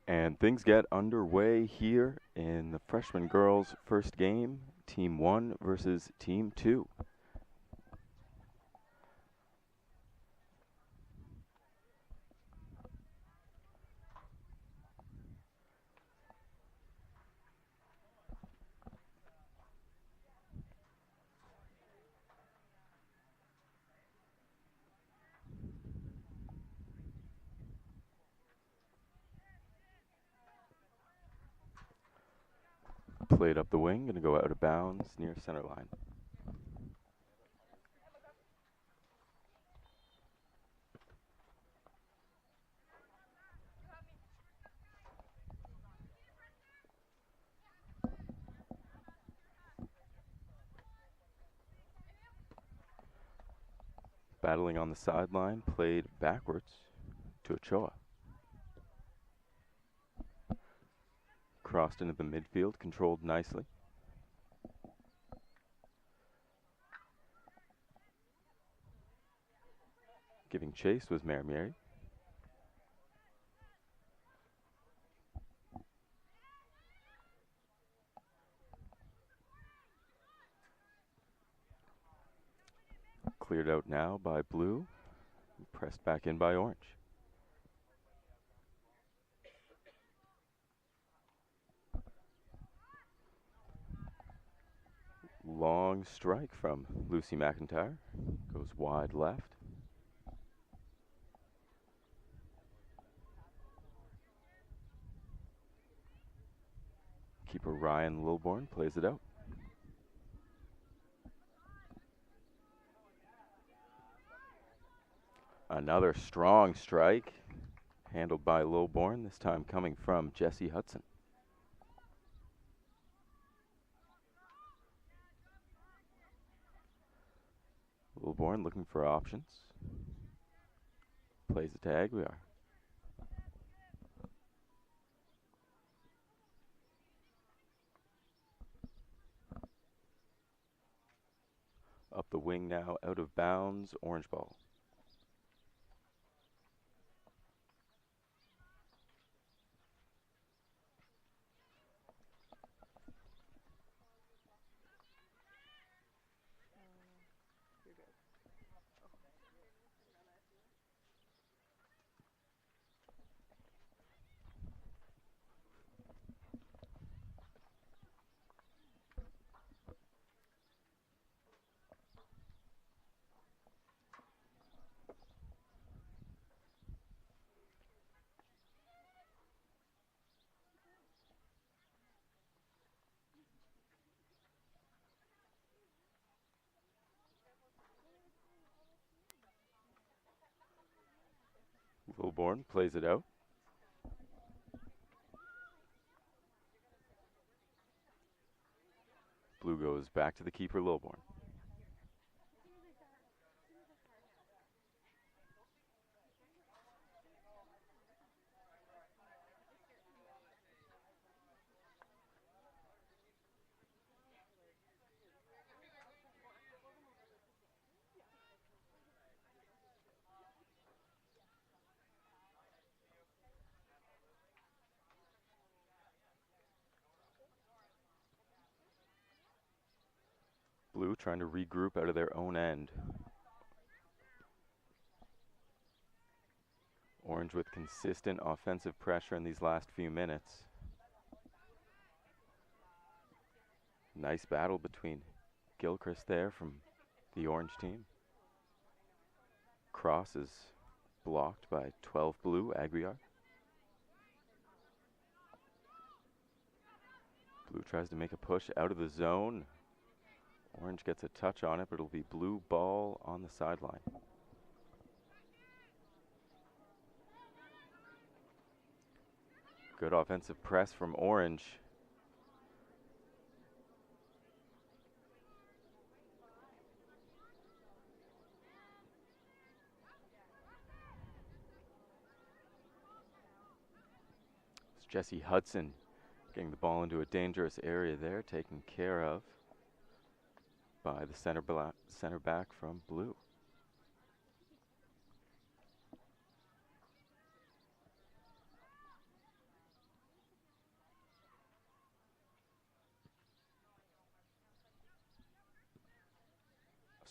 And things get underway here in the freshman girls' first game, Team 1 versus Team 2. Played up the wing, going to go out of bounds near center line. Battling on the sideline, played backwards to Ochoa. Crossed into the midfield, controlled nicely. Giving chase was Mary. Cleared out now by Blue, pressed back in by Orange. Long strike from Lucy McIntyre, goes wide left. Keeper Ryan Lilborn plays it out. Another strong strike, handled by Lilborn, this time coming from Jessie Hudson. Lilborn looking for options. Plays a tag, we are. Up the wing now, out of bounds, orange ball. Lilborn plays it out. Blue goes back to the keeper, Lilborn. Blue trying to regroup out of their own end. Orange with consistent offensive pressure in these last few minutes. Nice battle between Gilchrist there from the Orange team. Cross is blocked by 12 Blue, Aguiar. Blue tries to make a push out of the zone. Orange gets a touch on it, but it'll be Blue ball on the sideline. Good offensive press from Orange. It's Jessie Hudson getting the ball into a dangerous area there, taken care of by the center back from Blue.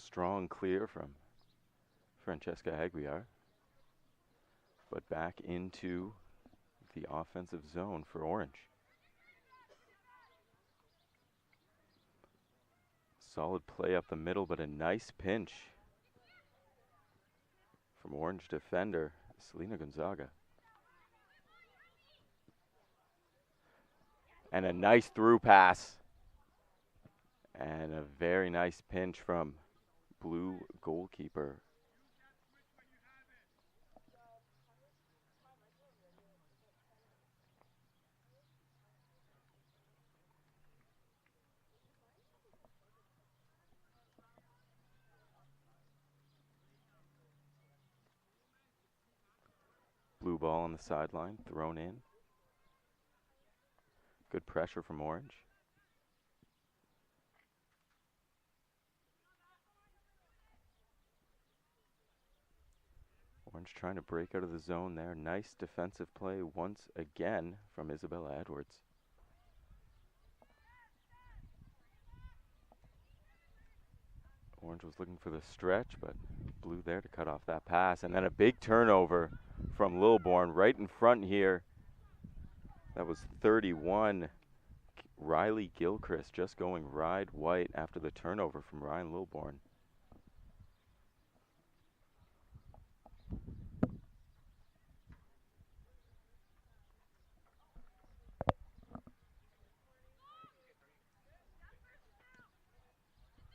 Strong clear from Francesca Aguiar. But back into the offensive zone for Orange. Solid play up the middle, but a nice pinch from Orange defender Selena Gonzaga. And a nice through pass. And a very nice pinch from Blue goalkeeper. Blue ball on the sideline, thrown in. Good pressure from Orange. Orange trying to break out of the zone there. Nice defensive play once again from Isabella Edwards. Orange was looking for the stretch, but Blue there to cut off that pass. And then a big turnover from Lilbourne right in front here. That was 31. Riley Gilchrist just going wide white after the turnover from Ryan Lilbourne.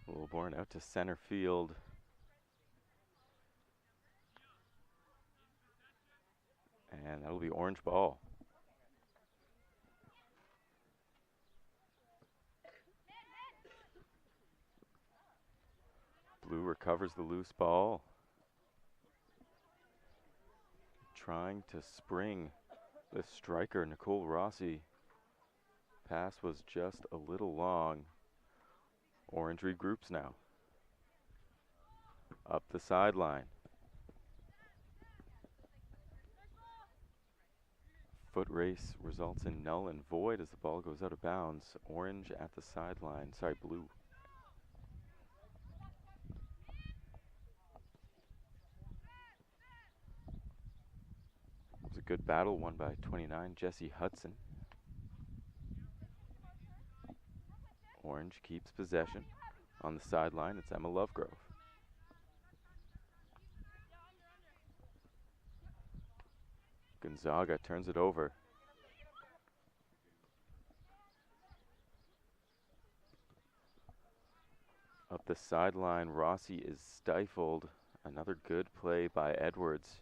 Lilbourne out to center field. And that'll be Orange ball. Blue recovers the loose ball. Trying to spring the striker, Nicole Rossi. Pass was just a little long. Orange regroups now. Up the sideline. Foot race results in null and void as the ball goes out of bounds. Orange at the sideline. Sorry, Blue. It was a good battle won by 29, Jessie Hudson. Orange keeps possession. On the sideline, it's Emma Lovegrove. Gonzaga turns it over. Up the sideline, Rossi is stifled. Another good play by Edwards.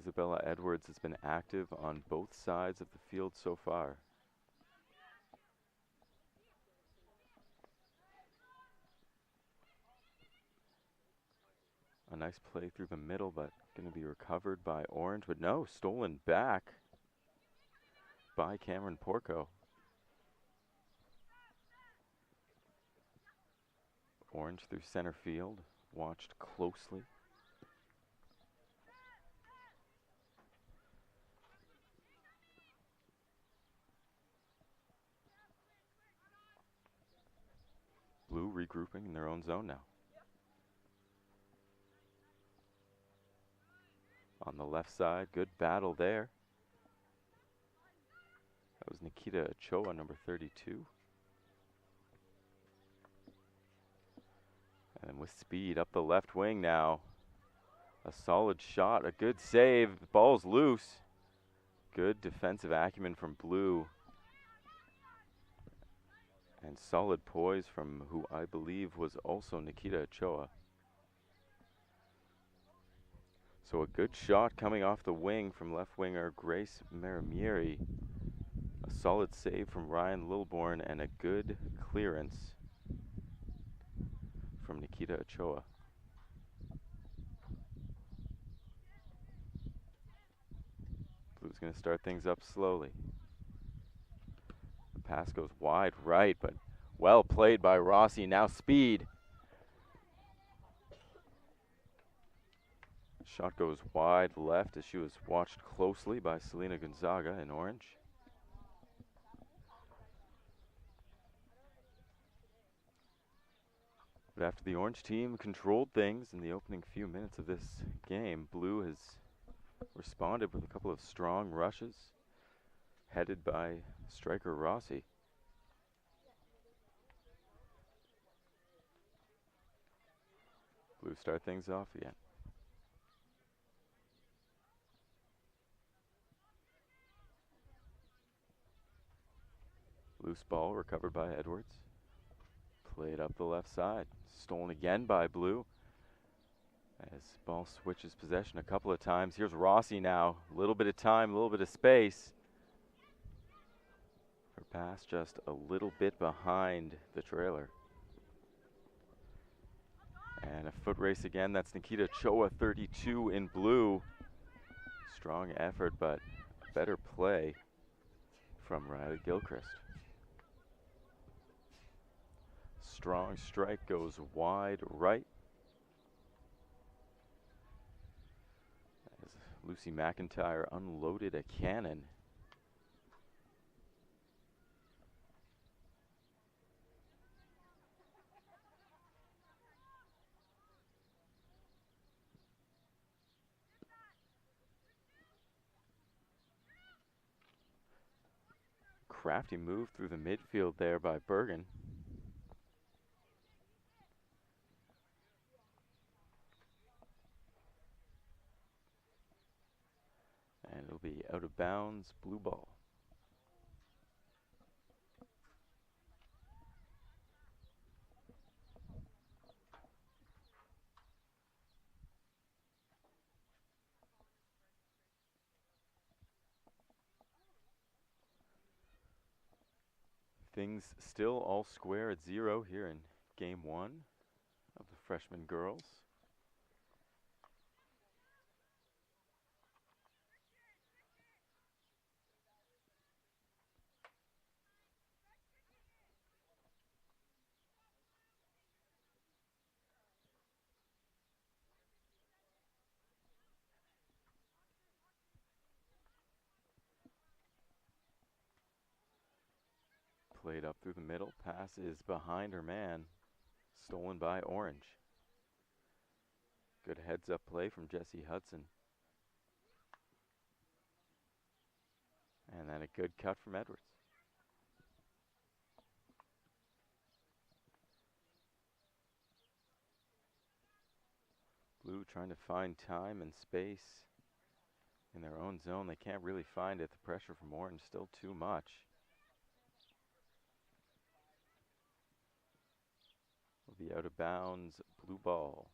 Isabella Edwards has been active on both sides of the field so far. A nice play through the middle, but going to be recovered by Orange. But no, stolen back by Cameron Porco. Orange through center field, watched closely. Blue regrouping in their own zone now. On the left side, good battle there. That was Nikita Ochoa, number 32. And with speed up the left wing now. A solid shot, a good save. The ball's loose. Good defensive acumen from Blue. And solid poise from who I believe was also Nikita Ochoa. So a good shot coming off the wing from left winger Grace Maramieri. A solid save from Ryan Lilbourne and a good clearance from Nikita Ochoa. Blue's going to start things up slowly. The pass goes wide right, but well played by Rossi. Now speed. Shot goes wide left as she was watched closely by Selena Gonzaga in Orange. But after the orange team controlled things in the opening few minutes of this game, blue has responded with a couple of strong rushes, headed by striker Rossi. Blue start things off again. Loose ball recovered by Edwards. Played up the left side. Stolen again by blue. As ball switches possession a couple of times. Here's Rossi now. A little bit of time, a little bit of space. Her pass just a little bit behind the trailer. And a foot race again. That's Nikita Choa, 32 in blue. Strong effort, but better play from Riley Gilchrist. Strong strike goes wide right. As Lucy McIntyre unloaded a cannon. Crafty move through the midfield there by Bergen. And it'll be out of bounds, blue ball. Things still all square at 0 here in game 1 of the freshman girls. Played up through the middle. Pass is behind her man. Stolen by Orange. Good heads-up play from Jessie Hudson. And then a good cut from Edwards. Blue trying to find time and space in their own zone. They can't really find it. The pressure from Orange still too much. Will be out of bounds, blue ball.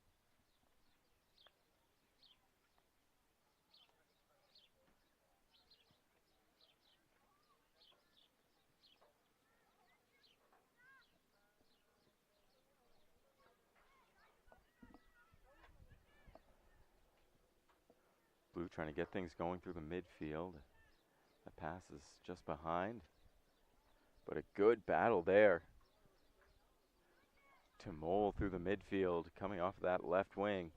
Blue trying to get things going through the midfield. The pass is just behind. But a good battle there. To Mole through the midfield, coming off that left wing.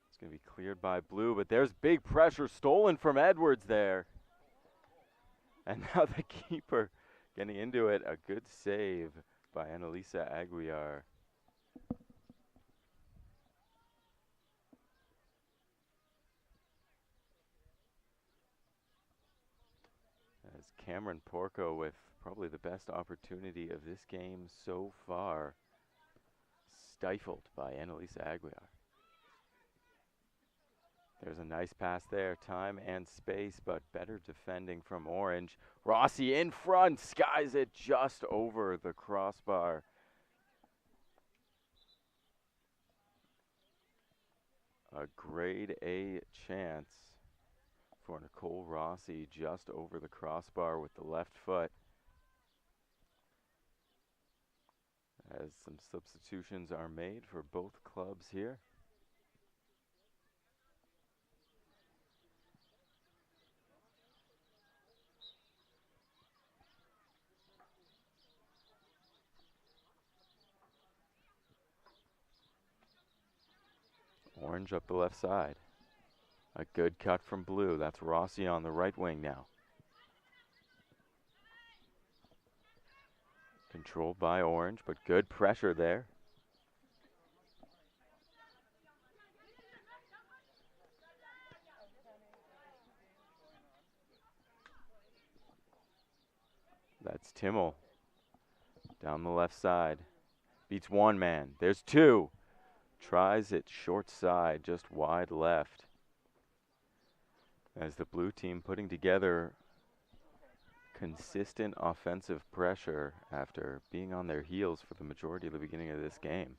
It's going to be cleared by blue, but there's big pressure stolen from Edwards there. And now the keeper getting into it. A good save by Annalisa Aguiar. As Cameron Porco with probably the best opportunity of this game so far. Stifled by Annalisa Aguiar. There's a nice pass there, time and space, but better defending from Orange. Rossi in front, skies it just over the crossbar. A grade A chance for Nicole Rossi just over the crossbar with the left foot. As some substitutions are made for both clubs here. Orange up the left side. A good cut from blue. That's Rossi on the right wing now. Controlled by orange, but good pressure there. That's Timmel down the left side. Beats one man. There's two. Tries it short side, just wide left. As the blue team putting together consistent offensive pressure after being on their heels for the majority of the beginning of this game.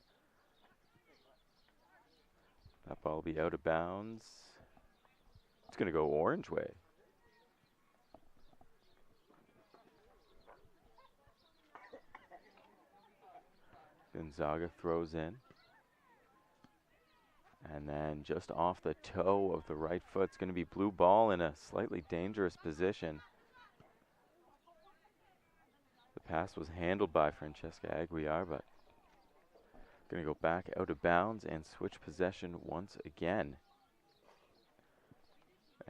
That ball will be out of bounds. It's going to go orange way. Gonzaga throws in. And then just off the toe of the right foot, it's going to be blue ball in a slightly dangerous position. The pass was handled by Francesca Aguiar, but going to go back out of bounds and switch possession once again.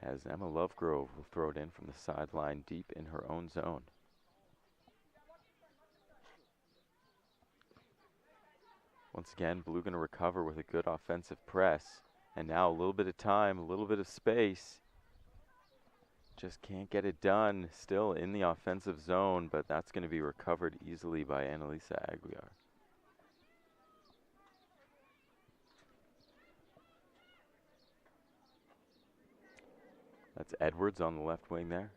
As Emma Lovegrove will throw it in from the sideline deep in her own zone. Once again, blue going to recover with a good offensive press. And now a little bit of time, a little bit of space. Just can't get it done. Still in the offensive zone, but that's going to be recovered easily by Annalisa Aguiar. That's Edwards on the left wing there.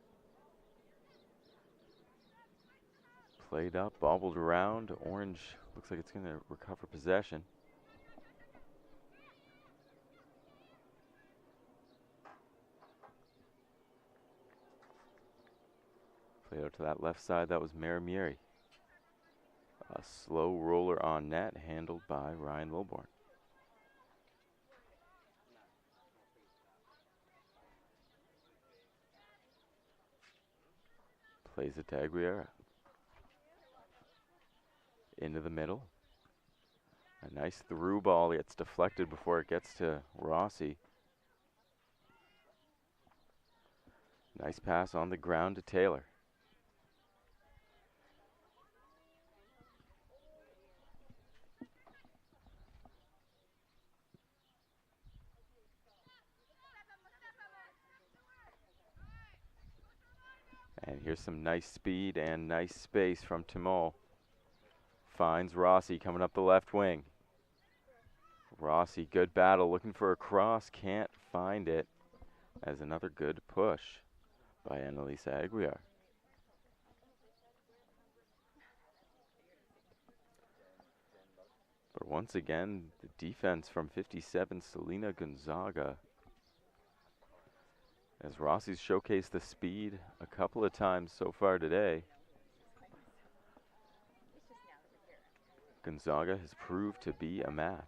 Played up, bobbled around. Orange looks like it's going to recover possession. Played out to that left side. That was Maramieri. A slow roller on net, handled by Ryan Lilborn. Plays it to Aguilera. Into the middle. A nice through ball. It's deflected before it gets to Rossi. Nice pass on the ground to Taylor. And here's some nice speed and nice space from Timol. Finds Rossi coming up the left wing. Rossi, good battle, looking for a cross, can't find it. As another good push by Annalisa Aguiar. But once again, the defense from 57, Selena Gonzaga. As Rossi's showcased the speed a couple of times so far today. Gonzaga has proved to be a match.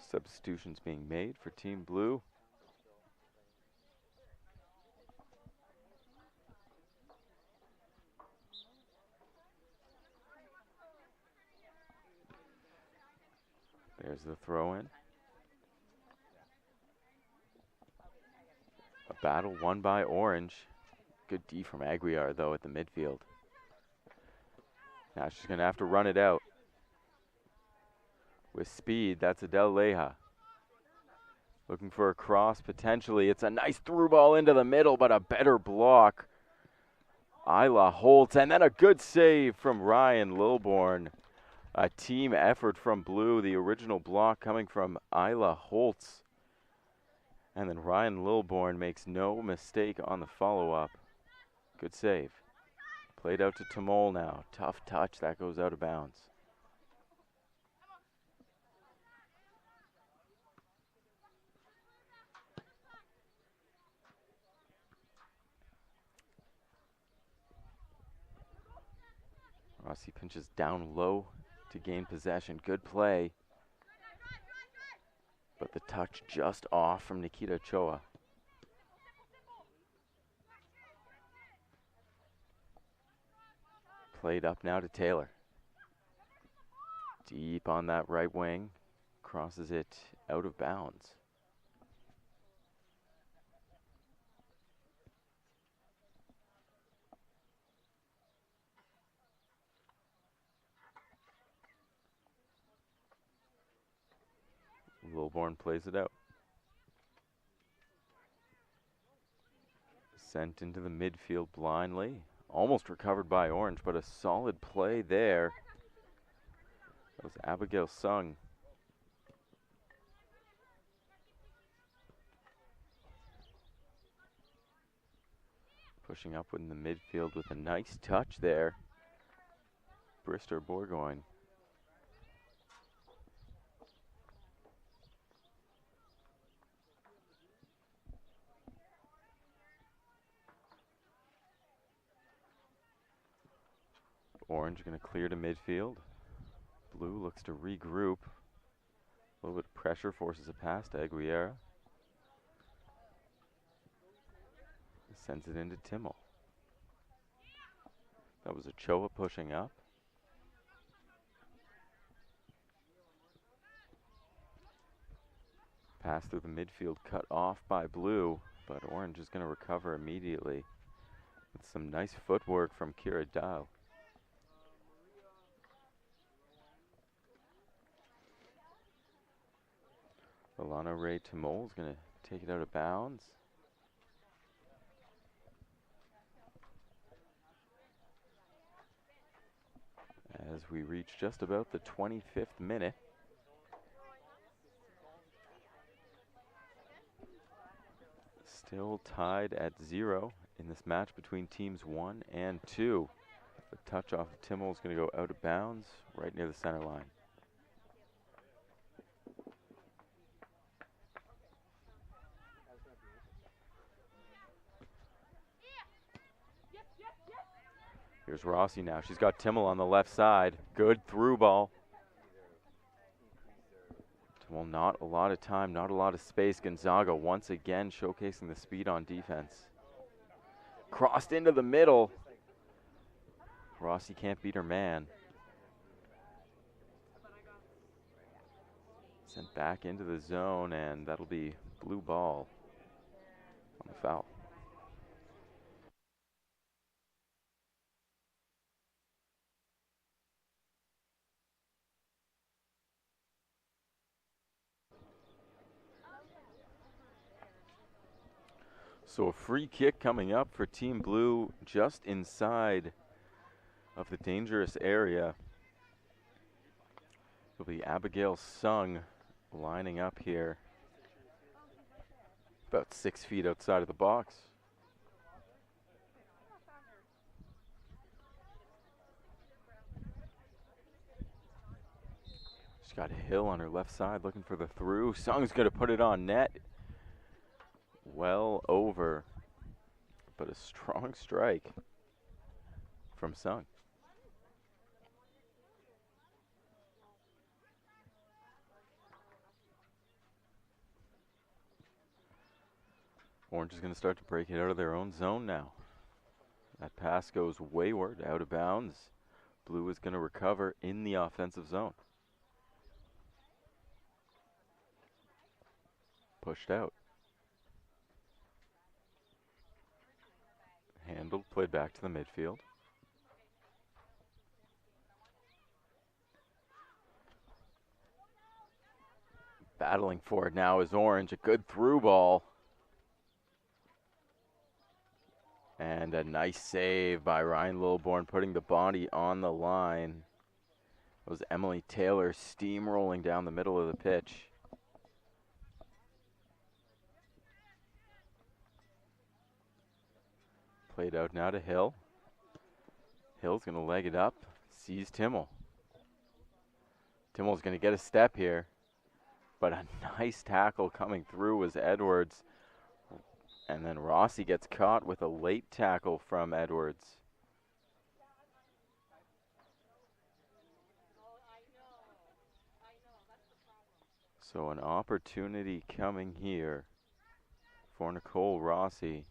Substitutions being made for Team Blue. There's the throw-in. A battle won by Orange. Good D from Aguiar, though, at the midfield. Now she's going to have to run it out. With speed, that's Adele Leja. Looking for a cross, potentially. It's a nice through ball into the middle, but a better block. Isla Holtz, and then a good save from Ryan Lilborn. A team effort from Blue. The original block coming from Isla Holtz. And then Ryan Lilborn makes no mistake on the follow-up. Good save. Played out to Timol now. Tough touch. That goes out of bounds. Rossi pinches down low to gain possession. Good play. But the touch just off from Nikita Choa. Played up now to Taylor. Deep on that right wing. Crosses it out of bounds. Lilborn plays it out. Sent into the midfield blindly. Almost recovered by Orange, but a solid play there. That was Abigail Sung. Pushing up in the midfield with a nice touch there. Brister Bourgogne. Orange going to clear to midfield. Blue looks to regroup. A little bit of pressure forces a pass to Aguilera. Sends it into Timmel. That was Ochoa pushing up. Pass through the midfield, cut off by Blue, but Orange is going to recover immediately with some nice footwork from Kira Dow. Alana Ray Timol is going to take it out of bounds. As we reach just about the 25th minute. Still tied at 0 in this match between teams 1 and 2. The touch off of Timmel is going to go out of bounds right near the center line. Here's Rossi now. She's got Timmel on the left side. Good through ball. Well, not a lot of time, not a lot of space. Gonzaga once again showcasing the speed on defense. Crossed into the middle. Rossi can't beat her man. Sent back into the zone, and that'll be blue ball on the foul. So a free kick coming up for Team Blue just inside of the dangerous area. It'll be Abigail Sung lining up here about 6 feet outside of the box. She's got Hill on her left side looking for the through. Sung's going to put it on net. Well over, but a strong strike from Sung. Orange is going to start to break it out of their own zone now. That pass goes wayward, out of bounds. Blue is going to recover in the offensive zone. Pushed out. Handled, played back to the midfield. Battling for it now is Orange. A good through ball. And a nice save by Ryan Lilborn, putting the body on the line. It was Emily Taylor steamrolling down the middle of the pitch. Played out now to Hill. Hill's going to leg it up. Sees Timmel. Timmel's going to get a step here. But a nice tackle coming through was Edwards. And then Rossi gets caught with a late tackle from Edwards. So an opportunity coming here for Nicole Rossi.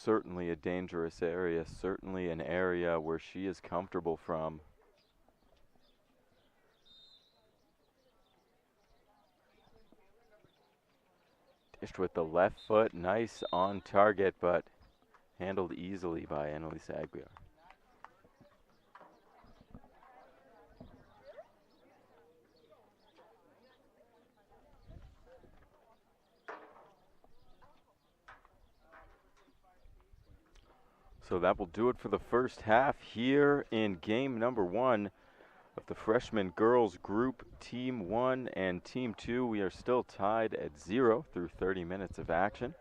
certainly a dangerous area, certainly an area where she is comfortable from. Dished with the left foot, nice on target, but handled easily by Annalise Aguiar. So that will do it for the first half here in game number 1 of the freshman girls group, Team 1 and Team 2. We are still tied at 0 through 30 minutes of action.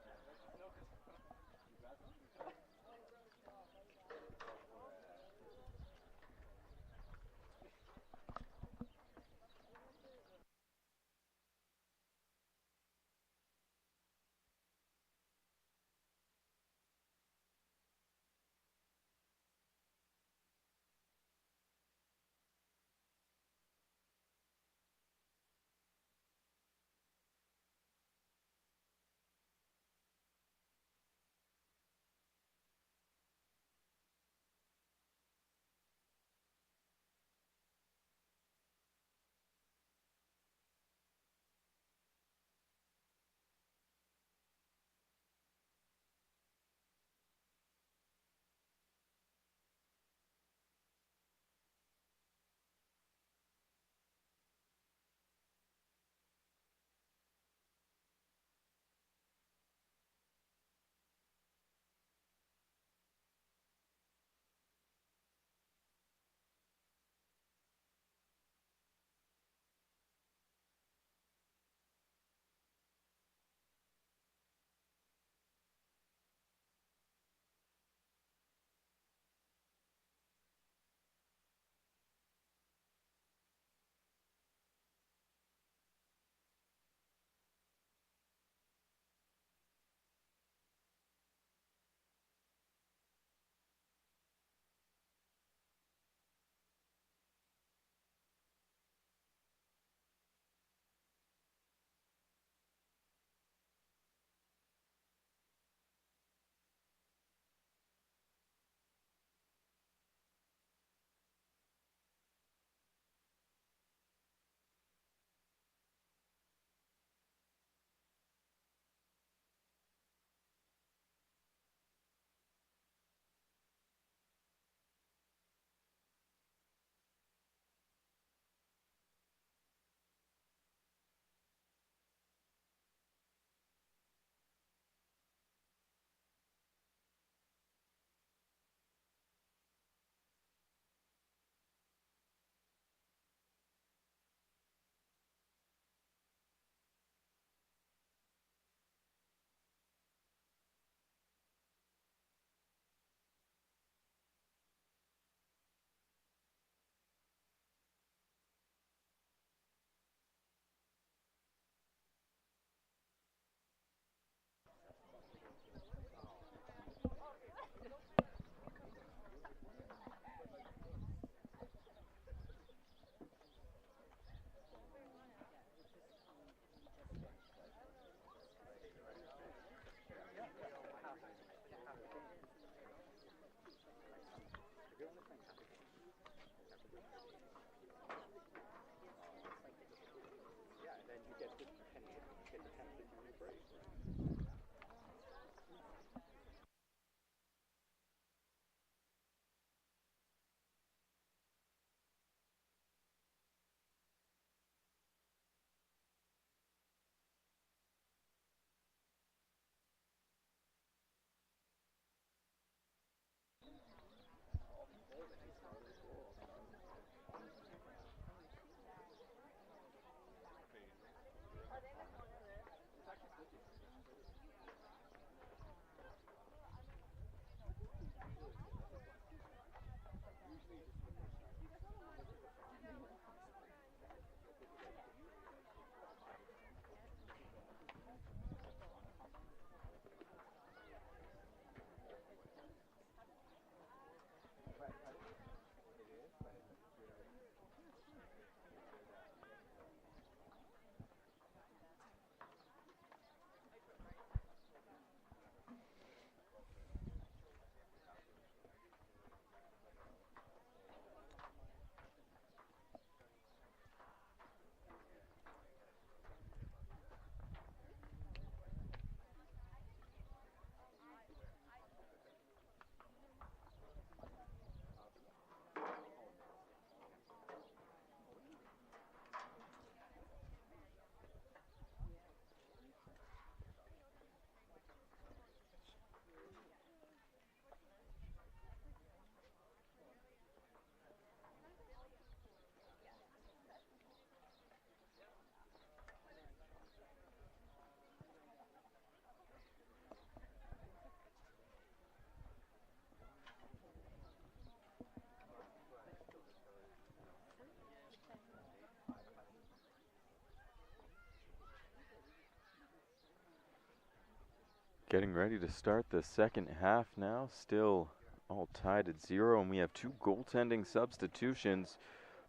Getting ready to start the second half now. Still all tied at 0, and we have 2 goaltending substitutions.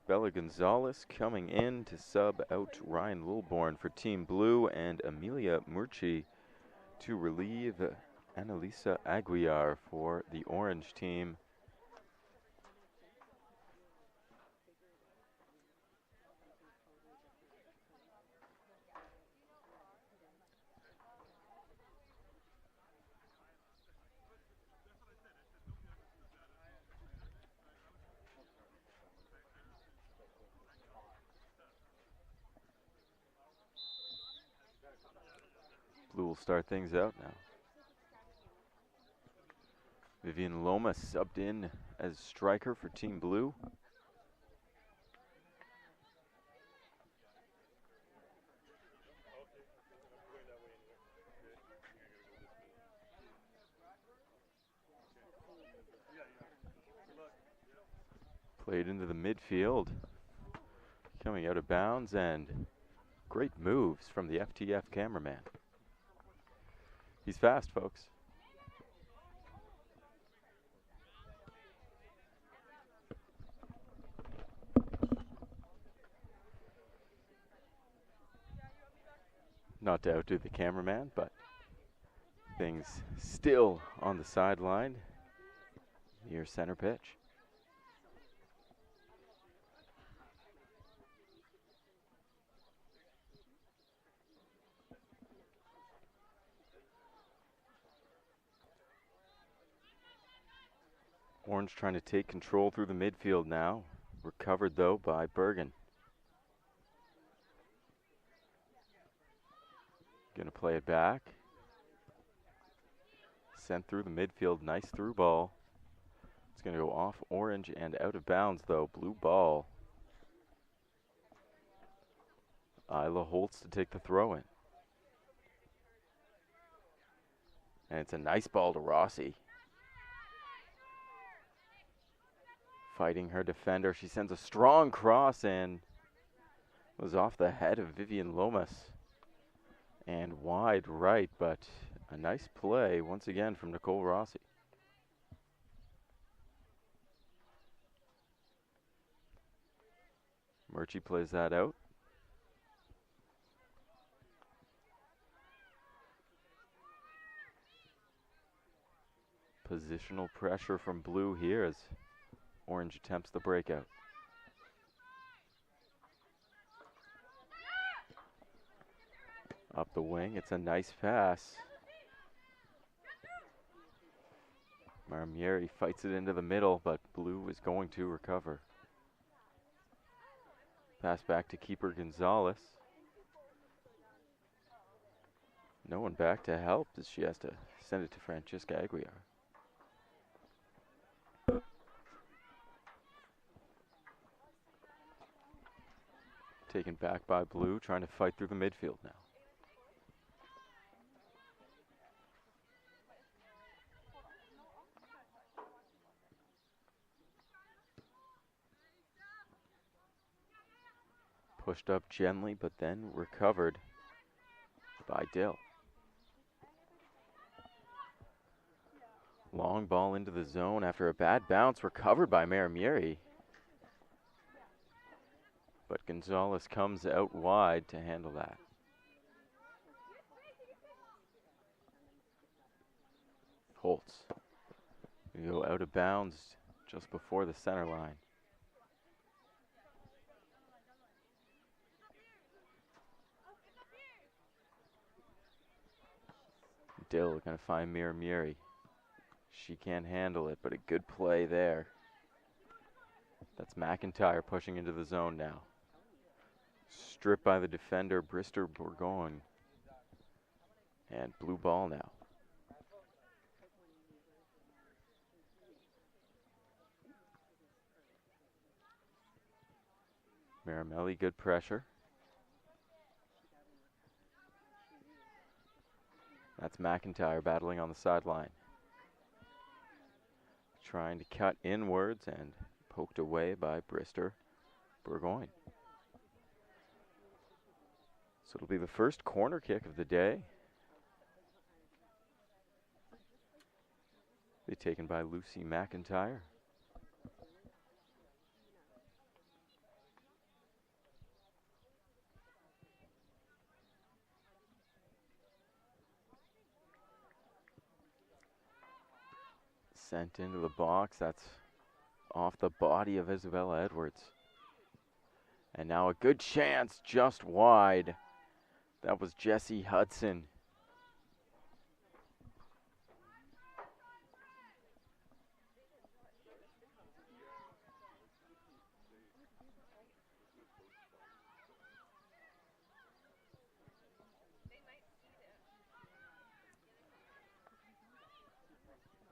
Bella Gonzalez coming in to sub out Ryan Lilborn for Team Blue, and Amelia Murci to relieve Annalisa Aguiar for the Orange team. Blue will start things out now. Vivian Loma subbed in as striker for Team Blue. Played into the midfield. Coming out of bounds, and great moves from the FTF cameraman. He's fast, folks. Not to outdo the cameraman, but things still on the sideline near center pitch. Orange trying to take control through the midfield now. Recovered though by Bergen. Gonna play it back. Sent through the midfield, nice through ball. It's gonna go off Orange and out of bounds though, blue ball. Isla Holtz to take the throw in. And it's a nice ball to Rossi. Fighting her defender, she sends a strong cross and was off the head of Vivian Lomas. And wide right, but a nice play once again from Nicole Rossi. Murchie plays that out. Positional pressure from Blue here as Orange attempts the breakout. Up the wing, it's a nice pass. Marmieri fights it into the middle, but Blue is going to recover. Pass back to keeper Gonzalez. No one back to help as she has to send it to Francesca Aguiar. Taken back by Blue, trying to fight through the midfield now. Pushed up gently, but then recovered by Dill. Long ball into the zone after a bad bounce, recovered by Marmieri. But Gonzalez comes out wide to handle that. Holtz. We go out of bounds just before the center line. Dill gonna find Marmieri. She can't handle it, but a good play there. That's McIntyre pushing into the zone now. Stripped by the defender, Brister Bourgogne. And blue ball now. Maramelli, good pressure. That's McIntyre battling on the sideline. Trying to cut inwards and poked away by Brister Bourgogne. So it'll be the first corner kick of the day. taken by Lucy McIntyre. Sent into the box. That's off the body of Isabella Edwards. And now a good chance just wide. That was Jessie Hudson.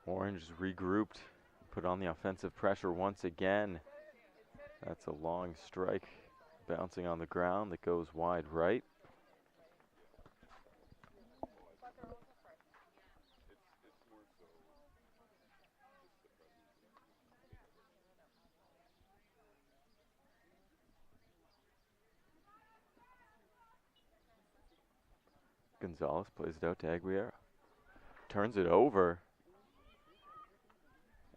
Orange is regrouped, put on the offensive pressure once again. That's a long strike bouncing on the ground that goes wide right. Gonzalez plays it out to Aguilera. Turns it over.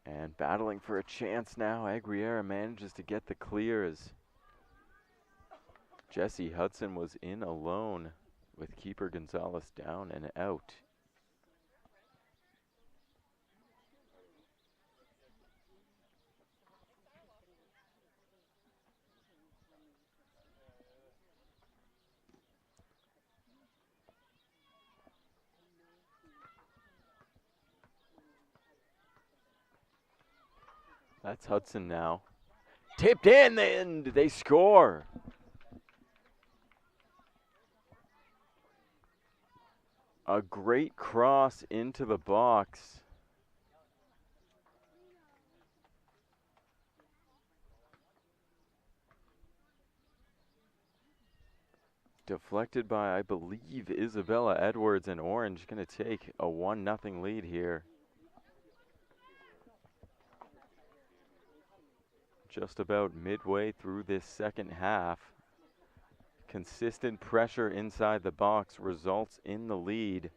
And battling for a chance now, Aguilera manages to get the clear as Jessie Hudson was in alone with keeper Gonzalez down and out. That's Hudson now. Tipped in, and they score. A great cross into the box. Deflected by, I believe, Isabella Edwards, and Orange going to take a 1-0 lead here. Just about midway through this second half. Consistent pressure inside the box results in the lead.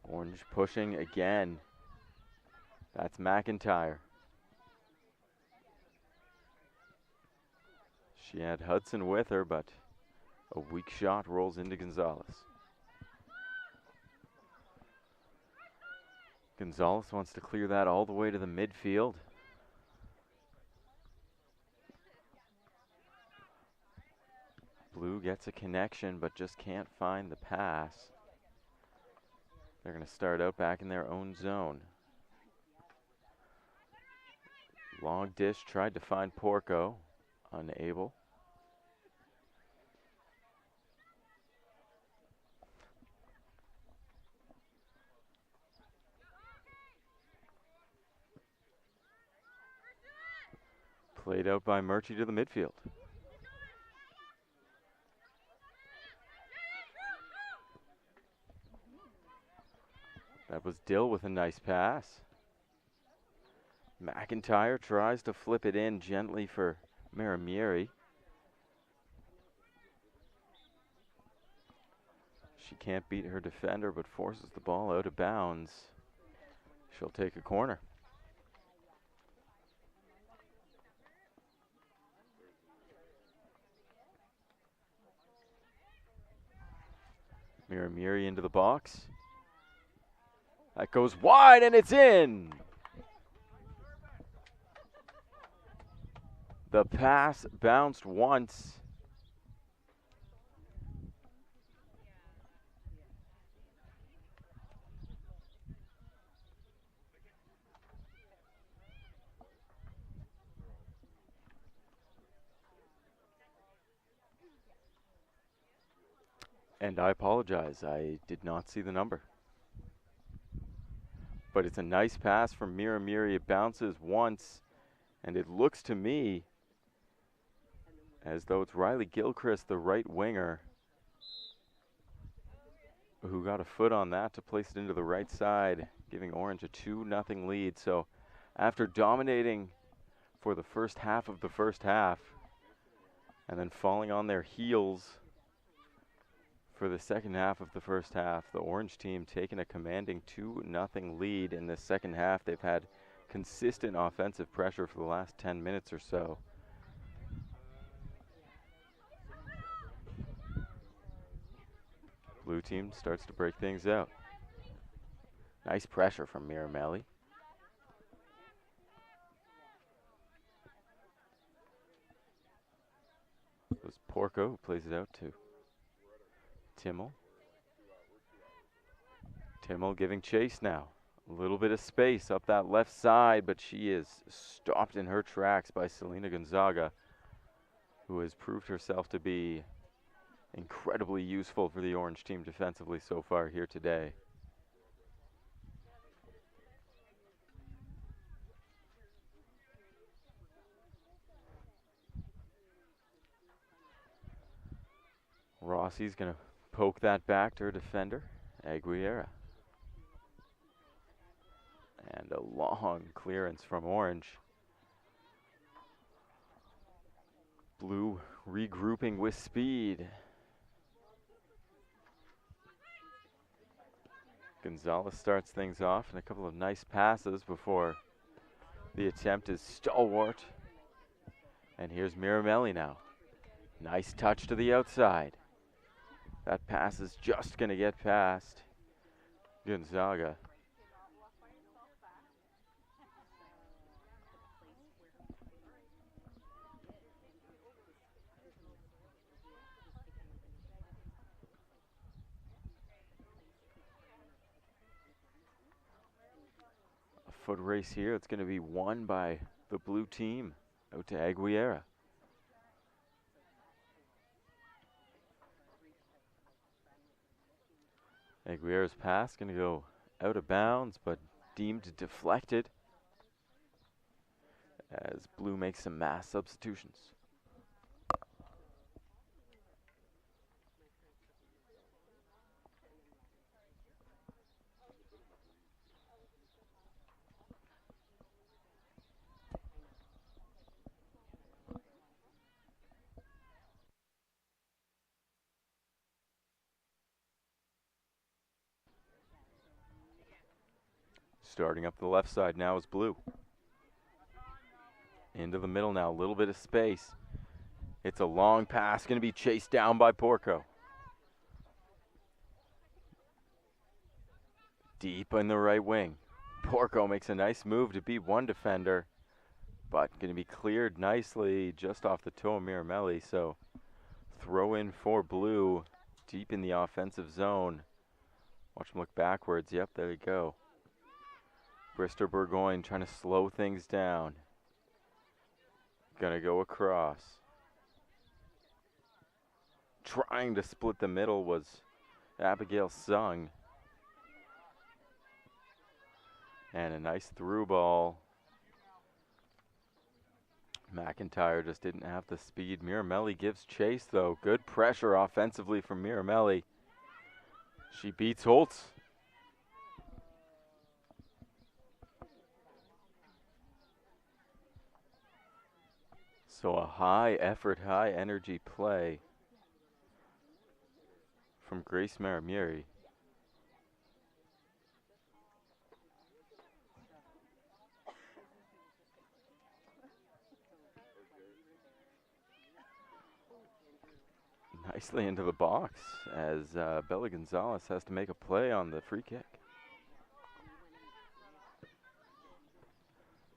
Orange pushing again. That's McIntyre. She had Hudson with her, but a weak shot rolls into Gonzalez. Gonzalez wants to clear that all the way to the midfield. Blue gets a connection, but just can't find the pass. They're going to start out back in their own zone. Long dish tried to find Porco, unable. Played out by Murchie to the midfield. That was Dill with a nice pass. McIntyre tries to flip it in gently for Maramieri. She can't beat her defender, but forces the ball out of bounds. She'll take a corner. Maramieri into the box. That goes wide, and it's in. The pass bounced once. And I apologize, I did not see the number. But it's a nice pass from Maramieri. It bounces once, and it looks to me as though it's Riley Gilchrist, the right winger. who got a foot on that to place it into the right side, giving Orange a 2-0 lead. So after dominating for the first half of the first half and then falling on their heels for the second half of the first half, the Orange team taking a commanding 2-0 lead in the second half. They've had consistent offensive pressure for the last 10 minutes or so. Blue team starts to break things out. Nice pressure from Miramelli. It was Porco who plays it out to Timmel. Timmel giving chase now. A little bit of space up that left side, but she is stopped in her tracks by Selena Gonzaga, who has proved herself to be incredibly useful for the Orange team defensively so far here today. Rossi's going to poke that back to her defender, Aguilera. And a long clearance from Orange. Blue regrouping with speed. Gonzalez starts things off and a couple of nice passes before the attempt is stalwart. And here's Miramelli now. Nice touch to the outside. That pass is just going to get past Gonzaga. A foot race here. It's going to be won by the blue team. Out to Aguilera. Aguilera's pass going to go out of bounds, but deemed deflected as Blue makes some mass substitutions. Starting up the left side now is Blue. Into the middle now, a little bit of space. It's a long pass, going to be chased down by Porco. Deep in the right wing. Porco makes a nice move to beat one defender, but going to be cleared nicely just off the toe of Miramelli. So throw in for Blue deep in the offensive zone. Watch him look backwards. Yep, there you go. Brister Burgoyne trying to slow things down. Gonna go across. Trying to split the middle was Abigail Sung. And a nice through ball. McIntyre just didn't have the speed. Miramelli gives chase though. Good pressure offensively from Miramelli. She beats Holtz. So a high effort, high energy play from Grace Maramiri. Nicely into the box as Bella Gonzalez has to make a play on the free kick.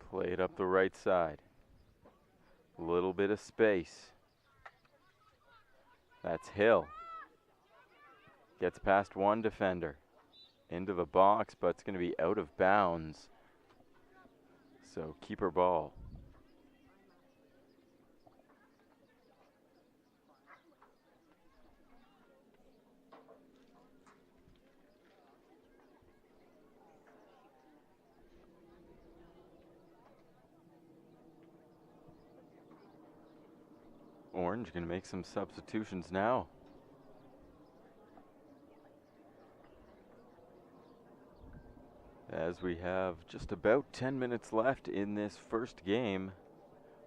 Played up the right side. Little bit of space. That's Hill. Gets past one defender. Into the box, but it's going to be out of bounds. So keeper ball. Orange going to make some substitutions now. As we have just about 10 minutes left in this first game,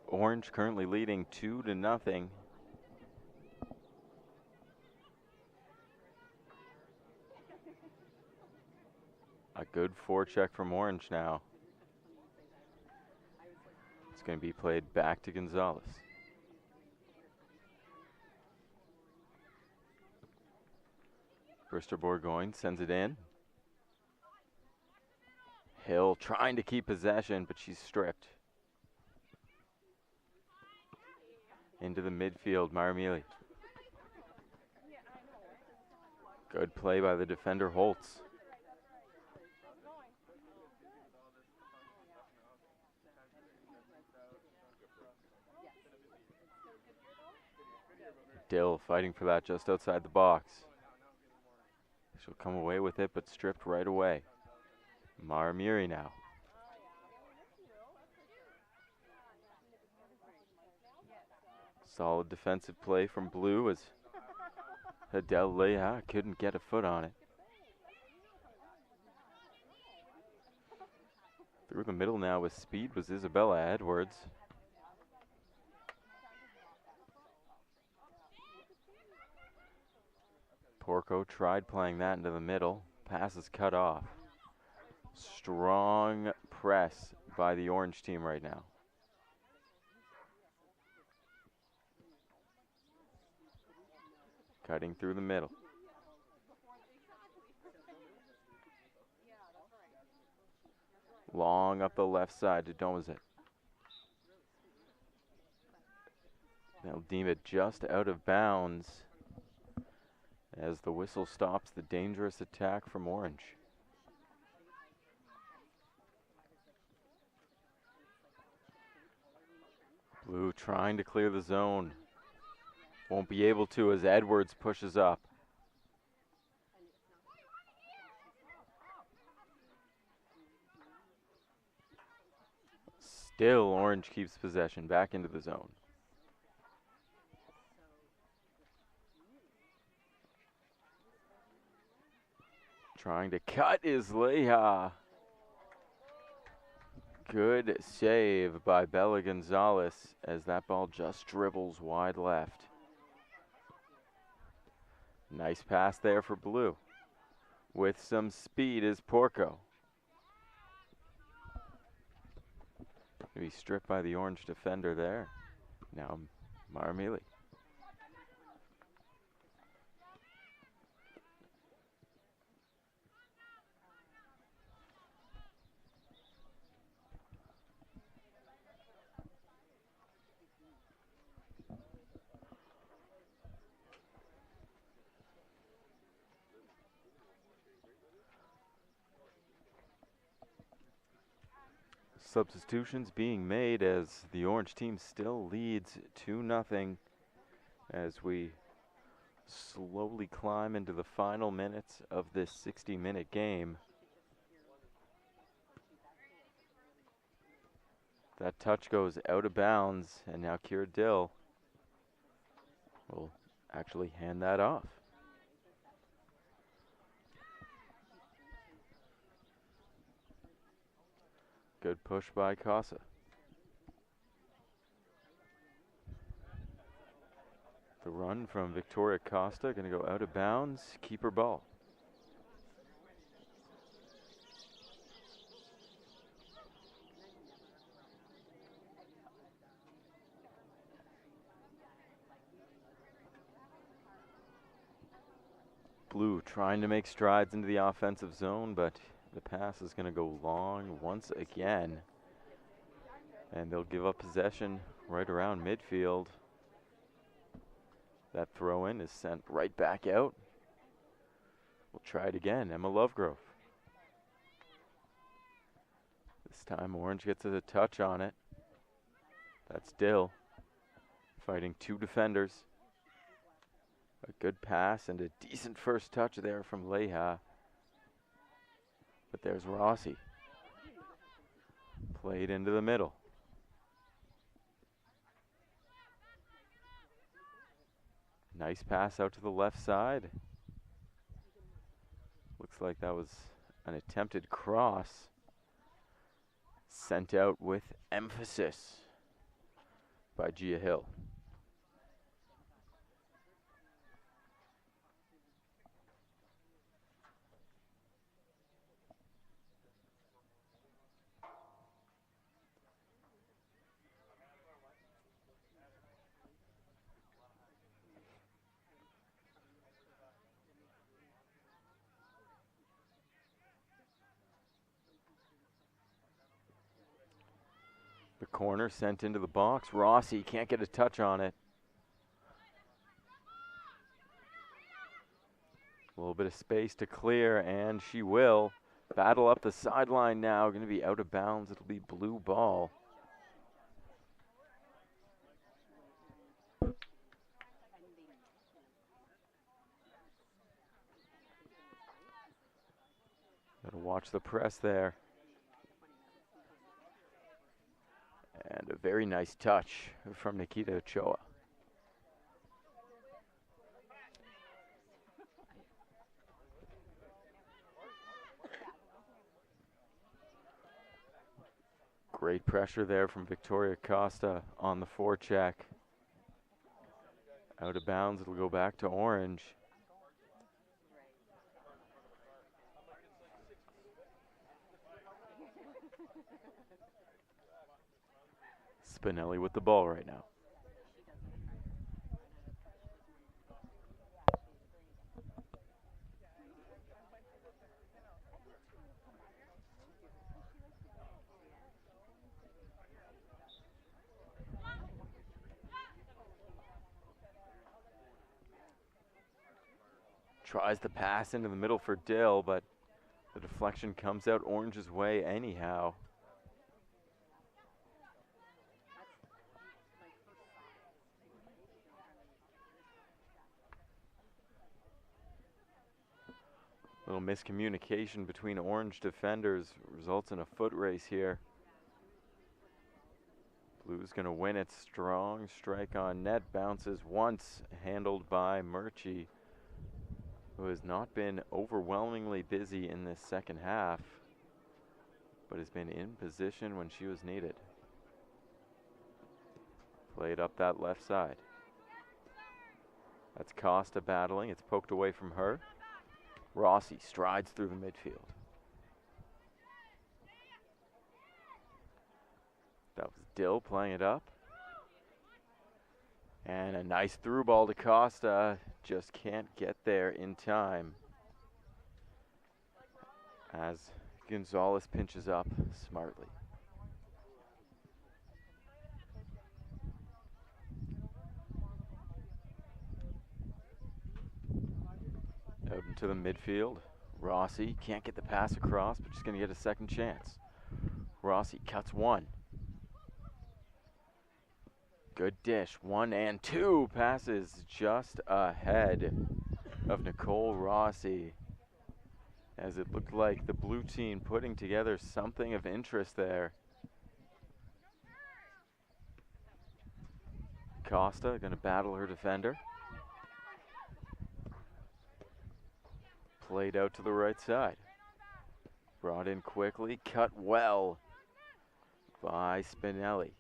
Orange currently leading 2-0. A good forecheck from Orange now. It's going to be played back to Gonzalez. Brister Bourgogne sends it in. Hill trying to keep possession, but she's stripped. Into the midfield, Maramili. Good play by the defender, Holtz. Dill fighting for that just outside the box. She'll come away with it, but stripped right away. Maramiri now. Solid defensive play from Blue as Adele Leah couldn't get a foot on it. Through the middle now with speed was Isabella Edwards. Porco tried playing that into the middle. Pass is cut off. Strong press by the Orange team right now. Cutting through the middle. Long up the left side to Domazet. They'll deem it just out of bounds as the whistle stops the dangerous attack from Orange. Blue trying to clear the zone. Won't be able to as Edwards pushes up. Still Orange keeps possession back into the zone. Trying to cut is Leah. Good save by Bella Gonzalez as that ball just dribbles wide left. Nice pass there for Blue. With some speed is Porco. Maybe stripped by the Orange defender there. Now Maramili. Substitutions being made as the Orange team still leads 2-0 as we slowly climb into the final minutes of this 60-minute game. That touch goes out of bounds, and now Kira Dill will actually hand that off. Good push by Casa. The run from Victoria Costa, going to go out of bounds, keeper ball. Blue trying to make strides into the offensive zone, but the pass is going to go long once again. And they'll give up possession right around midfield. That throw in is sent right back out. We'll try it again. Emma Lovegrove. This time Orange gets a touch on it. That's Dill fighting two defenders. A good pass and a decent first touch there from Leha. But there's Rossi. Played into the middle. Nice pass out to the left side. Looks like that was An attempted cross sent out with emphasis by Gia Hill. The corner sent into the box. Rossi can't get a touch on it. A little bit of space to clear, and she will. Battle up the sideline now. Going to be out of bounds. It'll be blue ball. Gotta watch the press there. And a very nice touch from Nikita Ochoa. Great pressure there from Victoria Costa on the forecheck. Out of bounds, it'll go back to Orange. Spinelli with the ball right now. Tries the pass into the middle for Dill, but the deflection comes out Orange's way anyhow. Little miscommunication between Orange defenders results in a foot race here. Blue's gonna win it strong. Strike on net, bounces once, handled by Murchie, who has not been overwhelmingly busy in this second half, but has been in position when she was needed. Played up that left side. That's Costa battling. It's poked away from her. Rossi strides through the midfield. That was Dill playing it up. And a nice through ball to Costa. Just can't get there in time. As Gonzalez pinches up smartly. Out into the midfield. Rossi can't get the pass across, but she's going to get a second chance. Rossi cuts one. Good dish. 1 and 2 passes just ahead of Nicole Rossi, as it looked like the blue team putting together something of interest there. Costa going to battle her defender. Played out to the right side. Brought in quickly, cut well by Spinelli.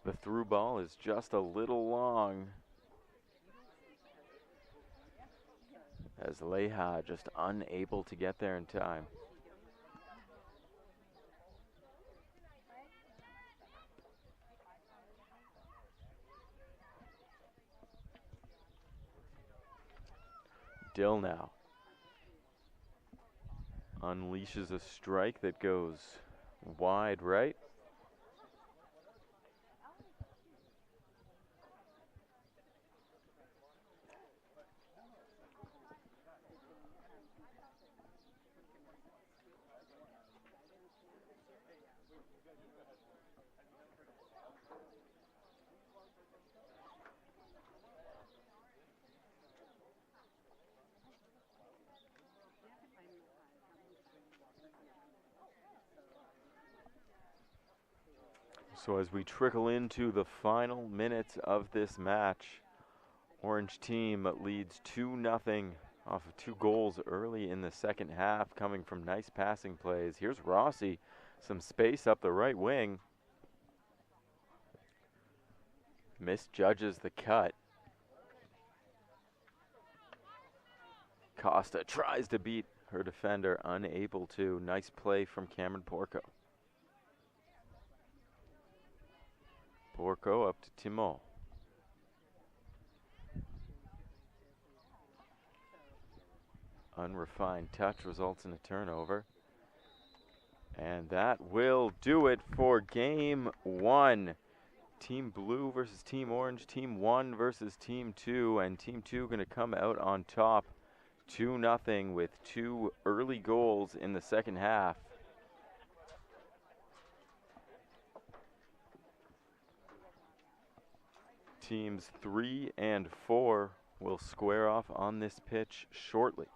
The through ball is just a little long, as Leha just unable to get there in time. Dill now unleashes a strike that goes wide right. So as we trickle into the final minutes of this match, Orange team leads 2-0 off of 2 goals early in the second half, coming from nice passing plays. Here's Rossi, some space up the right wing. Misjudges the cut. Costa tries to beat her defender, unable to. Nice play from Cameron Porco. Porco up to Timo. Unrefined touch results in a turnover. And that will do it for game 1. Team Blue versus Team Orange, Team 1 versus Team 2, and Team 2 going to come out on top 2-0 with 2 early goals in the second half. Teams 3 and 4 will square off on this pitch shortly.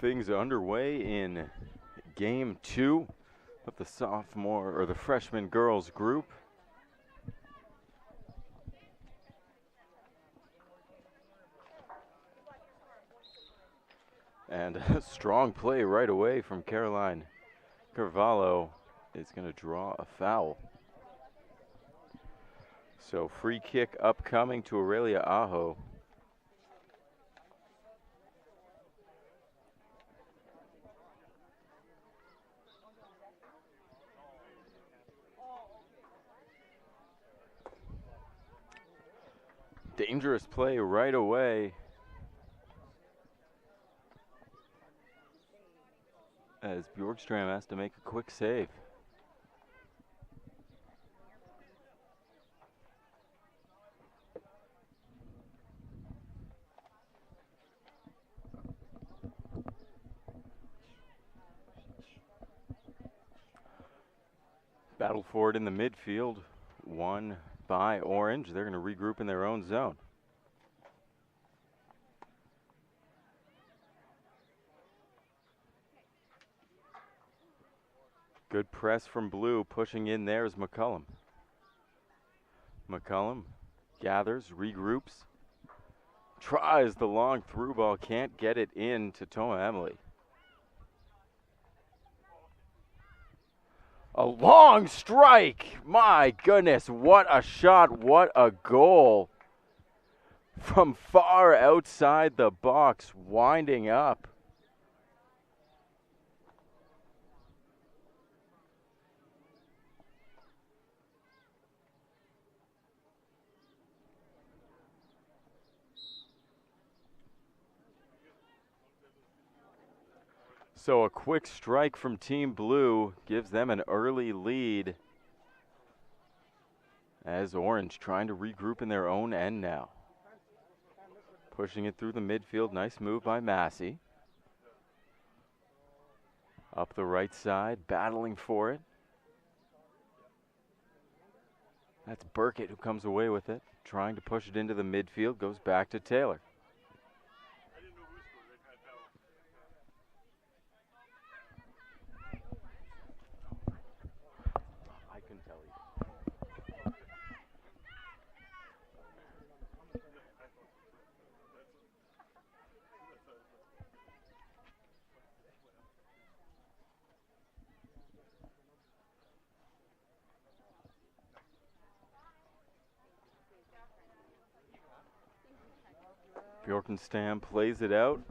things underway in game 2 of the sophomore or the freshman girls group. And a strong play right away from Caroline Carvalho is going to draw a foul. So free kick upcoming to Aurelia Aho. Dangerous play right away as Bjorkstrand has to make a quick save. Battle for it in the midfield, won by Orange. They're going to regroup in their own zone. Good press from Blue, pushing in there is McCullum. McCullum gathers, regroups, tries the long through ball, can't get it in to Toma Emily. A long strike! My goodness, what a shot, what a goal. From far outside the box, winding up. So a quick strike from Team Blue gives them an early lead as Orange trying to regroup in their own end now. Pushing it through the midfield, nice move by Massey. Up the right side, battling for it. That's Burkett who comes away with it, trying to push it into the midfield, goes back to Taylor. Bjorkenstam plays it out.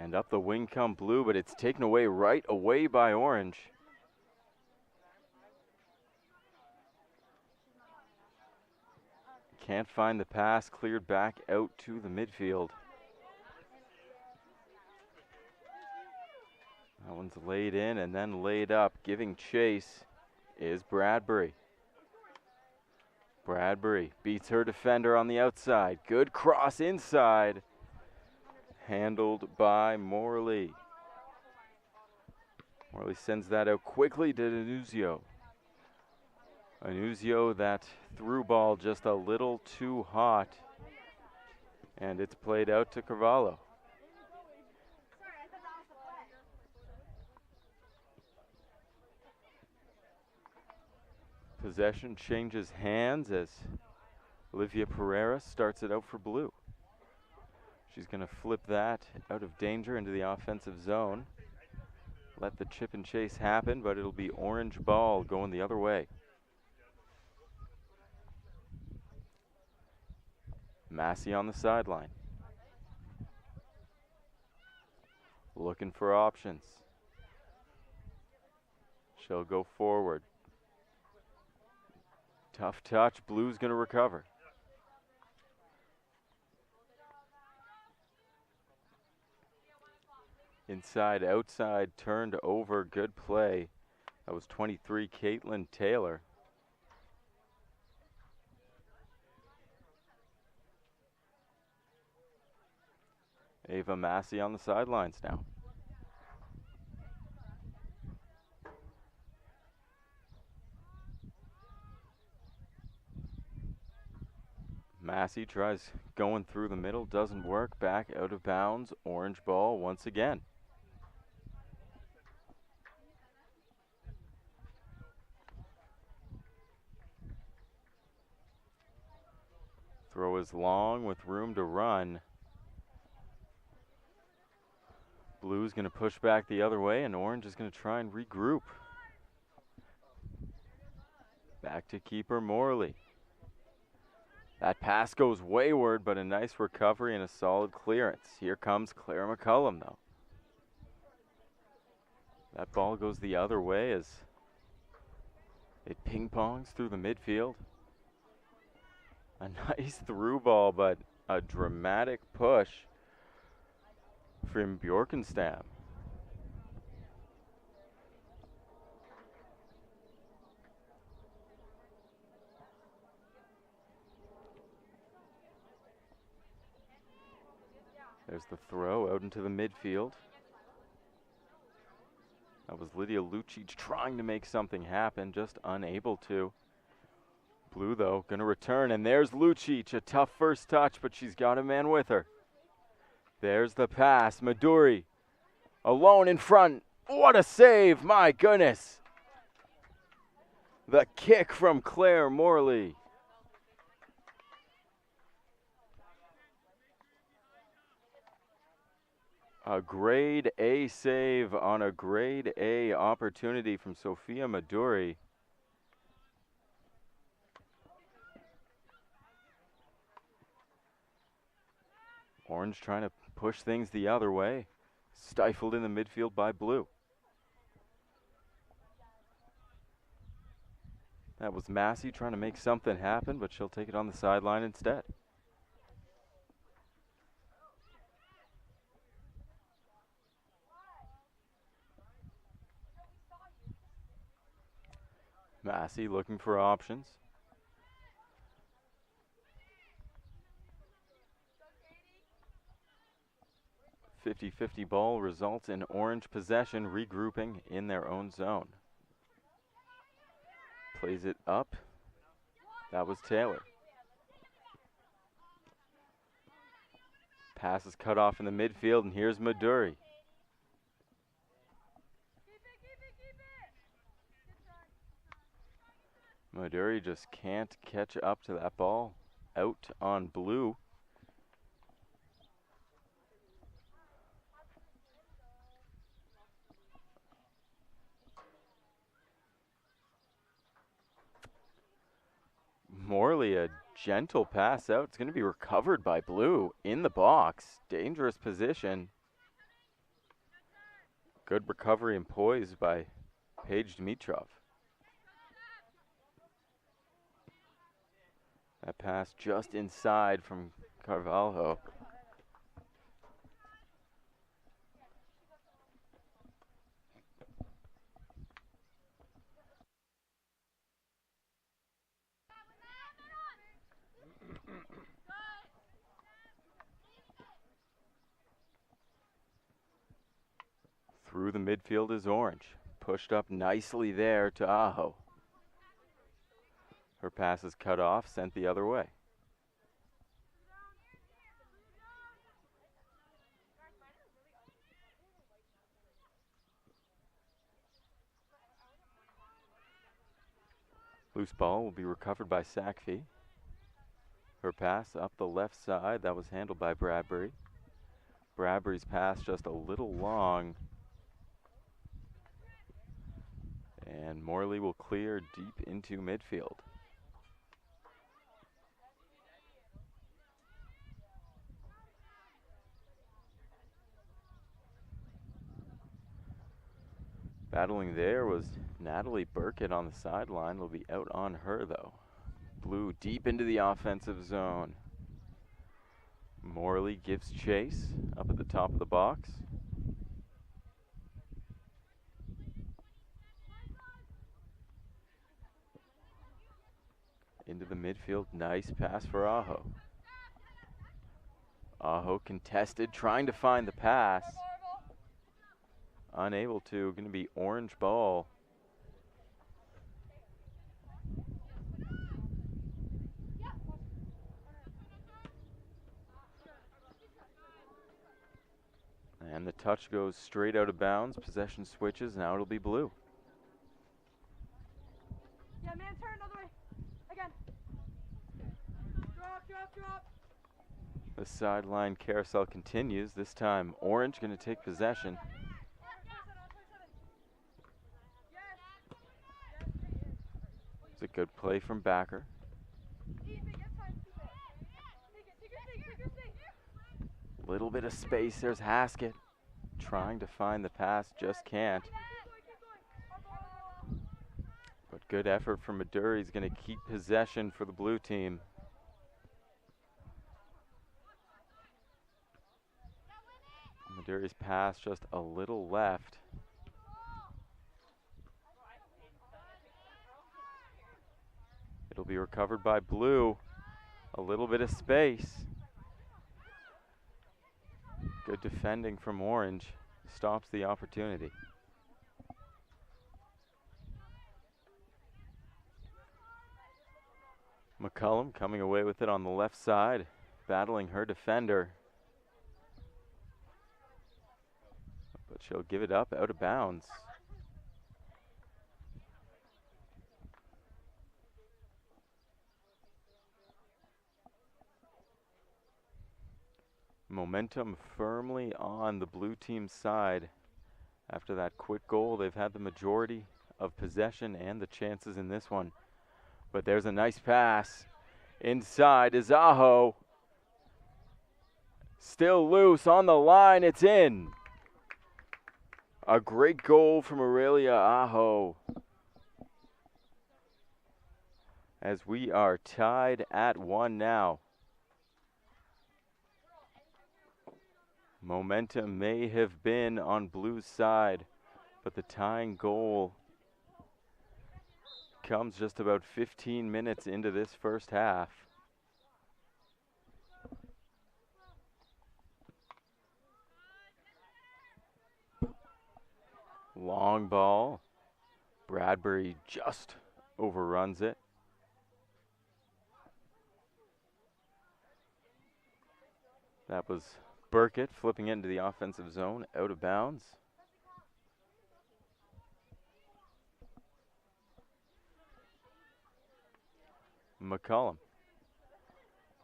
And up the wing come Blue, but it's taken away right away by Orange. Can't find the pass, cleared back out to the midfield. That one's laid in and then laid up. Giving chase is Bradbury. Bradbury beats her defender on the outside. Good cross inside. Handled by Morley. Morley sends that out quickly to Anuzio. Anuzio, that through ball just a little too hot. And it's played out to Carvalho. Possession changes hands as Olivia Pereira starts it out for Blue. She's going to flip that out of danger into the offensive zone. Let the chip and chase happen, but it'll be Orange ball going the other way. Massey on the sideline. Looking for options. She'll go forward. Tough touch, Blue's gonna recover. Inside, outside, turned over, good play. That was 23, Caitlin Taylor. Ava Massey on the sidelines now. Massey tries going through the middle, doesn't work, back out of bounds, orange ball once again. Throw is long with room to run. Blue's going to push back the other way, and orange is going to try and regroup. Back to keeper Morley. That pass goes wayward, but a nice recovery and a solid clearance. Here comes Claire McCullum, though. That ball goes the other way as it ping-pongs through the midfield. A nice through ball, but a dramatic push from Bjorkenstam. There's the throw out into the midfield. That was Lydia Lucic trying to make something happen, just unable to. Blue, though, going to return, and there's Lucic. A tough first touch, but she's got a man with her. There's the pass. Maduri alone in front. What a save, my goodness. The kick from Claire Morley. A grade A save on a grade A opportunity from Sophia Maduri. Orange trying to push things the other way. Stifled in the midfield by Blue. That was Massey trying to make something happen, but she'll take it on the sideline instead. Massey looking for options. 50-50 ball results in Orange possession, regrouping in their own zone. Plays it up. That was Taylor. Pass is cut off in the midfield, and here's Maduri. Maduri just can't catch up to that ball. Out on Blue. Morley, a gentle pass out. It's going to be recovered by Blue in the box. Dangerous position. Good recovery and poise by Paige Dimitrov. That pass just inside from Carvalho. Through the midfield is Orange. Pushed up nicely there to Aho. Her pass is cut off, sent the other way. Loose ball will be recovered by Sackfey. Her pass up the left side, that was handled by Bradbury. Bradbury's pass just a little long. And Morley will clear deep into midfield. Battling there was Natalie Burkett on the sideline. Will be out on her though. Blue deep into the offensive zone. Morley gives chase up at the top of the box. Into the midfield, nice pass for Aho. Aho contested, trying to find the pass. Unable to, going to be Orange ball. And the touch goes straight out of bounds. Possession switches. Now it'll be blue. Yeah, man, turn other way. Again. Drop, drop, drop. The sideline carousel continues. This time, Orange going to take possession. It's a good play from Backer. Little bit of space. There's Haskett trying to find the pass, just can't. But good effort from Maduri. He's going to keep possession for the blue team. Maduri's pass just a little left. It'll be recovered by blue. A little bit of space. Good defending from Orange. Stops the opportunity. McCullum coming away with it on the left side, battling her defender. But she'll give it up out of bounds. Momentum firmly on the blue team's side. After that quick goal, they've had the majority of possession and the chances in this one. But there's a nice pass. Inside is Aho. Still loose on the line, it's in. A great goal from Aurelia Aho. As we are tied at 1 now. Momentum may have been on Blue's side, but the tying goal comes just about 15 minutes into this first half. Long ball. Bradbury just overruns it. That was Burkett flipping it into the offensive zone, out of bounds. McCullum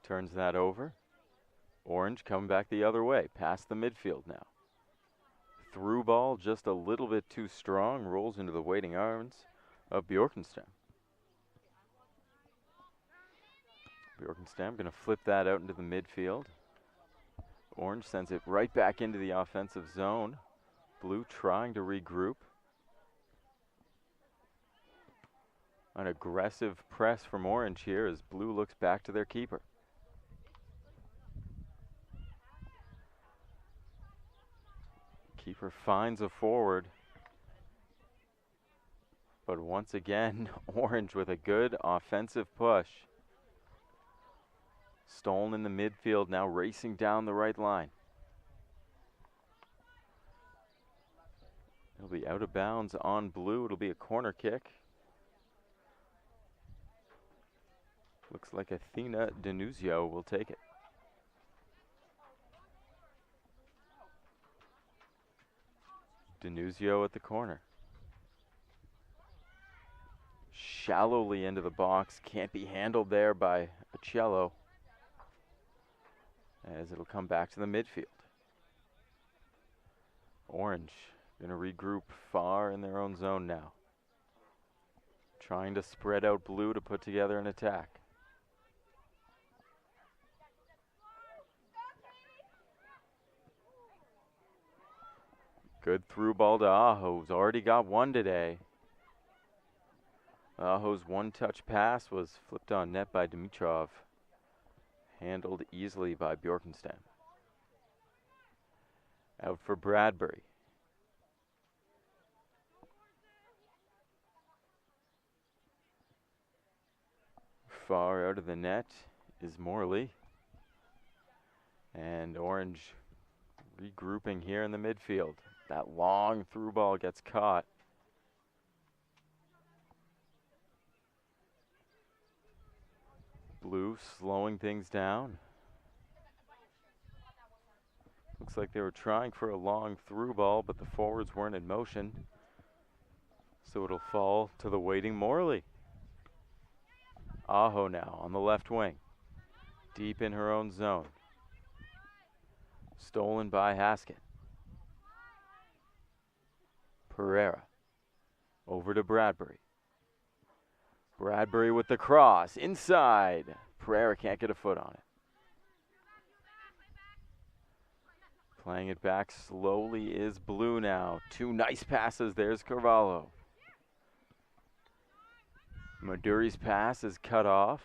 turns that over. Orange coming back the other way, past the midfield now. Through ball, just a little bit too strong, rolls into the waiting arms of Bjorkenstam. Bjorkenstam going to flip that out into the midfield. Orange sends it right back into the offensive zone. Blue trying to regroup. An aggressive press from Orange here as Blue looks back to their keeper. Keeper finds a forward. But once again, Orange with a good offensive push. Stolen in the midfield, now racing down the right line. It'll be out of bounds on Blue. It'll be a corner kick. Looks like Athena Denuzio will take it. Denuzio at the corner. Shallowly into the box. Can't be handled there by Acello. As it'll come back to the midfield. Orange going to regroup far in their own zone now. Trying to spread out Blue to put together an attack. Good through ball to Aho, who's already got one today. Aho's one-touch pass was flipped on net by Dimitrov. Handled easily by Bjorkenstam. Out for Bradbury. Far out of the net is Morley. And Orange regrouping here in the midfield. That long through ball gets caught. Blue slowing things down. Looks like they were trying for a long through ball, but the forwards weren't in motion. So it'll fall to the waiting Morley. Aho now on the left wing. Deep in her own zone. Stolen by Haskett. Pereira. Over to Bradbury. Bradbury with the cross. Inside. Pereira can't get a foot on it. Playing it back slowly is Blue now. Two nice passes. There's Carvalho. Maduri's pass is cut off.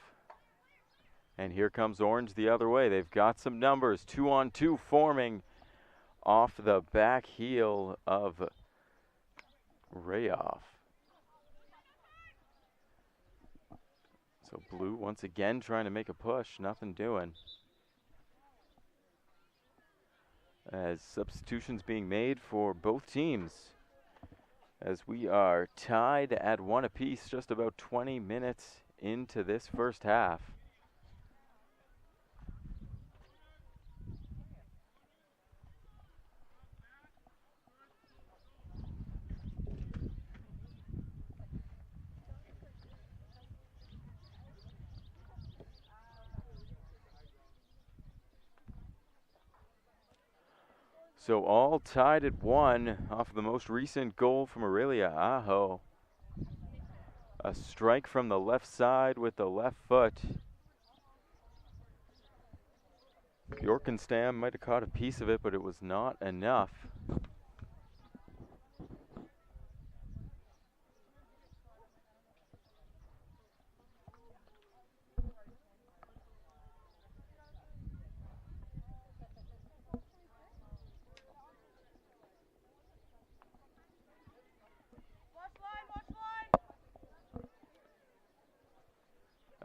And here comes Orange the other way. They've got some numbers. 2-on-2 forming off the back heel of Rayoff. So Blue once again trying to make a push. Nothing doing. As substitutions being made for both teams. As we are tied at 1 apiece, just about 20 minutes into this first half. So all tied at 1 off the most recent goal from Aurelia Aho. A strike from the left side with the left foot. Bjorkenstam might have caught a piece of it, but it was not enough.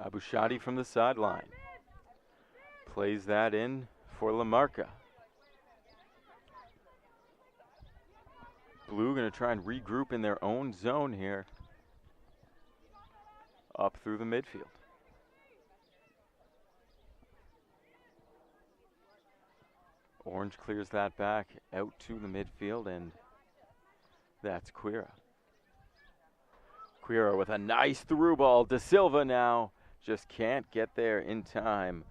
Abushadi from the sideline. Plays that in for Lamarca. Blue going to try and regroup in their own zone here. Up through the midfield. Orange clears that back out to the midfield, and that's Quira. Quira with a nice through ball. De Silva now just can't get there in time.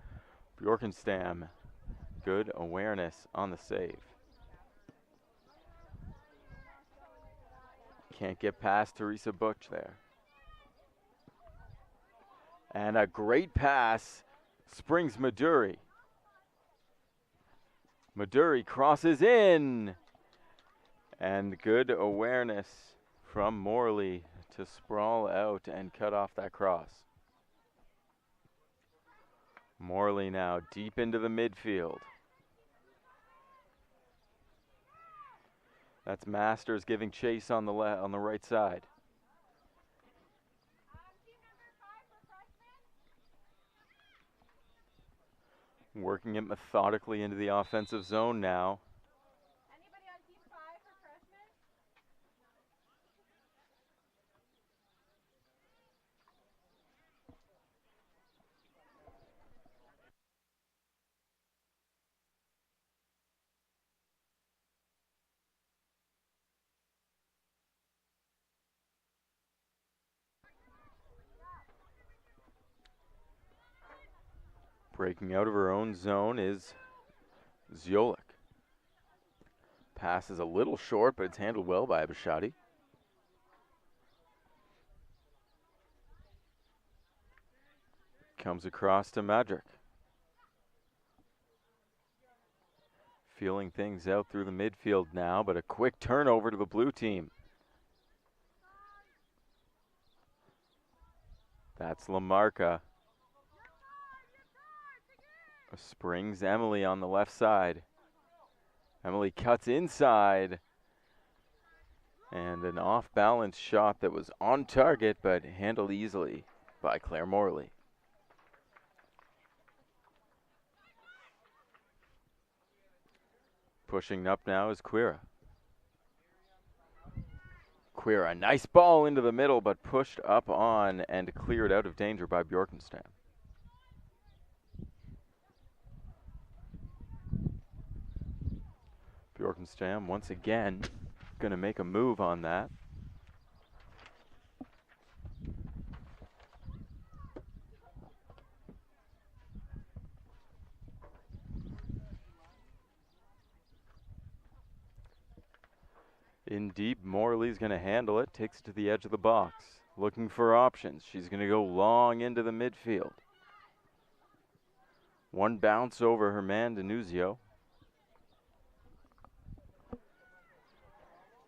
Bjorkenstam, good awareness on the save. Can't get past Teresa Butch there. And a great pass springs Maduri. Maduri crosses in. And good awareness from Morley to sprawl out and cut off that cross. Morley now deep into the midfield. That's Masters giving chase on the right side. Working it methodically into the offensive zone now. Anybody on team 5 for freshmen? Breaking out of her own zone is Ziolik. Pass is a little short, but it's handled well by Abishadi. Comes across to Madrick. Feeling things out through the midfield now, but a quick turnover to the blue team. That's Lamarca. Springs Emily on the left side. Emily cuts inside. And an off-balance shot that was on target, but handled easily by Claire Morley. Pushing up now is Quira. Quira, nice ball into the middle, but pushed up on and cleared out of danger by Bjorkenstam. Bjorkenstam once again going to make a move on that. In deep, Morley's going to handle it, takes it to the edge of the box. Looking for options. She's going to go long into the midfield. One bounce over her man, Denuzio.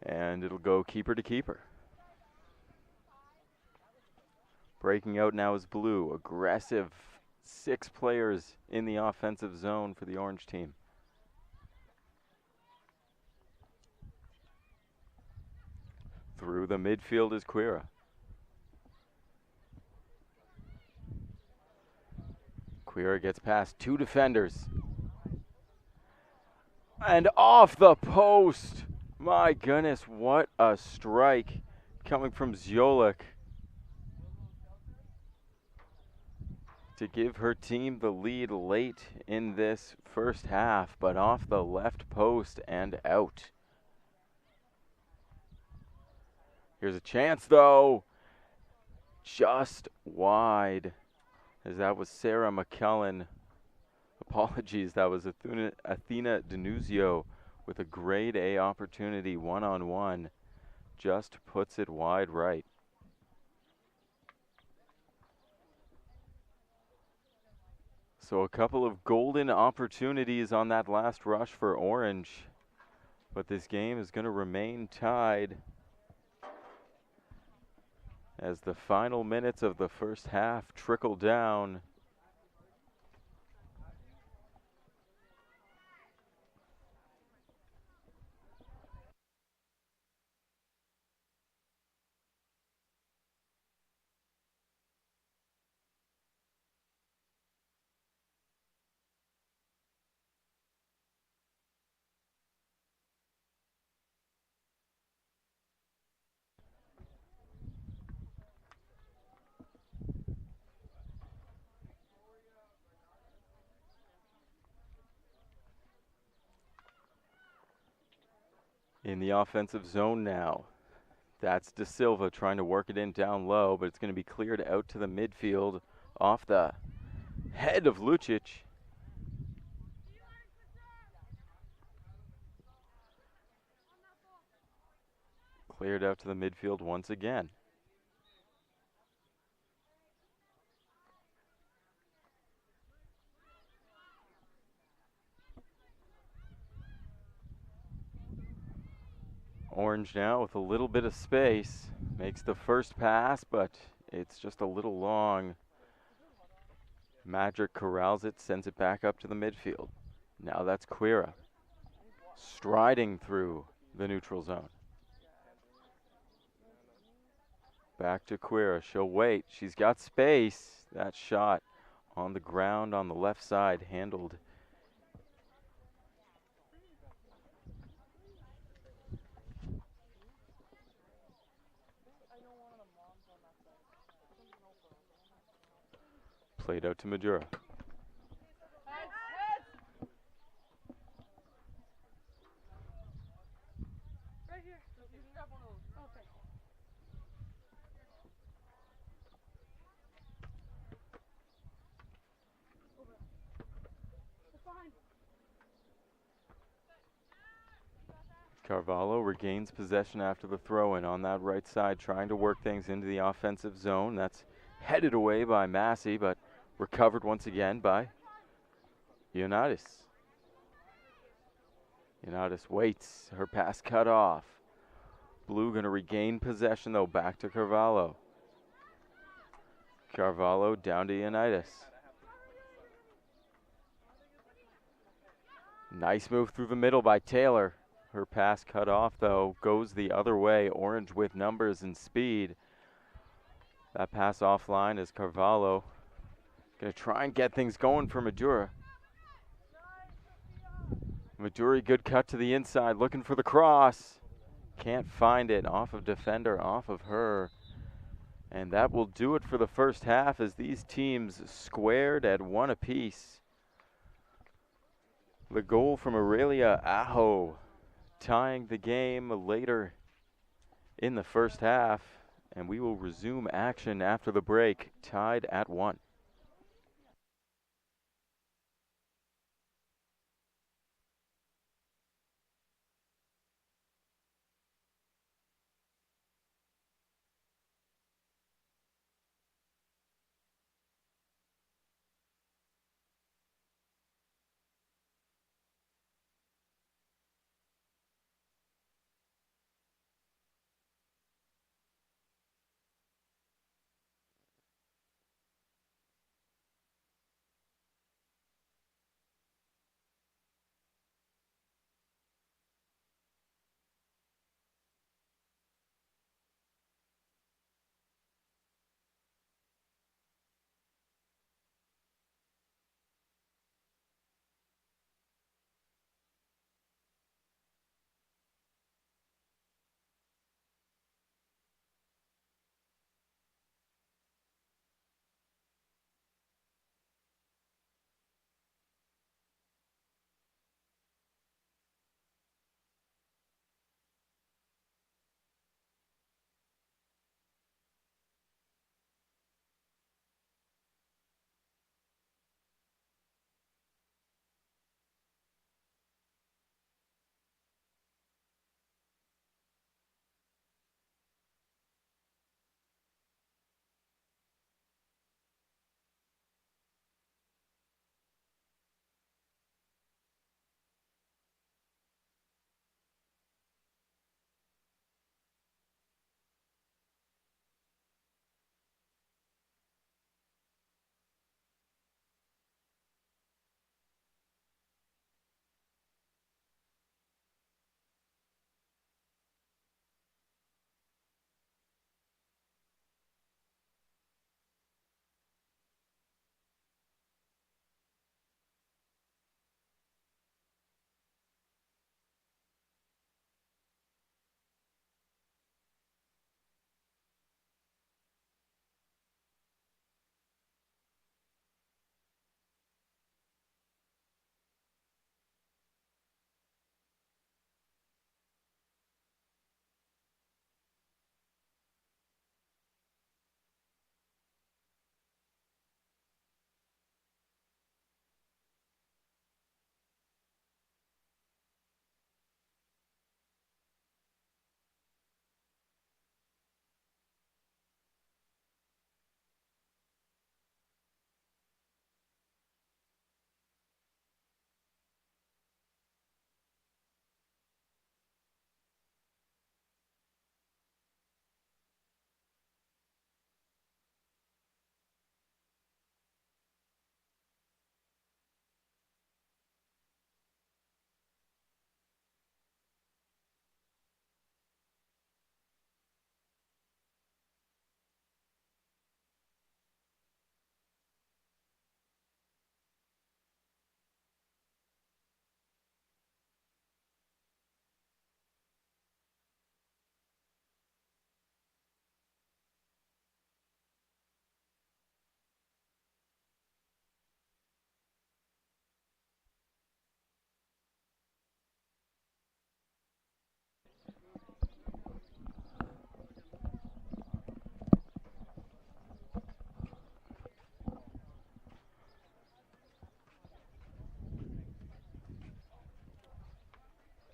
And it'll go keeper to keeper. Breaking out now is Blue. Aggressive 6 players in the offensive zone for the Orange team. Through the midfield is Quira. Quira gets past 2 defenders. And off the post. My goodness, what a strike coming from Ziolik to give her team the lead late in this first half, but off the left post and out. Here's a chance though, just wide, as that was Sarah McKellen. Apologies, that was Athena Denuzio with a grade A opportunity one-on-one. Just puts it wide right. So a couple of golden opportunities on that last rush for Orange, but this game is going to remain tied as the final minutes of the first half trickle down. In the offensive zone now. That's De Silva trying to work it in down low, but it's going to be cleared out to the midfield off the head of Lucic. Cleared out to the midfield once again. Orange now with a little bit of space. Makes the first pass, but it's just a little long. Magic corrals it, sends it back up to the midfield. Now that's Quira, striding through the neutral zone. Back to Quira, she'll wait. She's got space. That shot on the ground on the left side, handled. Played out to Madura. Right here. You can grab one of those. Okay. Over. It's behind. Carvalho regains possession after the throw-in on that right side, trying to work things into the offensive zone. That's headed away by Massey, but recovered once again by Ioannidis. Ioannidis waits, her pass cut off. Blue going to regain possession though, back to Carvalho. Carvalho down to Ioannidis. Nice move through the middle by Taylor. Her pass cut off though, goes the other way. Orange with numbers and speed. That pass offline is Carvalho. Gonna try and get things going for Madura. Maduri, good cut to the inside, looking for the cross. Can't find it, off of defender, off of her. And that will do it for the first half as these teams squared at 1 apiece. The goal from Aurelia Aho tying the game later in the first half, and we will resume action after the break, tied at 1.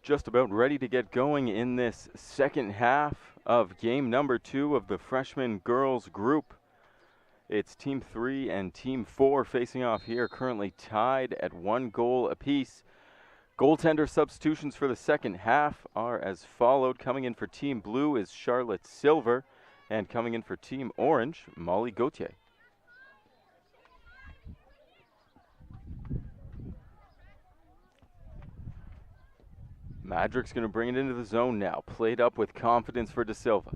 Just about ready to get going in this second half of game number 2 of the freshman girls group. It's Team 3 and Team 4 facing off here, currently tied at 1 goal apiece. Goaltender substitutions for the second half are as followed. Coming in for Team Blue is Charlotte Silver, and coming in for Team Orange, Molly Gauthier. Madrick's going to bring it into the zone now. Played up with confidence for De Silva.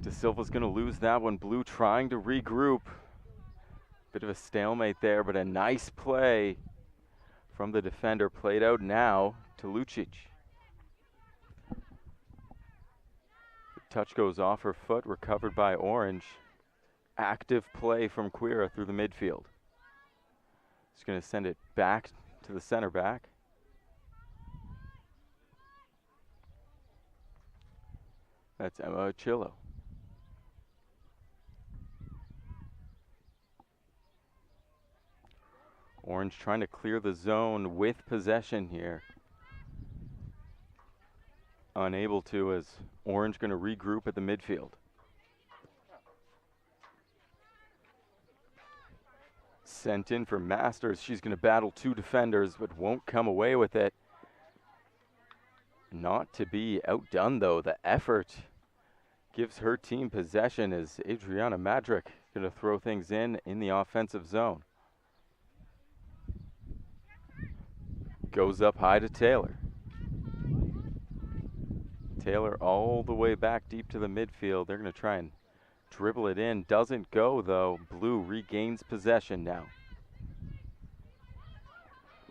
De Silva's going to lose that one. Blue trying to regroup. Bit of a stalemate there, but a nice play from the defender. Played out now to Lucic. The touch goes off her foot, recovered by Orange. Active play from Quira through the midfield. He's going to send it back to the center back. That's Emma Achillo. Orange trying to clear the zone with possession here. Unable to, as Orange going to regroup at the midfield. Sent in for Masters. She's going to battle two defenders, but won't come away with it. Not to be outdone, though. The effort gives her team possession as Adriana Madrick going to throw things in the offensive zone. Goes up high to Taylor. Taylor all the way back deep to the midfield. They're going to try and dribble it in. Doesn't go, though. Blue regains possession now.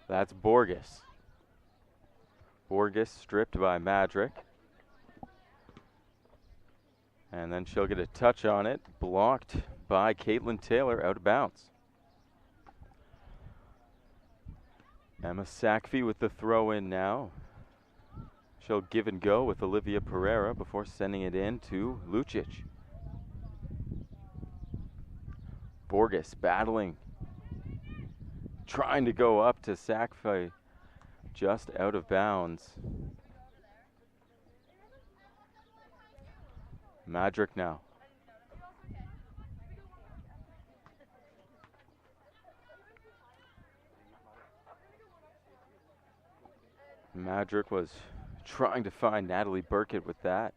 That's Borges. Borges stripped by Madrick. And then she'll get a touch on it. Blocked by Caitlin Taylor, out of bounds. Emma Sackvey with the throw in now. She'll give and go with Olivia Pereira before sending it in to Lucic. Borges battling. Trying to go up to Sackvey. Just out of bounds. Madrick now. Madrick was trying to find Natalie Burkett with that.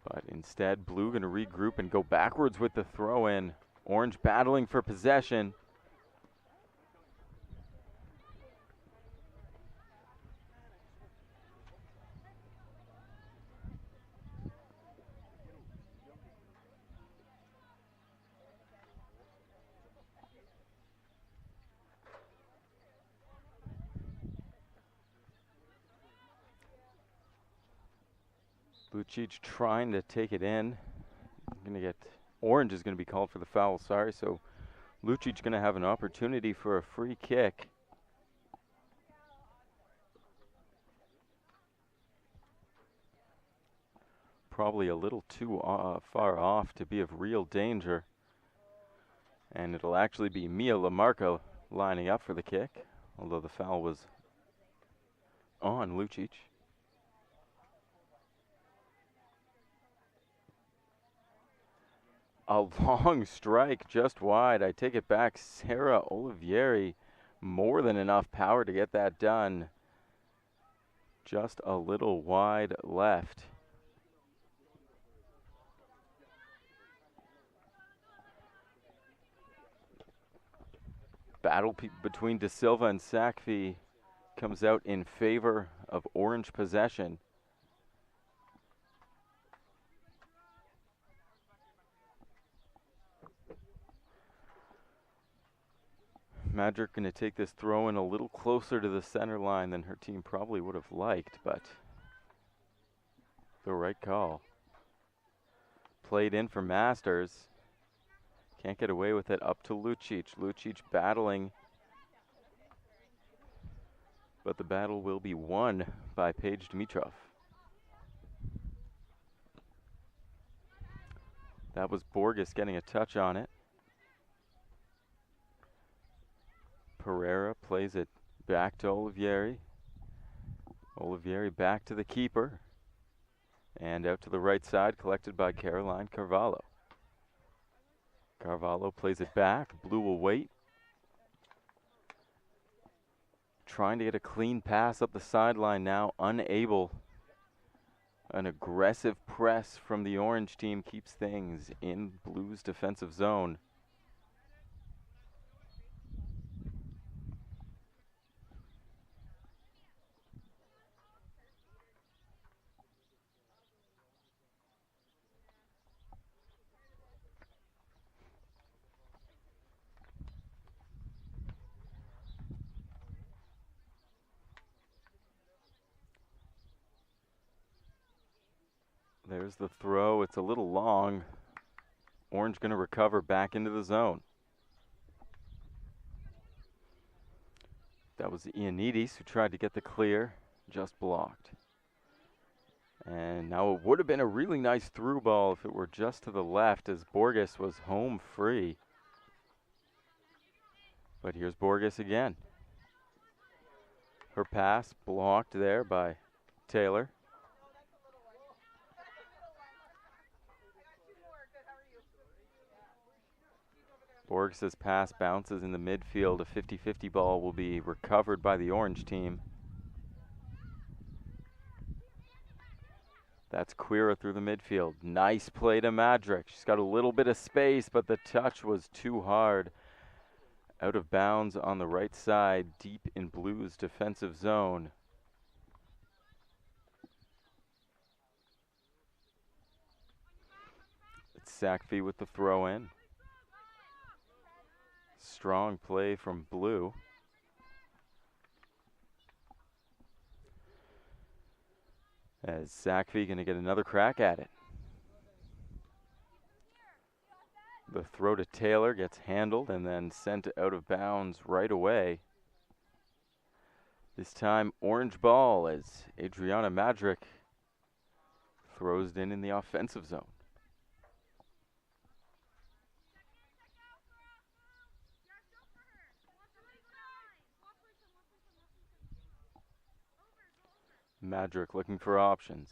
But instead, Blue going to regroup and go backwards with the throw in. Orange battling for possession. Lucic trying to take it in. Orange is going to be called for the foul, sorry. So Lucic going to have an opportunity for a free kick. Probably a little too far off to be of real danger. And it'll actually be Mia LaMarca lining up for the kick, although the foul was on Lucic. A long strike just wide. I take it back. Sarah Olivieri, more than enough power to get that done. Just a little wide left. Battle between De Silva and Sackvey comes out in favor of Orange possession. Madrick going to take this throw in a little closer to the center line than her team probably would have liked, but the right call. Played in for Masters. Can't get away with it, up to Lucic. Lucic battling, but the battle will be won by Paige Dimitrov. That was Borges getting a touch on it. Pereira plays it back to Olivieri. Olivieri back to the keeper. And out to the right side, collected by Caroline Carvalho. Carvalho plays it back. Blue will wait. Trying to get a clean pass up the sideline now, unable. An aggressive press from the Orange team keeps things in Blue's defensive zone. There's the throw. It's a little long. Orange going to recover back into the zone. That was Ioannidis who tried to get the clear, just blocked. And now it would have been a really nice through ball if it were just to the left, as Borges was home free. But here's Borges again. Her pass blocked there by Taylor. Borges' pass bounces in the midfield. A 50-50 ball will be recovered by the orange team. That's Quira through the midfield. Nice play to Madrick. She's got a little bit of space, but the touch was too hard. Out of bounds on the right side, deep in Blue's defensive zone. It's Sackby with the throw in. Strong play from Blue. As Sackby going to get another crack at it. The throw to Taylor gets handled and then sent out of bounds right away. This time orange ball as Adriana Madrick throws it in the offensive zone. Madrick looking for options.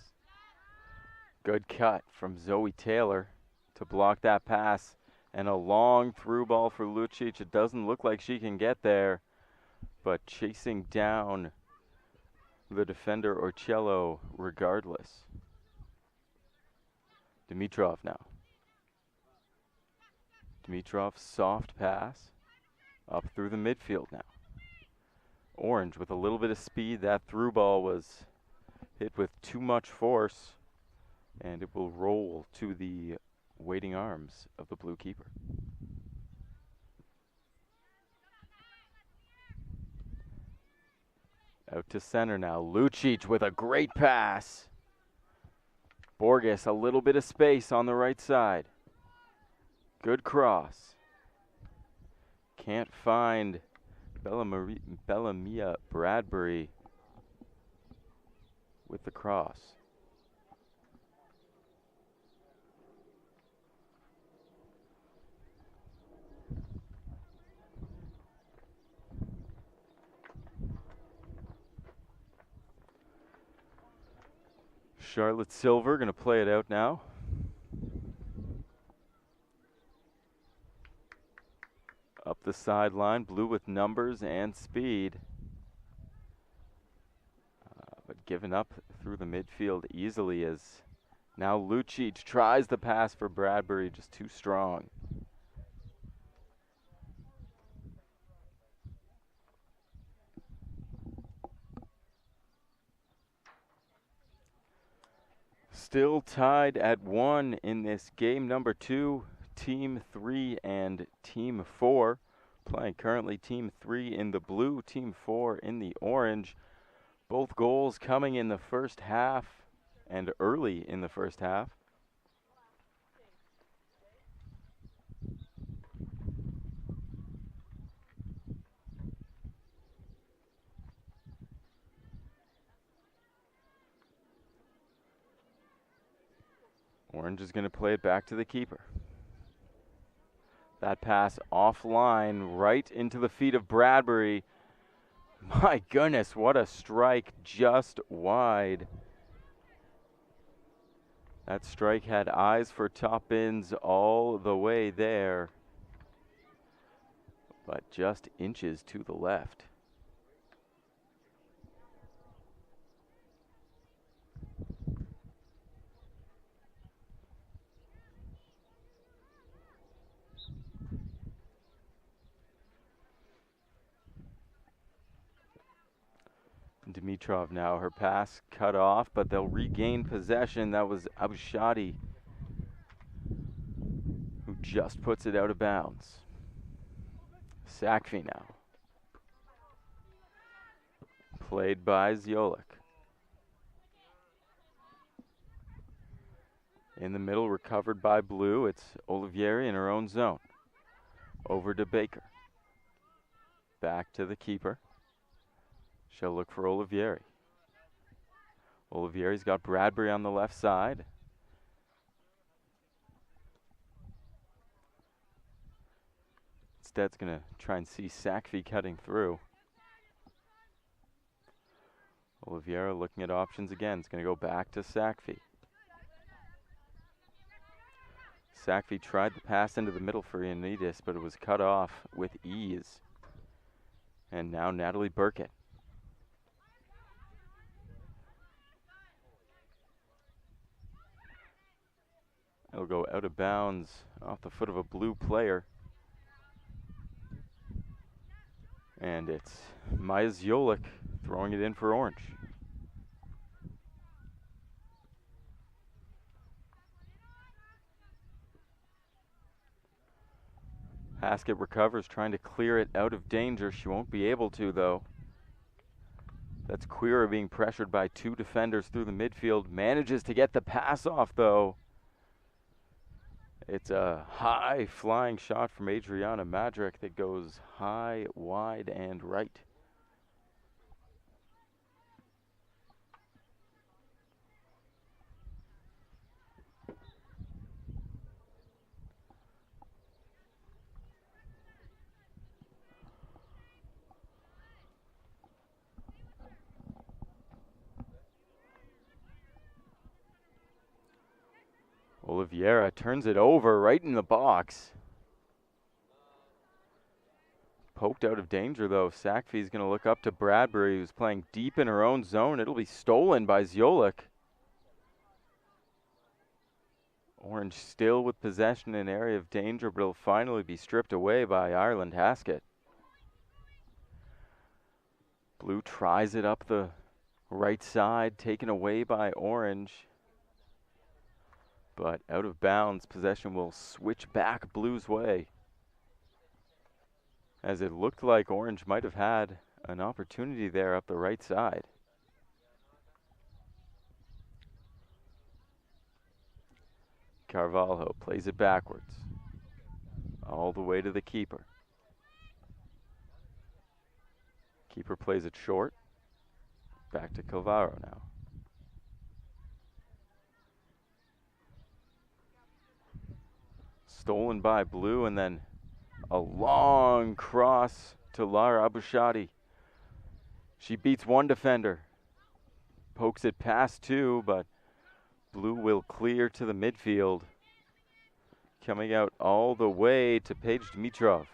Good cut from Zoe Taylor to block that pass, and a long through ball for Lucic. It doesn't look like she can get there, but chasing down the defender Orcello regardless. Dimitrov now. Dimitrov, soft pass up through the midfield now. Orange with a little bit of speed. That through ball was hit with too much force, and it will roll to the waiting arms of the blue keeper. Out to center now. Lucic with a great pass. Borges, a little bit of space on the right side. Good cross. Can't find Bellamia Bradbury with the cross. Charlotte Silver going to play it out now. Up the sideline, Blue with numbers and speed. But given up through the midfield easily, as now Lucic tries the pass for Bradbury, just too strong. Still tied at 1 in this game number 2. Team 3 and Team 4 playing currently Team 3 in the blue, Team 4 in the orange. Both goals coming in the first half and early in the first half. Orange is going to play it back to the keeper. That pass offline right into the feet of Bradbury. My goodness, what a strike, just wide. That strike had eyes for top bins all the way there, but just inches to the left. Dimitrov now, her pass cut off, but they'll regain possession. That was Abshadi who just puts it out of bounds. Sackby now. Played by Ziolik. In the middle, recovered by Blue. It's Olivieri in her own zone. Over to Baker. Back to the keeper. She'll look for Olivieri. Olivieri's got Bradbury on the left side. Instead, it's going to try and see Sakfi cutting through. Oliviera looking at options again. It's going to go back to Sakfi. Sakfi tried the pass into the middle for Ioannidis, but it was cut off with ease. And now Natalie Burkett. It'll go out of bounds off the foot of a blue player. And it's Maya Ziolik throwing it in for orange. Haskett recovers, trying to clear it out of danger. She won't be able to, though. That's Queera being pressured by two defenders through the midfield. Manages to get the pass off, though. It's a high flying shot from Adriana Madrick that goes high, wide, and right. Oliviera turns it over right in the box. Poked out of danger, though. Sakfi's going to look up to Bradbury, who's playing deep in her own zone. It'll be stolen by Ziolik. Orange still with possession in an area of danger, but it'll finally be stripped away by Ireland Haskett. Blue tries it up the right side, taken away by Orange. But out of bounds, possession will switch back Blue's way. As it looked like Orange might have had an opportunity there up the right side. Carvalho plays it backwards. All the way to the keeper. Keeper plays it short. Back to Calvaro now. Stolen by Blue, and then a long cross to Lara Abushadi. She beats one defender. Pokes it past two, but Blue will clear to the midfield. Coming out all the way to Paige Dimitrov.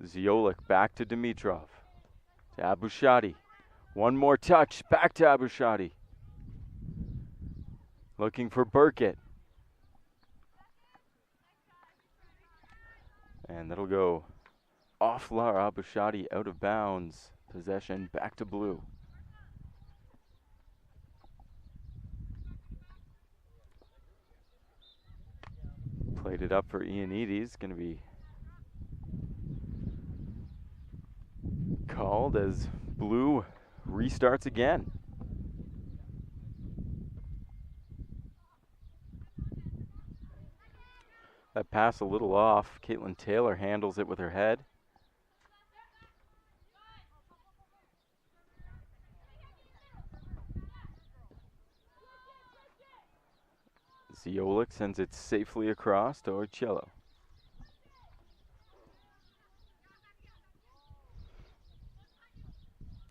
Ziolik back to Dimitrov. To Abushadi. One more touch. Back to Abushadi. Looking for Burkett. And that'll go off Lara Abushadi, out of bounds. Possession back to Blue. Played it up for Ioannidis. Going to be called as Blue restarts again. That pass a little off. Caitlin Taylor handles it with her head. Ziolik sends it safely across to Orcello.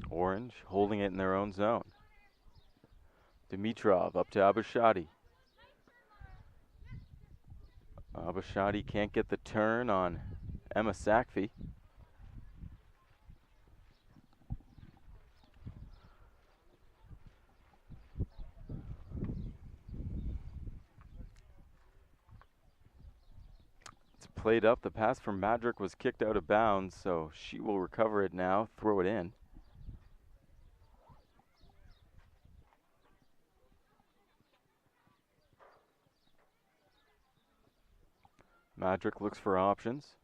Orange holding it in their own zone. Dimitrov up to Abushadi. Abushadi can't get the turn on Emma Sakfi. It's played up. The pass from Madrick was kicked out of bounds, so she will recover it now, throw it in. Madrick looks for options.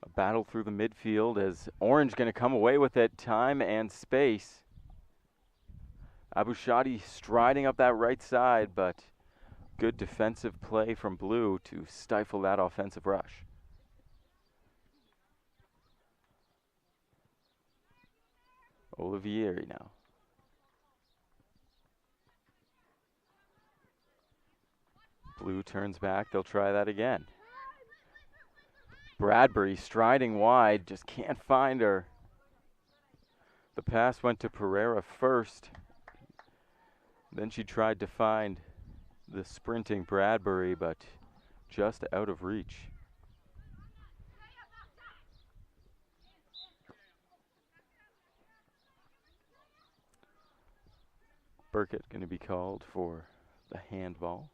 A battle through the midfield as Orange going to come away with it. Time and space. Abushadi striding up that right side, but good defensive play from Blue to stifle that offensive rush. Olivieri now. Blue turns back. They'll try that again. Bradbury striding wide, just can't find her. The pass went to Pereira first. Then she tried to find the sprinting Bradbury, but just out of reach. Burkett going to be called for the handball.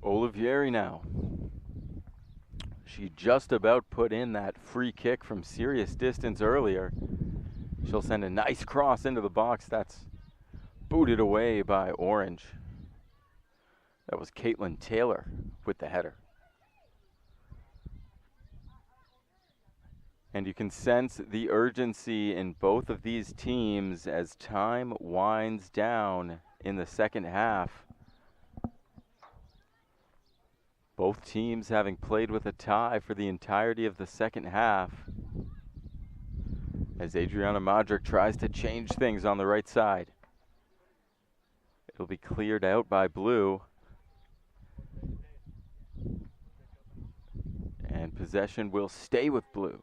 Olivieri now. She just about put in that free kick from serious distance earlier. She'll send a nice cross into the box. That's booted away by Orange. That was Caitlin Taylor with the header. And you can sense the urgency in both of these teams as time winds down in the second half. Both teams having played with a tie for the entirety of the second half. As Adriana Modric tries to change things on the right side. It'll be cleared out by Blue. And possession will stay with Blue.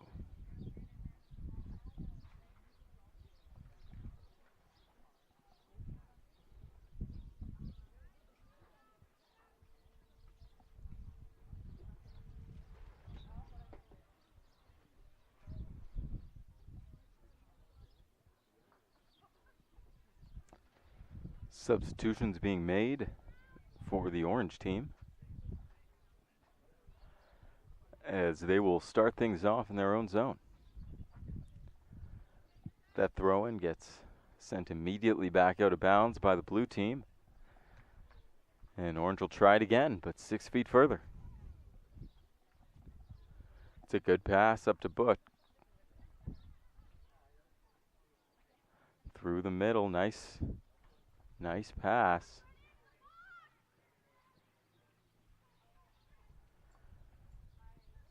Substitutions being made for the Orange team, as they will start things off in their own zone. That throw-in gets sent immediately back out of bounds by the Blue team. And Orange will try it again, but 6 feet further. It's a good pass up to Book. Through the middle, nice pass.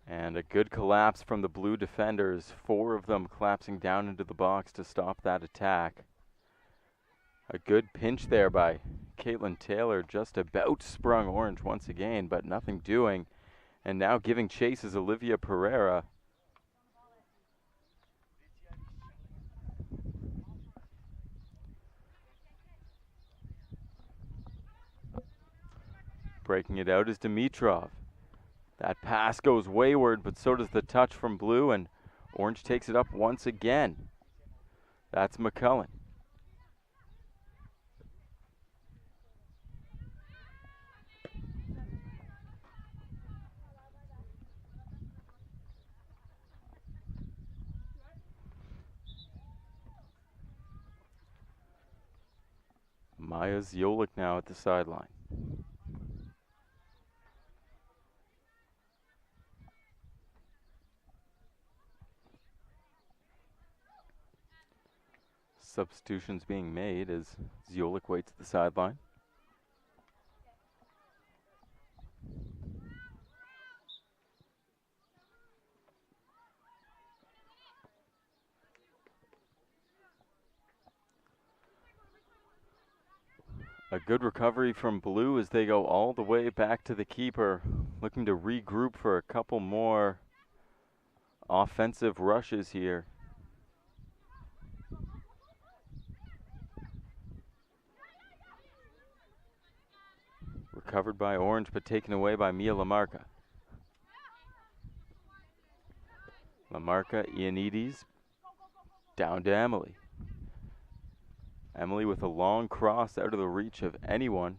And a good collapse from the Blue defenders. 4 of them collapsing down into the box to stop that attack. A good pinch there by Caitlin Taylor. Just about sprung Orange once again, but nothing doing. And now giving chase is Olivia Pereira. Breaking it out is Dimitrov. That pass goes wayward, but so does the touch from Blue, and Orange takes it up once again. That's McCullen. Maya Ziolik now at the sideline. Substitutions being made as Ziolik waits at the sideline. A good recovery from Blue as they go all the way back to the keeper, looking to regroup for a couple more offensive rushes here. Recovered by Orange, but taken away by Mia Lamarca. Lamarca, Ioannidis, down to Emily. Emily with a long cross out of the reach of anyone.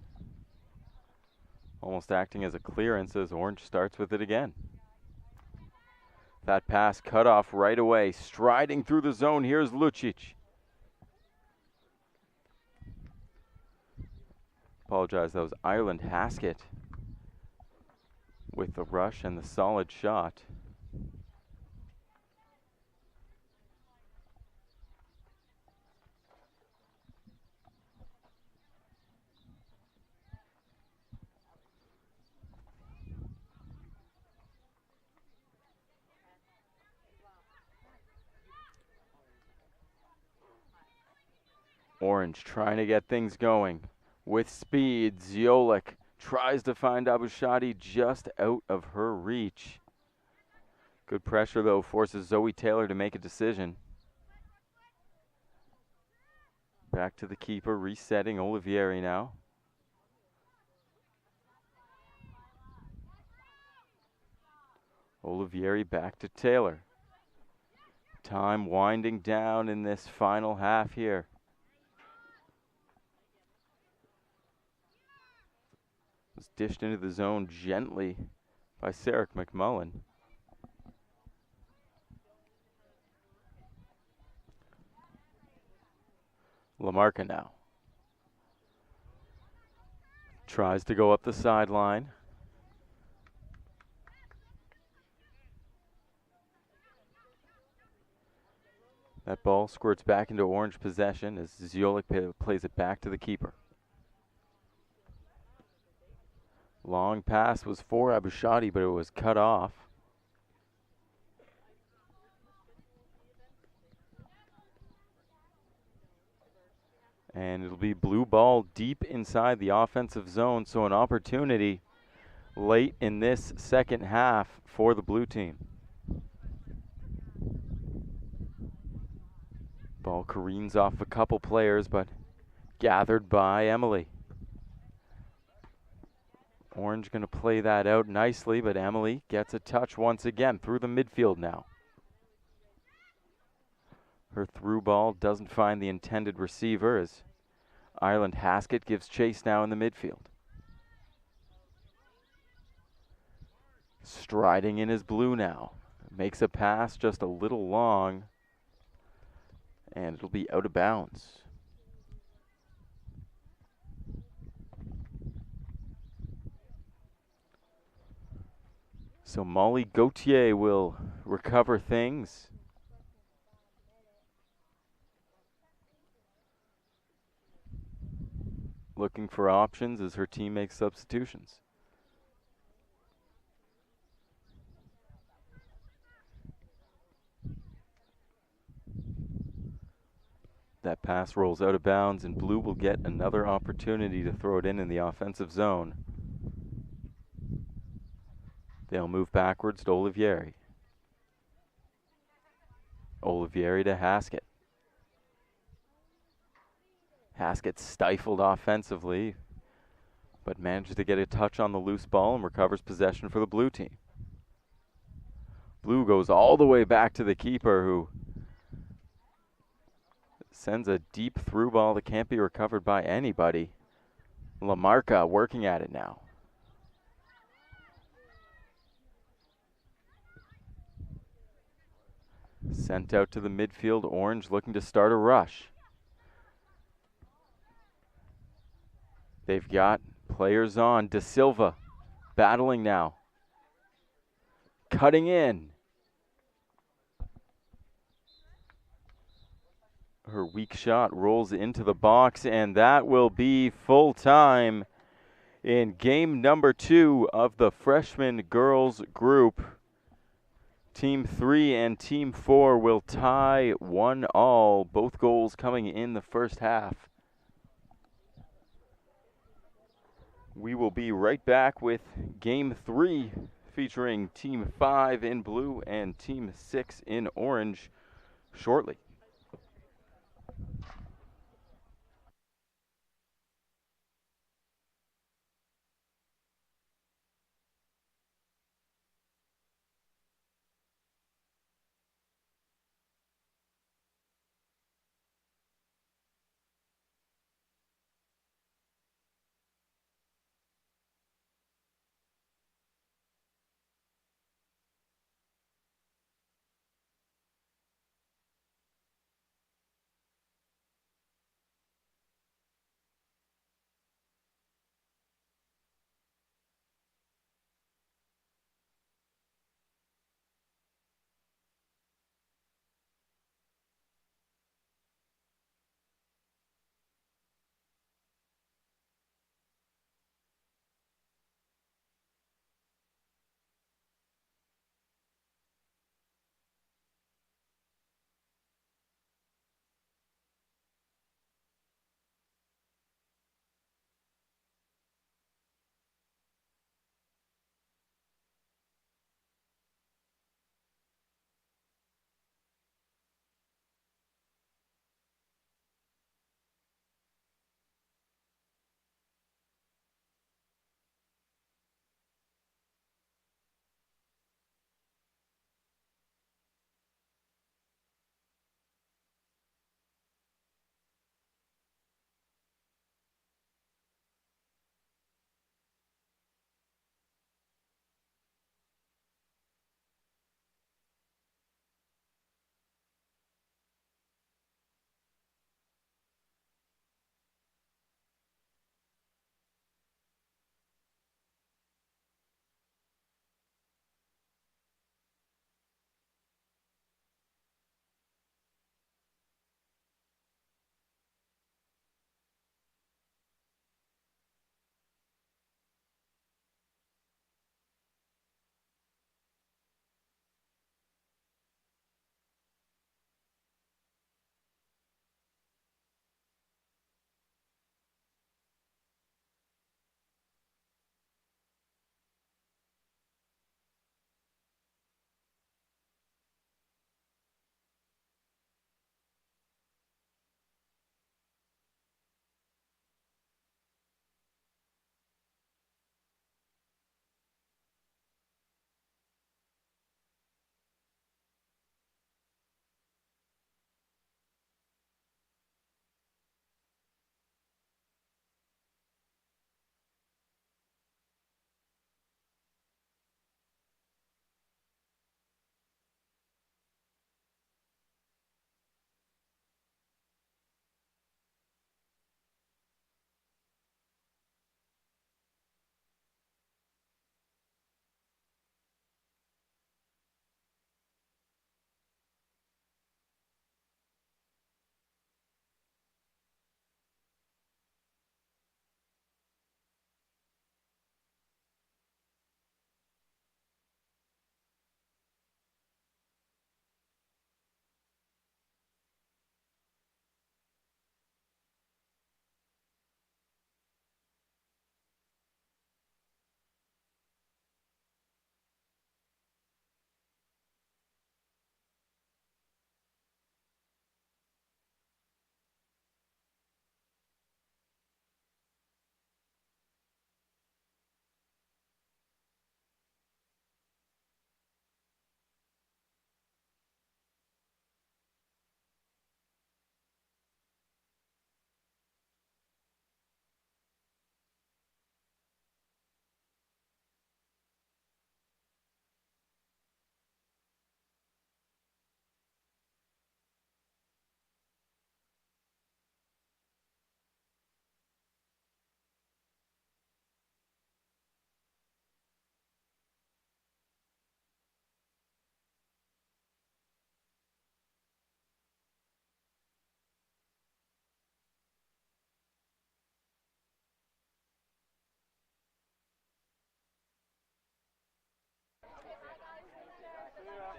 Almost acting as a clearance as Orange starts with it again. That pass cut off right away. Striding through the zone, here's Lucic. Apologize, that was Ireland Haskett with the rush and the solid shot. Orange trying to get things going with speed. Ziolik tries to find Abushadi just out of her reach. Good pressure, though, forces Zoe Taylor to make a decision. Back to the keeper, resetting Olivieri now. Olivieri back to Taylor. Time winding down in this final half here. Was dished into the zone gently by Sarek McMullen. Lamarca now. Tries to go up the sideline. That ball squirts back into Orange possession as Ziolik plays it back to the keeper. Long pass was for Abushadi, but it was cut off. And it'll be blue ball deep inside the offensive zone, so an opportunity late in this second half for the blue team. Ball careens off a couple players, but gathered by Emily. Orange going to play that out nicely, but Emily gets a touch once again through the midfield now. Her through ball doesn't find the intended receiver as Ireland Haskett gives chase now in the midfield. Striding in his blue now. Makes a pass just a little long, and it'll be out of bounds. So Molly Gauthier will recover things. Looking for options as her team makes substitutions. That pass rolls out of bounds, and blue will get another opportunity to throw it in the offensive zone. They'll move backwards to Olivieri. Olivieri to Haskett. Haskett stifled offensively, but manages to get a touch on the loose ball and recovers possession for the blue team. Blue goes all the way back to the keeper, who sends a deep through ball that can't be recovered by anybody. Lamarca working at it now. Sent out to the midfield. Orange looking to start a rush. They've got players on. De Silva battling now. Cutting in. Her weak shot rolls into the box, and that will be full time in game number 2 of the freshman girls group. Team 3 and Team 4 will tie 1-1, both goals coming in the first half. We will be right back with game 3 featuring Team 5 in blue and Team 6 in orange shortly.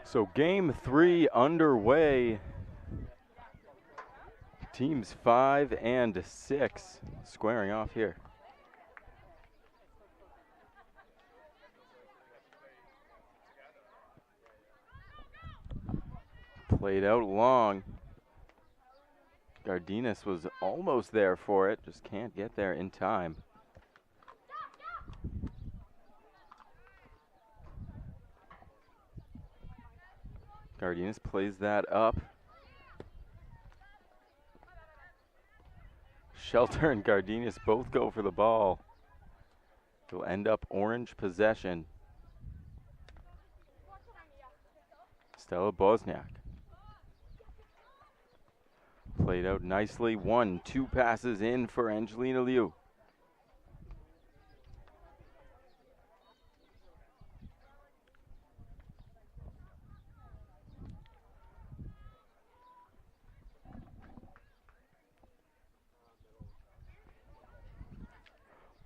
So game 3 underway. Teams 5 and 6 squaring off here. Played out long. Gardinas was almost there for it, just can't get there in time. Gardinas plays that up. Shelter and Gardinas both go for the ball. It'll end up orange possession. Stella Bosniak. Played out nicely. 1-2 passes in for Angelina Liu.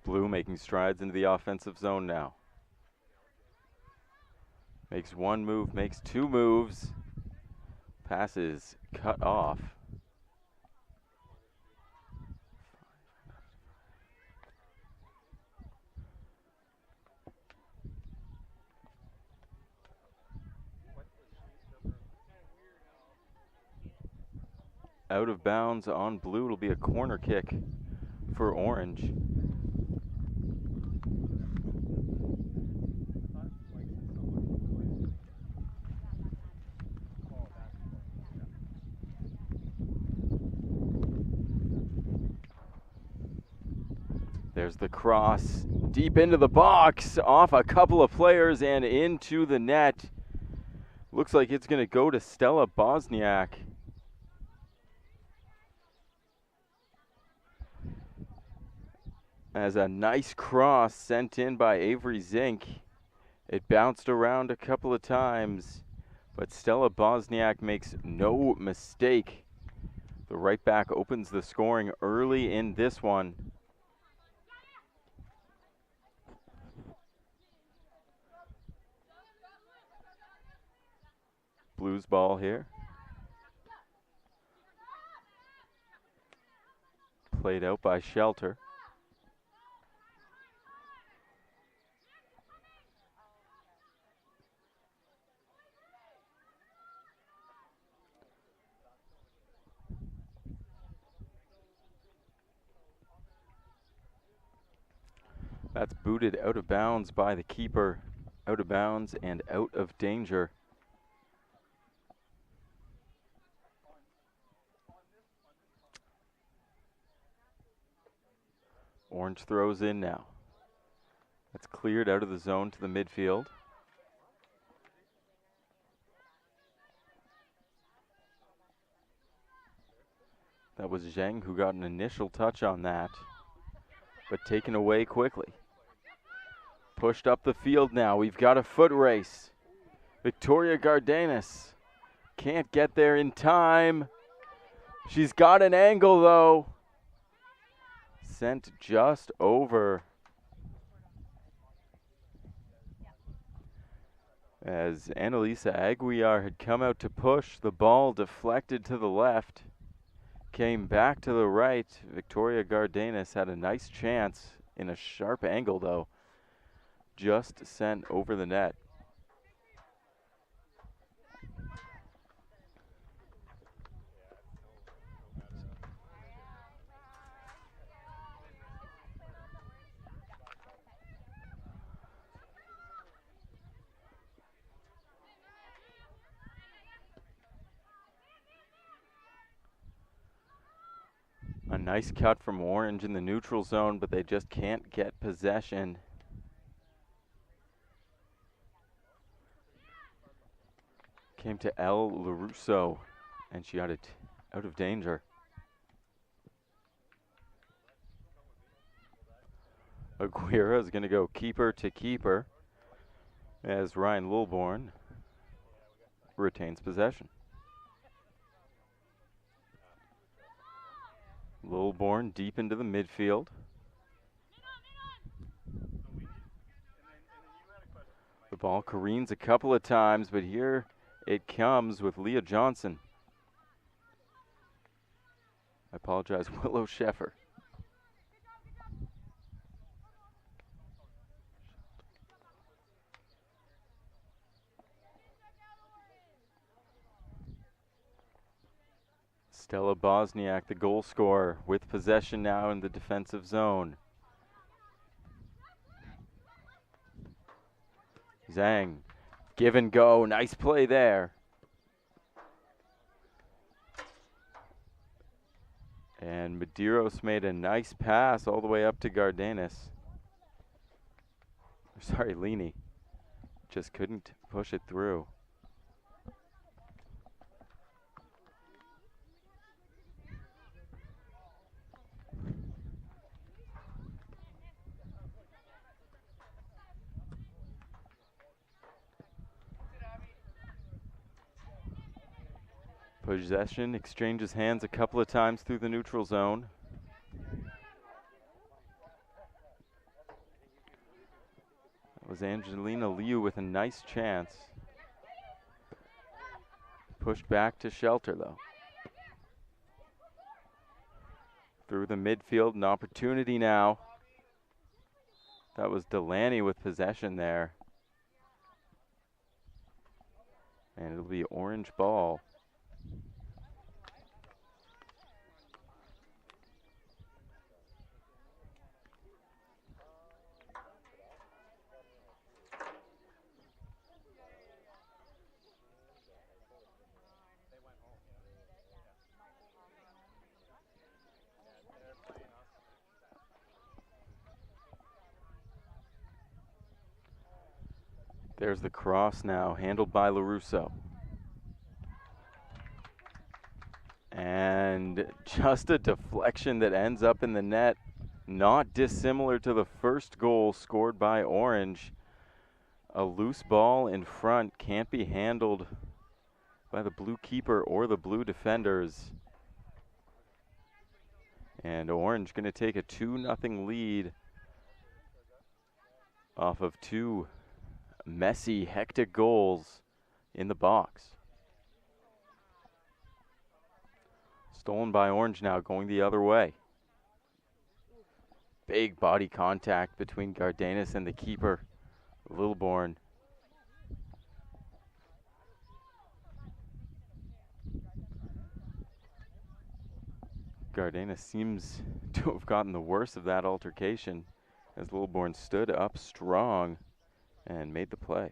Blue making strides into the offensive zone now. Makes one move, makes two moves. Passes cut off. Out of bounds on blue. It'll be a corner kick for orange. There's the cross deep into the box, off a couple of players and into the net. Looks like it's going to go to Stella Bosniak. As a nice cross sent in by Avery Zink. It bounced around a couple of times, but Stella Bosniak makes no mistake. The right back opens the scoring early in this one. Blues ball here. Played out by Shelter. That's booted out of bounds by the keeper. Out of bounds and out of danger. Orange throws in now. That's cleared out of the zone to the midfield. That was Zheng who got an initial touch on that, but taken away quickly. Pushed up the field now. We've got a foot race. Victoria Gardenas can't get there in time. She's got an angle though. Sent just over. As Annalisa Aguiar had come out to push, the ball deflected to the left. Came back to the right. Victoria Gardenas had a nice chance in a sharp angle though. Just sent over the net. A nice cut from Orange in the neutral zone, but they just can't get possession. Came to El LaRusso, and she got it out of danger. Aguirre is going to go keeper to keeper as Ryan Lilborn retains possession. Lilborn deep into the midfield. The ball careens a couple of times, but here It comes with Leah Johnson. I apologize, Willow Sheffer. Stella Bosniak, the goal scorer, with possession now in the defensive zone. Zhang, give and go, nice play there. And Medeiros made a nice pass all the way up to Gardenis. Sorry, Lini. Just couldn't push it through. Possession exchanges hands a couple of times through the neutral zone. That was Angelina Liu with a nice chance. Pushed back to Shelter though. Through the midfield, an opportunity now. That was Delaney with possession there. And it'll be orange ball. There's the cross now, handled by LaRusso. And just a deflection that ends up in the net, not dissimilar to the first goal scored by Orange. A loose ball in front can't be handled by the blue keeper or the blue defenders. And Orange going to take a 2-0 lead off of two messy, hectic goals in the box. Stolen by Orange now, going the other way. Big body contact between Gardenis and the keeper, Lilborn. Gardenis seems to have gotten the worst of that altercation as Lilborn stood up strong and made the play.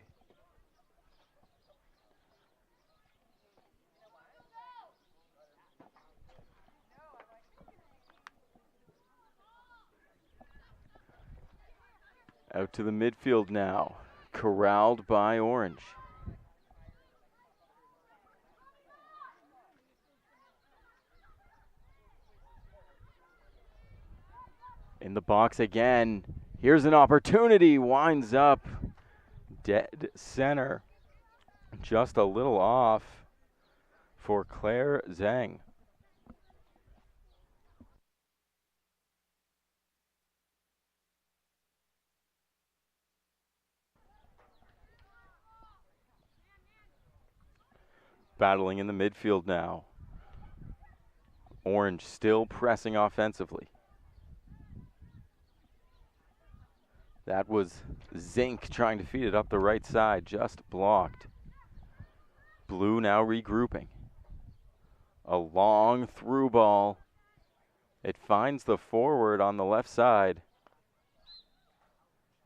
Out to the midfield now, corralled by Orange. In the box again, here's an opportunity, winds up dead center, just a little off for Claire Zhang. Battling in the midfield now. Orange still pressing offensively. That was Zink trying to feed it up the right side, just blocked. Blue now regrouping. A long through ball. It finds the forward on the left side.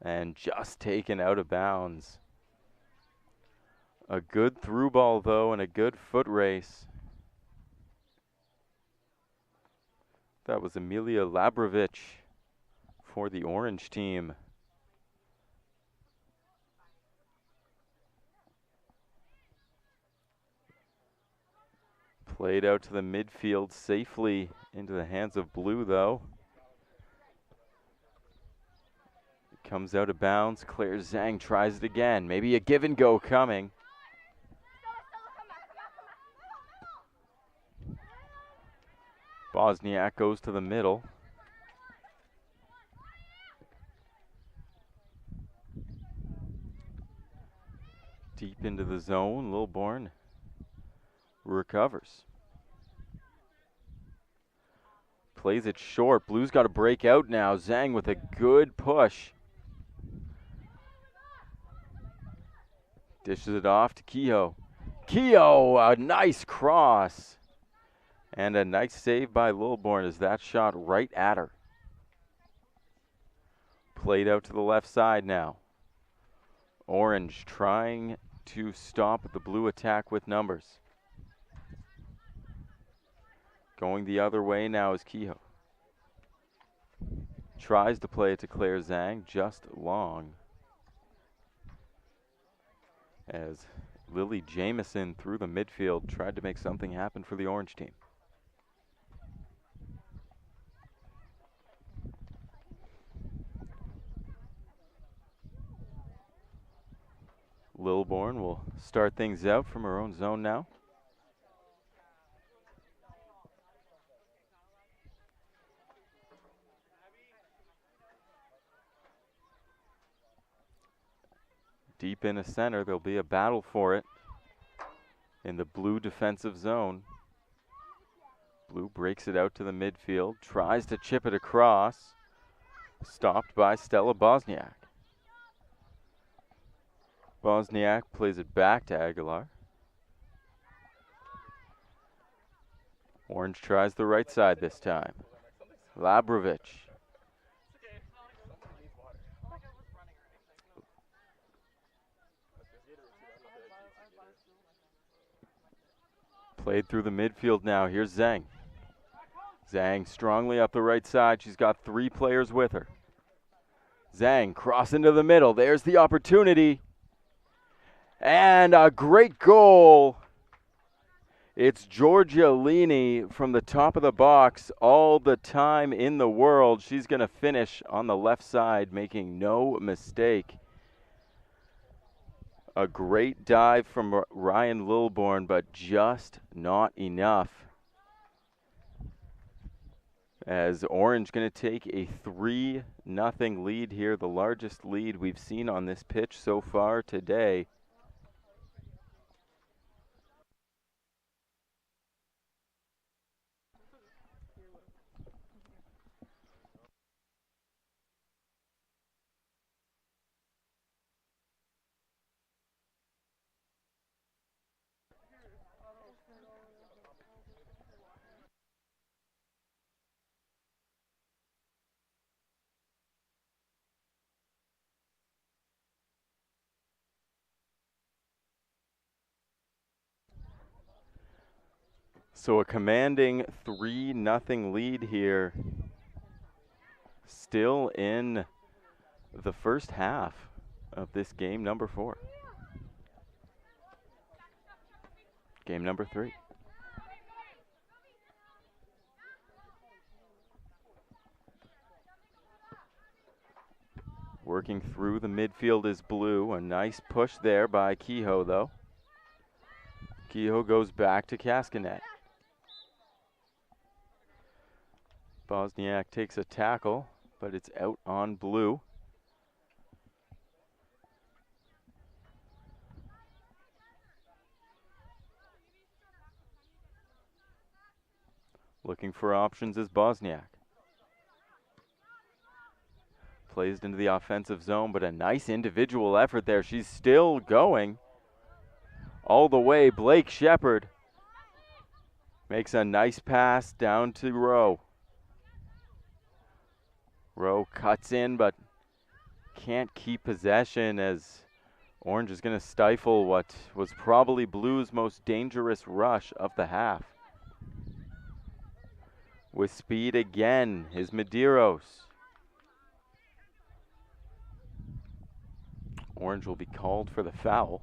And just taken out of bounds. A good through ball though, and a good foot race. That was Emilia Labrovich for the Orange team. Played out to the midfield safely into the hands of Blue though. It comes out of bounds. Claire Zhang tries it again. Maybe a give and go coming. Bosniak goes to the middle. Deep into the zone, Lilborn recovers. Plays it short. Blue's got to break out now. Zhang with a good push. Dishes it off to Kehoe. Kehoe, a nice cross. And a nice save by Lilborn as that shot right at her. Played out to the left side now. Orange trying to stop the blue attack with numbers. Going the other way now is Kehoe. Tries to play it to Claire Zhang, just long. As Lily Jamieson through the midfield tried to make something happen for the orange team. Lilborn will start things out from her own zone now. Deep in the center, there'll be a battle for it in the blue defensive zone. Blue breaks it out to the midfield, tries to chip it across. Stopped by Stella Bosniak. Bosniak plays it back to Aguilar. Orange tries the right side this time. Labrovic. Played through the midfield now. Here's Zhang. Zhang strongly up the right side. She's got 3 players with her. Zhang cross into the middle. There's the opportunity. And a great goal. It's Georgia Lini from the top of the box. All the time in the world. She's going to finish on the left side, making no mistake. A great dive from Ryan Lilborn, but just not enough. As Orange going to take a 3-0 lead here, the largest lead we've seen on this pitch so far today. So a commanding 3-0 lead here. Still in the first half of this game number 4. Game number 3. Working through the midfield is Blue. A nice push there by Kehoe though. Kehoe goes back to Kaskanet. Bosniak takes a tackle, but it's out on Blue. Looking for options is Bosniak. Plays into the offensive zone, but a nice individual effort there. She's still going all the way. Blake Shepard makes a nice pass down to Rowe. Rowe cuts in, but can't keep possession as Orange is going to stifle what was probably Blue's most dangerous rush of the half. With speed again is Medeiros. Orange will be called for the foul.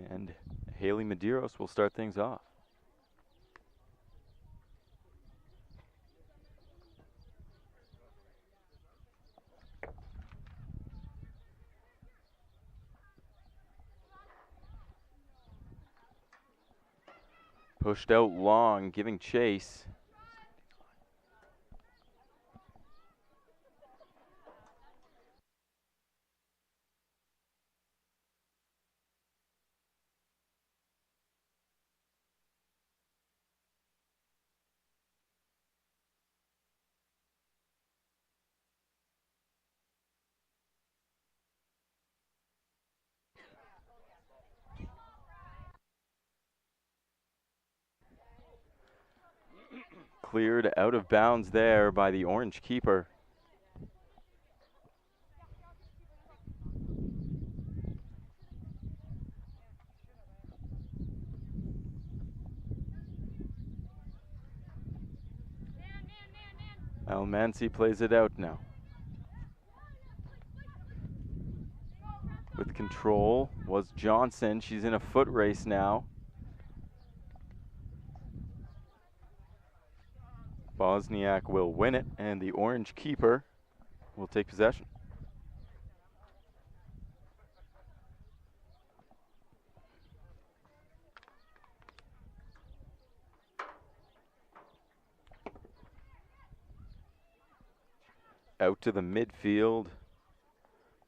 And Haley Medeiros will start things off. Pushed out long, giving chase. cleared out of bounds there by the orange keeper. Almansi plays it out now. With control was Johnson. She's in a foot race now. Bosniak will win it, and the orange keeper will take possession. Out to the midfield,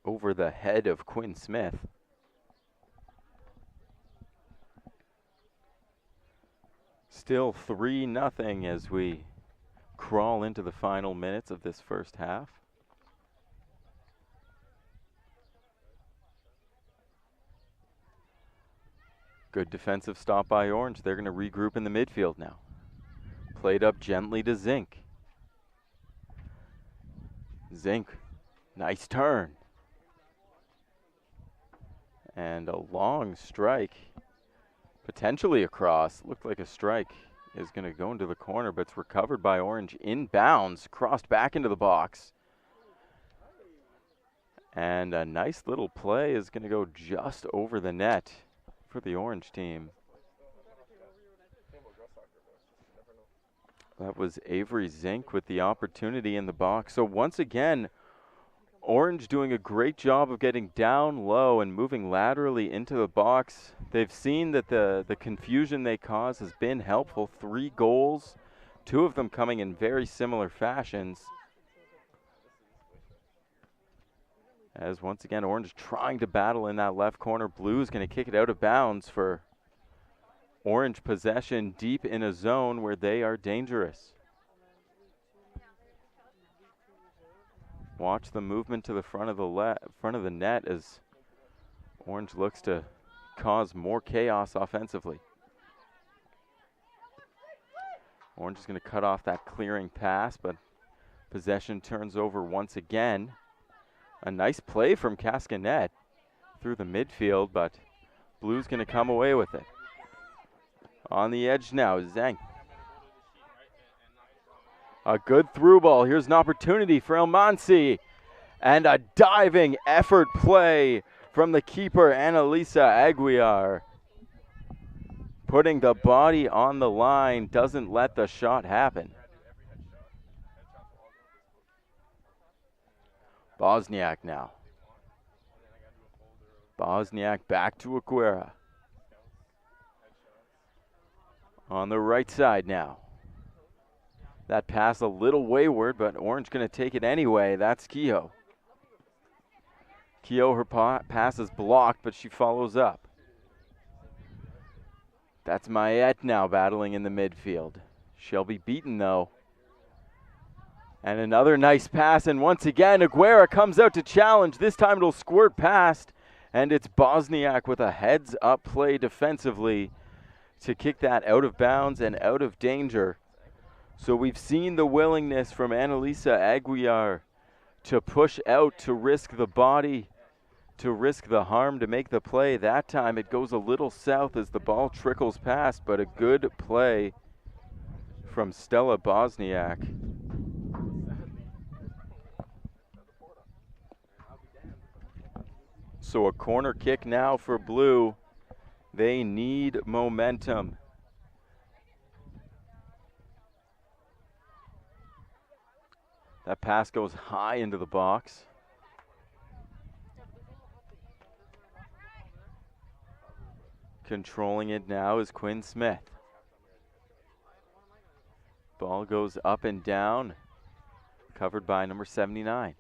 over the head of Quinn Smith. Still 3-0 as we crawl into the final minutes of this first half. Good defensive stop by Orange. They're going to regroup in the midfield now. Played up gently to Zink. Zink, nice turn. And a long strike, potentially across. Looked like a strike is going to go into the corner, but it's recovered by Orange inbounds, crossed back into the box. And a nice little play is going to go just over the net for the Orange team. That was Avery Zink with the opportunity in the box. So once again, Orange doing a great job of getting down low and moving laterally into the box. They've seen that the confusion they cause has been helpful. 3 goals, 2 of them coming in very similar fashions. As once again, Orange trying to battle in that left corner. Blue's going to kick it out of bounds for Orange possession deep in a zone where they are dangerous. Watch the movement to the front of the net as Orange looks to cause more chaos offensively. Orange is going to cut off that clearing pass, but possession turns over once again. A nice play from Cascanet through the midfield, but Blue's going to come away with it. On the edge now, Zhang. A good through ball. Here's an opportunity for Almansi. And a diving effort play from the keeper, Annalisa Aguiar. Putting the body on the line, doesn't let the shot happen. Bosniak now. Bosniak back to Aguera. On the right side now. That pass a little wayward, but Orange going to take it anyway. That's Kehoe. Kehoe, her pass is blocked, but she follows up. That's Mayette now battling in the midfield. She'll be beaten, though. And another nice pass, and once again, Aguera comes out to challenge. This time it'll squirt past, and it's Bosniak with a heads-up play defensively to kick that out of bounds and out of danger. So we've seen the willingness from Annalisa Aguiar to push out, to risk the body, to risk the harm, to make the play. That time it goes a little south as the ball trickles past, but a good play from Stella Bosniak. So a corner kick now for Blue. They need momentum. That pass goes high into the box. Controlling it now is Quinn Smith. Ball goes up and down, covered by number 79.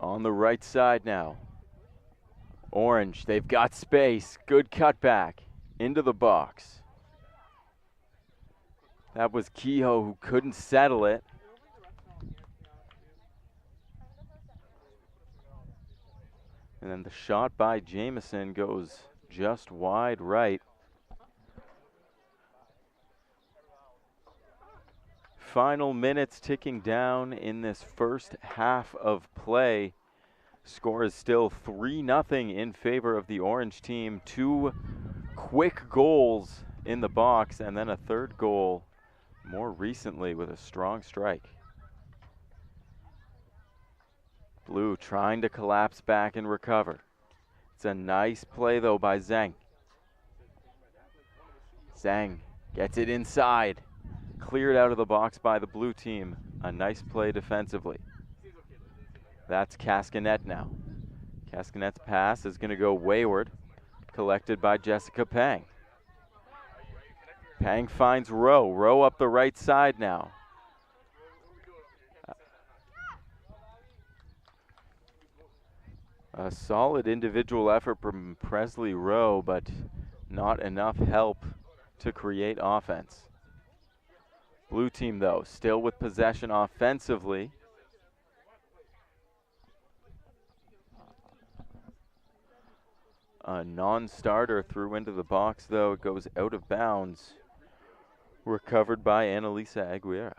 On the right side now. Orange, they've got space. Good cutback into the box. That was Kehoe who couldn't settle it. And then the shot by Jameson goes just wide right. Final minutes ticking down in this first half of play. Score is still 3-0 in favor of the orange team. 2 quick goals in the box and then a third goal more recently with a strong strike. Blue trying to collapse back and recover. It's a nice play though by Zhang. Zhang gets it inside. Cleared out of the box by the blue team. A nice play defensively. That's Cascanet now. Cascanet's pass is going to go wayward. Collected by Jessica Pang. Pang finds Rowe. Rowe up the right side now. A solid individual effort from Presley Rowe, but not enough help to create offense. Blue team, though, still with possession offensively. A non-starter threw into the box, though. It goes out of bounds. Recovered by Annalisa Aguirre.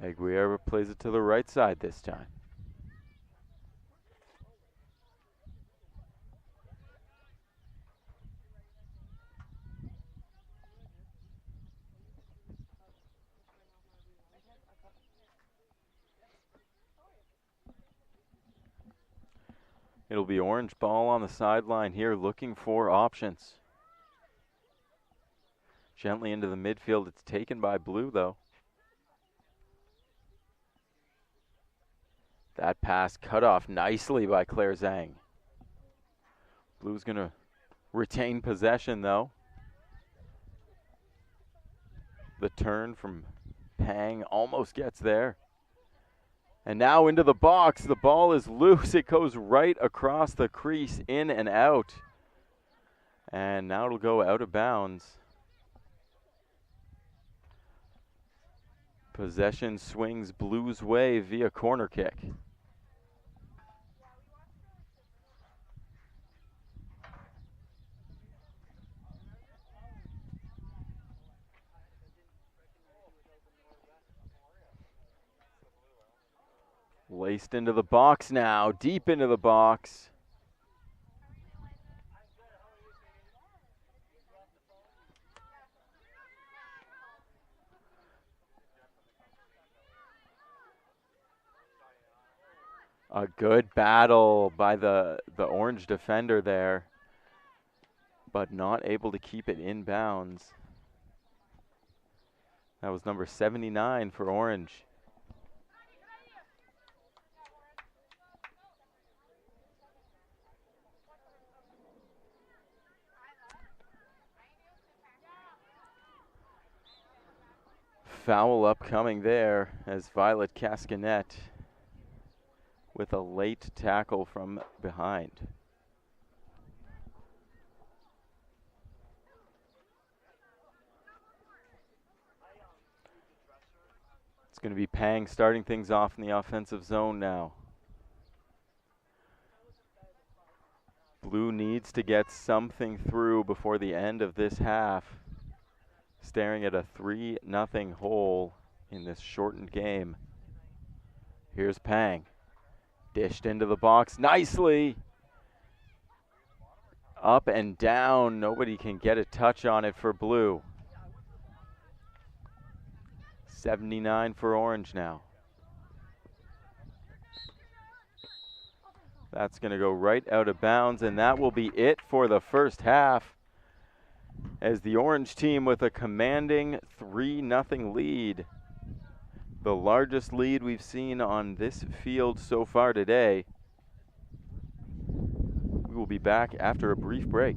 Aguirre plays it to the right side this time. It'll be orange ball on the sideline here, looking for options. Gently into the midfield. It's taken by blue, though. That pass cut off nicely by Claire Zhang. Blue's going to retain possession, though. The turn from Pang almost gets there. And now into the box. The ball is loose. It goes right across the crease, in and out. And now it'll go out of bounds. Possession swings Blue's way via corner kick. Laced into the box now, deep into the box. A good battle by the orange defender there, but not able to keep it in bounds. That was number 79 for orange. Foul upcoming there as Violet Cascanet with a late tackle from behind. It's going to be Pang starting things off in the offensive zone now. Blue needs to get something through before the end of this half. Staring at a 3-0 hole in this shortened game. Here's Pang. Dished into the box nicely. Up and down. Nobody can get a touch on it for blue. 79 for orange now. That's going to go right out of bounds, and that will be it for the first half, as the orange team with a commanding 3-0 lead. The largest lead we've seen on this field so far today. We will be back after a brief break.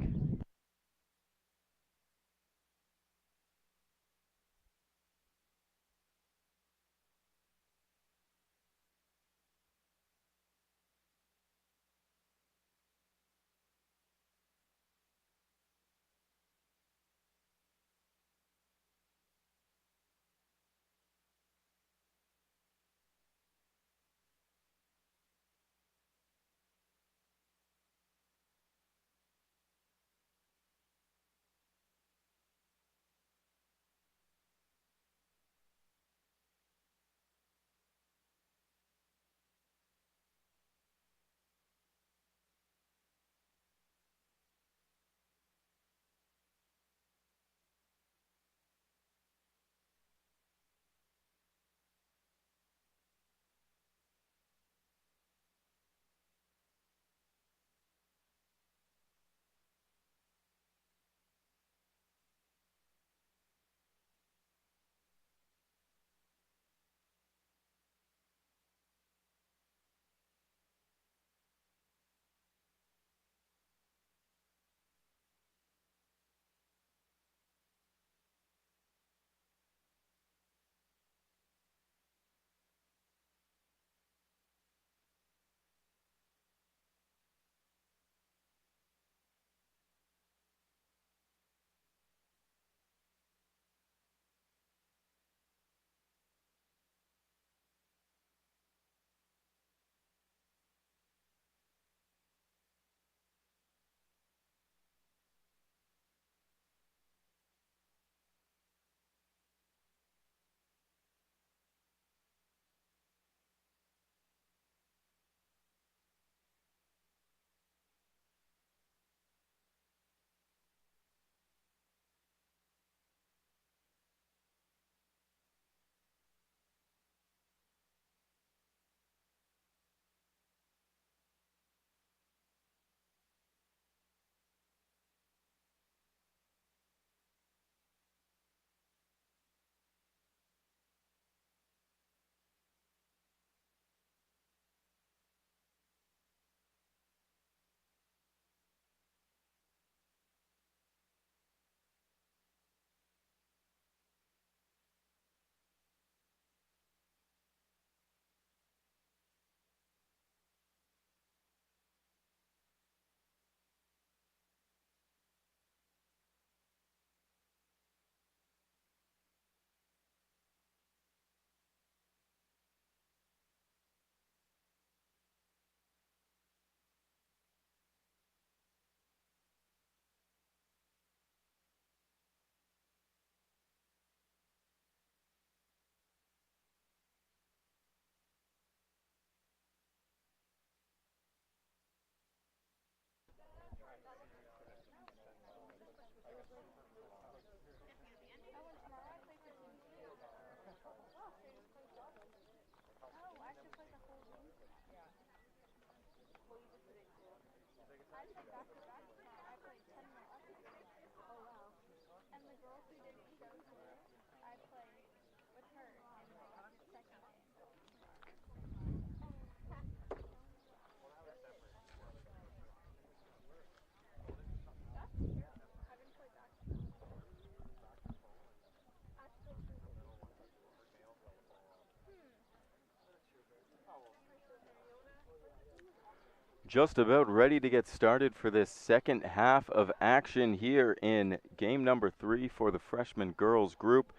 Just about ready to get started for this second half of action here in game number 3 for the freshman girls group.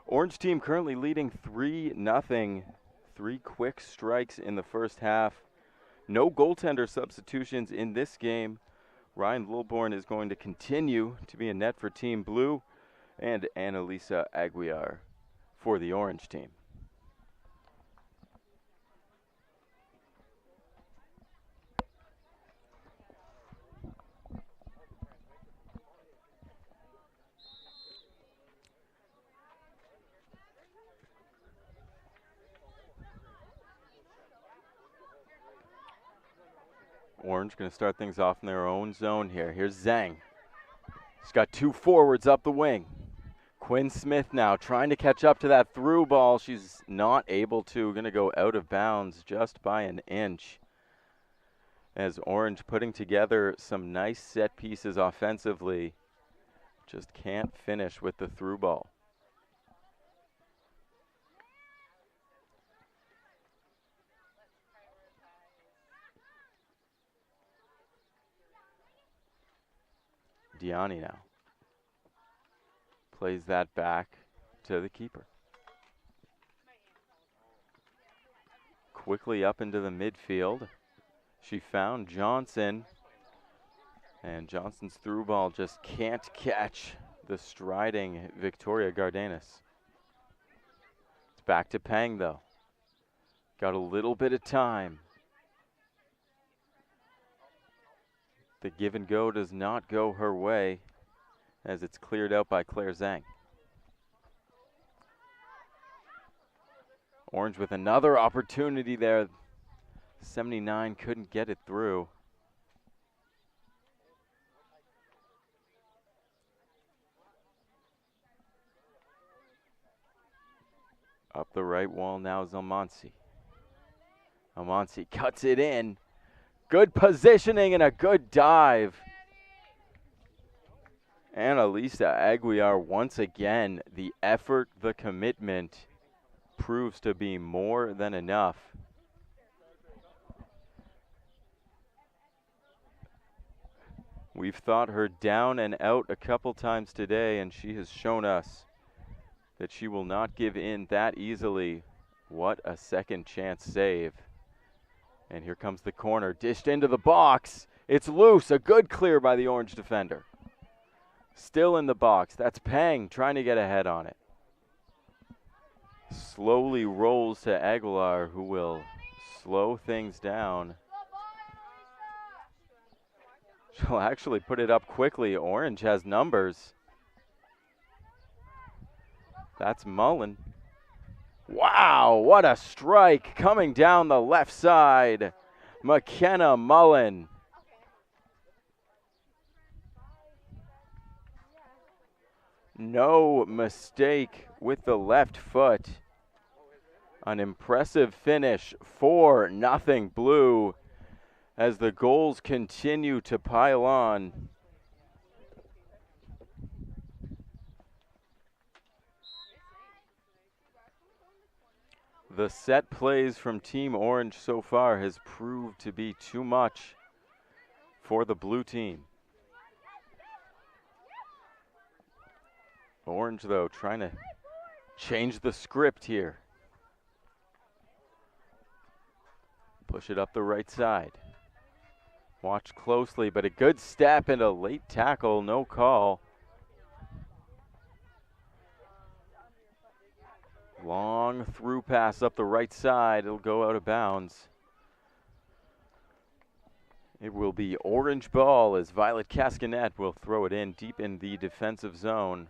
Orange team currently leading 3-0. 3 quick strikes in the first half. No goaltender substitutions in this game. Ryan Lilborn is going to continue to be a net for Team Blue, and Annalisa Aguiar for the Orange team. Orange going to start things off in their own zone here. Here's Zhang. She's got 2 forwards up the wing. Quinn Smith now trying to catch up to that through ball. She's not able to. Going to go out of bounds just by an inch. As Orange putting together some nice set pieces offensively. Just can't finish with the through ball. Diani now plays that back to the keeper. Quickly up into the midfield. She found Johnson, and Johnson's through ball just can't catch the striding Victoria Gardenas. It's back to Pang though. Got a little bit of time. The give and go does not go her way as it's cleared out by Claire Zhang. Orange with another opportunity there. 79 couldn't get it through. Up the right wall now is Almansi. Almansi cuts it in. Good positioning and a good dive. Annalisa Aguiar once again, the effort, the commitment proves to be more than enough. We've thought her down and out a couple times today, and she has shown us that she will not give in that easily. What a second chance save. And here comes the corner, dished into the box. It's loose, a good clear by the Orange defender. Still in the box, that's Pang trying to get ahead on it. Slowly rolls to Aguilar, who will slow things down. She'll actually put it up quickly. Orange has numbers. That's Mullen. Wow, what a strike coming down the left side. McKenna Mullen. No mistake with the left foot. An impressive finish, 4-0 Blue, as the goals continue to pile on. The set plays from Team Orange so far has proved to be too much for the blue team. Orange, though, trying to change the script here. Push it up the right side. Watch closely, but a good step and a late tackle, no call. Long through pass up the right side. It'll go out of bounds. It will be Orange ball as Violet Cascanet will throw it in deep in the defensive zone.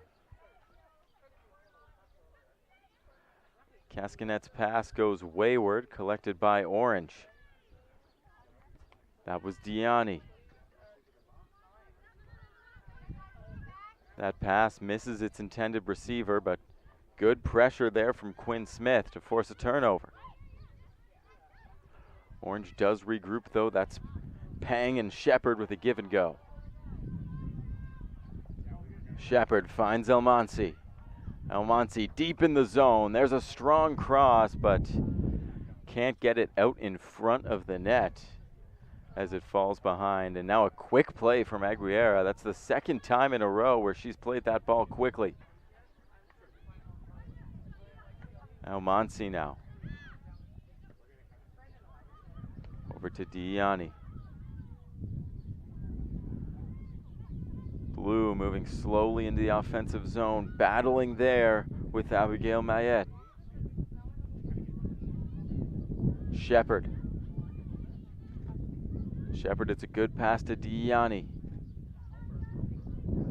Cascanet's pass goes wayward, collected by Orange. That was Diani. That pass misses its intended receiver, but good pressure there from Quinn Smith to force a turnover. Orange does regroup though. That's Pang and Shepard with a give and go. Shepard finds Elmonsi. Elmonsi deep in the zone. There's a strong cross, but can't get it out in front of the net as it falls behind. And now a quick play from Aguilera. That's the second time in a row where she's played that ball quickly. Elmonsi now. Over to Diani. Blue moving slowly into the offensive zone, battling there with Abigail Mayette. Shepard. Shepard, it's a good pass to Diani.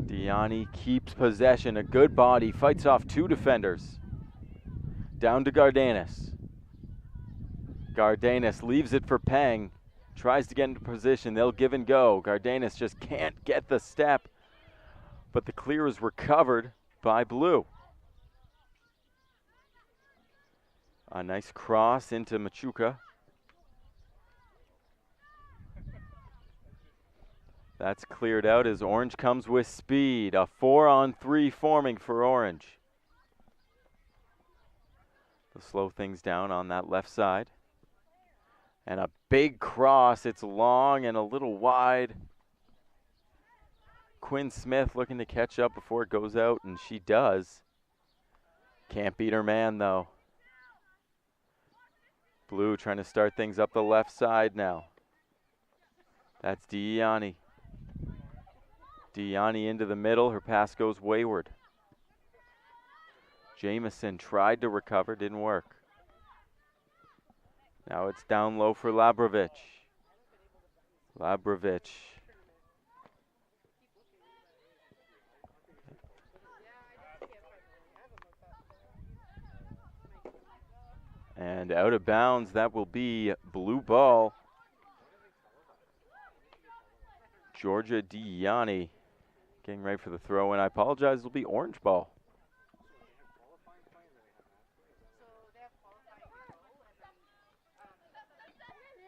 Diani keeps possession, a good body, fights off two defenders. Down to Gardanis. Gardanis leaves it for Peng, tries to get into position, they'll give and go. Gardanis just can't get the step, but the clear is recovered by Blue. A nice cross into Machuca. That's cleared out as Orange comes with speed. A 4-on-3 forming for Orange. They'll slow things down on that left side. And a big cross. It's long and a little wide. Quinn Smith looking to catch up before it goes out, and she does. Can't beat her man, though. Blue trying to start things up the left side now. That's Diani. Diani into the middle. Her pass goes wayward. Jamison tried to recover, didn't work. Now it's down low for Labrovic. Labrovic. And out of bounds, that will be Blue ball. Georgia Diani getting ready for the throw, and I apologize, it'll be Orange ball.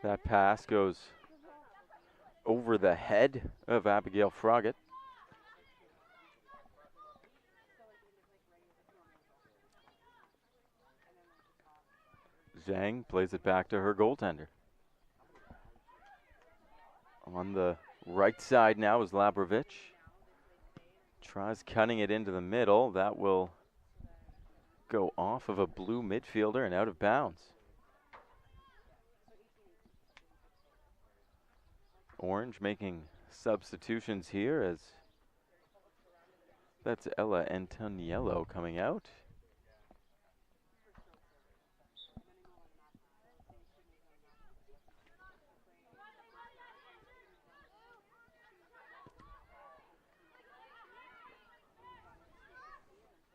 That pass goes over the head of Abigail Froggatt. Zhang plays it back to her goaltender. On the right side now is Labrovic. Tries cutting it into the middle. That will go off of a Blue midfielder and out of bounds. Orange making substitutions here as that's Ella Antoniello coming out.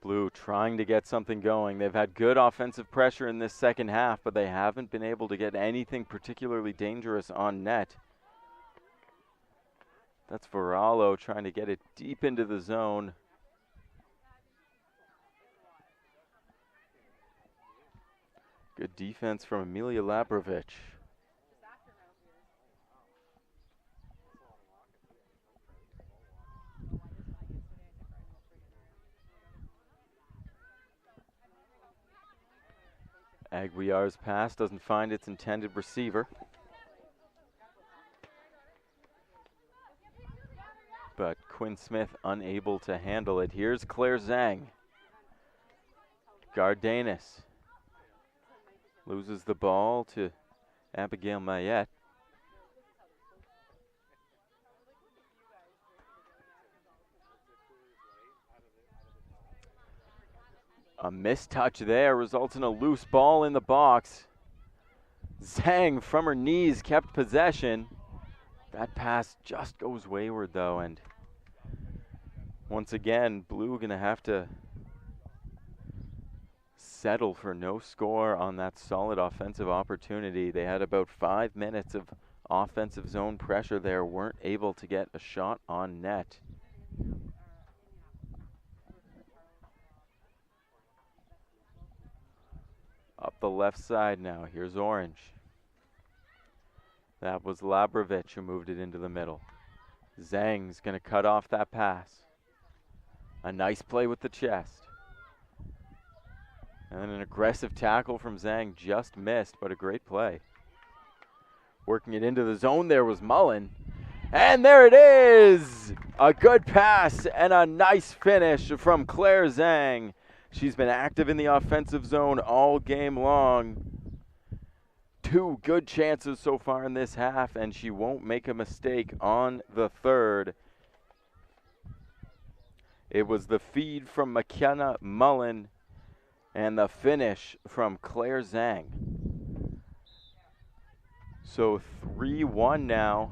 Blue trying to get something going. They've had good offensive pressure in this second half, but they haven't been able to get anything particularly dangerous on net. That's Varallo trying to get it deep into the zone. Good defense from Amelia Labrovic. Aguiar's pass doesn't find its intended receiver. But Quinn Smith unable to handle it. Here's Claire Zhang. Gardanis loses the ball to Abigail Mayette. A mistouch there results in a loose ball in the box. Zhang from her knees kept possession. That pass just goes wayward though, and once again, Blue gonna have to settle for no score on that solid offensive opportunity. They had about 5 minutes of offensive zone pressure there, weren't able to get a shot on net. Up the left side now, here's Orange. That was Labrovich who moved it into the middle. Zhang's gonna cut off that pass. A nice play with the chest. And an aggressive tackle from Zhang, just missed, but a great play. Working it into the zone there was Mullen. And there it is! A good pass and a nice finish from Claire Zhang. She's been active in the offensive zone all game long. 2 good chances so far in this half, and she won't make a mistake on the third. It was the feed from McKenna Mullen and the finish from Claire Zhang. So 3-1 now,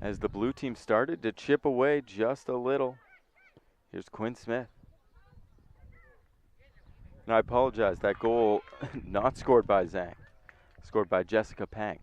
as the blue team started to chip away just a little. Here's Quinn Smith. And I apologize, that goal not scored by Zhang, scored by Jessica Pang.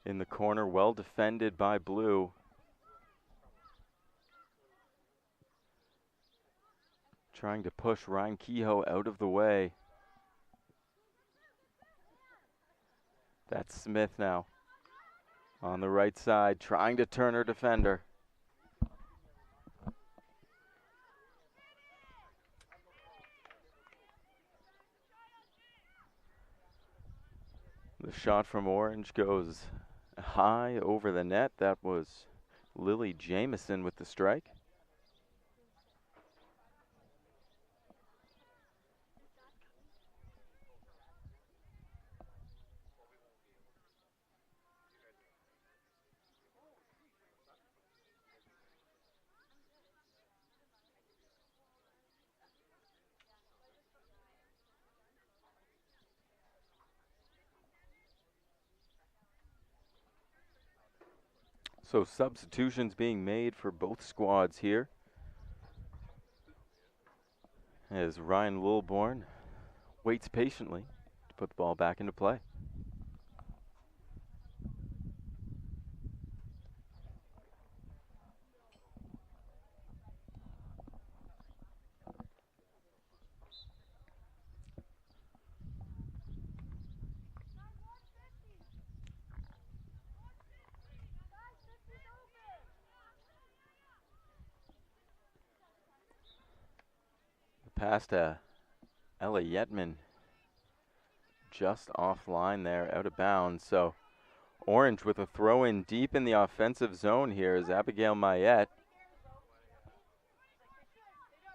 In the corner, well defended by blue. Trying to push Ryan Kehoe out of the way. That's Smith now. On the right side, trying to turn her defender. The shot from Orange goes high over the net. That was Lily Jamieson with the strike. So substitutions being made for both squads here, as Ryan Lilborn waits patiently to put the ball back into play. Pass to Ella Yetman, just offline there, out of bounds. So Orange with a throw in deep in the offensive zone here as Abigail Mayette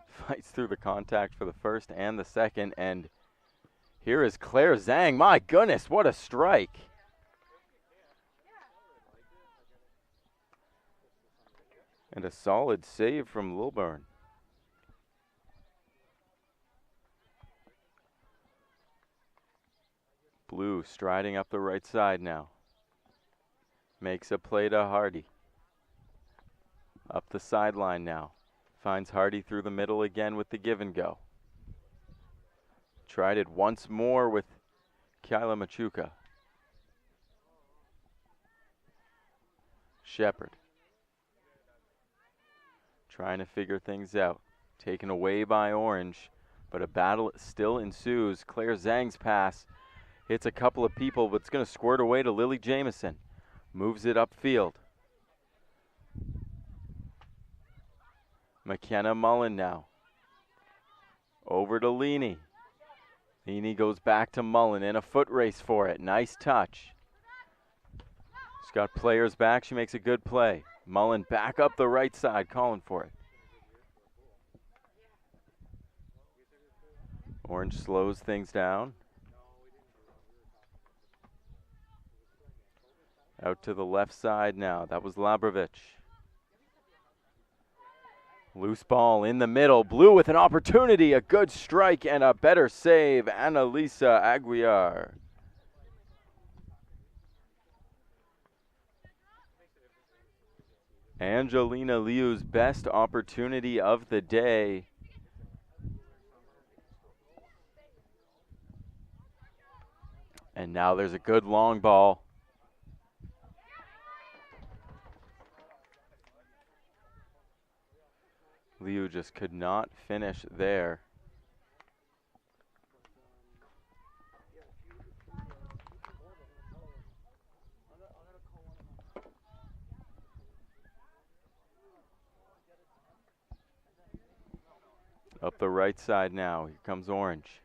fights through the contact for the first and the second. And here is Claire Zhang. My goodness, what a strike. And a solid save from Lilburn. Blue striding up the right side now. Makes a play to Hardy. Up the sideline now. Finds Hardy through the middle again with the give and go. Tried it once more with Kyla Machuca. Shepard. Trying to figure things out. Taken away by Orange, but a battle still ensues. Claire Zhang's pass hits a couple of people, but it's going to squirt away to Lily Jamieson. Moves it upfield. McKenna Mullen now. Over to Leaney. Leaney goes back to Mullen in a foot race for it. Nice touch. She's got players back. She makes a good play. Mullen back up the right side, calling for it. Orange slows things down. Out to the left side now. That was Labrovich. Loose ball in the middle. Blue with an opportunity. A good strike and a better save. Annalisa Aguiar. Angelina Liu's best opportunity of the day. And now there's a good long ball. Liu just could not finish there. Up the right side now. Here comes Orange.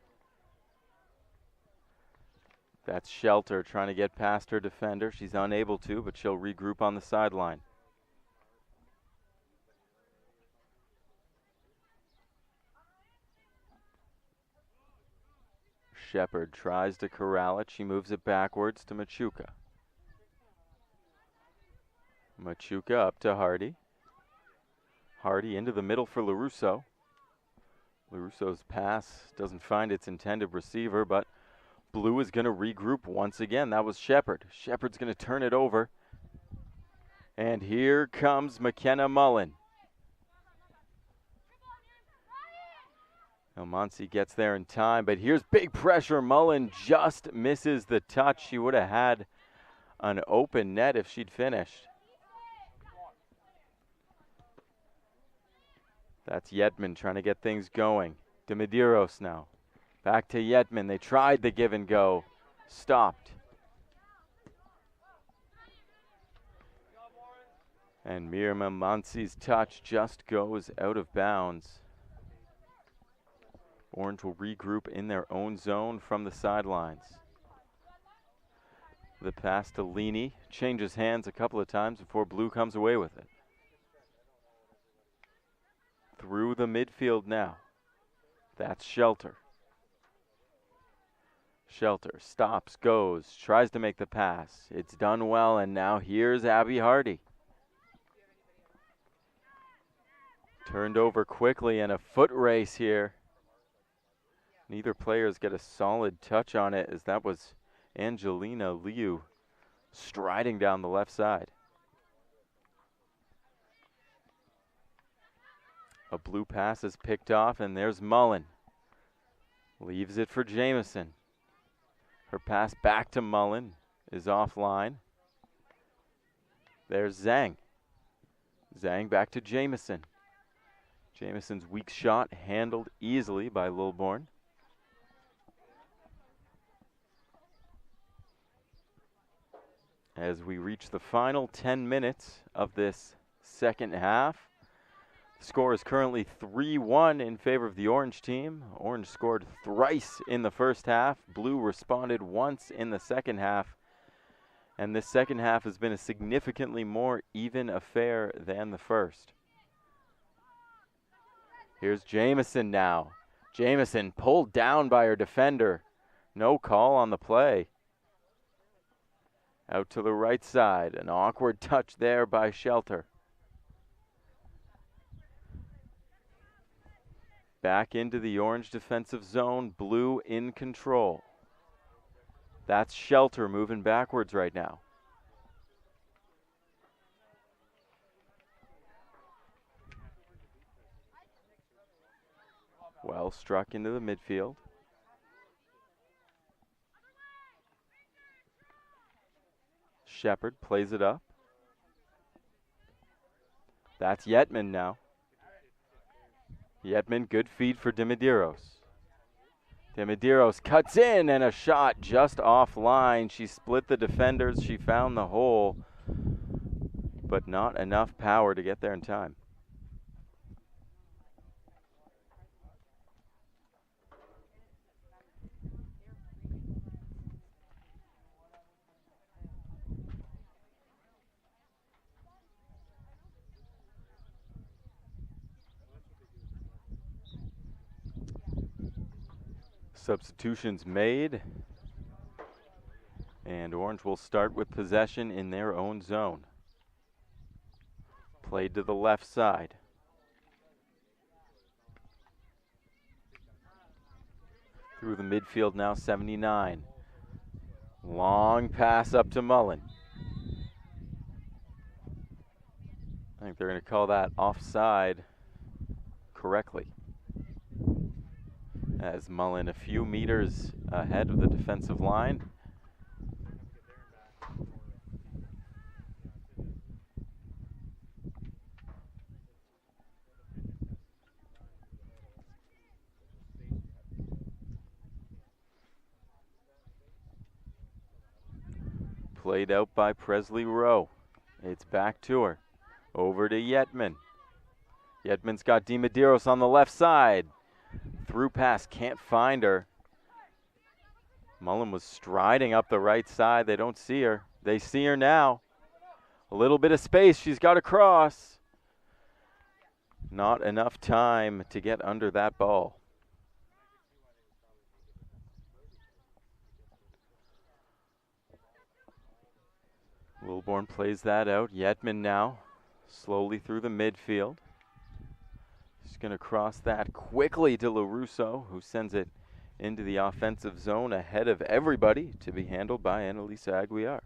That's Shelter trying to get past her defender. She's unable to, but she'll regroup on the sideline. Shepard tries to corral it. She moves it backwards to Machuca. Machuca up to Hardy. Hardy into the middle for LaRusso. LaRusso's pass doesn't find its intended receiver, but Blue is going to regroup once again. That was Shepard. Shepard's going to turn it over. And here comes McKenna Mullen. Elmonsi gets there in time, but here's big pressure. Mullen just misses the touch. She would have had an open net if she'd finished. That's Yetman trying to get things going. De Medeiros now. Back to Yetman. They tried the give and go. Stopped. And Miriam Elmonsi's touch just goes out of bounds. Orange will regroup in their own zone from the sidelines. The pass to Lini changes hands a couple of times before Blue comes away with it. Through the midfield now. That's Shelter. Shelter stops, goes, tries to make the pass. It's done well, and now here's Abby Hardy. Turned over quickly, and a foot race here. Neither players get a solid touch on it, as that was Angelina Liu striding down the left side. A Blue pass is picked off, and there's Mullen. Leaves it for Jamieson. Her pass back to Mullen is offline. There's Zhang. Zhang back to Jamieson. Jamieson's weak shot handled easily by Lilborn. As we reach the final 10 minutes of this second half, the score is currently 3-1 in favor of the Orange team. Orange scored thrice in the first half. Blue responded once in the second half. And this second half has been a significantly more even affair than the first. Here's Jamieson now. Jamieson pulled down by her defender. No call on the play. Out to the right side. An awkward touch there by Shelter. Back into the Orange defensive zone. Blue in control. That's Shelter moving backwards right now. Well struck into the midfield. Shepard plays it up. That's Yetman now. Yetman, good feed for De Medeiros. De Medeiros cuts in, and a shot just offline. She split the defenders. She found the hole, but not enough power to get there in time. Substitutions made. And Orange will start with possession in their own zone. Played to the left side. Through the midfield now, 79. Long pass up to Mullen. I think they're going to call that offside correctly, as Mullen a few meters ahead of the defensive line. Played out by Presley Rowe. It's back to her. Over to Yetman. Yetman's got DiMedeiros on the left side. Through pass, can't find her. Mullen was striding up the right side. They don't see her. They see her now. A little bit of space. She's got to cross. Not enough time to get under that ball. Lilborn plays that out. Yetman now slowly through the midfield. She's going to cross that quickly to LaRusso, who sends it into the offensive zone ahead of everybody to be handled by Annalisa Aguiar.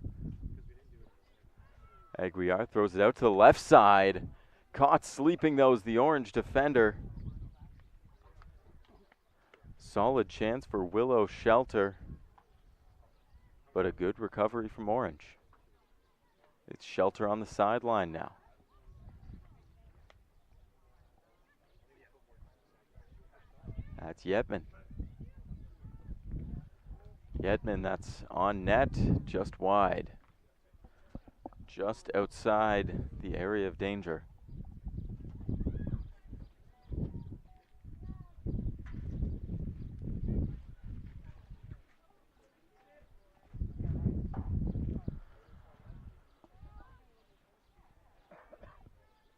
Aguiar throws it out to the left side. Caught sleeping, though, is the Orange defender. Solid chance for Willow Shelter, but a good recovery from Orange. It's Shelter on the sideline now. That's Yetman. Yetman, that's on net, just wide. Just outside the area of danger.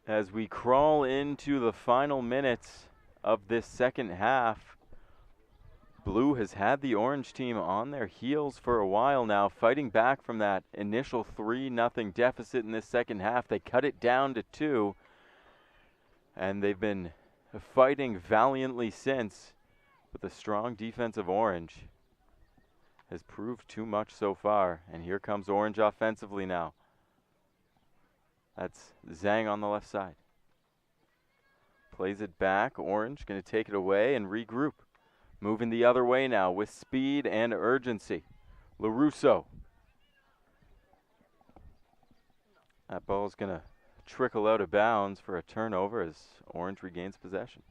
As we crawl into the final minutes of this second half, Blue has had the Orange team on their heels for a while now, fighting back from that initial 3-0 deficit in this second half. They cut it down to 2, and they've been fighting valiantly since, but the strong defense of Orange has proved too much so far. And here comes Orange offensively now. That's Zhang on the left side. Plays it back. Orange going to take it away and regroup. Moving the other way now with speed and urgency. LaRusso. That ball is going to trickle out of bounds for a turnover as Orange regains possession.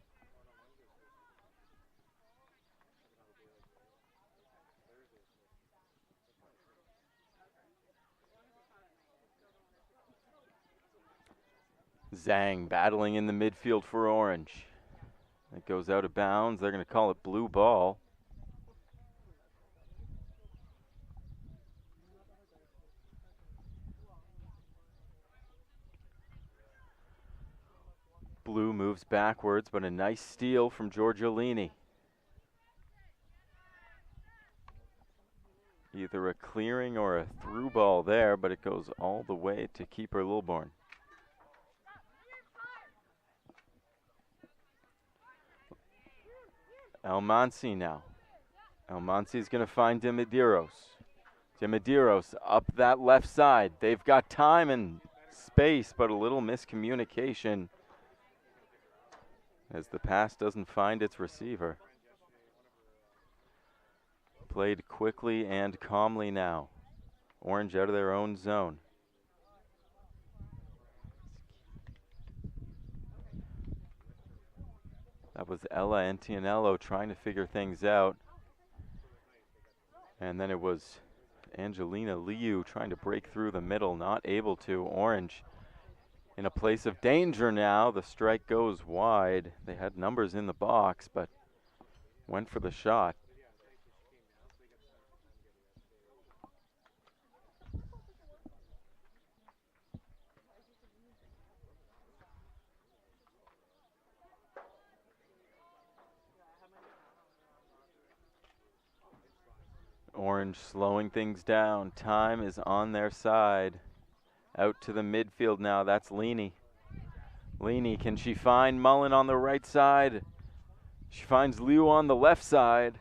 Zhang battling in the midfield for Orange. It goes out of bounds. They're going to call it blue ball. Blue moves backwards, but a nice steal from Giorgiolini. Either a clearing or a through ball there, but it goes all the way to keeper Lilborn. Almansi now. Almansi is going to find DiMedeiros. DiMedeiros up that left side. They've got time and space, but a little miscommunication as the pass doesn't find its receiver. Played quickly and calmly now. Orange out of their own zone. That was Ella Antianello trying to figure things out. And then it was Angelina Liu trying to break through the middle, not able to. Orange in a place of danger now. The strike goes wide. They had numbers in the box, but went for the shot. Orange slowing things down. Time is on their side. Out to the midfield now. That's Leaney. Leaney, can she find Mullen on the right side? She finds Liu on the left side.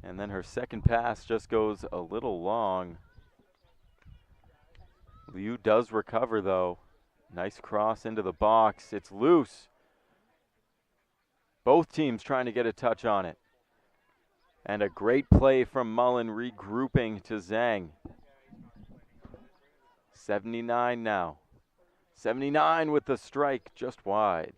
And then her second pass just goes a little long. Liu does recover though. Nice cross into the box. It's loose. Both teams trying to get a touch on it. And a great play from Mullen, regrouping to Zhang. 79 now. 79 with the strike, just wide.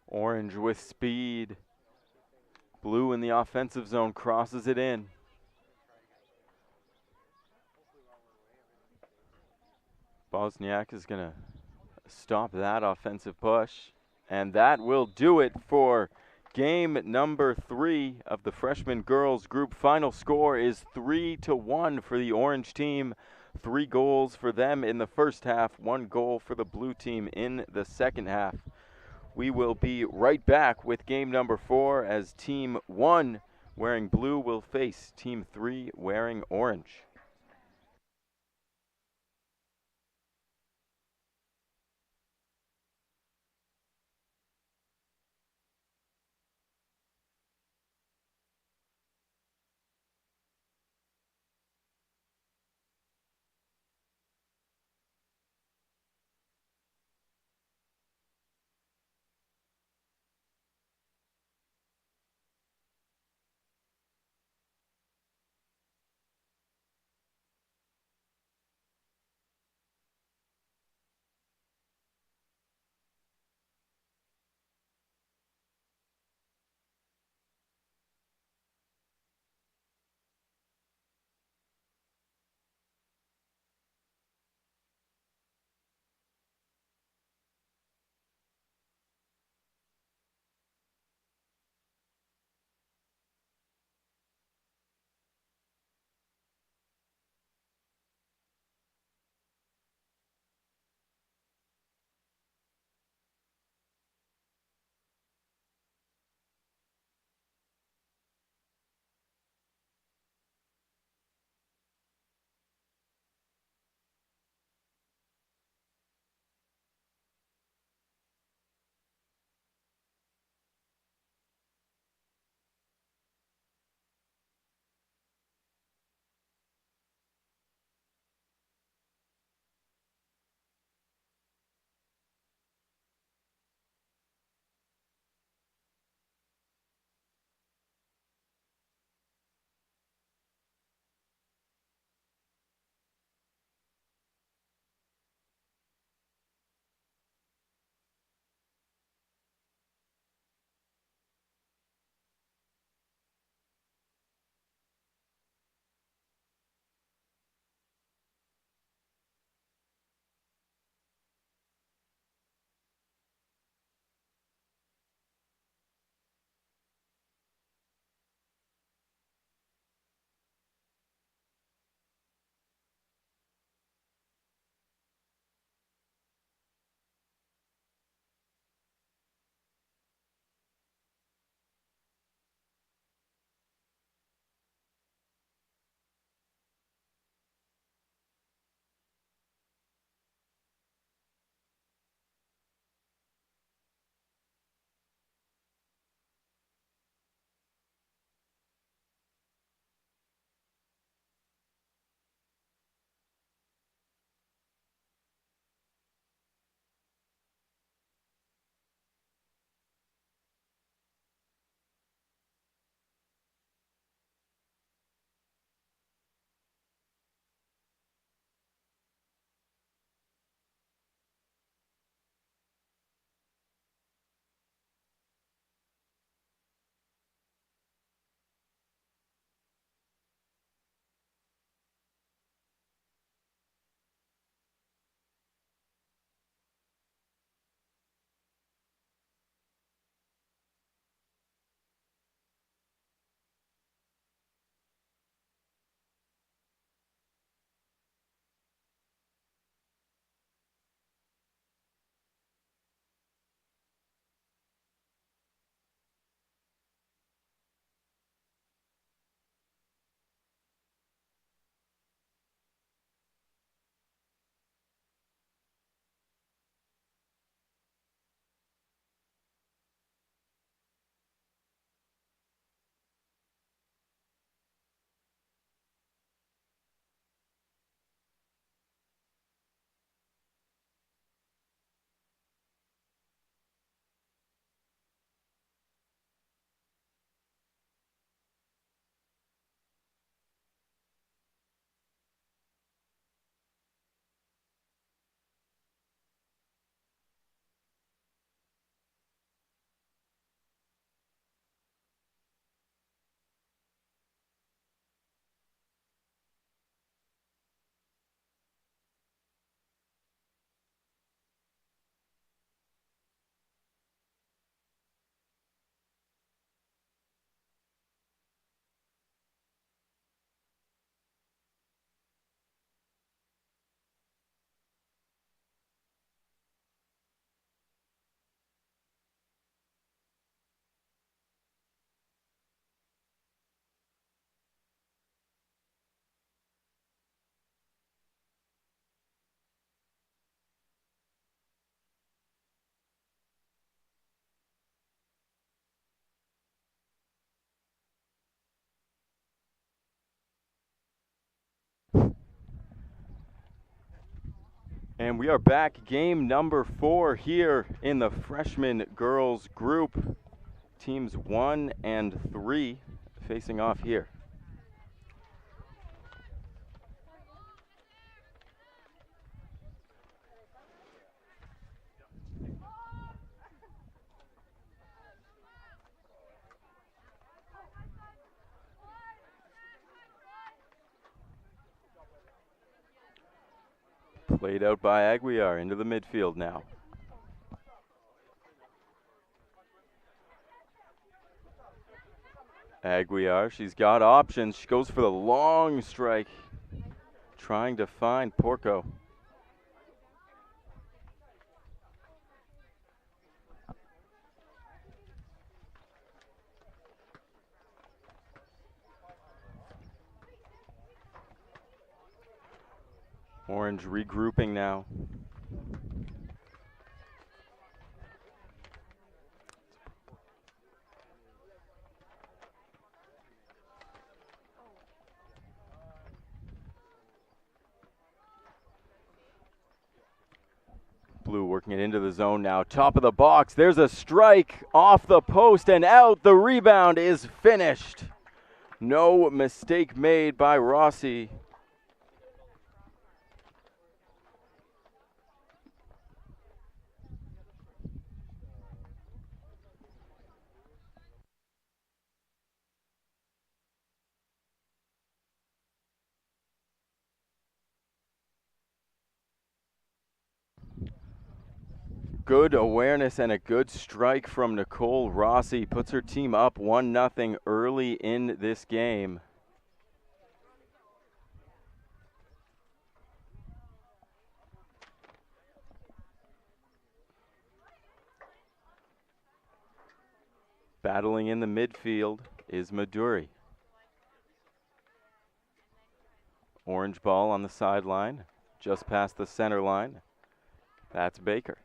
Orange with speed. Blue in the offensive zone, crosses it in. Bosniak is going to stop that offensive push. And that will do it for game number 3 of the freshman girls group. Final score is 3-1 for the orange team. 3 goals for them in the first half, 1 goal for the blue team in the second half. We will be right back with game number 4 as team 1 wearing blue will face team 3 wearing orange. And we are back, game number 4 here in the freshman girls group. Teams 1 and 3 facing off here. Played out by Aguiar into the midfield now. Aguiar, she's got options. She goes for the long strike, trying to find Porco. Orange regrouping now. Blue working it into the zone now. Top of the box. There's a strike off the post and out. The rebound is finished. No mistake made by Rossi. Good awareness and a good strike from Nicole Rossi. Puts her team up 1-0 early in this game. Battling in the midfield is Maduri. Orange ball on the sideline, just past the center line. That's Baker.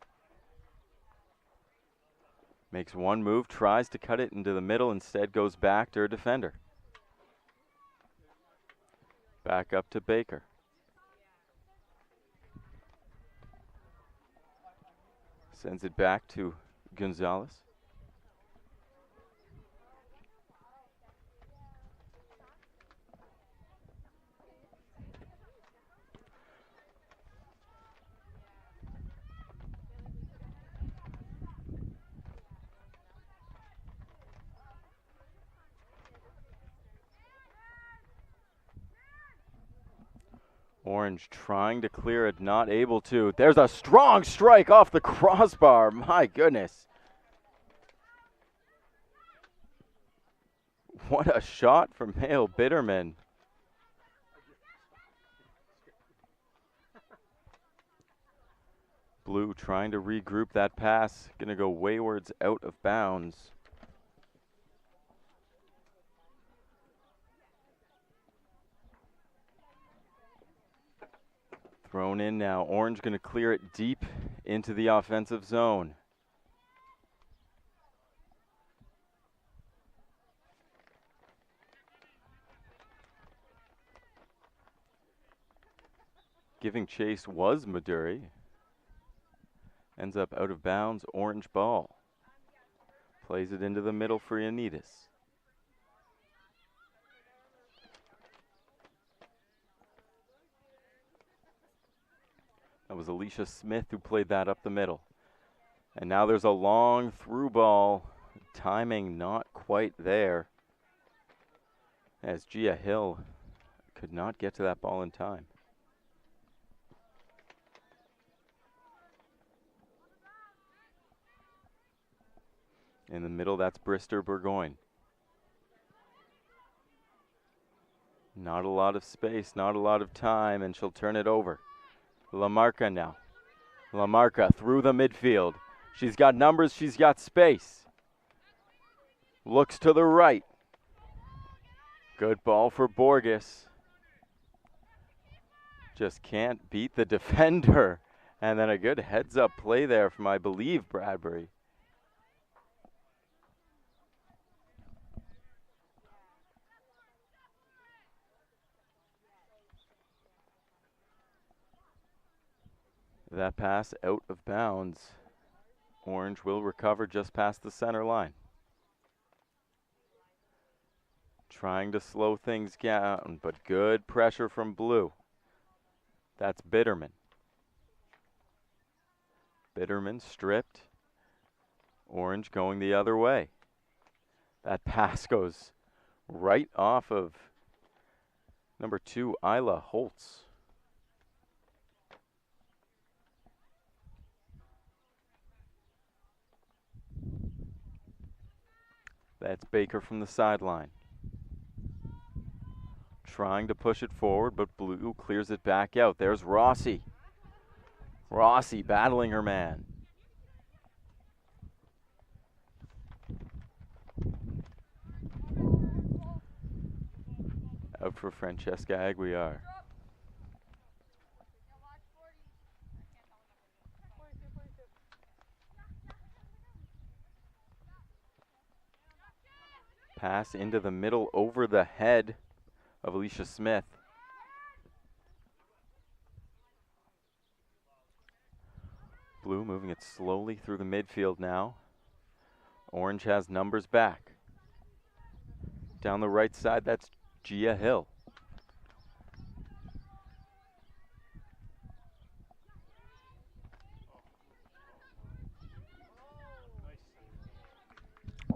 Makes one move, tries to cut it into the middle, instead goes back to her defender. Back up to Baker. Sends it back to Gonzalez. Orange trying to clear it, not able to. There's a strong strike off the crossbar. My goodness. What a shot from Hale Bitterman. Blue trying to regroup that pass. Gonna go waywards out of bounds. Thrown in now. Orange going to clear it deep into the offensive zone. Giving chase was Maduri. Ends up out of bounds. Orange ball. Plays it into the middle for Ioannidis. That was Alicia Smith who played that up the middle. And now there's a long through ball. Timing not quite there, as Gia Hill could not get to that ball in time. In the middle, that's Brister Burgoyne. Not a lot of space, not a lot of time, and she'll turn it over. Lamarca now. Lamarca through the midfield. She's got numbers, she's got space. Looks to the right. Good ball for Borges. Just can't beat the defender. And then a good heads-up play there from, I believe, Bradbury. That pass out of bounds. Orange will recover just past the center line. Trying to slow things down, but good pressure from blue. That's Bitterman. Bitterman stripped. Orange going the other way. That pass goes right off of number 2, Isla Holtz. That's Baker from the sideline. Trying to push it forward, but blue clears it back out. There's Rossi. Rossi battling her man. Out for Francesca Aguiar. Pass into the middle over the head of Alicia Smith. Blue moving it slowly through the midfield now. Orange has numbers back. Down the right side, that's Gia Hill.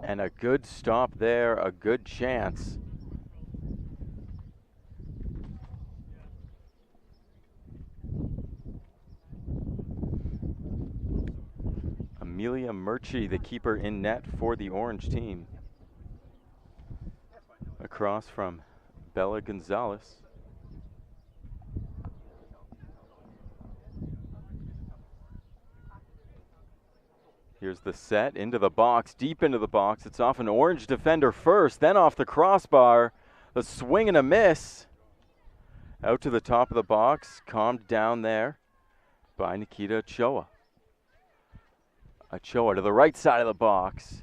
And a good stop there, a good chance. Amelia Murchie, the keeper in net for the Orange team. Across from Bella Gonzalez. Here's the set into the box, deep into the box. It's off an Orange defender first, then off the crossbar. The swing and a miss. Out to the top of the box, calmed down there by Nikita Ochoa. Ochoa to the right side of the box.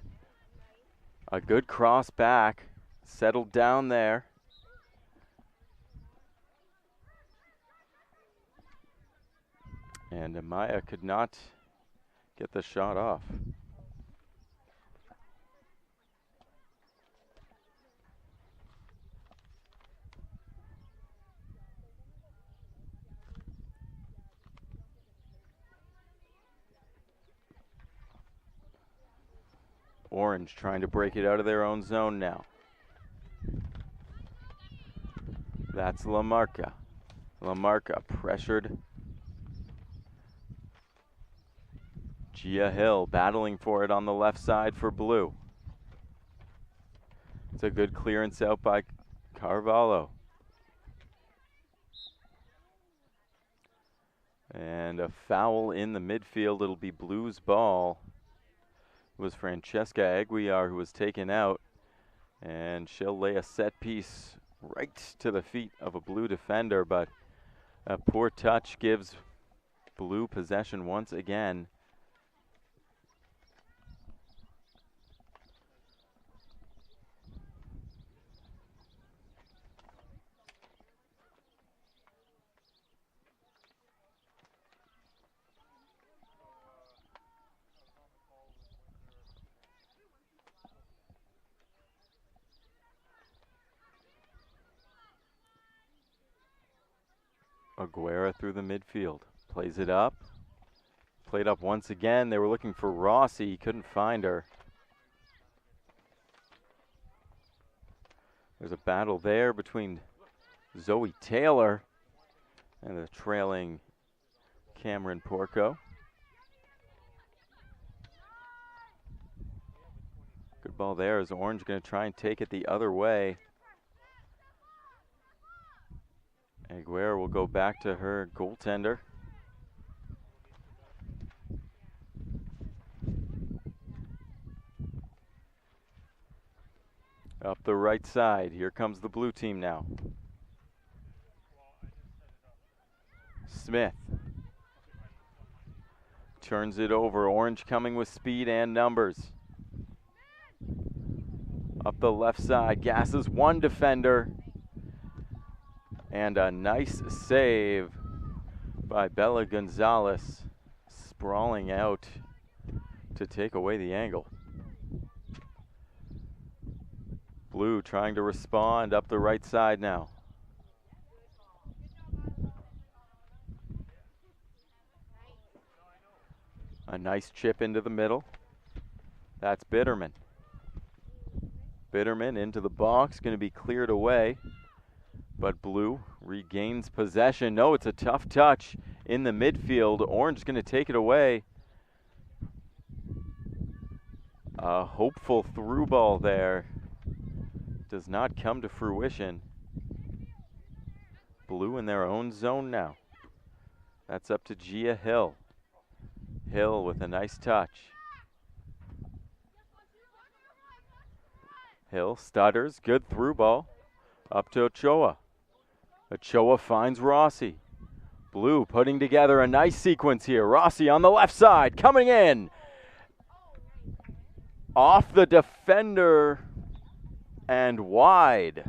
A good cross back, settled down there. And Amaya could not get the shot off. Orange trying to break it out of their own zone now. That's LaMarca. LaMarca pressured. Gia Hill battling for it on the left side for blue. It's a good clearance out by Carvalho. And a foul in the midfield. It'll be blue's ball. It was Francesca Aguiar who was taken out. And she'll lay a set piece right to the feet of a blue defender, but a poor touch gives blue possession once again. Aguera through the midfield, plays it up, played up once again. They were looking for Rossi, couldn't find her. There's a battle there between Zoe Taylor and the trailing Cameron Porco. Good ball there as Orange going to try and take it the other way. Aguirre will go back to her goaltender. Up the right side, here comes the blue team now. Smith turns it over. Orange coming with speed and numbers. Up the left side, gasses one defender. And a nice save by Bella Gonzalez. sprawling out to take away the angle. Blue trying to respond up the right side now. A nice chip into the middle. That's Bitterman. Bitterman into the box, going to be cleared away. But Blue regains possession. No, it's a tough touch in the midfield. Orange is going to take it away. A hopeful through ball there. Does not come to fruition. Blue in their own zone now. That's up to Gia Hill. Hill with a nice touch. Hill stutters, good through ball. Up to Ochoa. Ochoa finds Rossi. Blue putting together a nice sequence here. Rossi on the left side, coming in. Off the defender and wide.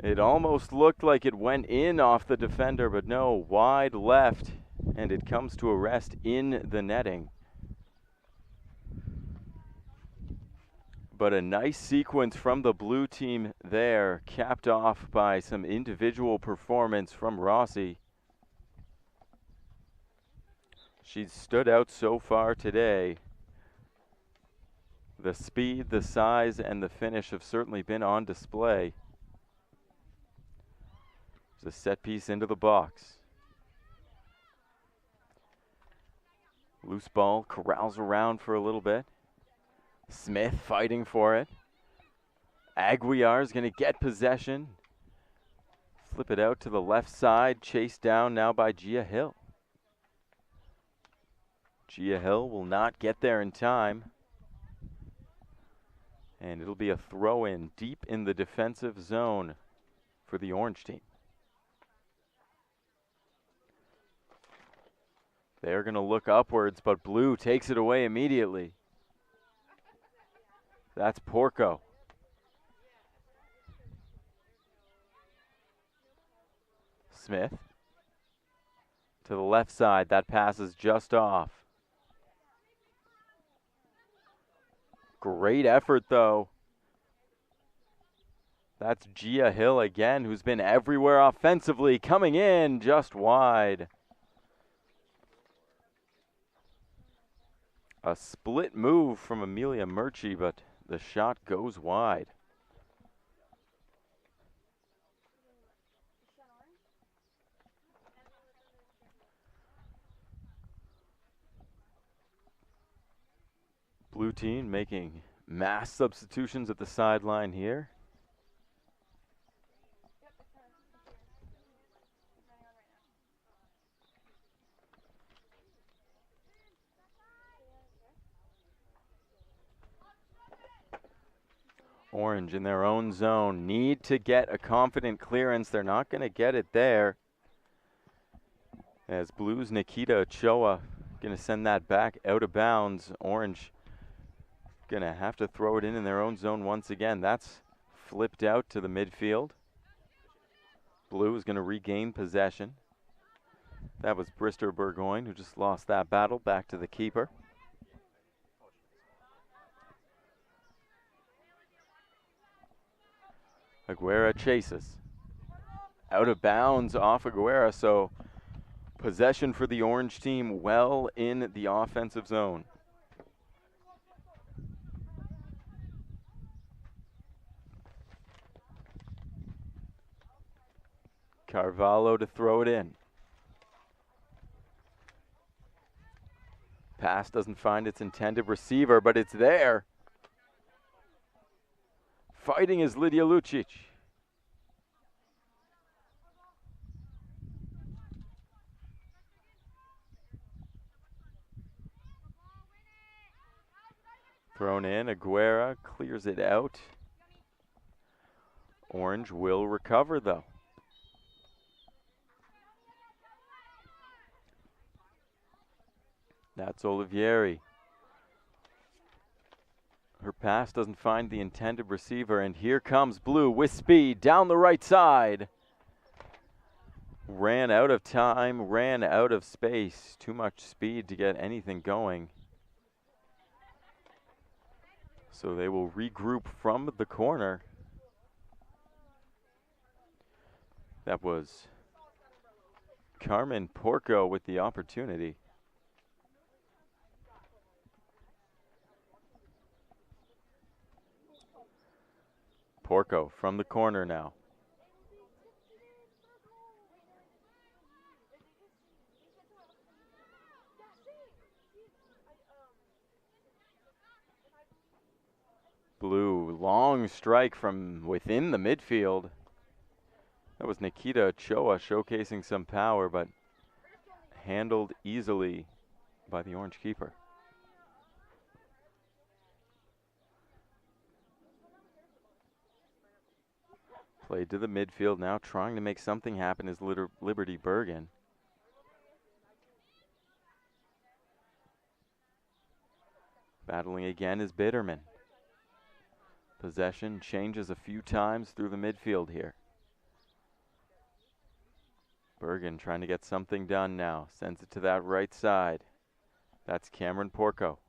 It almost looked like it went in off the defender, but no, wide left, and it comes to a rest in the netting. But a nice sequence from the blue team there, capped off by some individual performance from Rossi. She's stood out so far today. The speed, the size, and the finish have certainly been on display. There's a set piece into the box. Loose ball corrals around for a little bit. Smith fighting for it. Aguiar's going to get possession. Flip it out to the left side. Chased down now by Gia Hill. Gia Hill will not get there in time. And it'll be a throw in deep in the defensive zone for the orange team. They're going to look upwards, but blue takes it away immediately. That's Porco. Smith to the left side. That pass is just off. Great effort, though. That's Gia Hill again, who's been everywhere offensively, coming in just wide. A split move from Amelia Murchie, but the shot goes wide. Blue team making mass substitutions at the sideline here. Orange in their own zone need to get a confident clearance. They're not going to get it there. As Blue's Nikita Ochoa going to send that back out of bounds. Orange going to have to throw it in their own zone once again. That's flipped out to the midfield. Blue is going to regain possession. That was Brister Burgoyne who just lost that battle. Back to the keeper. Aguera chases. Out of bounds off Aguera, so possession for the orange team well in the offensive zone. Carvalho to throw it in. Pass doesn't find its intended receiver, but it's there. Fighting is Lydia Lucic. Thrown in, Aguera clears it out. Orange will recover though. That's Olivieri. Her pass doesn't find the intended receiver, and here comes Blue with speed down the right side. ran out of time, ran out of space. Too much speed to get anything going. So they will regroup from the corner. That was Carmen Porco with the opportunity. Porco from the corner now. Blue, long strike from within the midfield. That was Nikita Ochoa showcasing some power, but handled easily by the orange keeper. Played to the midfield now, trying to make something happen is Liberty Bergen. Battling again is Bitterman. Possession changes a few times through the midfield here. Bergen trying to get something done now. Sends it to that right side. That's Cameron Porco.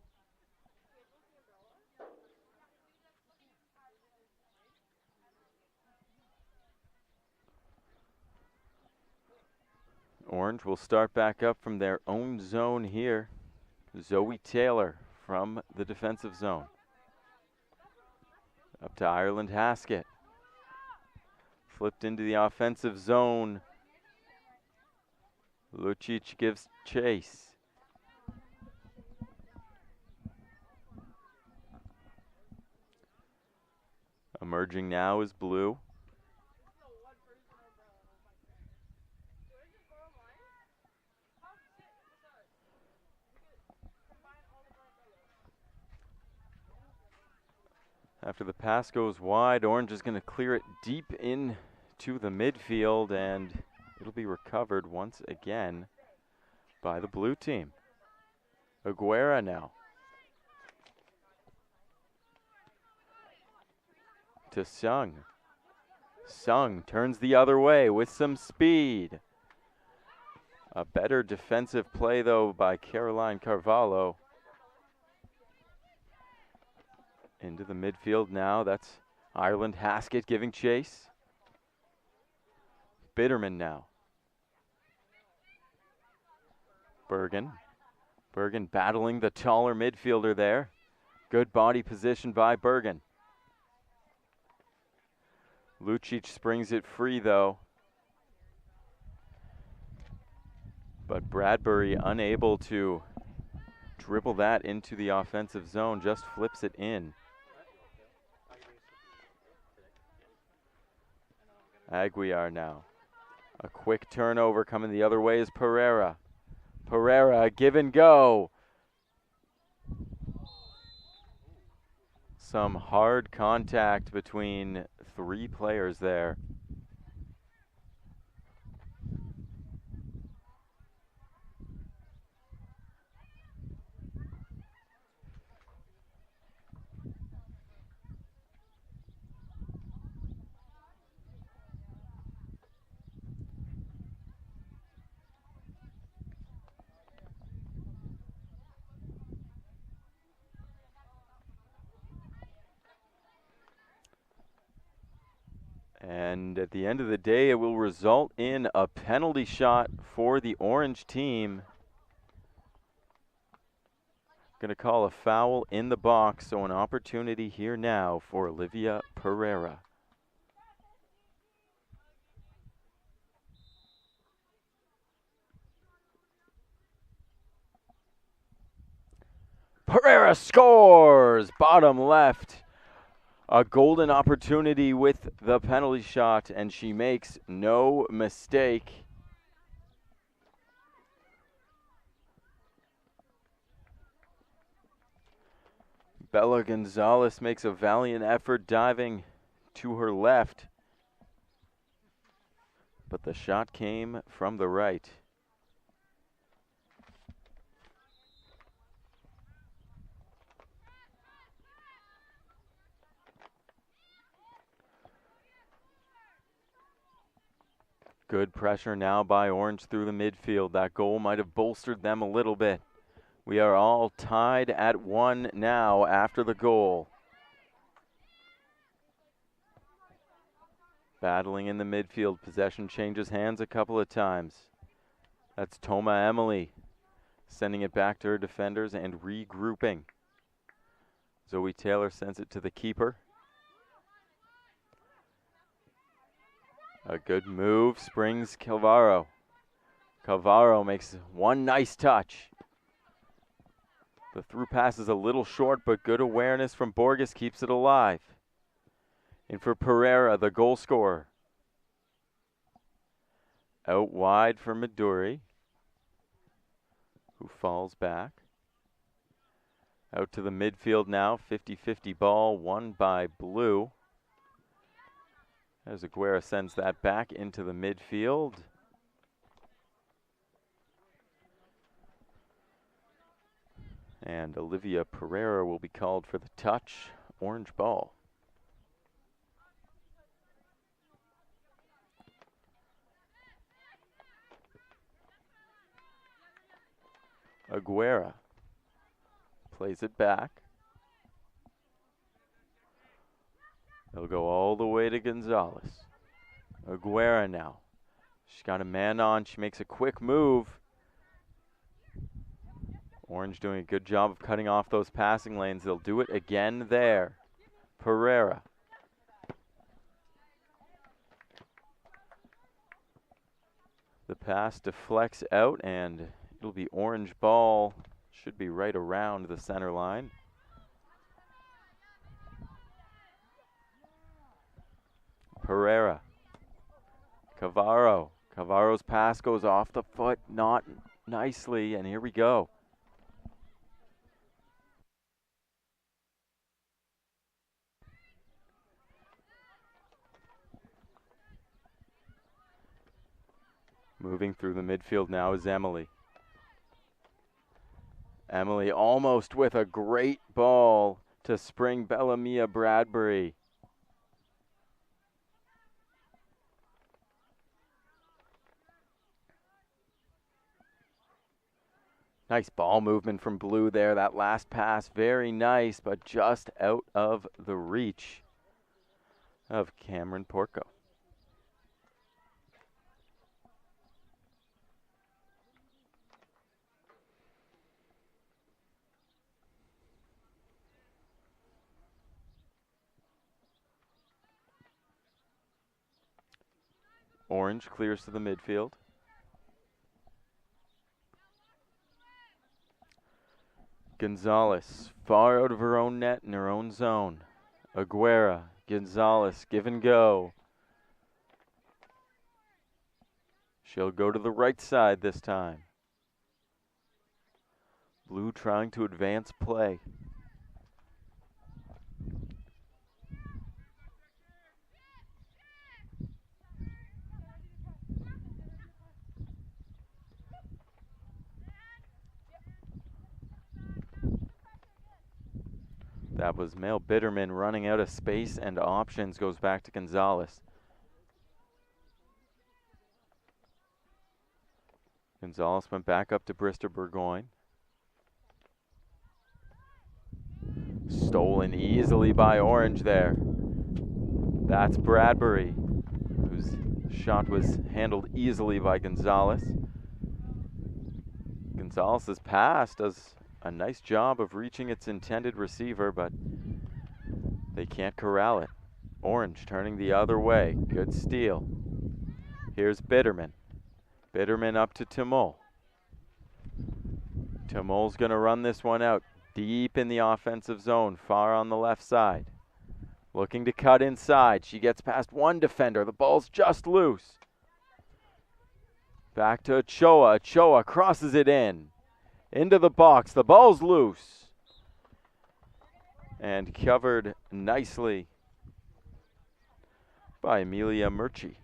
Orange will start back up from their own zone here. Zoe Taylor from the defensive zone. Up to Ireland Haskett. Flipped into the offensive zone. Lucic gives chase. Emerging now is Blue. After the pass goes wide, Orange is going to clear it deep into the midfield, and it'll be recovered once again by the blue team. Aguera now. To Sung. Sung turns the other way with some speed. A better defensive play, though, by Caroline Carvalho. Into the midfield now. That's Ireland Haskett giving chase. Bitterman now. Bergen. Bergen battling the taller midfielder there. Good body position by Bergen. Lucic springs it free, though. But Bradbury unable to dribble that into the offensive zone, just flips it in. Aguiar now. A quick turnover coming the other way is Pereira. Pereira, give and go. Some hard contact between three players there. And at the end of the day, it will result in a penalty shot for the orange team. Going to call a foul in the box, so an opportunity here now for Olivia Pereira. Pereira scores! Bottom left. A golden opportunity with the penalty shot, and she makes no mistake. Bella Gonzalez makes a valiant effort diving to her left, but the shot came from the right. Good pressure now by Orange through the midfield. That goal might have bolstered them a little bit. We are all tied at 1 now after the goal. Battling in the midfield. Possession changes hands a couple of times. That's Toma Emily sending it back to her defenders and regrouping. Zoe Taylor sends it to the keeper. A good move, springs Calvaro. Calvaro makes one nice touch. The through pass is a little short, but good awareness from Borges keeps it alive. In for Pereira, the goal scorer. Out wide for Midori, who falls back. Out to the midfield now, 50-50 ball, won by Blue. As Aguera sends that back into the midfield. And Olivia Pereira will be called for the touch. Orange ball. Aguera plays it back. They'll go all the way to Gonzalez. Aguera now. She's got a man on. She makes a quick move. Orange doing a good job of cutting off those passing lanes. They'll do it again there. Pereira. The pass deflects out and it'll be orange ball. Should be right around the center line. Pereira. Cavaro. Cavaro's pass goes off the foot, not nicely, and here we go. Moving through the midfield now is Emily. Emily almost with a great ball to spring Bellamia Bradbury. Nice ball movement from Blue there. That last pass, very nice, but just out of the reach of Cameron Porco. Orange clears to the midfield. Gonzalez, far out of her own net in her own zone. Aguera, Gonzalez, give and go. She'll go to the right side this time. Blue trying to advance play. That was Mel Bitterman running out of space and options, goes back to Gonzalez. Gonzalez went back up to Brister Burgoyne. Stolen easily by Orange there. That's Bradbury, whose shot was handled easily by Gonzalez. Gonzalez's pass does a nice job of reaching its intended receiver, but they can't corral it. Orange turning the other way. Good steal. Here's Bitterman. Bitterman up to Timol. Timol's going to run this one out deep in the offensive zone, far on the left side. Looking to cut inside. She gets past one defender. The ball's just loose. Back to Ochoa. Ochoa crosses it in. Into the box. The ball's loose. And covered nicely by Amelia Murchie.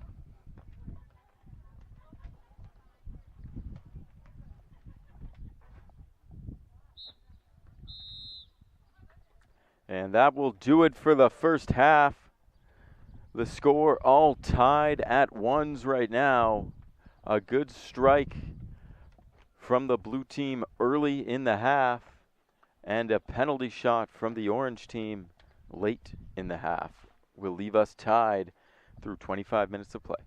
And that will do it for the first half. The score all tied at 1s right now. A good strike from the blue team early in the half, and a penalty shot from the orange team late in the half will leave us tied through 25 minutes of play.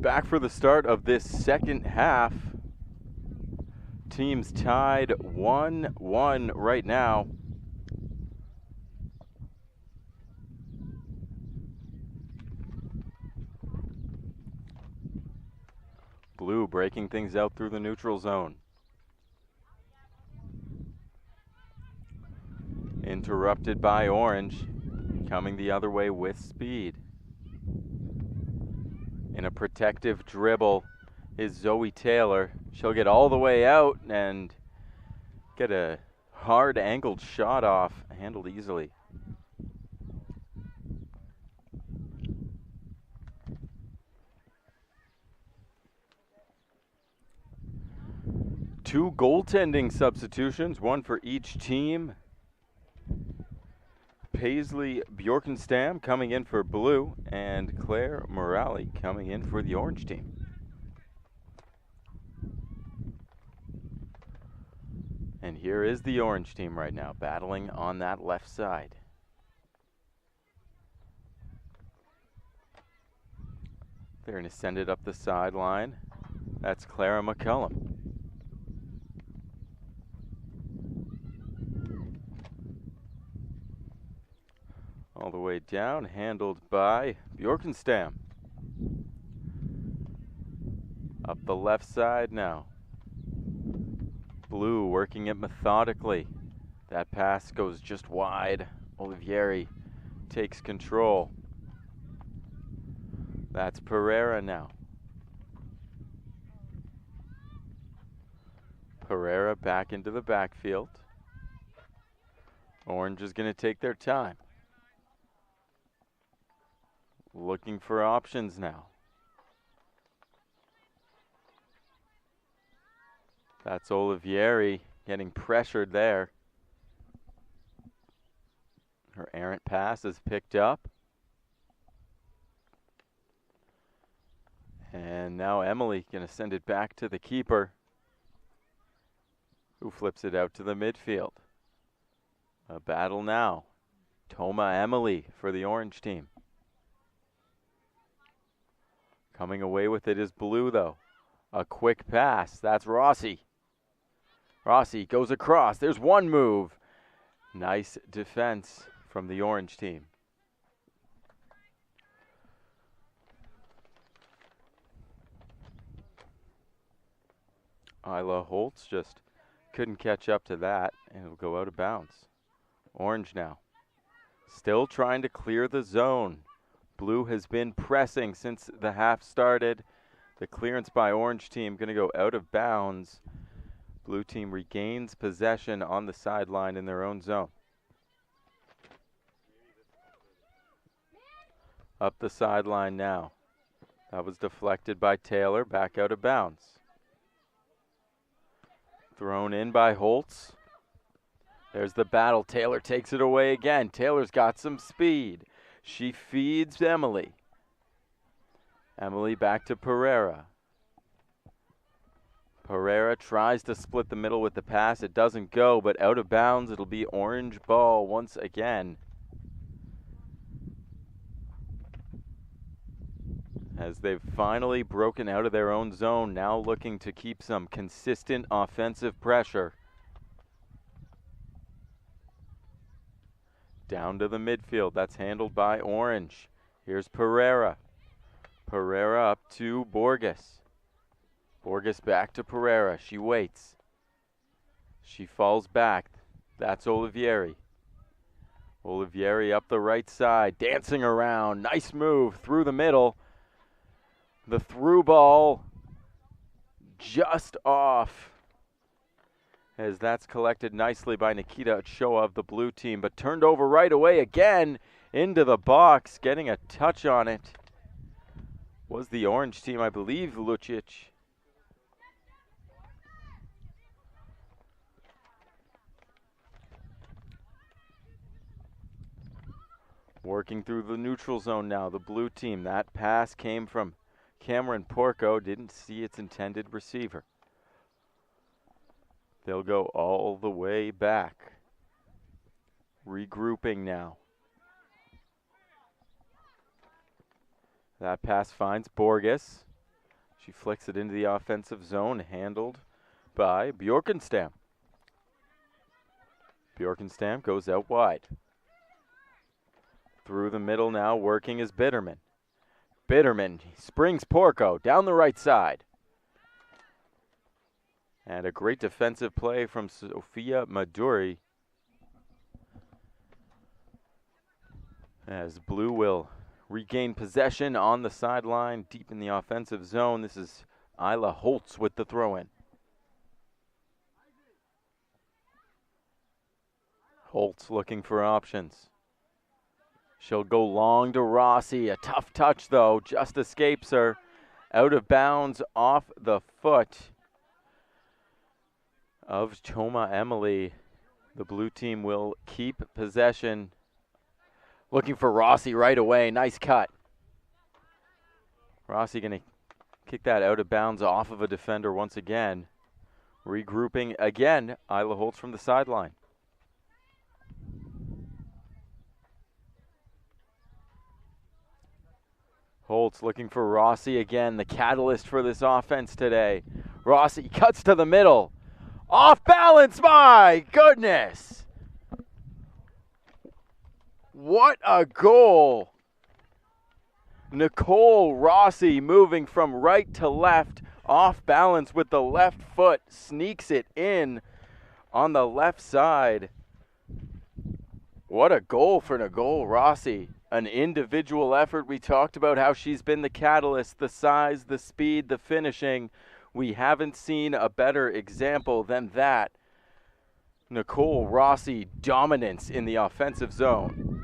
Back for the start of this second half. Teams tied 1-1 right now. Blue breaking things out through the neutral zone. Interrupted by orange, coming the other way with speed. In a protective dribble is Zoe Taylor. She'll get all the way out and get a hard angled shot off, handled easily. Two goaltending substitutions, one for each team. Paisley Bjorkenstam coming in for blue, and Claire Morali coming in for the orange team. And here is the orange team right now, battling on that left side. They're going to send it up the sideline. That's Clara McCullum. All the way down, handled by Bjorkenstam. Up the left side now. Blue working it methodically. That pass goes just wide. Olivieri takes control. That's Pereira now. Pereira back into the backfield. Orange is going to take their time. Looking for options now. That's Olivieri getting pressured there. Her errant pass is picked up. And now Emily going to send it back to the keeper, who flips it out to the midfield. A battle now. Toma Emily for the orange team. Coming away with it is blue, though. A quick pass. That's Rossi. Rossi goes across. There's one move. Nice defense from the orange team. Isla Holtz just couldn't catch up to that, and it'll go out of bounds. Orange now. Still trying to clear the zone. Blue has been pressing since the half started. The clearance by orange team going to go out of bounds. Blue team regains possession on the sideline in their own zone. Up the sideline now. That was deflected by Taylor, back out of bounds. Thrown in by Holtz. There's the battle. Taylor takes it away again. Taylor's got some speed. She feeds Emily. Emily back to Pereira. Pereira tries to split the middle with the pass. It doesn't go, but out of bounds. It'll be orange ball once again. As they've finally broken out of their own zone, now looking to keep some consistent offensive pressure. Down to the midfield. That's handled by orange. Here's Pereira. Pereira up to Borges. Borges back to Pereira. She waits. She falls back. That's Olivieri. Olivieri up the right side, dancing around. Nice move through the middle. The through ball just off, as that's collected nicely by Nikita Ochoa of the blue team, but turned over right away again into the box. Getting a touch on it was the orange team, I believe, Lucic. Working through the neutral zone now, the blue team. That pass came from Cameron Porco, didn't see its intended receiver. They'll go all the way back. Regrouping now. That pass finds Borges. She flicks it into the offensive zone, handled by Bjorkenstam. Bjorkenstam goes out wide. Through the middle now, working is Bitterman. Bitterman springs Porco down the right side. And a great defensive play from Sofia Maduri, as Blue will regain possession on the sideline deep in the offensive zone. This is Isla Holtz with the throw-in. Holtz looking for options. She'll go long to Rossi. A tough touch, though, just escapes her. Out of bounds, off the foot of Toma Emily. The blue team will keep possession Looking for Rossi right away. Nice cut. Rossi going to kick that out of bounds off of a defender once again. Regrouping again. Isla Holtz from the sideline. Holtz looking for Rossi again, the catalyst for this offense today. Rossi cuts to the middle. Off balance, my goodness. What a goal. Nicole Rossi moving from right to left, off balance with the left foot, sneaks it in on the left side. What a goal for Nicole Rossi. An individual effort. We talked about how she's been the catalyst, the size, the speed, the finishing. We haven't seen a better example than that. Nicole Rossi dominance in the offensive zone.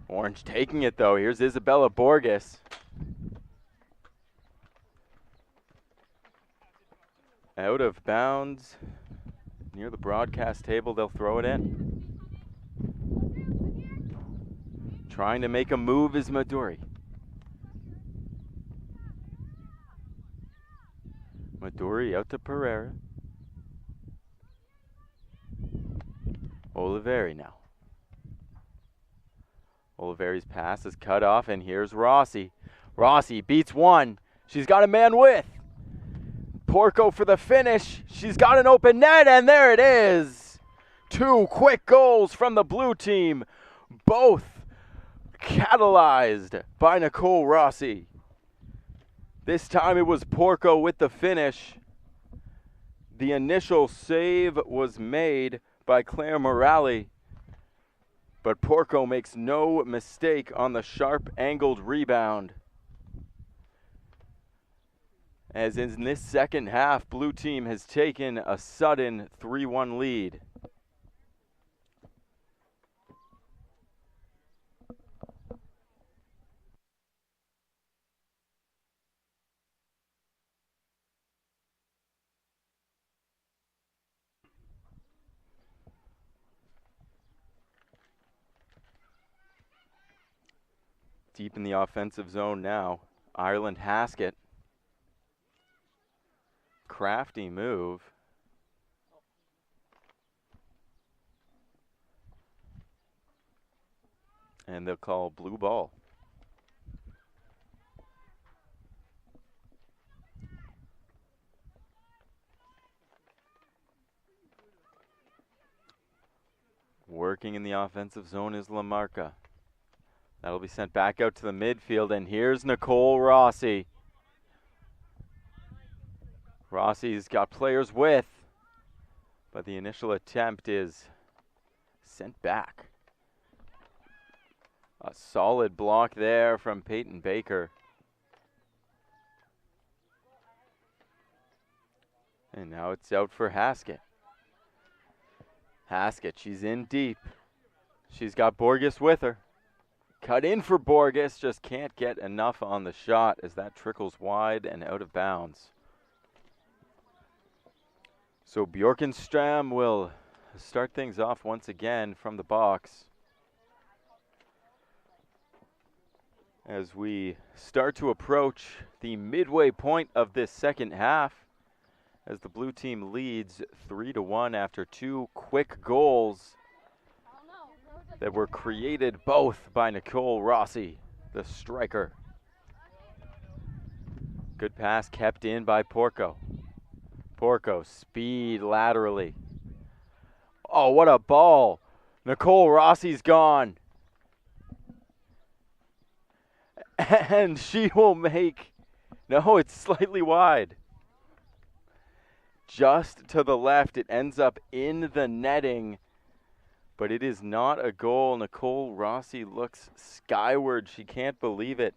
Orange taking it though. Here's Isabella Borges. Out of bounds. Near the broadcast table, they'll throw it in. Trying to make a move is Maduri. Maduri out to Pereira. Oliveri now. Oliveri's pass is cut off, and here's Rossi. Rossi beats one. She's got a man with. Porco for the finish. She's got an open net, and there it is. 2 quick goals from the blue team, both catalyzed by Nicole Rossi. This time it was Porco with the finish. The initial save was made by Claire Morali, but Porco makes no mistake on the sharp angled rebound. As in this second half, blue team has taken a sudden 3-1 lead. Deep in the offensive zone now, Ireland Haskett. Crafty move. And they'll call blue ball. Working in the offensive zone is Lamarca. That'll be sent back out to the midfield, and here's Nicole Rossi. Rossi's got players with, but the initial attempt is sent back. A solid block there from Peyton Baker. And now it's out for Haskett. Haskett, she's in deep. She's got Borges with her. Cut in for Borges, just can't get enough on the shot as that trickles wide and out of bounds. So Bjorkenstram will start things off once again from the box. As we start to approach the midway point of this second half, as the blue team leads 3-1 after 2 quick goals that were created both by Nicole Rossi, the striker. Good pass kept in by Porco. Porco, speed laterally. Oh, what a ball. Nicole Rossi's gone. And she will make, no, it's slightly wide. Just to the left, it ends up in the netting, but it is not a goal. Nicole Rossi looks skyward. She can't believe it.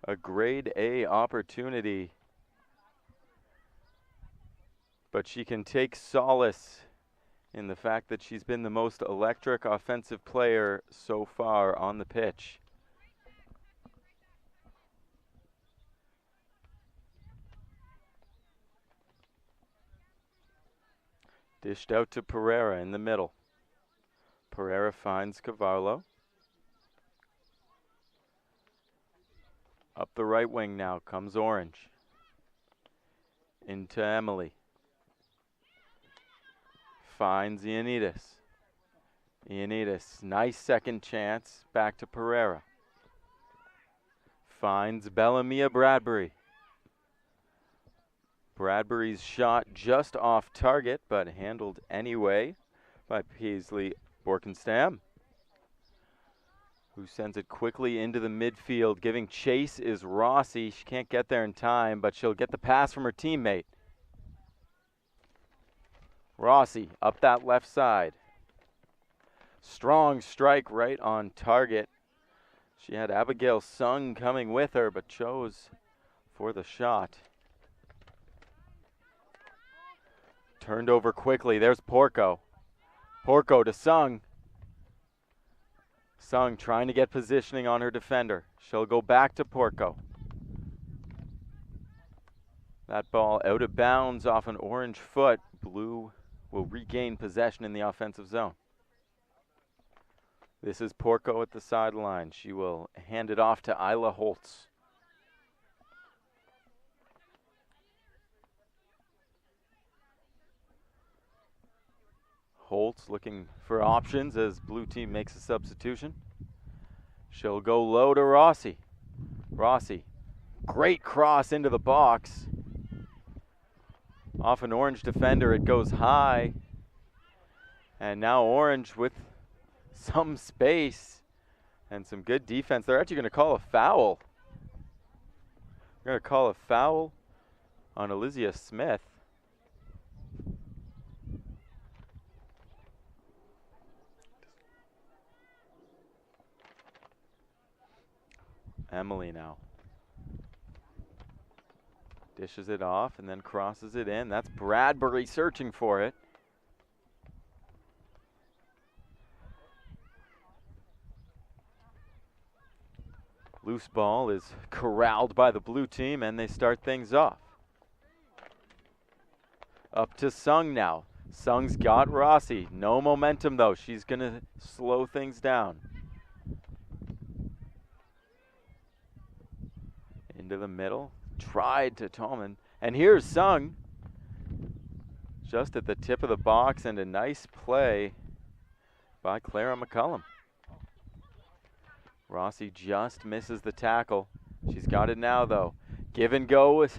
A grade A opportunity. But she can take solace in the fact that she's been the most electric offensive player so far on the pitch. Dished out to Pereira in the middle. Pereira finds Cavallo. Up the right wing now comes Orange. Into Emily. Finds Ioannidis. Ioannidis, nice second chance. Back to Pereira. Finds Bellamia Bradbury. Bradbury's shot just off target, but handled anyway by Paisley Borkenstam, who sends it quickly into the midfield. Giving chase is Rossi. She can't get there in time, but she'll get the pass from her teammate. Rossi up that left side. Strong strike right on target. She had Abigail Sung coming with her, but chose for the shot. Turned over quickly. There's Porco. Porco to Sung. Sung trying to get positioning on her defender. She'll go back to Porco. That ball out of bounds off an orange foot. Blue will regain possession in the offensive zone. This is Porco at the sideline. She will hand it off to Isla Holtz. Holtz looking for options as blue team makes a substitution. She'll go low to Rossi. Rossi, great cross into the box. Off an orange defender, it goes high. And now Orange with some space and some good defense. They're actually going to call a foul. They're going to call a foul on Elysia Smith. Emily now. Dishes it off and then crosses it in. That's Bradbury searching for it. Loose ball is corralled by the blue team and they start things off. Up to Sung now. Sung's got Rossi. No momentum though. She's going to slow things down. Into the middle. Tried to Tallman. And here's Sung. Just at the tip of the box and a nice play by Clara McCullum. Rossi just misses the tackle. She's got it now though. Give and go with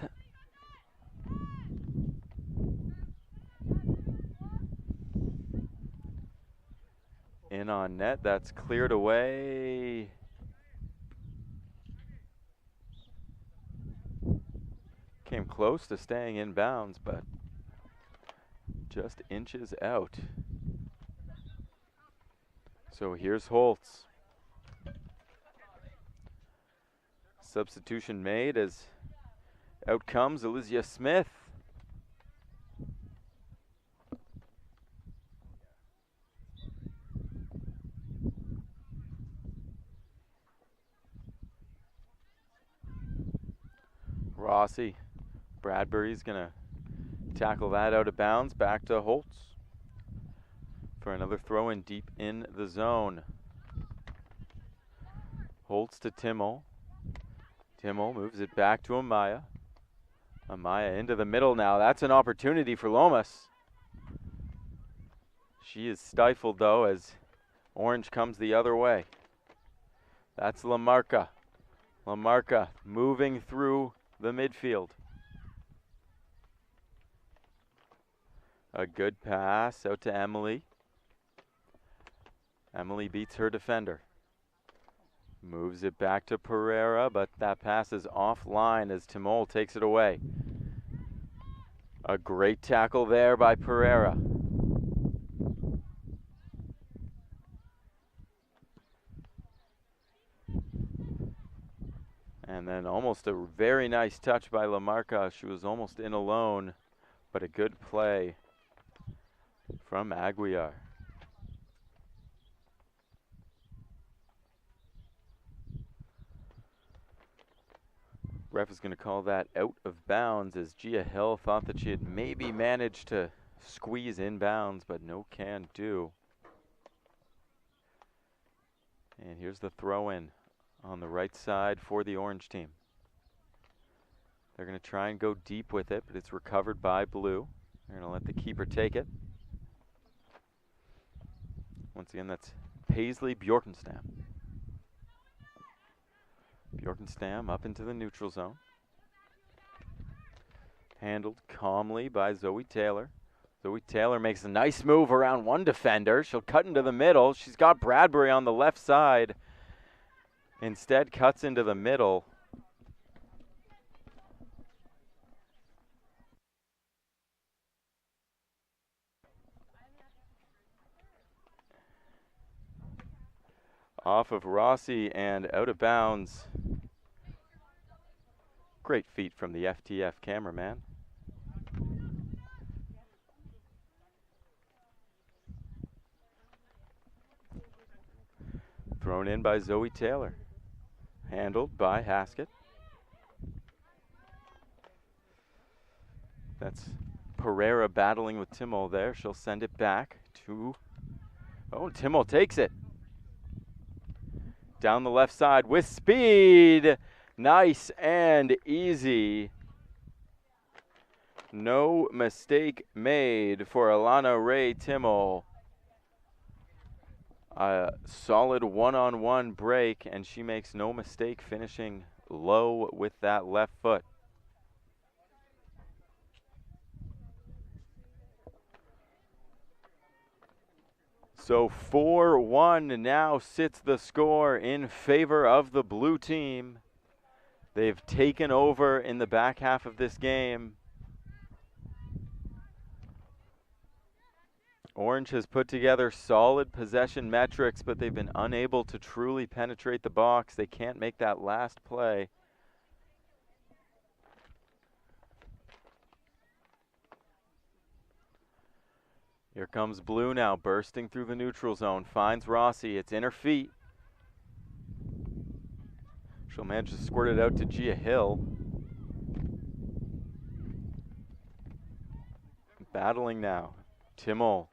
in on net. That's cleared away. Came close to staying in bounds, but just inches out. So here's Holtz. Substitution made as out comes Elysia Smith. Rossi. Bradbury's going to tackle that out of bounds. Back to Holtz for another throw in deep in the zone. Holtz to Timmel. Timmel moves it back to Amaya. Amaya into the middle now. That's an opportunity for Lomas. She is stifled though as Orange comes the other way. That's Lamarca. Lamarca moving through the midfield. A good pass out to Emily. Emily beats her defender. Moves it back to Pereira, but that pass is offline as Timol takes it away. A great tackle there by Pereira. And then almost a very nice touch by Lamarca. She was almost in alone, but a good play from Aguiar. Ref is going to call that out of bounds as Gia Hill thought that she had maybe managed to squeeze inbounds, but no can do. And here's the throw in on the right side for the orange team. They're going to try and go deep with it, but it's recovered by blue. They're going to let the keeper take it. Once again, that's Paisley Bjorkenstam. Bjorkenstam up into the neutral zone. Handled calmly by Zoe Taylor. Zoe Taylor makes a nice move around one defender. She'll cut into the middle. She's got Bradbury on the left side. Instead, cuts into the middle. Off of Rossi and out of bounds. Great feat from the FTF cameraman. Thrown in by Zoe Taylor. Handled by Haskett. That's Pereira battling with Timmel there. She'll send it back to... Oh, Timmel takes it. Down the left side with speed. Nice and easy. No mistake made for Alana Ray Timmel. A solid one-on-one break, and she makes no mistake finishing low with that left foot. So 4-1 now sits the score in favor of the blue team. They've taken over in the back half of this game. Orange has put together solid possession metrics, but they've been unable to truly penetrate the box. They can't make that last play. Here comes blue now, bursting through the neutral zone. Finds Rossi. It's in her feet. She'll manage to squirt it out to Gia Hill. Battling now. Timmel.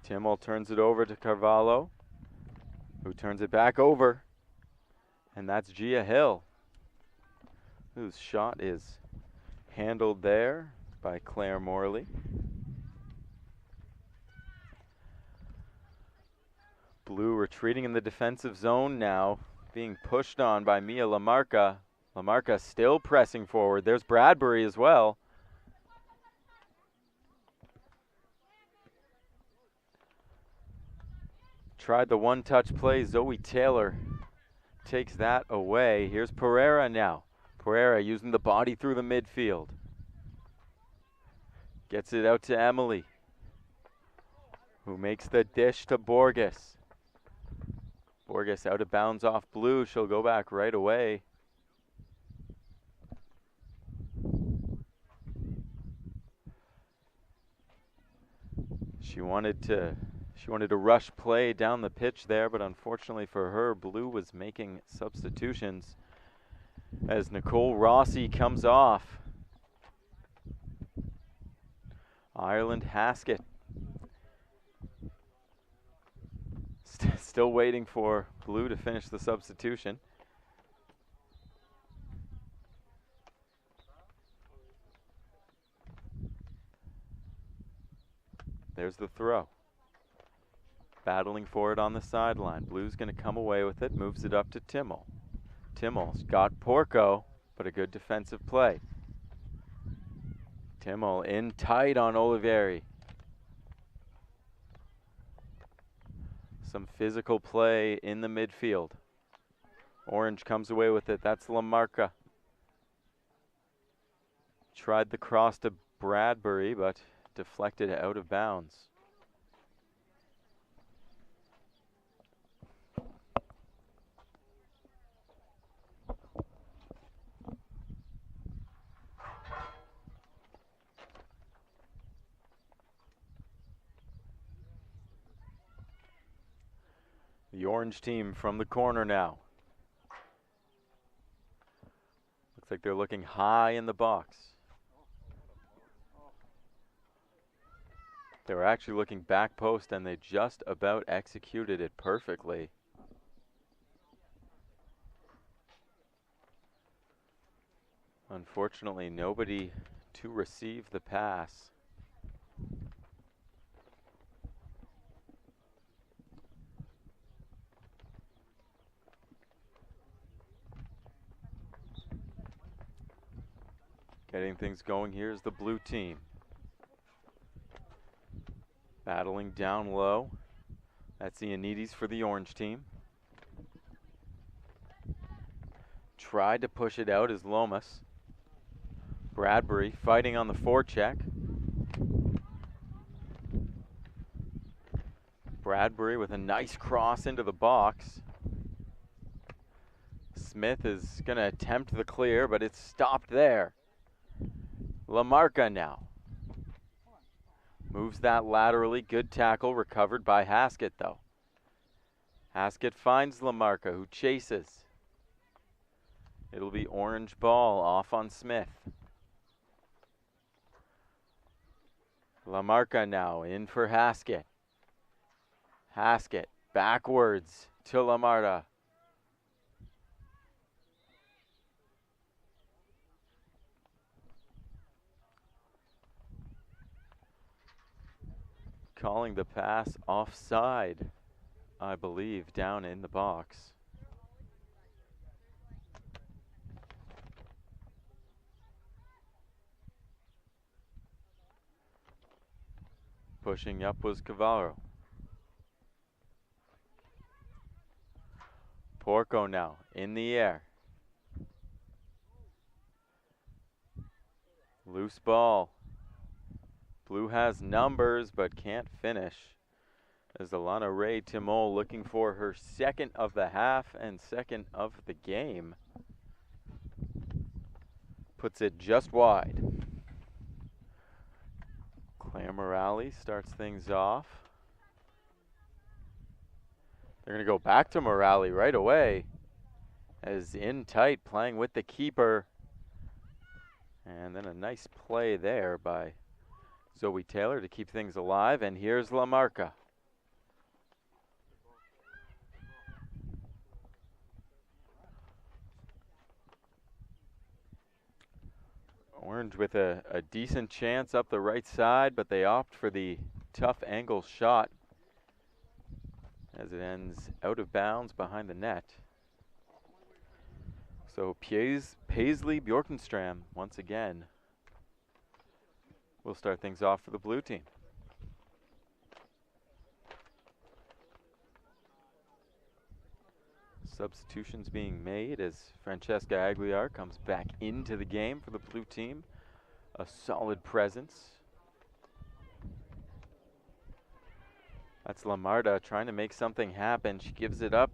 Timmel turns it over to Carvalho, who turns it back over. And that's Gia Hill, whose shot is handled there by Claire Morley. Blue retreating in the defensive zone now, being pushed on by Mia Lamarca. Lamarca still pressing forward. There's Bradbury as well. Tried the one-touch play. Zoe Taylor takes that away. Here's Pereira now. Pereira using the body through the midfield. Gets it out to Emily, who makes the dish to Borges. Borges out of bounds off blue. She'll go back right away. She wanted to rush play down the pitch there, but unfortunately for her, blue was making substitutions as Nicole Rossi comes off. Ireland Haskett still waiting for blue to finish the substitution. There's the throw. Battling for it on the sideline. Blue's going to come away with it, moves it up to Timmel. Timmel's got Porco, but a good defensive play. Timmel in tight on Olivieri. Some physical play in the midfield. Orange comes away with it. That's Lamarca. Tried the cross to Bradbury, but deflected out of bounds. The orange team from the corner now. Looks like they're looking high in the box. They were actually looking back post, and they just about executed it perfectly. Unfortunately, nobody to receive the pass. Getting things going here is the blue team. Battling down low. That's the Anides for the orange team. Tried to push it out is Lomas. Bradbury fighting on the forecheck. Bradbury with a nice cross into the box. Smith is going to attempt the clear, but it's stopped there. LaMarca now. Moves that laterally. Good tackle. Recovered by Haskett, though. Haskett finds LaMarca, who chases. It'll be orange ball off on Smith. LaMarca now in for Haskett. Haskett backwards to LaMarca. Calling the pass offside, I believe, down in the box. Pushing up was Cavallo. Porco now in the air. Loose ball. Blue has numbers but can't finish. As Alana Ray Timol looking for her second of the half and second of the game. Puts it just wide. Claire Morale starts things off. They're going to go back to Morale right away. As in tight, playing with the keeper. And then a nice play there by Zoe Taylor to keep things alive. And here's LaMarca. Orange with a decent chance up the right side, but they opt for the tough angle shot as it ends out of bounds behind the net. So Paisley Bjorkenstram once again will start things off for the blue team. Substitutions being made as Francesca Aguiar comes back into the game for the blue team. A solid presence. That's Lamarda trying to make something happen. She gives it up.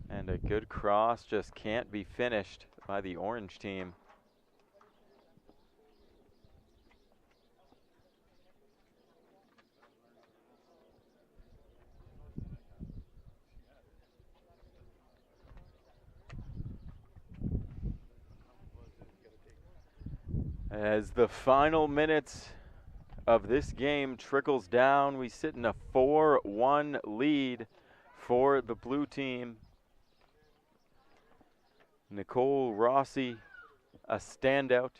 And a good cross just can't be finished by the orange team. As the final minutes of this game trickles down, we sit in a 4-1 lead for the blue team. Nicole Rossi, a standout.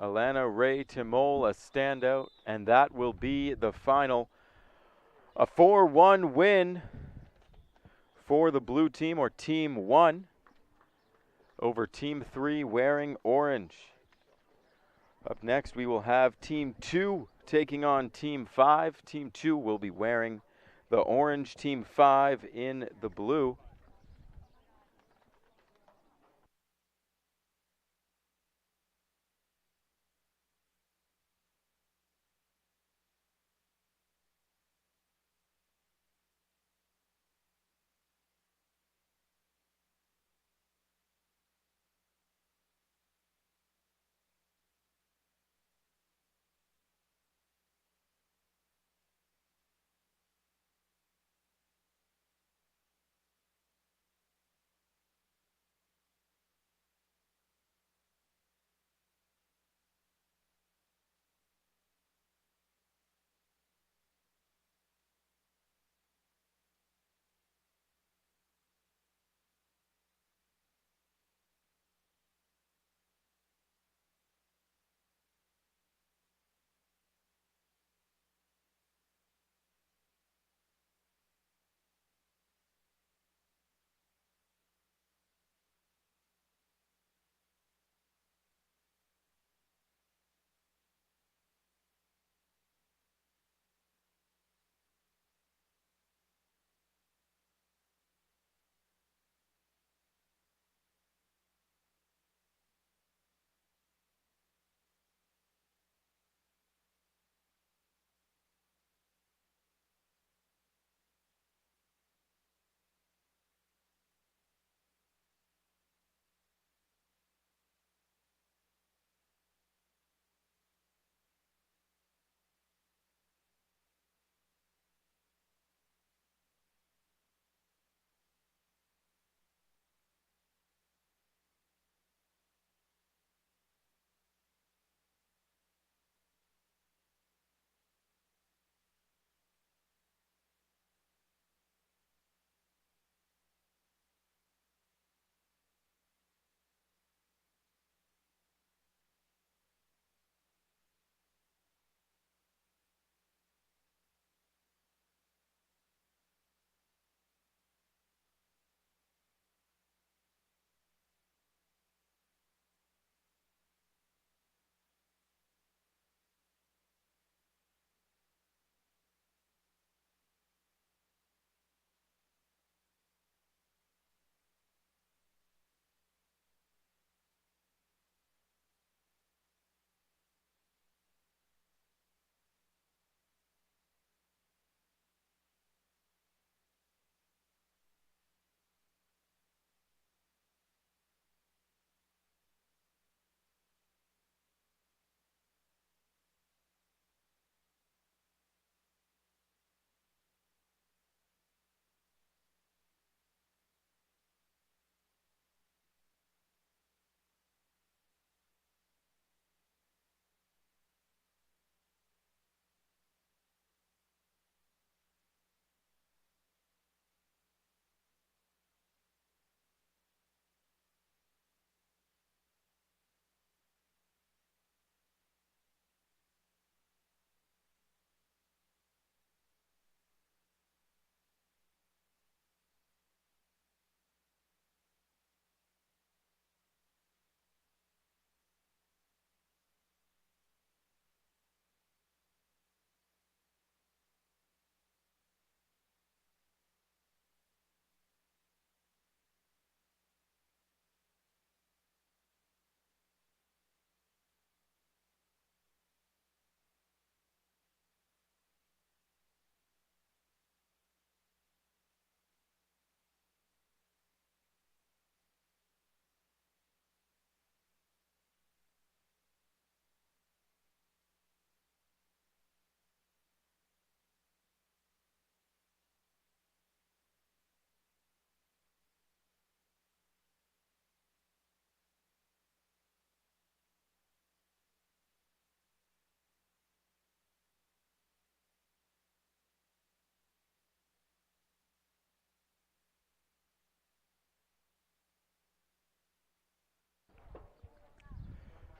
Alana Ray Timol, a standout. And that will be the final. A 4-1 win for the blue team, or Team 1, over Team 3 wearing orange. Up next, we will have Team 2 taking on Team 5. Team 2 will be wearing the orange, Team 5 in the blue.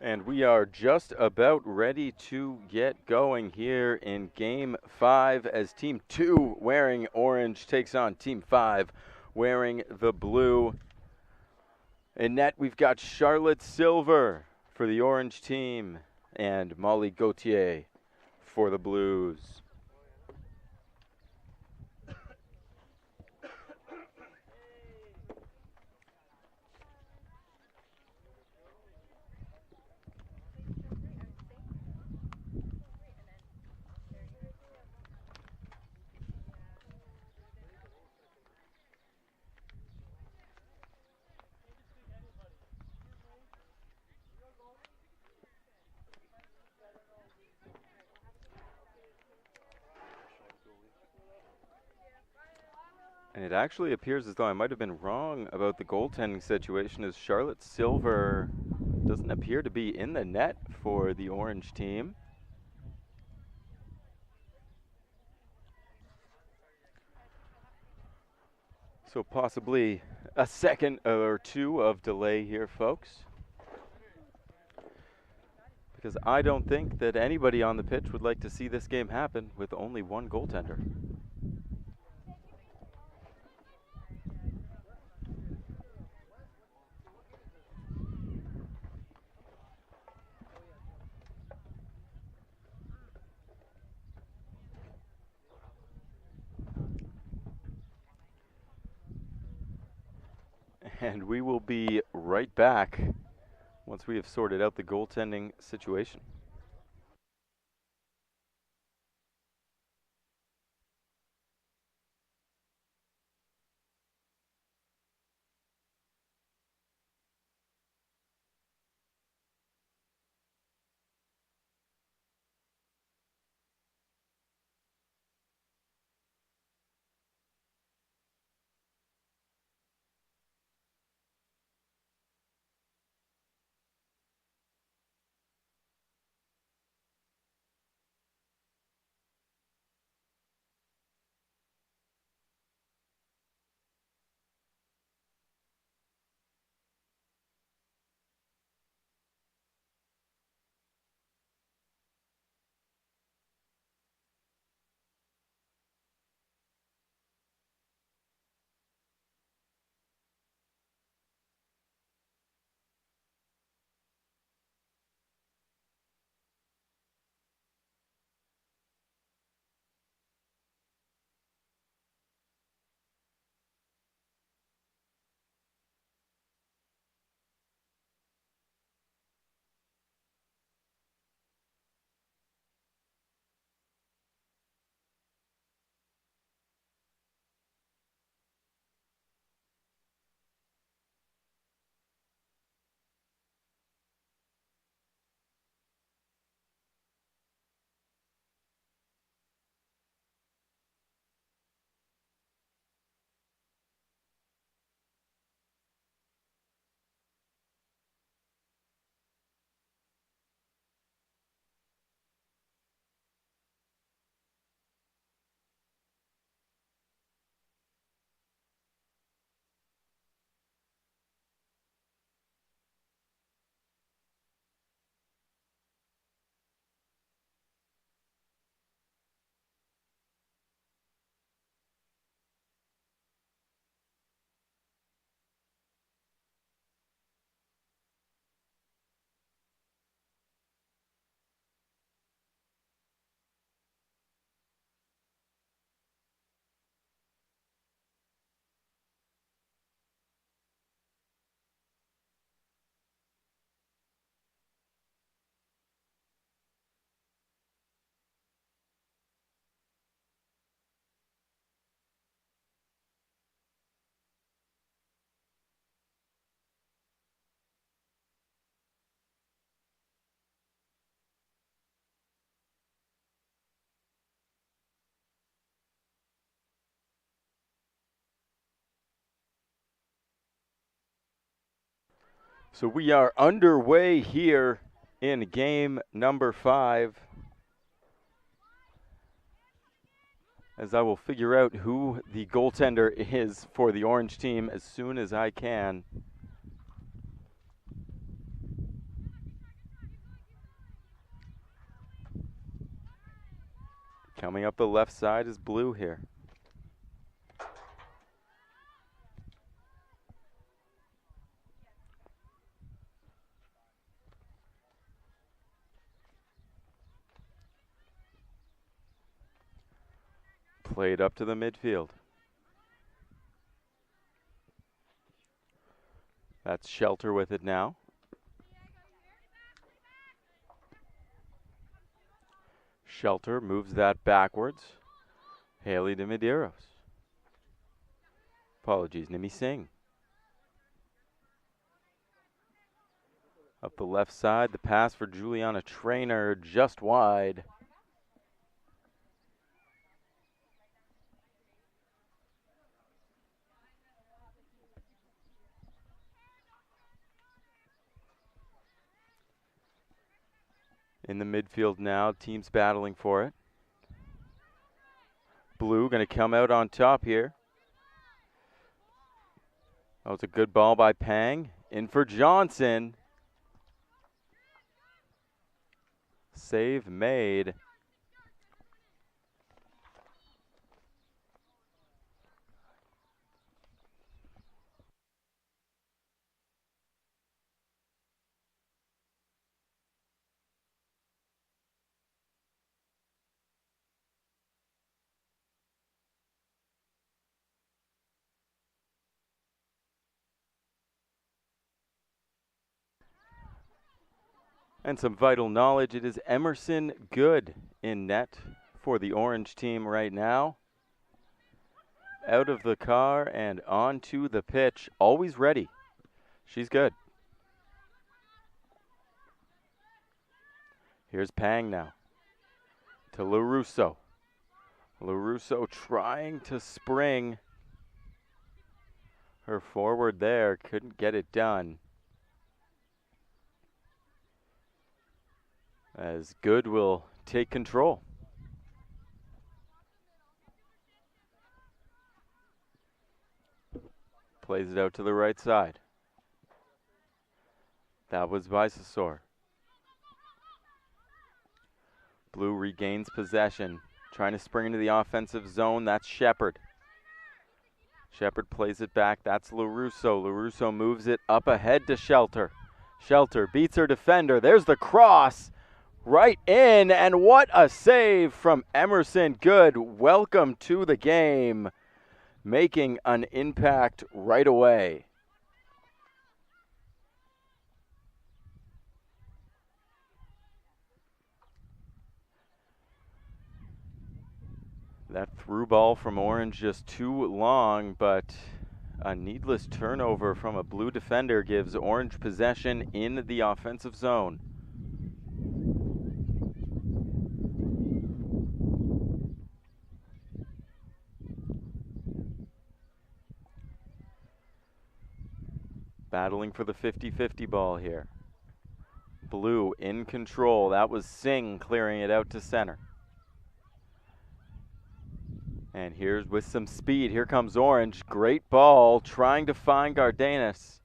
And we are just about ready to get going here in Game 5 as Team 2 wearing orange takes on Team 5 wearing the blue. In net, we've got Charlotte Silver for the orange team and Molly Gauthier for the blues. And it actually appears as though I might have been wrong about the goaltending situation, as Charlotte Silver doesn't appear to be in the net for the orange team. So possibly a second or two of delay here, folks. Because I don't think that anybody on the pitch would like to see this game happen with only one goaltender. And we will be right back once we have sorted out the goaltending situation. So we are underway here in game number 5. As I will figure out who the goaltender is for the orange team as soon as I can. Coming up the left side is Blue here. Played up to the midfield. That's Shelter with it now. Shelter moves that backwards. Haley to Medeiros. Apologies, Nimi Singh. Up the left side, the pass for Juliana Trainer just wide. In the midfield now, teams battling for it. Blue going to come out on top here. That was a good ball by Pang. In for Johnson. Save made. And some vital knowledge. It is Emerson Good in net for the Orange team right now. Out of the car and onto the pitch. Always ready. She's good. Here's Pang now. To LaRusso. LaRusso trying to spring. Her forward there couldn't get it done. As Good will take control. Plays it out to the right side. That was Visasor. Blue regains possession. Trying to spring into the offensive zone. That's Shepard. Shepard plays it back. That's LaRusso. LaRusso moves it up ahead to Shelter. Shelter beats her defender. There's the cross. Right in, and what a save from Emerson Good. Welcome to the game. Making an impact right away. That through ball from Orange just too long, but a needless turnover from a Blue defender gives Orange possession in the offensive zone. Battling for the 50-50 ball here. Blue in control. That was Singh clearing it out to center. And here's with some speed. Here comes Orange. Great ball trying to find Gardanis.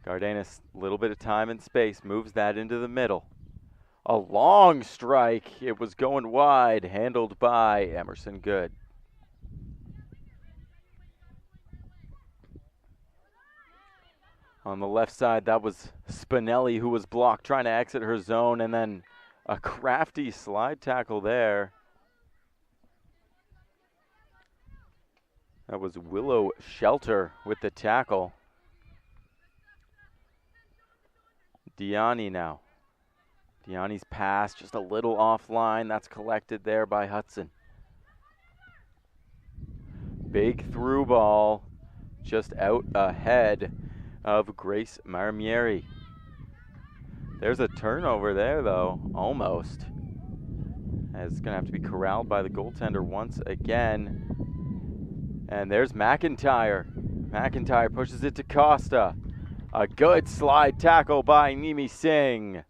Gardanis, a little bit of time and space, moves that into the middle. A long strike. It was going wide, handled by Emerson Good. On the left side, that was Spinelli who was blocked, trying to exit her zone, and then a crafty slide tackle there. That was Willow Shelter with the tackle. Diani now. Diani's pass just a little offline. That's collected there by Hudson. Big through ball just out ahead of Grace Marmieri. There's a turnover there, though, almost. As it's going to have to be corralled by the goaltender once again. And there's McIntyre. McIntyre pushes it to Costa. A good slide tackle by Nimi Singh.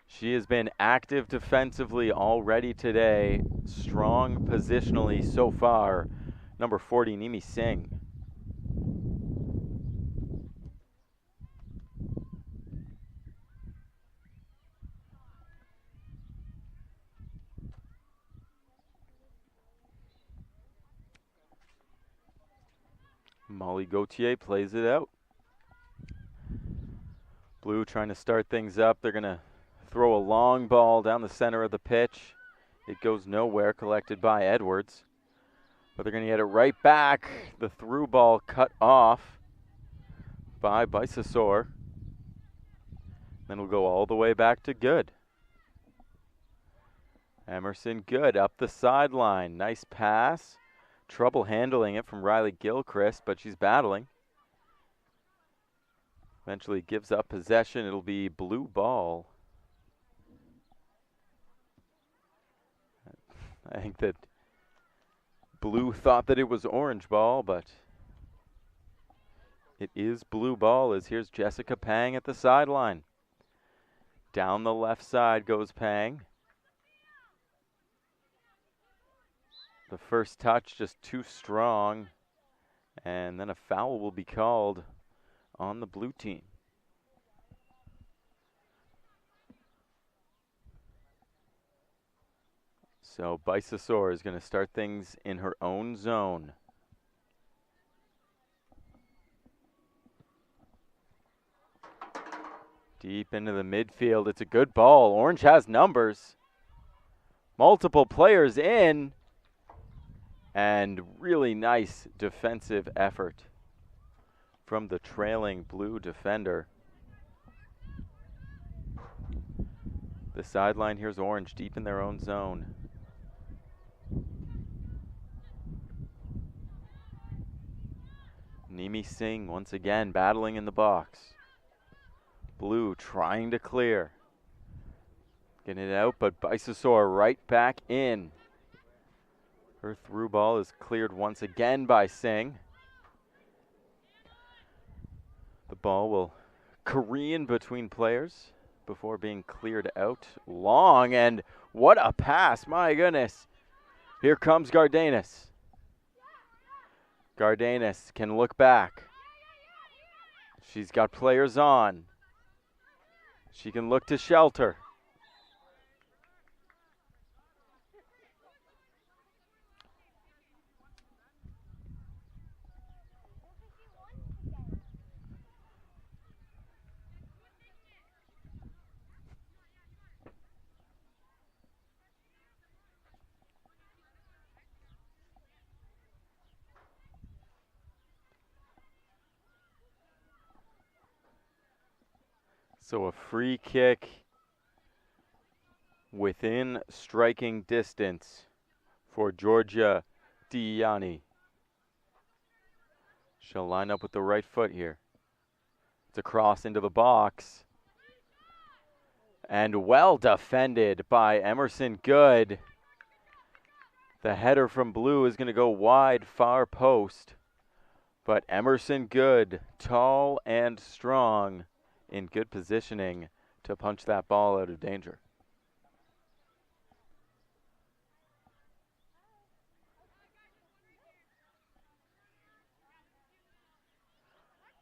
She has been active defensively already today. Strong positionally so far. Number 40, Nimi Singh. Molly Gauthier plays it out. Blue trying to start things up. They're going to throw a long ball down the center of the pitch. It goes nowhere, collected by Edwards. But they're going to get it right back. The through ball cut off by Bisasor. Then it'll go all the way back to Good. Emerson Good up the sideline. Nice pass. Trouble handling it from Riley Gilchrist, but she's battling. Eventually gives up possession. It'll be blue ball. I think that Blue thought that it was orange ball, but it is blue ball, as here's Jessica Pang at the sideline. Down the left side goes Pang. The first touch just too strong, and then a foul will be called on the blue team. So Bisasor is going to start things in her own zone. Deep into the midfield. It's a good ball. Orange has numbers. Multiple players in. And really nice defensive effort from the trailing blue defender. The sideline, here's Orange deep in their own zone. Nimi Singh once again battling in the box. Blue trying to clear. Getting it out, but Bisasor right back in. Her through ball is cleared once again by Singh. The ball will careen between players before being cleared out. Long, and what a pass, my goodness. Here comes Gardanis. Gardanis can look back. She's got players on. She can look to shelter. So a free kick within striking distance for Georgia Diani. She'll line up with the right foot here. It's a cross into the box. And well defended by Emerson Good. The header from Blue is going to go wide, far post. But Emerson Good, tall and strong, in good positioning to punch that ball out of danger.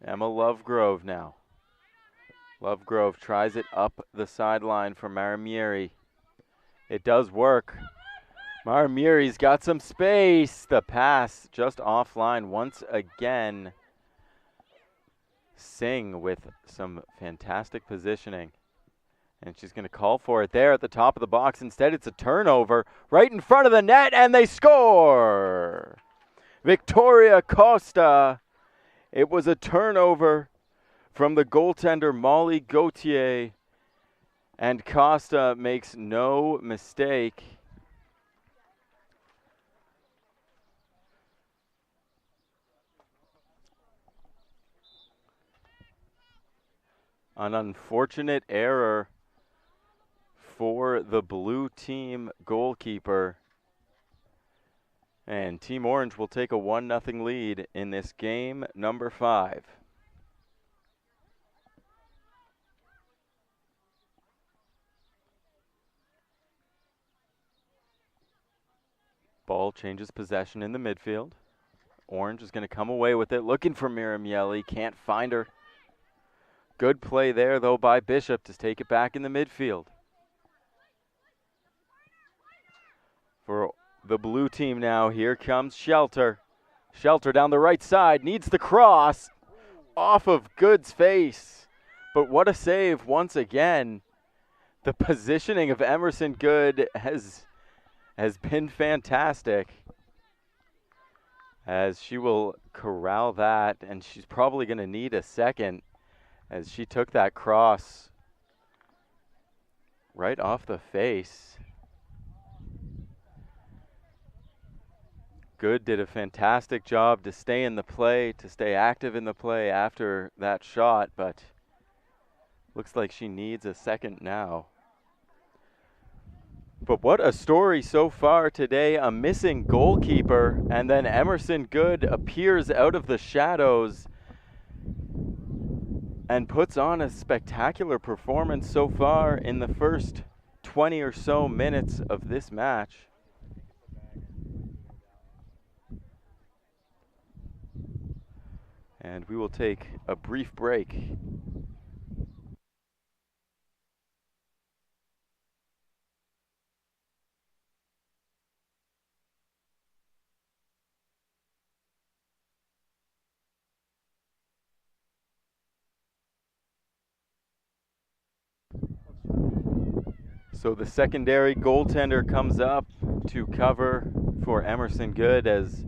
Emma Lovegrove now. Lovegrove tries it up the sideline for Maramieri. It does work. Maramieri's got some space. The pass just offline once again. Singh with some fantastic positioning. And she's going to call for it there at the top of the box. Instead, it's a turnover right in front of the net, and they score! Victoria Costa. It was a turnover from the goaltender Molly Gauthier, and Costa makes no mistake. An unfortunate error for the blue team goalkeeper. And Team Orange will take a 1-0 lead in this game number 5. Ball changes possession in the midfield. Orange is going to come away with it, looking for Miramielli, can't find her. Good play there, though, by Bishop to take it back in the midfield. For the blue team now, here comes Shelter. Shelter down the right side, needs the cross off of Good's face. But what a save once again. The positioning of Emerson Good has been fantastic, as she will corral that, and she's probably going to need a second, as she took that cross right off the face. Good did a fantastic job to stay in the play, to stay active in the play after that shot, but looks like she needs a second now. But what a story so far today. A missing goalkeeper, and then Emerson Good appears out of the shadows and puts on a spectacular performance so far in the first 20 or so minutes of this match. And we will take a brief break. So the secondary goaltender comes up to cover for Emerson Good, as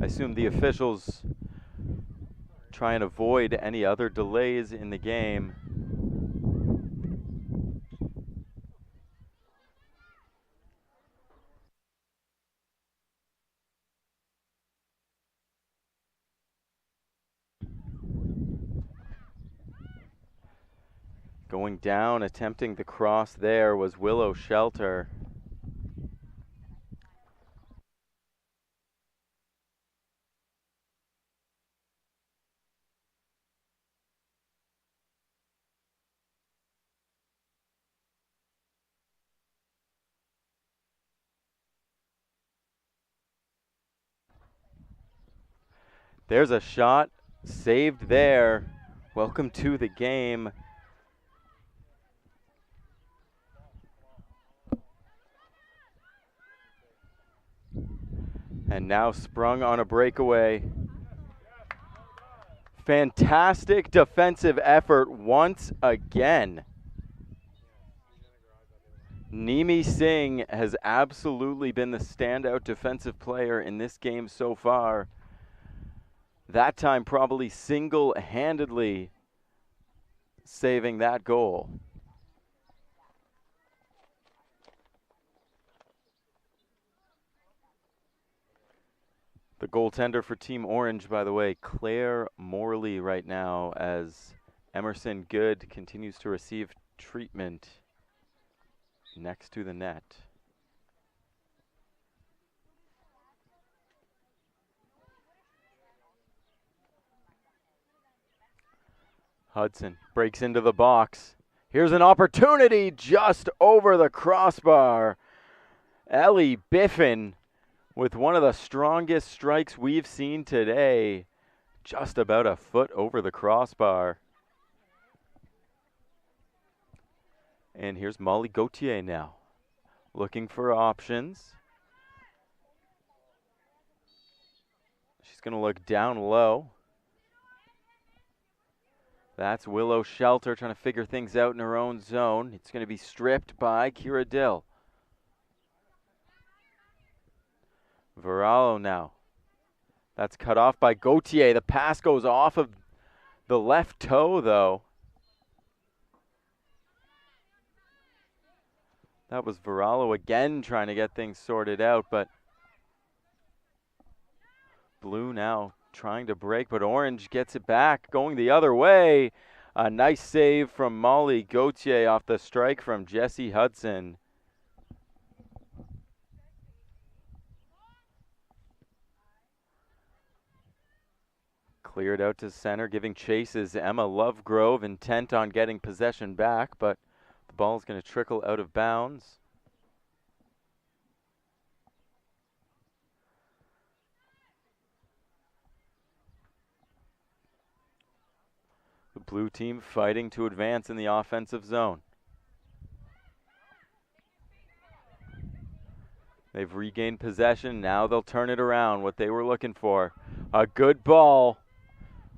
I assume the officials try and avoid any other delays in the game. Going down, attempting the cross there was Willow Shelter. There's a shot saved there. Welcome to the game. And now sprung on a breakaway. Fantastic defensive effort once again. Nimi Singh has absolutely been the standout defensive player in this game so far. That time probably single-handedly saving that goal. The goaltender for Team Orange, by the way, Claire Morley right now, as Emerson Good continues to receive treatment next to the net. Hudson breaks into the box. Here's an opportunity just over the crossbar. Ellie Biffin with one of the strongest strikes we've seen today, just about a foot over the crossbar. And here's Molly Gauthier now, looking for options. She's going to look down low. That's Willow Shelter trying to figure things out in her own zone. It's going to be stripped by Kira Dill. Varallo now. That's cut off by Gauthier. The pass goes off of the left toe, though. That was Varallo again trying to get things sorted out, but Blue now trying to break, but Orange gets it back, going the other way. A nice save from Molly Gauthier off the strike from Jessie Hudson. Cleared out to center, giving chase is Emma Lovegrove, intent on getting possession back, but the ball's going to trickle out of bounds. The blue team fighting to advance in the offensive zone. They've regained possession. Now they'll turn it around, what they were looking for. A good ball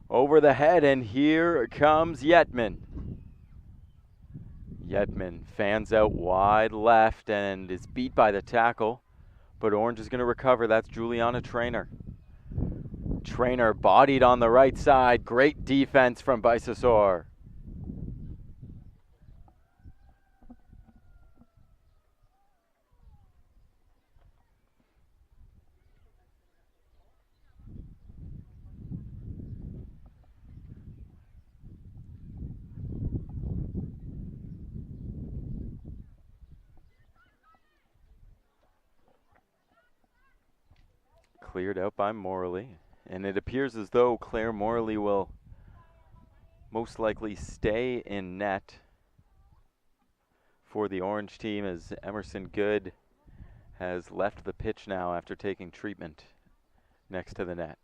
over the head, and here comes Yetman. Yetman fans out wide left and is beat by the tackle, but Orange is going to recover. That's Juliana Trainer. Trainer bodied on the right side. Great defense from Bisesor. Cleared out by Morley. And it appears as though Claire Morley will most likely stay in net for the Orange team, as Emerson Good has left the pitch now after taking treatment next to the net.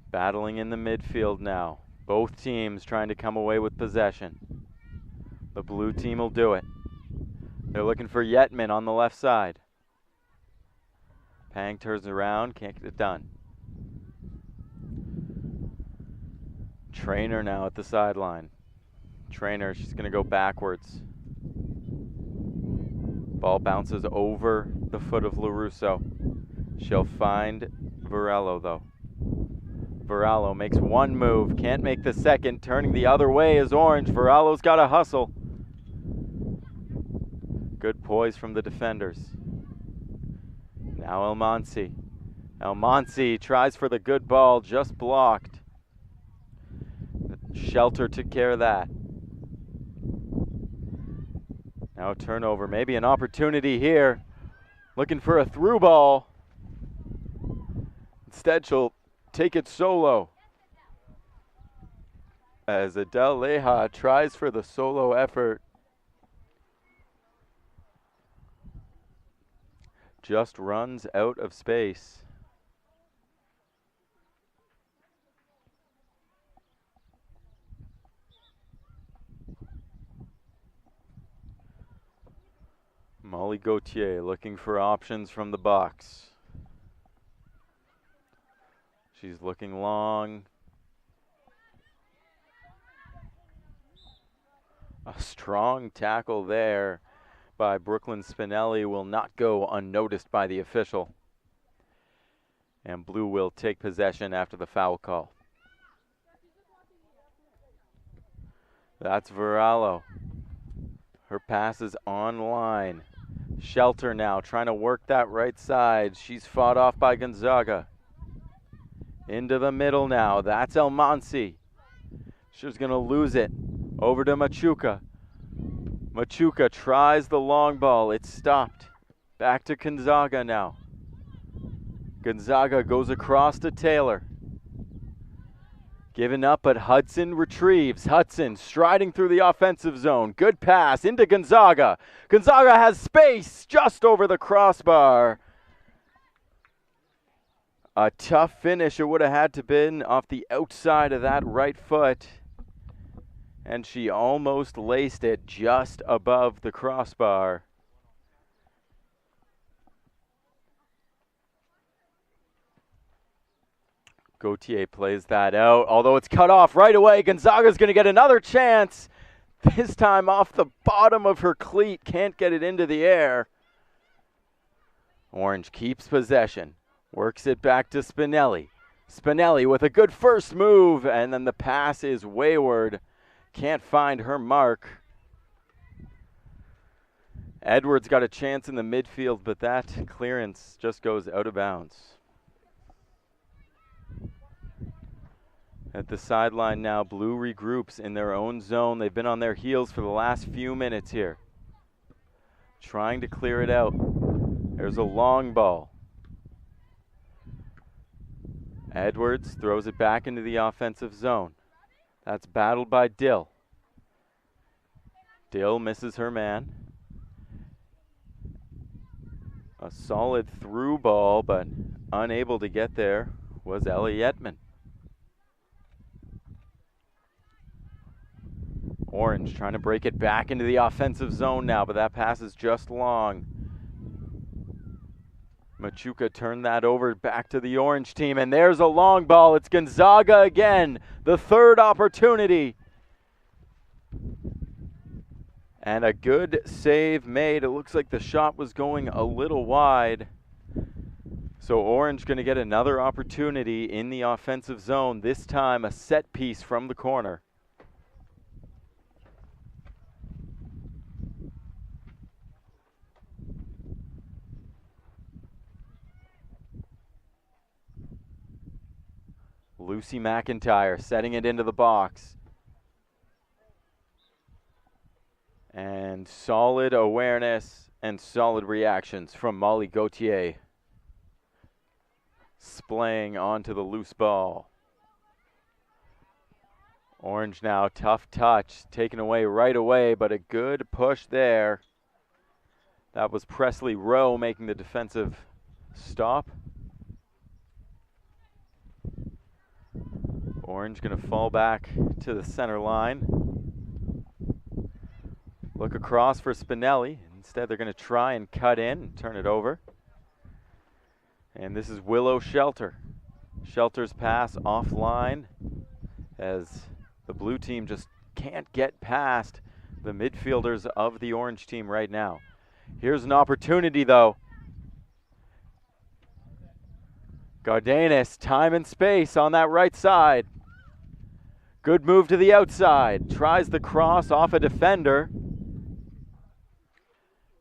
Battling in the midfield now. Both teams trying to come away with possession. The blue team will do it. They're looking for Yetman on the left side. Pang turns around, can't get it done. Trainer now at the sideline. Trainer, she's going to go backwards. Ball bounces over the foot of LaRusso. She'll find Varello though. Varello makes one move, can't make the second. Turning the other way is Orange. Varello's got to hustle. Good poise from the defenders. Now Elmonsi. Elmonsi tries for the good ball, just blocked. Shelter took care of that. Now a turnover, maybe an opportunity here. Looking for a through ball. Instead, she'll take it solo. As Adele Leja tries for the solo effort. Just runs out of space. Molly Gauthier looking for options from the box. She's looking long. A strong tackle there by Brooklyn Spinelli will not go unnoticed by the official. And Blue will take possession after the foul call. That's Varallo. Her pass is online. Shelter now trying to work that right side. She's fought off by Gonzaga. Into the middle now. That's Elmonsi. She's going to lose it. Over to Machuca. Machuca tries the long ball. It's stopped. Back to Gonzaga now. Gonzaga goes across to Taylor. Given up, but Hudson retrieves. Hudson striding through the offensive zone. Good pass into Gonzaga. Gonzaga has space just over the crossbar. A tough finish. It would have had to been off the outside of that right foot. And she almost laced it just above the crossbar. Gauthier plays that out, although it's cut off right away. Gonzaga's going to get another chance. This time off the bottom of her cleat. Can't get it into the air. Orange keeps possession. Works it back to Spinelli. Spinelli with a good first move, and then the pass is wayward. Can't find her mark. Edwards got a chance in the midfield, but that clearance just goes out of bounds. At the sideline now, Blue regroups in their own zone. They've been on their heels for the last few minutes here. Trying to clear it out. There's a long ball. Edwards throws it back into the offensive zone. That's battled by Dill. Dill misses her man. A solid through ball, but unable to get there was Ellie Yetman. Orange Orange trying to break it back into the offensive zone now, but that pass is just long. Machuca turned that over back to the Orange team, and there's a long ball. It's Gonzaga again, the third opportunity. And a good save made. It looks like the shot was going a little wide. So Orange going to get another opportunity in the offensive zone, this time a set piece from the corner. Lucy McIntyre setting it into the box. And solid awareness and solid reactions from Molly Gauthier. Splaying onto the loose ball. Orange now, tough touch, taken away right away, but a good push there. That was Presley Rowe making the defensive stop. Orange going to fall back to the center line. Look across for Spinelli. Instead, they're going to try and cut in and turn it over. And this is Willow Shelter. Shelter's pass offline as the blue team just can't get past the midfielders of the Orange team right now. Here's an opportunity, though. Gardanis, time and space on that right side. Good move to the outside. Tries the cross off a defender.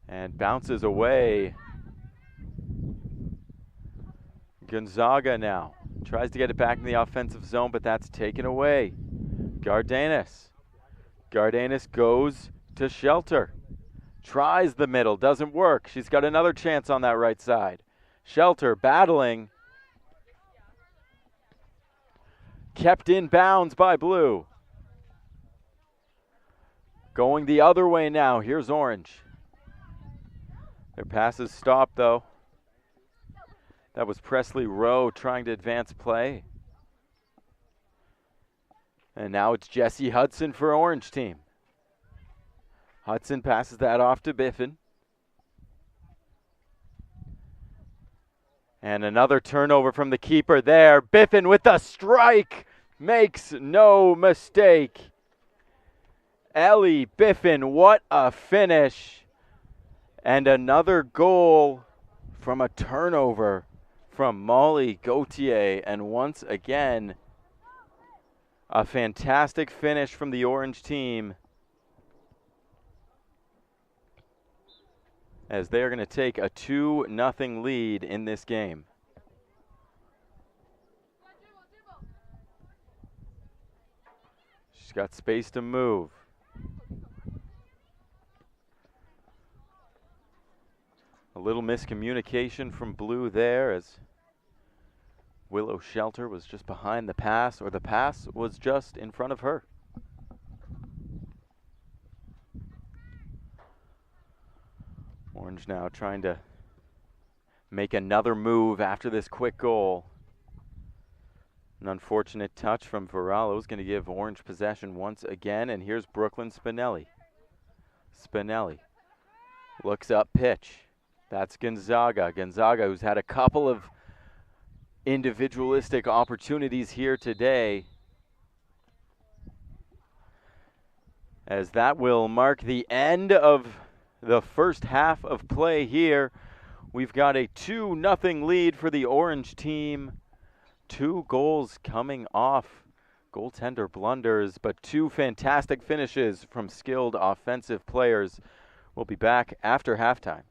And bounces away. Gonzaga now. Tries to get it back in the offensive zone, but that's taken away. Gardanis. Gardanis goes to Shelter. Tries the middle, doesn't work. She's got another chance on that right side. Shelter battling. Kept in bounds by Blue. Going the other way now. Here's Orange. Their pass is stopped, though. That was Presley Rowe trying to advance play. And now it's Jesse Hudson for Orange team. Hudson passes that off to Biffin. And another turnover from the keeper there. Biffin with the strike. Makes no mistake. Ellie Biffin, what a finish. And another goal from a turnover from Molly Gauthier. And once again, a fantastic finish from the Orange team, as they're going to take a 2-0 lead in this game. She's got space to move. A little miscommunication from Blue there, as Willow Shelter was just behind the pass, or the pass was just in front of her. Orange now trying to make another move after this quick goal. An unfortunate touch from Varallo is going to give Orange possession once again, and here's Brooklyn Spinelli. Spinelli looks up pitch. That's Gonzaga. Gonzaga, who's had a couple of individualistic opportunities here today, as that will mark the end of the first half of play here. We've got a 2-0 lead for the Orange team. 2 goals coming off goaltender blunders, but 2 fantastic finishes from skilled offensive players. We'll be back after halftime.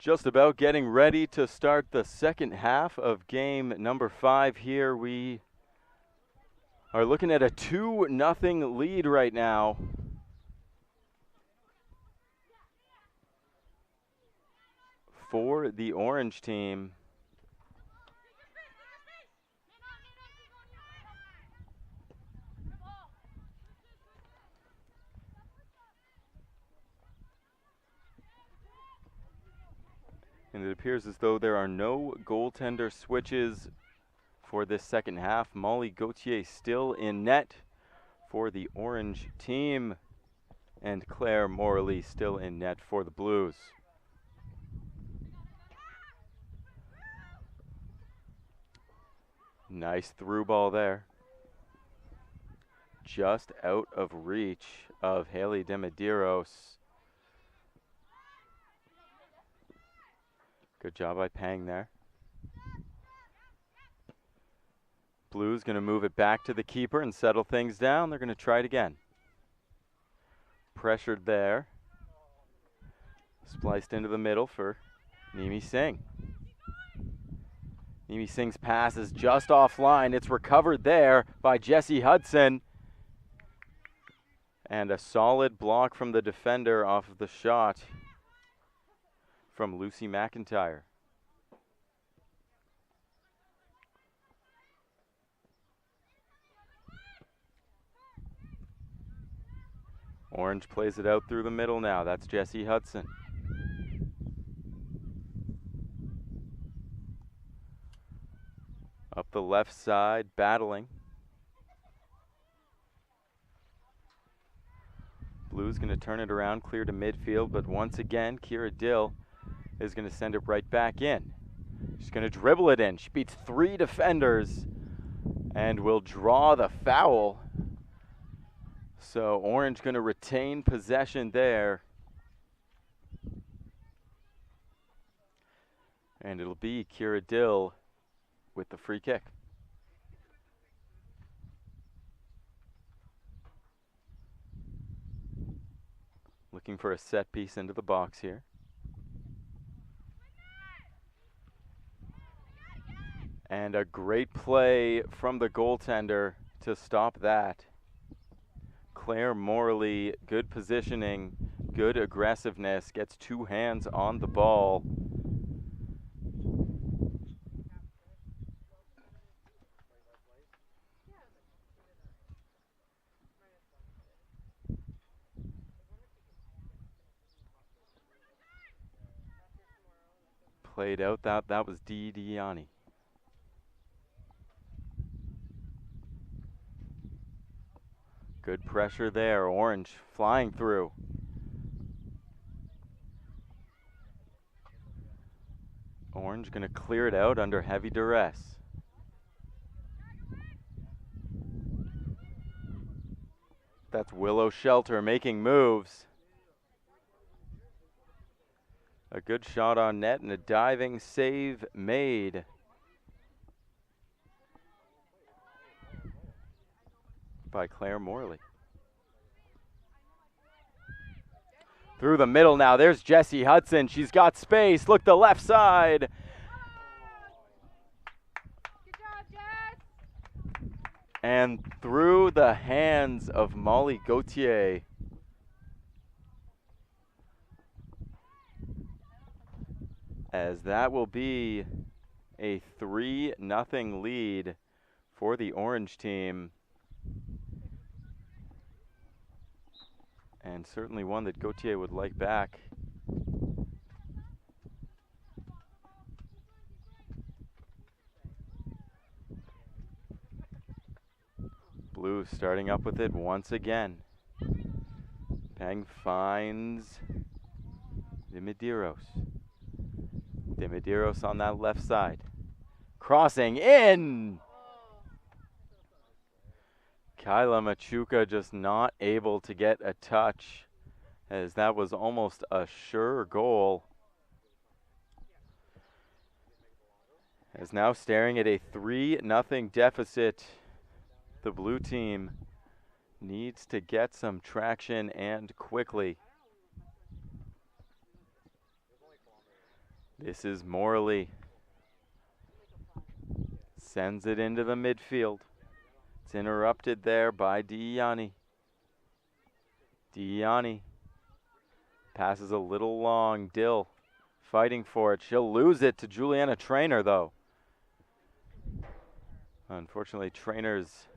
Just about getting ready to start the second half of game number 5 here. We are looking at a 2-0 lead right now. For the orange team. And it appears as though there are no goaltender switches for this second half. Molly Gauthier still in net for the orange team, and Claire Morley still in net for the Blues. Nice through ball there. Just out of reach of Haley Demedeiros. Good job by Pang there. Blues going to move it back to the keeper and settle things down. They're going to try it again. Pressured there. Spliced into the middle for Mimi Singh. Mimi Singh's pass is just offline. It's recovered there by Jessie Hudson. And a solid block from the defender off of the shot from Lucy McIntyre. Orange plays it out through the middle now. That's Jessie Hudson. Up the left side, battling. Blues going to turn it around, clear to midfield, but once again, Kira Dill is going to send it right back in. She's going to dribble it in. She beats 3 defenders and will draw the foul. So Orange going to retain possession there. And it'll be Kira Dill with the free kick. Looking for a set piece into the box here. And a great play from the goaltender to stop that. Claire Morley, good positioning, good aggressiveness, gets 2 hands on the ball. Played out, that was Diani. Good pressure there, Orange flying through. Orange going to clear it out under heavy duress. That's Willow Shelter making moves. A good shot on net and a diving save made. By Claire Morley. Through the middle now, there's Jessie Hudson. She's got space, look the left side. Good job, Jess. And through the hands of Molly Gauthier. As that will be a 3-0 lead for the Orange team. And certainly one that Gauthier would like back. Blues starting up with it once again. Pang finds Demedeiros. Demedeiros on that left side. Crossing in! Kyla Machuca just not able to get a touch, as that was almost a sure goal. As now staring at a 3-0 deficit, the blue team needs to get some traction and quickly. This is Morley. Sends it into the midfield. It's interrupted there by Diani. Diani passes a little long. Dill fighting for it. She'll lose it to Juliana Trainer, though. Unfortunately, Trainer's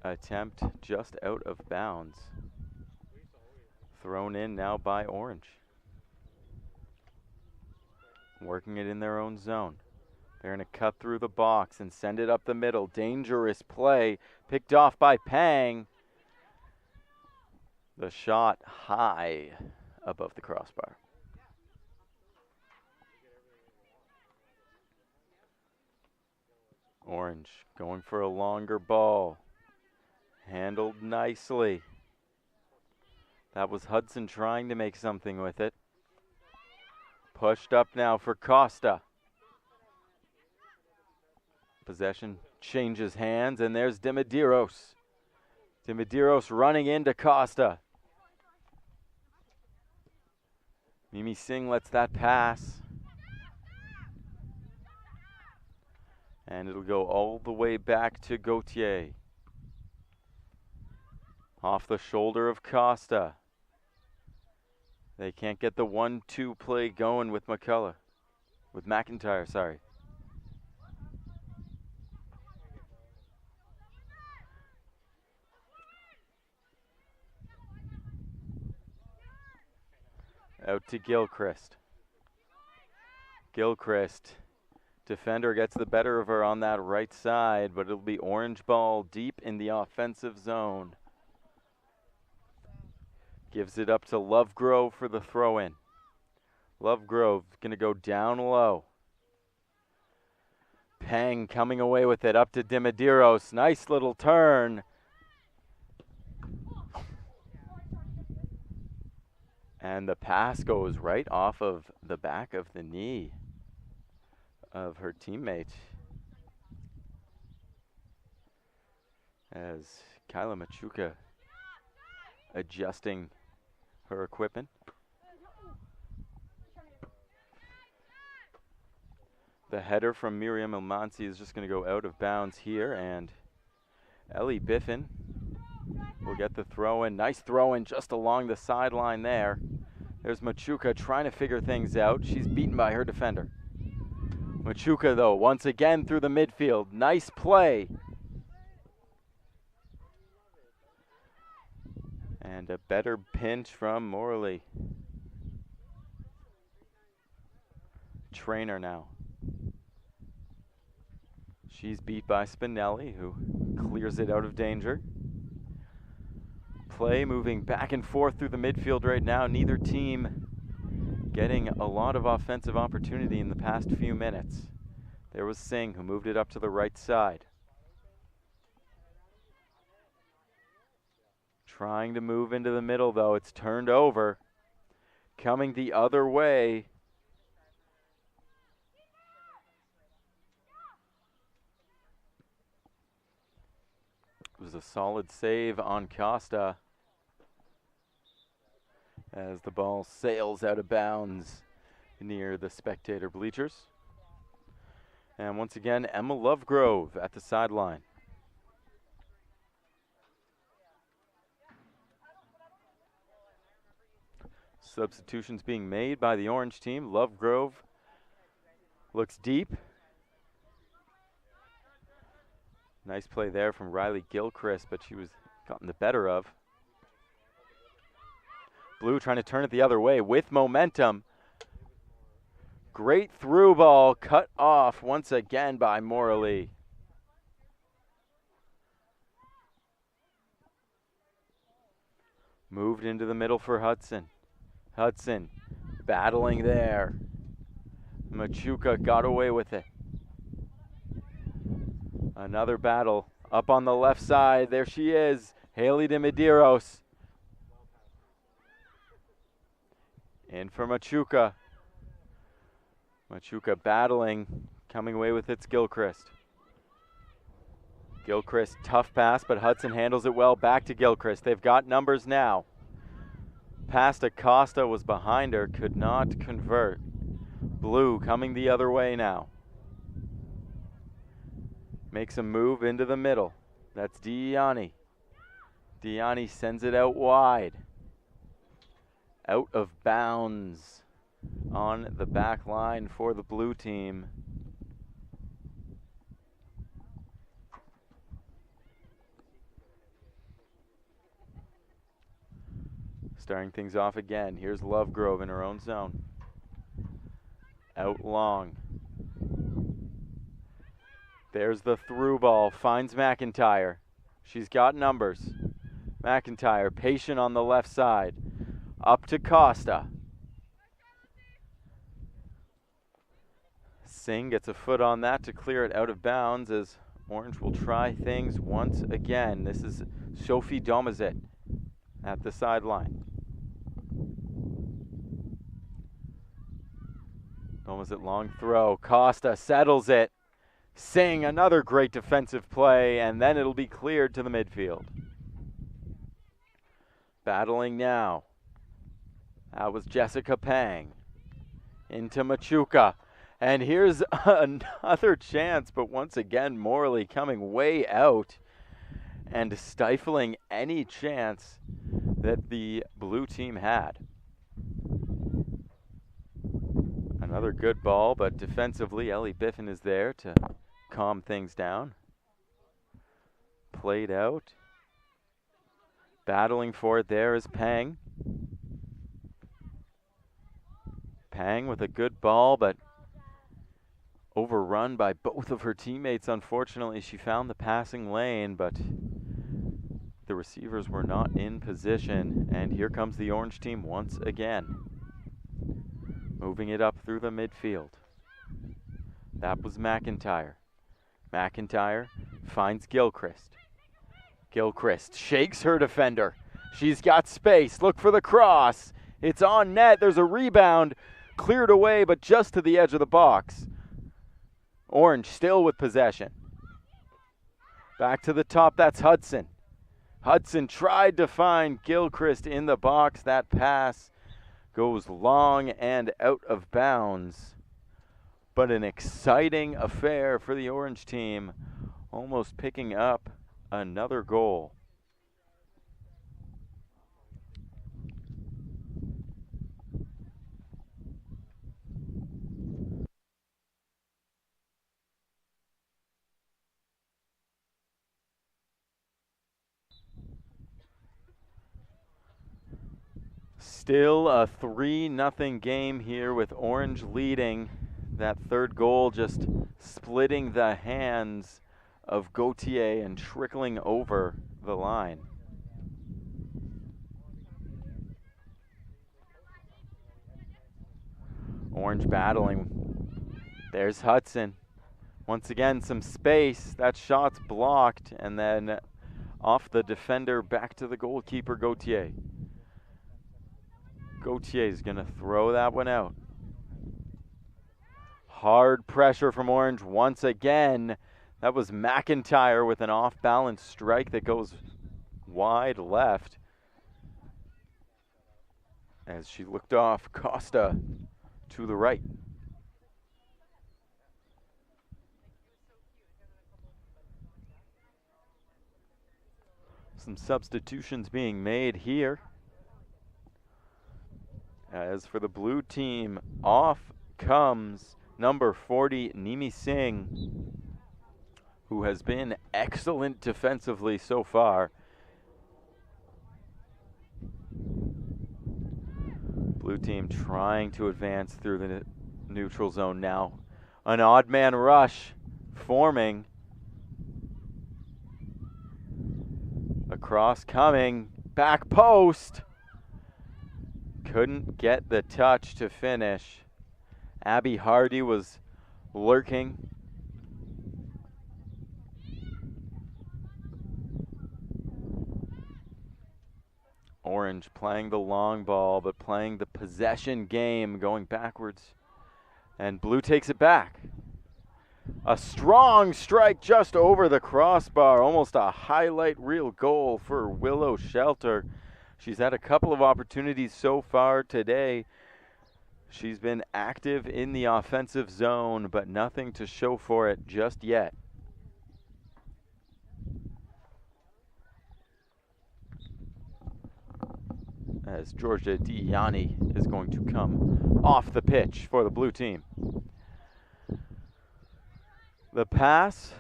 attempt just out of bounds. Thrown in now by Orange. Working it in their own zone. They're going to cut through the box and send it up the middle. Dangerous play. Picked off by Pang. The shot high above the crossbar. Orange going for a longer ball. Handled nicely. That was Hudson trying to make something with it. Pushed up now for Costa. Possession changes hands, and there's Dimidiros. Dimidiros running into Costa. Mimi Singh lets that pass. And it'll go all the way back to Gauthier. Off the shoulder of Costa. They can't get the 1-2 play going with McCullough. With McIntyre, sorry. Out to Gilchrist. Gilchrist, defender gets the better of her on that right side, but it'll be Orange ball deep in the offensive zone. Gives it up to Lovegrove for the throw-in. Lovegrove going to go down low. Pang coming away with it up to Dimidiros. Nice little turn. And the pass goes right off of the back of the knee of her teammate. As Kyla Machuca adjusting her equipment. The header from Miriam Ilmansi is just going to go out of bounds here, and Ellie Biffin will get the throw-in. Nice throw-in just along the sideline there. There's Machuca trying to figure things out. She's beaten by her defender. Machuca, though, once again through the midfield. Nice play. And a better pinch from Morley. Trainer now. She's beat by Spinelli, who clears it out of danger. Play moving back and forth through the midfield right now. Neither team getting a lot of offensive opportunity in the past few minutes. There was Singh, who moved it up to the right side. Trying to move into the middle, though. It's turned over. Coming the other way. It was a solid save on Costa as the ball sails out of bounds near the spectator bleachers. And once again, Emma Lovegrove at the sideline. Substitutions being made by the Orange team. Lovegrove looks deep. Nice play there from Riley Gilchrist, but she was gotten the better of. Blue trying to turn it the other way with momentum. Great through ball, cut off once again by Morley. Moved into the middle for Hudson. Hudson battling there. Machuca got away with it. Another battle up on the left side. There she is, Haley de Medeiros. In for Machuca. Machuca battling, coming away with it's Gilchrist. Gilchrist, tough pass, but Hudson handles it well. Back to Gilchrist. They've got numbers now. pass to Costa was behind her, could not convert. Blue coming the other way now. Makes a move into the middle. That's Diani. Diani sends it out wide. Out of bounds on the back line for the blue team. Starting things off again. Here's Lovegrove in her own zone. Out long. There's the through ball. Finds McIntyre. She's got numbers. McIntyre patient on the left side. Up to Costa. Singh gets a foot on that to clear it out of bounds as Orange will try things once again. This is Sophie Domazet at the sideline. Domazet long throw. Costa settles it. Singh, another great defensive play, and then it'll be cleared to the midfield. Battling now. That was Jessica Pang. Into Machuca. And here's another chance, but once again, Morley coming way out and stifling any chance that the blue team had. Another good ball, but defensively, Ellie Biffin is there to calm things down. Played out. Battling for it there is Pang. Pang with a good ball, but overrun by both of her teammates. Unfortunately, she found the passing lane, but the receivers were not in position. And here comes the Orange team once again. Moving it up through the midfield. That was McIntyre. McIntyre finds Gilchrist. Gilchrist shakes her defender. She's got space. Look for the cross. It's on net. There's a rebound. Cleared away, but just to the edge of the box. Orange still with possession. Back to the top. That's Hudson. Hudson tried to find Gilchrist in the box. That pass goes long and out of bounds. But an exciting affair for the Orange team, almost picking up another goal. Still a 3-0 game here with Orange leading. That third goal just splitting the hands of Gauthier and trickling over the line. Orange battling. There's Hudson. Once again, some space. That shot's blocked, and then off the defender back to the goalkeeper, Gauthier. Gautier's going to throw that one out. Hard pressure from Orange once again. That was McIntyre with an off-balance strike that goes wide left. As she looked off, Costa to the right. Some substitutions being made here. As for the blue team, off comes number 40, Nimi Singh, who has been excellent defensively so far. Blue team trying to advance through the neutral zone now. An odd man rush forming. A cross coming, back post. Couldn't get the touch to finish. Abby Hardy was lurking. Orange playing the long ball, but playing the possession game, going backwards. And blue takes it back. A strong strike just over the crossbar, almost a highlight reel goal for Willow Shelter. She's had a couple of opportunities so far today. She's been active in the offensive zone, but nothing to show for it just yet. As Georgia Diani is going to come off the pitch for the blue team. The pass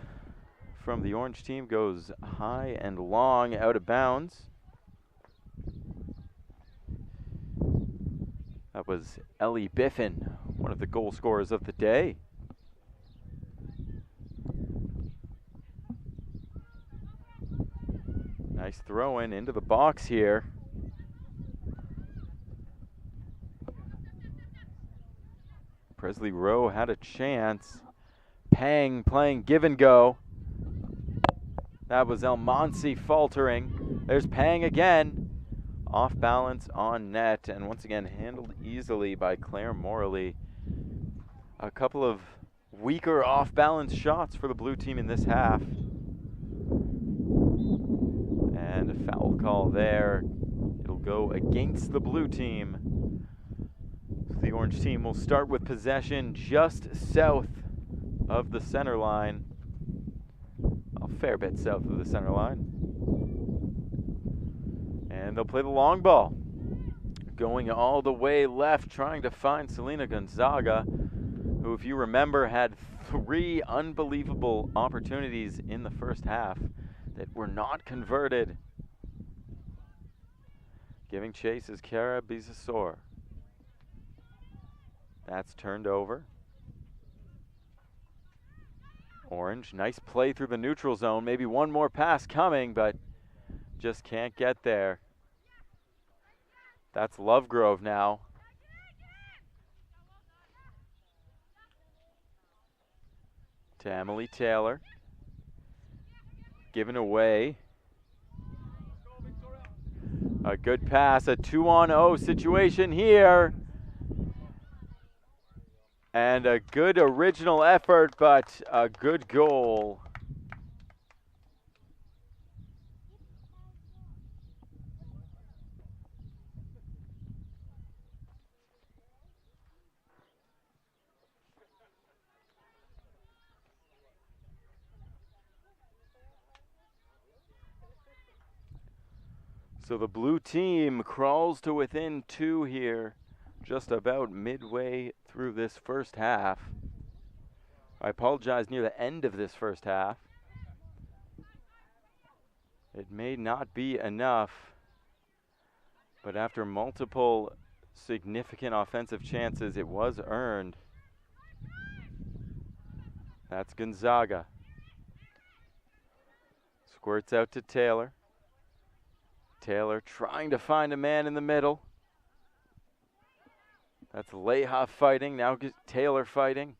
from the orange team goes high and long out of bounds. That was Ellie Biffin, one of the goal scorers of the day. Nice throw in into the box here. Presley Rowe had a chance. Pang playing give and go. That was El Monsi faltering. There's Pang again. Off balance on net, and once again handled easily by Claire Morley. A couple of weaker off balance shots for the blue team in this half. And a foul call there. It'll go against the blue team. So the orange team will start with possession just south of the center line. A fair bit south of the center line. And they'll play the long ball. Going all the way left, trying to find Selena Gonzaga, who, if you remember, had 3 unbelievable opportunities in the first half that were not converted. Giving chase is Kara Bizasor. That's turned over. Orange, nice play through the neutral zone. Maybe one more pass coming, but just can't get there. That's Lovegrove now. To Emily Taylor. Given away. A good pass, a 2-on-0 situation here. And a good original effort, but a good goal. So the blue team crawls to within 2 here, just about midway through this first half. I apologize, near the end of this first half. It may not be enough, but after multiple significant offensive chances, it was earned. That's Gonzaga. Squirts out to Taylor. Taylor trying to find a man in the middle. That's Leha fighting, now Taylor fighting.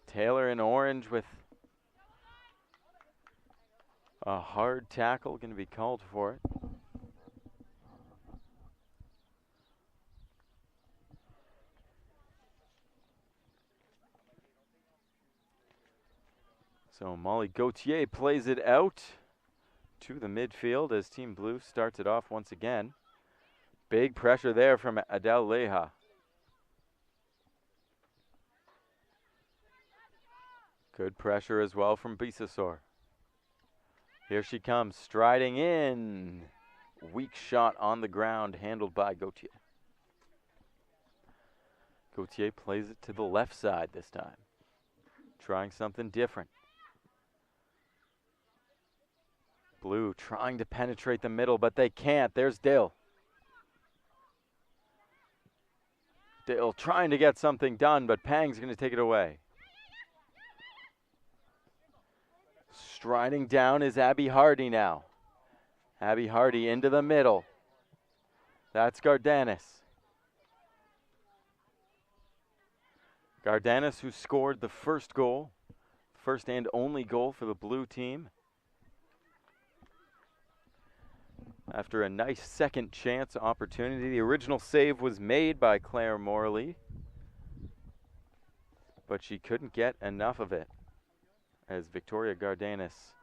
Taylor in orange with a hard tackle, going to be called for it. So Molly Gauthier plays it out to the midfield as Team Blue starts it off once again. Big pressure there from Adele Leha. Good pressure as well from Bisasor. Here she comes, striding in. Weak shot on the ground, handled by Gauthier. Gauthier plays it to the left side this time. Trying something different. Blue trying to penetrate the middle, but they can't. There's Dill. Dill trying to get something done, but Pang's going to take it away. Striding down is Abby Hardy now. Abby Hardy into the middle. That's Gardanis. Gardanis, who scored the first goal, first and only goal for the blue team. After a nice second chance opportunity, the original save was made by Claire Morley, but she couldn't get enough of it as Victoria Gardanis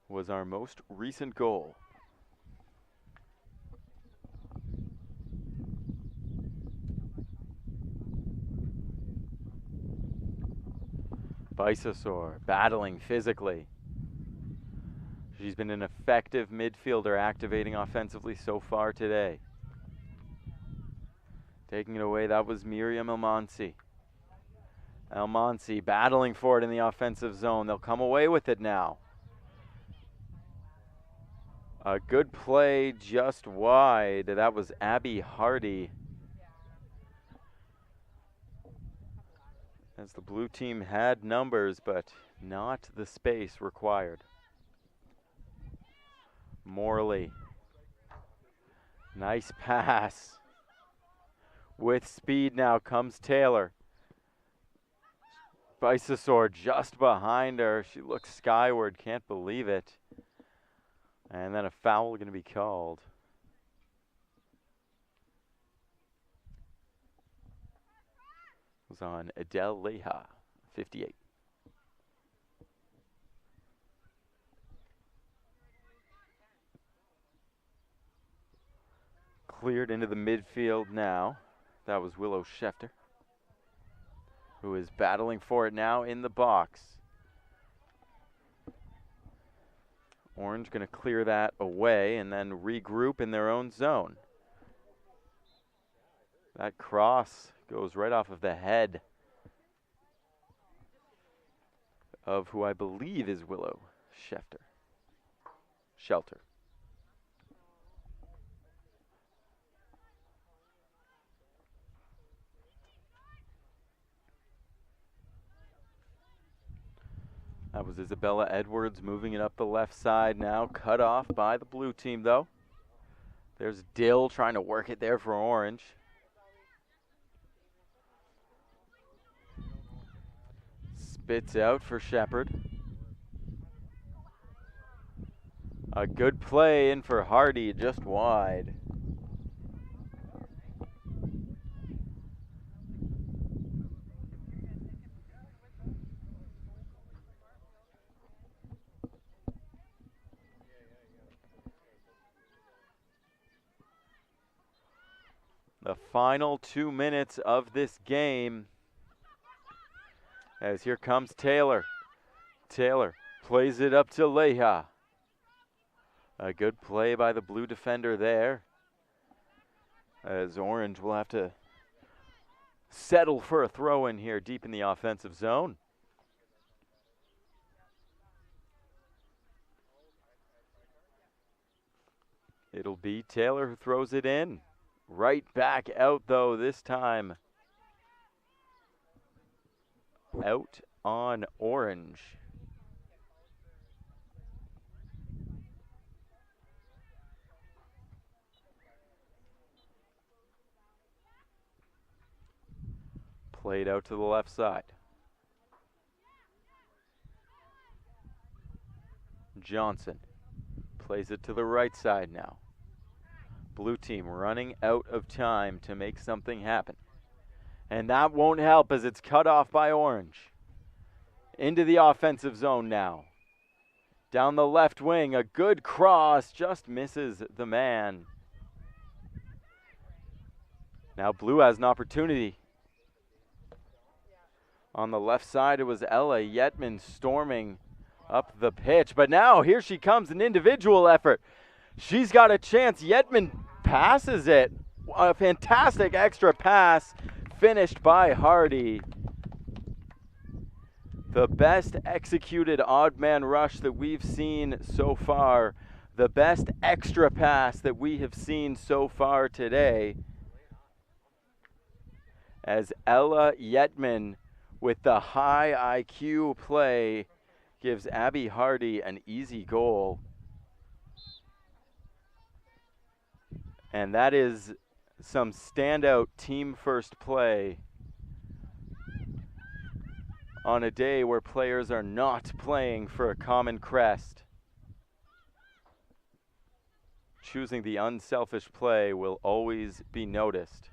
was our most recent goal. Bisasaur battling physically. She's been an effective midfielder, activating offensively so far today. Taking it away, that was Miriam Almansi. Almansi battling for it in the offensive zone. They'll come away with it now. A good play just wide. That was Abby Hardy. As the blue team had numbers, but not the space required. Morley. Nice pass. With speed now comes Taylor. Bisasaur just behind her. She looks skyward, can't believe it. And then a foul going to be called. It was on Adele Leha, 58. Cleared into the midfield now. That was Willow Schefter, who is battling for it now in the box. Orange going to clear that away and then regroup in their own zone. That cross goes right off of the head of who I believe is Willow Schefter. Shelter. That was Isabella Edwards moving it up the left side now. Cut off by the blue team, though. There's Dill trying to work it there for Orange. Spits out for Shepard. A good play in for Hardy, just wide. The final 2 minutes of this game. As here comes Taylor. Taylor plays it up to Leha. A good play by the blue defender there. As Orange will have to settle for a throw in here deep in the offensive zone. It'll be Taylor who throws it in. Right back out, though, this time. Out on Orange. Played out to the left side. Johnson plays it to the right side now. Blue team running out of time to make something happen. And that won't help as it's cut off by Orange. Into the offensive zone now. Down the left wing, a good cross, just misses the man. Now Blue has an opportunity. On the left side, it was Ella Yetman storming up the pitch. But now here she comes, an individual effort. She's got a chance. Yetman passes it. A fantastic extra pass finished by Hardy. The best executed odd man rush that we've seen so far. The best extra pass that we have seen so far today. As Ella Yetman with the high IQ play gives Abby Hardy an easy goal. And that is some standout team first play on a day where players are not playing for a common crest. Choosing the unselfish play will always be noticed.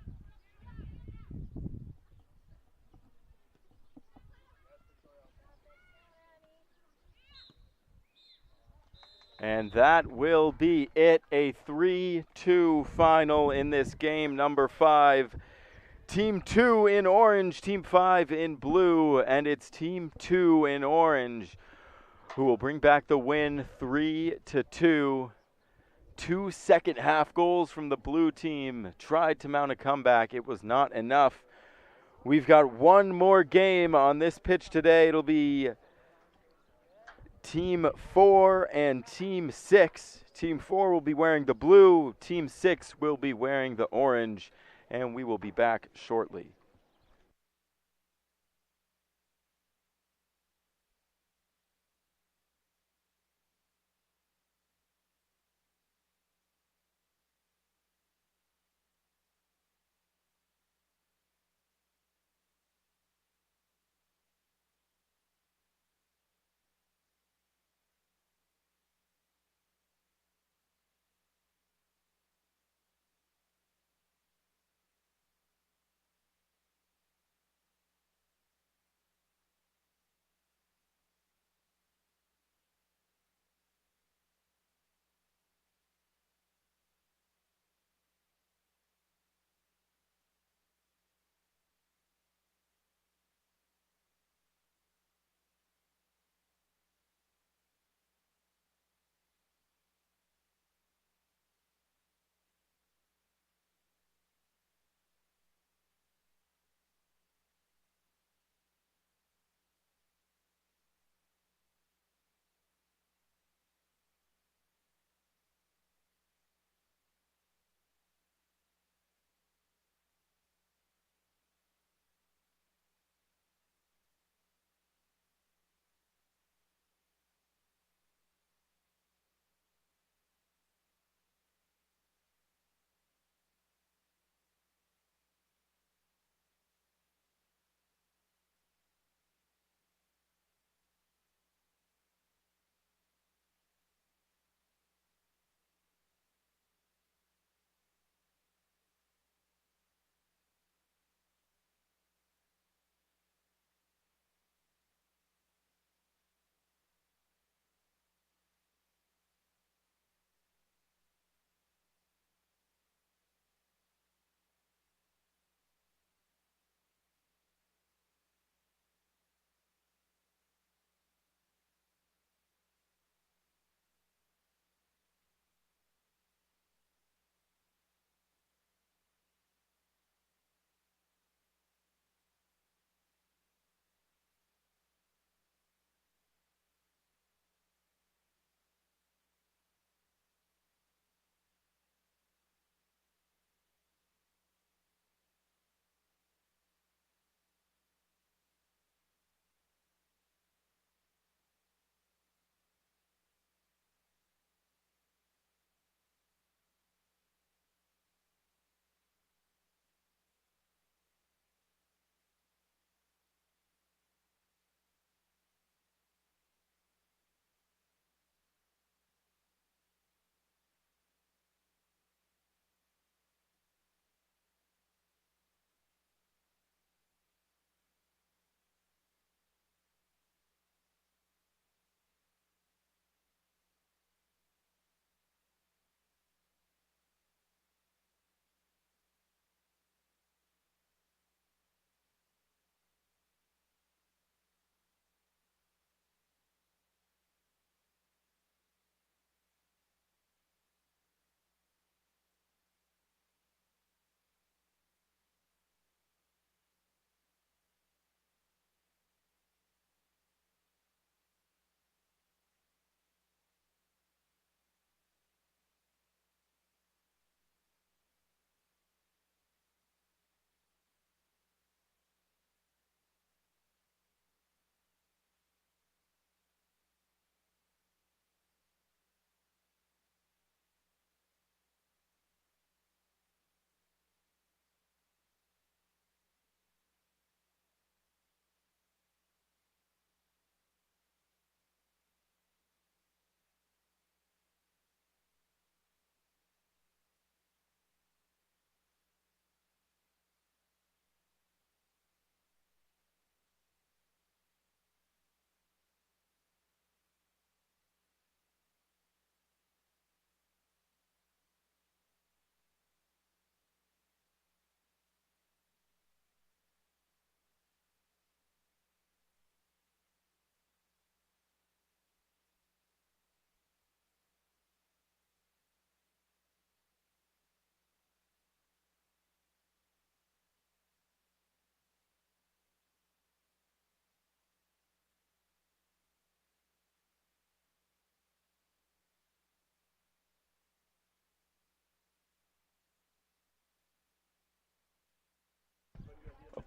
And that will be it. A 3-2 final in this game number 5. Team 2 in orange, Team 5 in blue, and it's Team 2 in orange who will bring back the win 3-2. 2 second half goals from the blue team. Tried to mount a comeback. It was not enough. We've got one more game on this pitch today. It'll be Team 4 and Team 6. Team 4 will be wearing the blue. Team 6 will be wearing the orange. And we will be back shortly.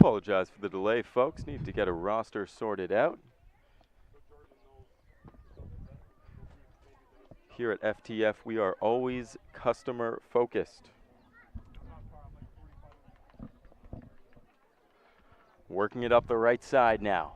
Apologize for the delay, folks. Need to get a roster sorted out. Here at FTF, we are always customer focused. Working it up the right side now.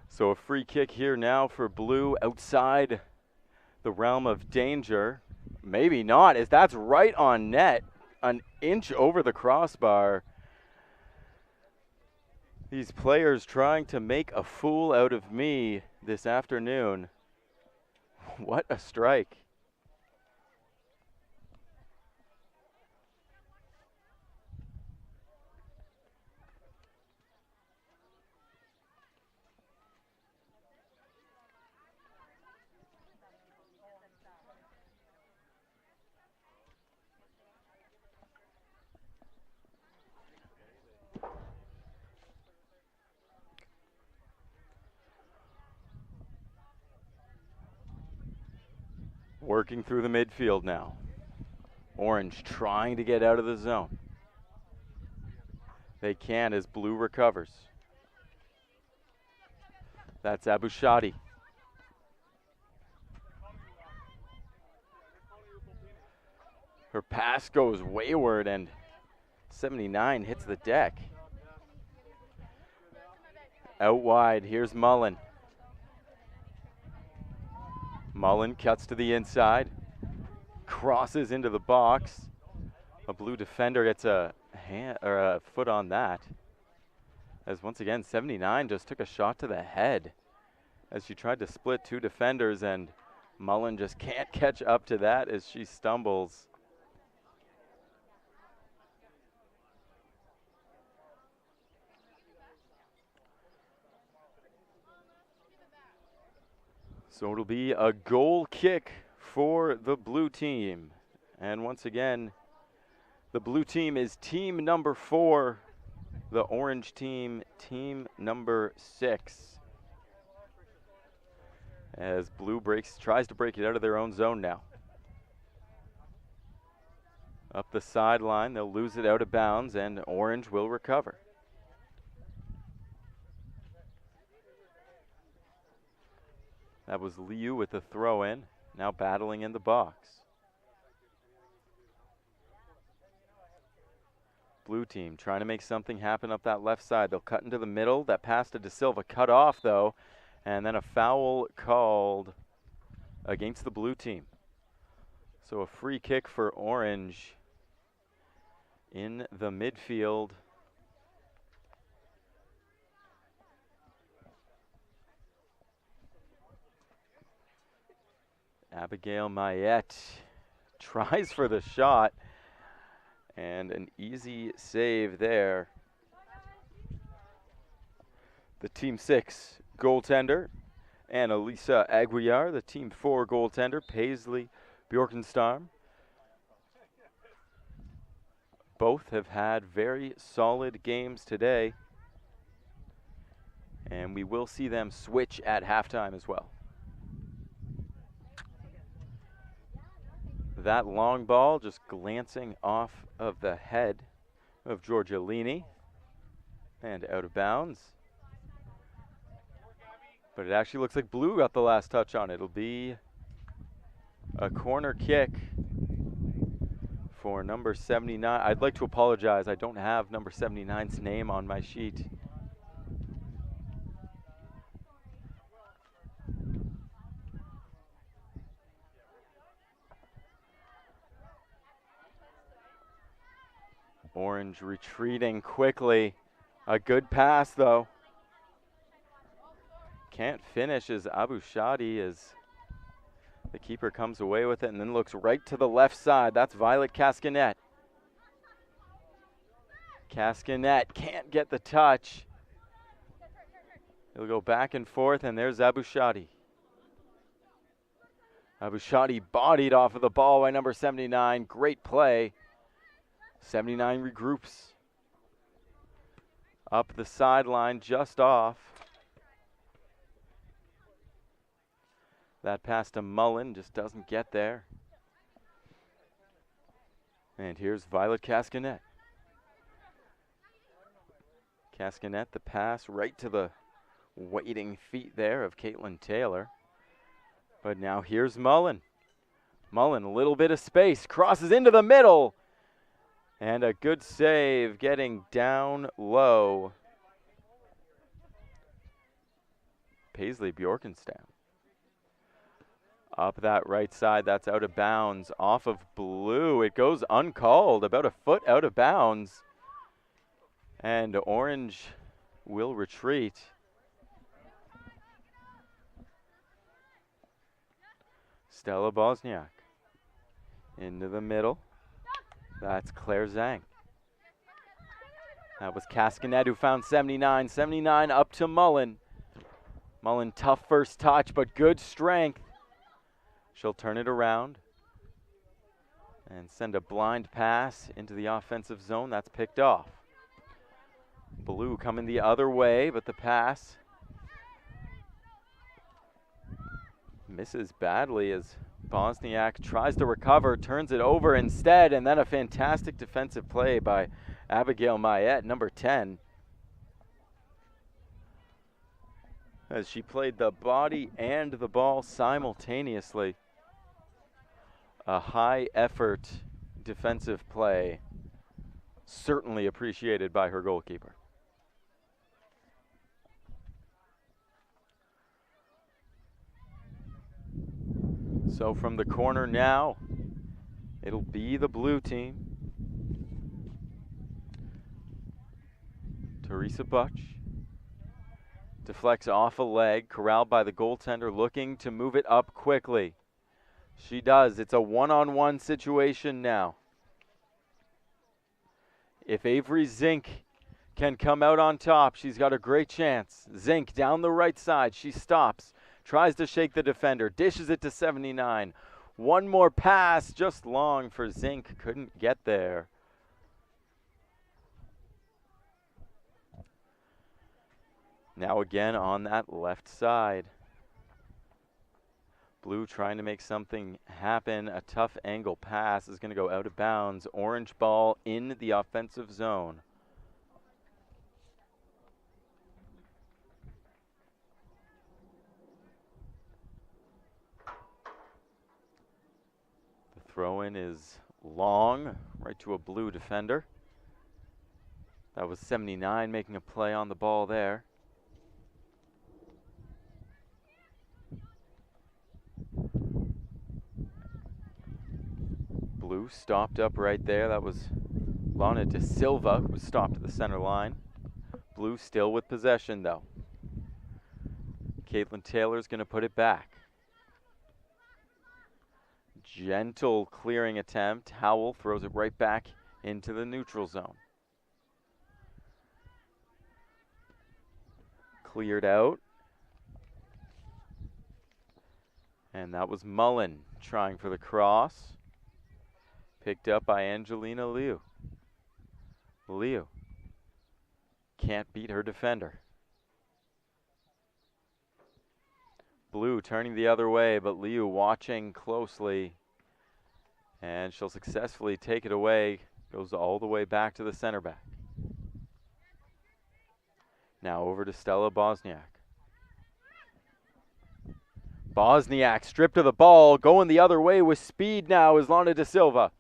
So a free kick here now for blue outside the realm of danger. Maybe not, as that's right on net, an inch over the crossbar. These players trying to make a fool out of me this afternoon. What a strike. Working through the midfield now. Orange trying to get out of the zone. They can as blue recovers. That's Abushadi. Her pass goes wayward and 79 hits the deck. Out wide, here's Mullen. Mullen cuts to the inside, crosses into the box. A blue defender gets a hand or a foot on that. As once again, 79 just took a shot to the head as she tried to split two defenders, and Mullen just can't catch up to that as she stumbles. So it'll be a goal kick for the blue team. And once again, the blue team is team number 4. The orange team, team number 6. As blue tries to break it out of their own zone now. Up the sideline, they'll lose it out of bounds, and orange will recover. That was Liu with the throw in, now battling in the box. Blue team trying to make something happen up that left side. They'll cut into the middle. That pass to De Silva cut off though, and then a foul called against the blue team. So a free kick for orange in the midfield. Abigail Mayette tries for the shot, and an easy save there. The team 6 goaltender, Annalisa Aguiar. The team 4 goaltender, Paisley Bjorkenstam. Both have had very solid games today, and we will see them switch at halftime as well. That long ball just glancing off of the head of Giorgiolini and out of bounds. But it actually looks like blue got the last touch on it. It'll be a corner kick for number 79. I'd like to apologize. I don't have number 79's name on my sheet. Orange retreating quickly. A good pass, though. Can't finish as Abu Shadi as the keeper comes away with it and then looks right to the left side. That's Violet Cascanet. Cascanet can't get the touch. It'll go back and forth, and there's Abu Shadi. Abu Shadi bodied off of the ball by number 79. Great play. 79 regroups. Up the sideline, just off. That pass to Mullen just doesn't get there. And here's Violet Cascanet. Cascanet, the pass right to the waiting feet there of Caitlin Taylor. But now here's Mullen. Mullen, a little bit of space, crosses into the middle. And a good save, getting down low. Paisley Bjorkenstam. Up that right side, that's out of bounds. Off of blue, it goes uncalled, about a foot out of bounds. And orange will retreat. Stella Bosniak into the middle. That's Claire Zhang. That was Cascanet who found 79. 79 up to Mullen. Mullen, tough first touch, but good strength. She'll turn it around and send a blind pass into the offensive zone. That's picked off. Blue coming the other way, but the pass misses badly as Bosniak tries to recover, turns it over instead, and then a fantastic defensive play by Abigail Mayette, number 10. As she played the body and the ball simultaneously. A high effort defensive play, certainly appreciated by her goalkeeper. So from the corner now, it'll be the blue team. Teresa Butch deflects off a leg, corralled by the goaltender, looking to move it up quickly. She does. It's a one-on-one situation now. If Avery Zink can come out on top, she's got a great chance. Zink down the right side. She stops. Tries to shake the defender, dishes it to 79. One more pass, just long for Zink, couldn't get there. Now again on that left side. Blue trying to make something happen. A tough angle pass is going to go out of bounds. Orange ball in the offensive zone. Throw-in is long, right to a blue defender. That was 79 making a play on the ball there. Blue stopped up right there. That was Lana De Silva who was stopped at the center line. Blue still with possession though. Caitlin Taylor's going to put it back. Gentle clearing attempt. Howell throws it right back into the neutral zone. Cleared out. And that was Mullen trying for the cross. Picked up by Angelina Liu. Liu can't beat her defender. Blue turning the other way, but Liu watching closely. And she'll successfully take it away. Goes all the way back to the center back. Now over to Stella Bosniak. Bosniak stripped of the ball, going the other way with speed now is Lana De Silva.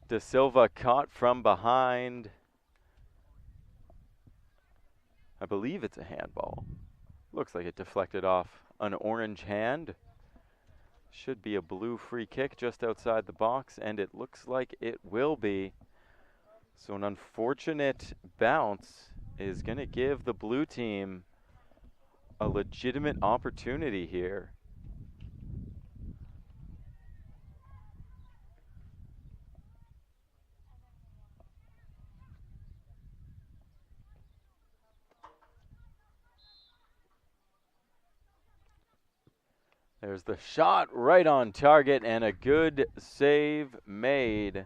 De Silva caught from behind. I believe it's a handball. Looks like it deflected off an orange hand. Should be a blue free kick just outside the box, and it looks like it will be. So an unfortunate bounce is going to give the blue team a legitimate opportunity here. There's the shot right on target and a good save made.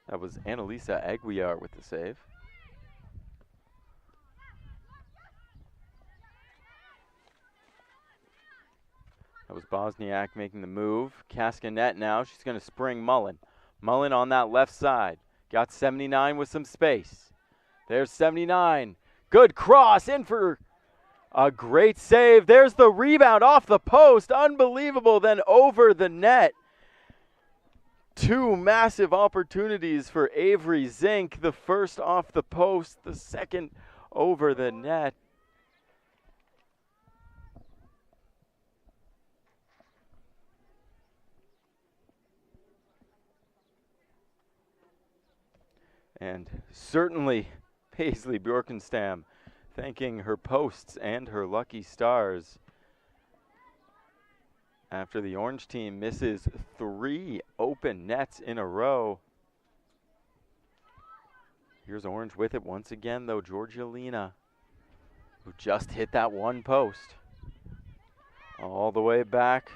That was Annalisa Aguiar with the save. That was Bosniak making the move. Cascanet now, she's going to spring Mullen. Mullen on that left side. Got 79 with some space. There's 79. Good cross in for a great save. There's the rebound off the post. Unbelievable, then over the net. Two massive opportunities for Avery Zink. The first off the post, the second over the net. And certainly Paisley Bjorkenstam thanking her posts and her lucky stars after the orange team misses 3 open nets in a row. Here's orange with it once again, though. Georgialina, who just hit that one post. All the way back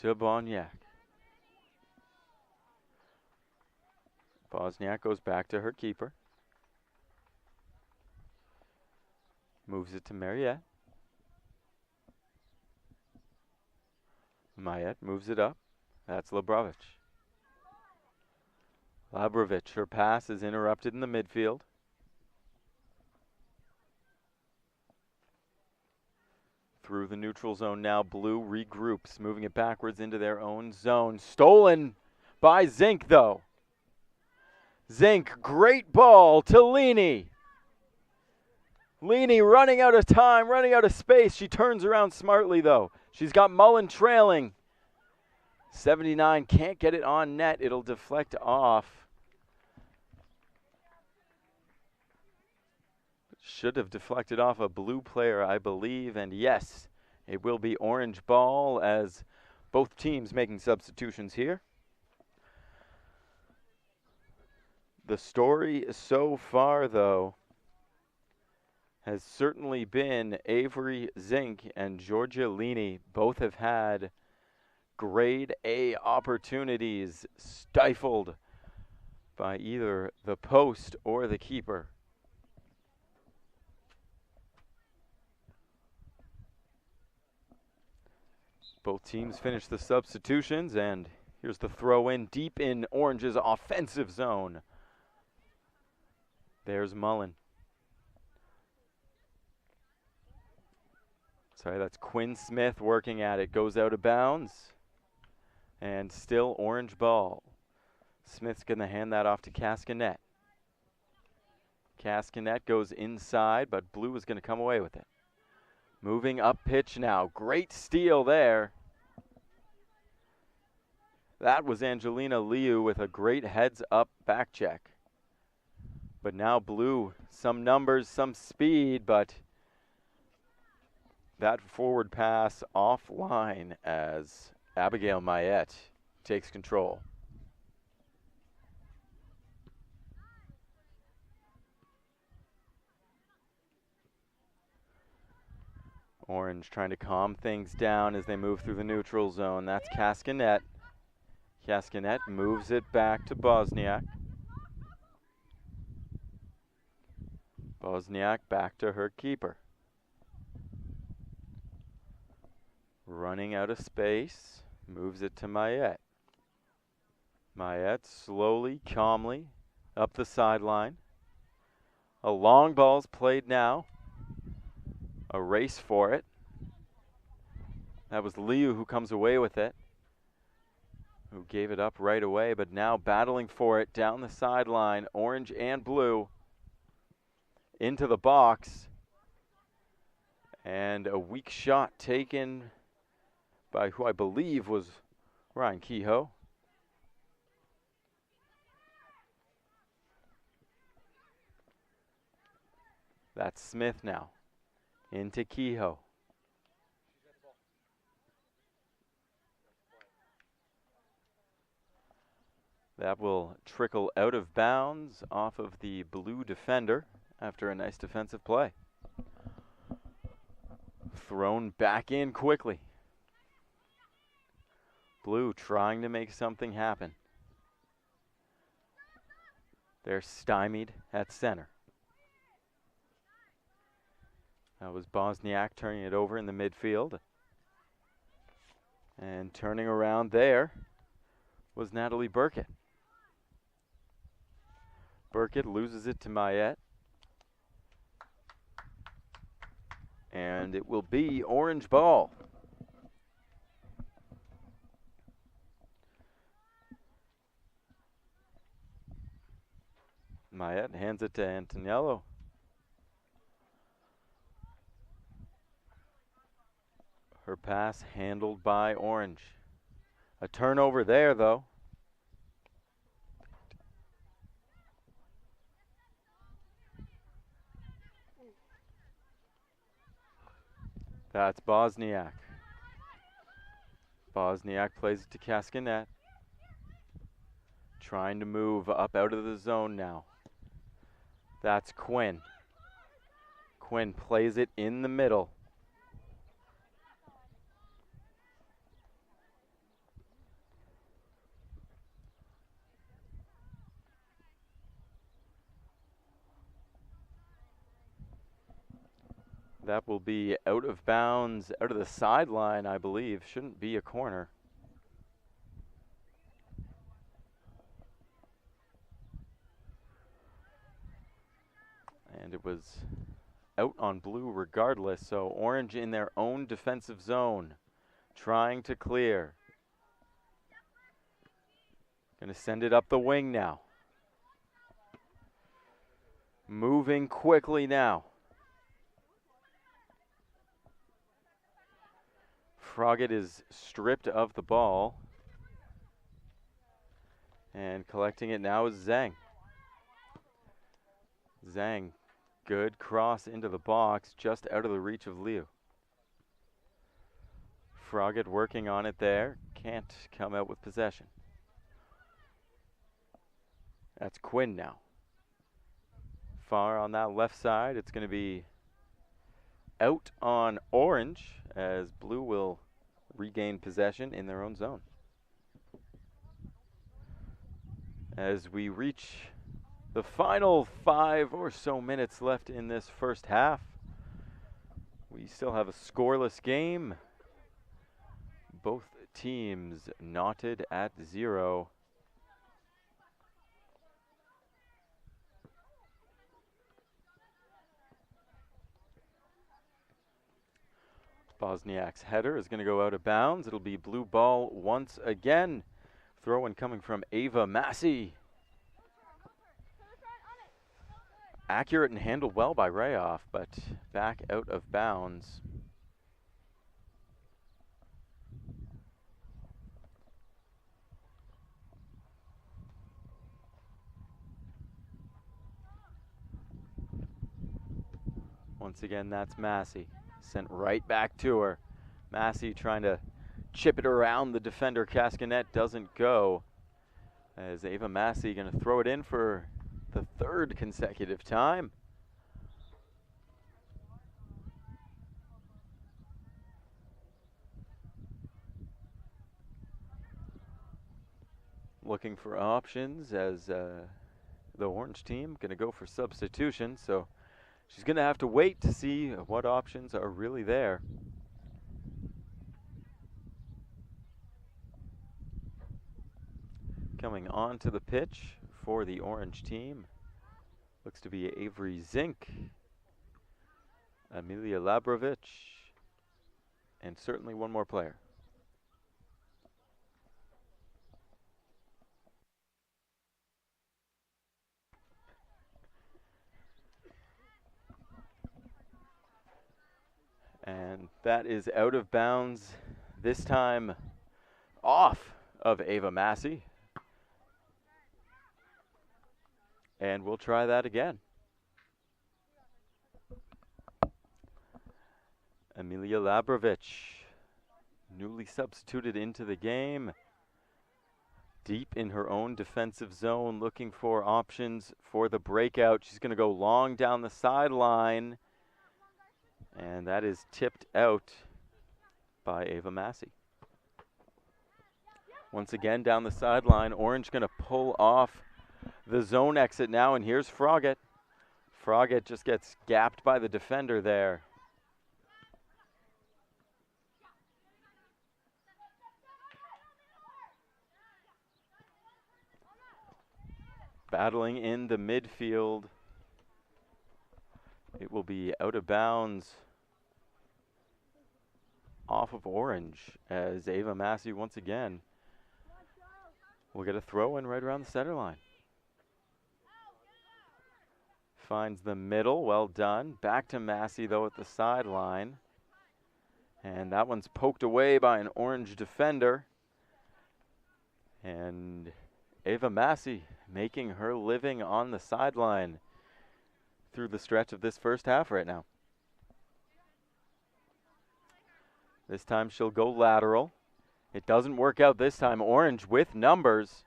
to Bosniak. Bosniak goes back to her keeper. Moves it to Mariette. Mariette moves it up. That's Labrovic. Labrovic, her pass is interrupted in the midfield. Through the neutral zone now, blue regroups, moving it backwards into their own zone. Stolen by Zink, though. Zink, great ball to Lini. Lini running out of time, running out of space. She turns around smartly, though. She's got Mullen trailing. 79 can't get it on net. It'll deflect off. Should have deflected off a blue player, I believe. And yes, it will be orange ball as both teams making substitutions here. The story so far, though, has certainly been Avery Zink and Georgia Lini. Both have had grade A opportunities stifled by either the post or the keeper. Both teams finish the substitutions, and here's the throw in deep in Orange's offensive zone. There's Mullen. Sorry, that's Quinn Smith working at it. Goes out of bounds. And still orange ball. Smith's going to hand that off to Cascanet. Cascanet goes inside, but blue is going to come away with it. Moving up pitch now. Great steal there. That was Angelina Liu with a great heads-up back check. But now blue, some numbers, some speed, but that forward pass offline as Abigail Mayette takes control. Orange trying to calm things down as they move through the neutral zone. That's Cascanet. Cascanet moves it back to Bosniak. Bosniak back to her keeper. Running out of space, moves it to Mayette. Mayette slowly, calmly up the sideline. A long ball's played now a race for it. That was Liu who comes away with it, who gave it up right away, but now battling for it down the sideline, orange and blue, into the box. And a weak shot taken by who I believe was Ryan Kehoe. That's Smith now, into Kehoe. That will trickle out of bounds off of the blue defender after a nice defensive play. Thrown back in quickly. Blue trying to make something happen. They're stymied at center. That was Bosniak turning it over in the midfield. And turning around there was Natalie Burkett. Burkett loses it to Mayette. And it will be orange ball. Mayette hands it to Antoniello. Her pass handled by Orange. A turnover there, though. That's Bosniak. Bosniak plays it to Cascanet. Trying to move up out of the zone now. That's Quinn. Quinn plays it in the middle. That will be out of bounds, out of the sideline, I believe. Shouldn't be a corner. And it was out on blue regardless, so Orange in their own defensive zone, trying to clear. Gonna send it up the wing now. Moving quickly now. Froggatt is stripped of the ball. And collecting it now is Zhang. Zhang, good cross into the box, just out of the reach of Liu. Froggatt working on it there, can't come out with possession. That's Quinn now. Far on that left side, it's going to be out on Orange as Blue will regain possession in their own zone. As we reach the final 5 or so minutes left in this first half, we still have a scoreless game. Both teams knotted at 0. Bosniak's header is going to go out of bounds. It'll be blue ball once again. Throw in coming from Ava Massey. Accurate and handled well by Rayoff, but back out of bounds. Once again, that's Massey. Sent right back to her. Massey trying to chip it around the defender. Cascanet doesn't go. As Ava Massey going to throw it in for the 3rd consecutive time. Looking for options as the Orange team going to go for substitution. So she's going to have to wait to see what options are really there. Coming onto the pitch for the Orange team looks to be Avery Zink. Amelia Labrovich, and certainly one more player. And that is out of bounds, this time off of Ava Massey. And we'll try that again. Amelia Labrovich, newly substituted into the game, deep in her own defensive zone, looking for options for the breakout. She's going to go long down the sideline, and that is tipped out by Ava Massey. Once again down the sideline, Orange going to pull off the zone exit now, and here's Froggatt. Froggatt just gets gapped by the defender there. Battling in the midfield. It will be out of bounds off of Orange as Ava Massey once again will get a throw in right around the center line. Finds the middle, well done. Back to Massey though at the sideline. And that one's poked away by an Orange defender. And Ava Massey making her living on the sideline through the stretch of this first half right now. This time she'll go lateral. It doesn't work out this time. Orange with numbers.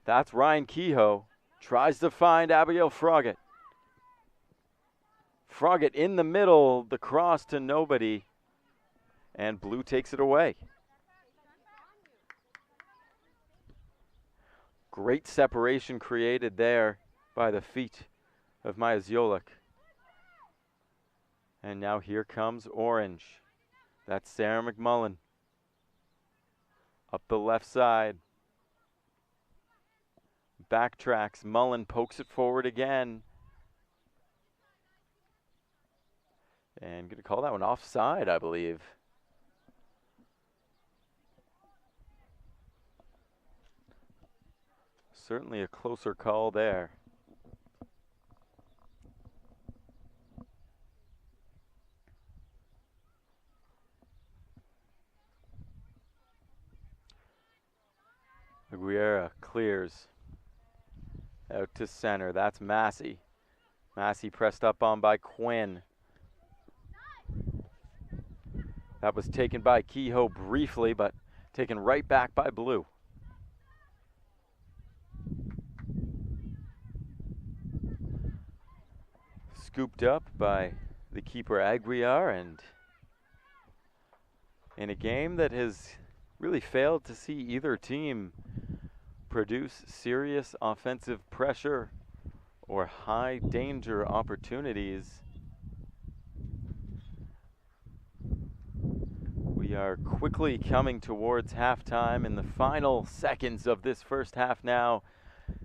That's Ryan Kehoe. Tries to find Abigail Froggatt. Froggatt in the middle, the cross to nobody. And Blue takes it away. Great separation created there by the feet of Maya Ziolik. And now here comes Orange. That's Sarah McMullen. Up the left side. Backtracks. Mullen pokes it forward again. And going to call that one offside, I believe. Certainly a closer call there. Aguilera clears out to center. That's Massey. Massey pressed up on by Quinn. That was taken by Kehoe briefly, but taken right back by Blue. Scooped up by the keeper Aguiar, and in a game that has really failed to see either team produce serious offensive pressure or high danger opportunities. We are quickly coming towards halftime in the final seconds of this first half now.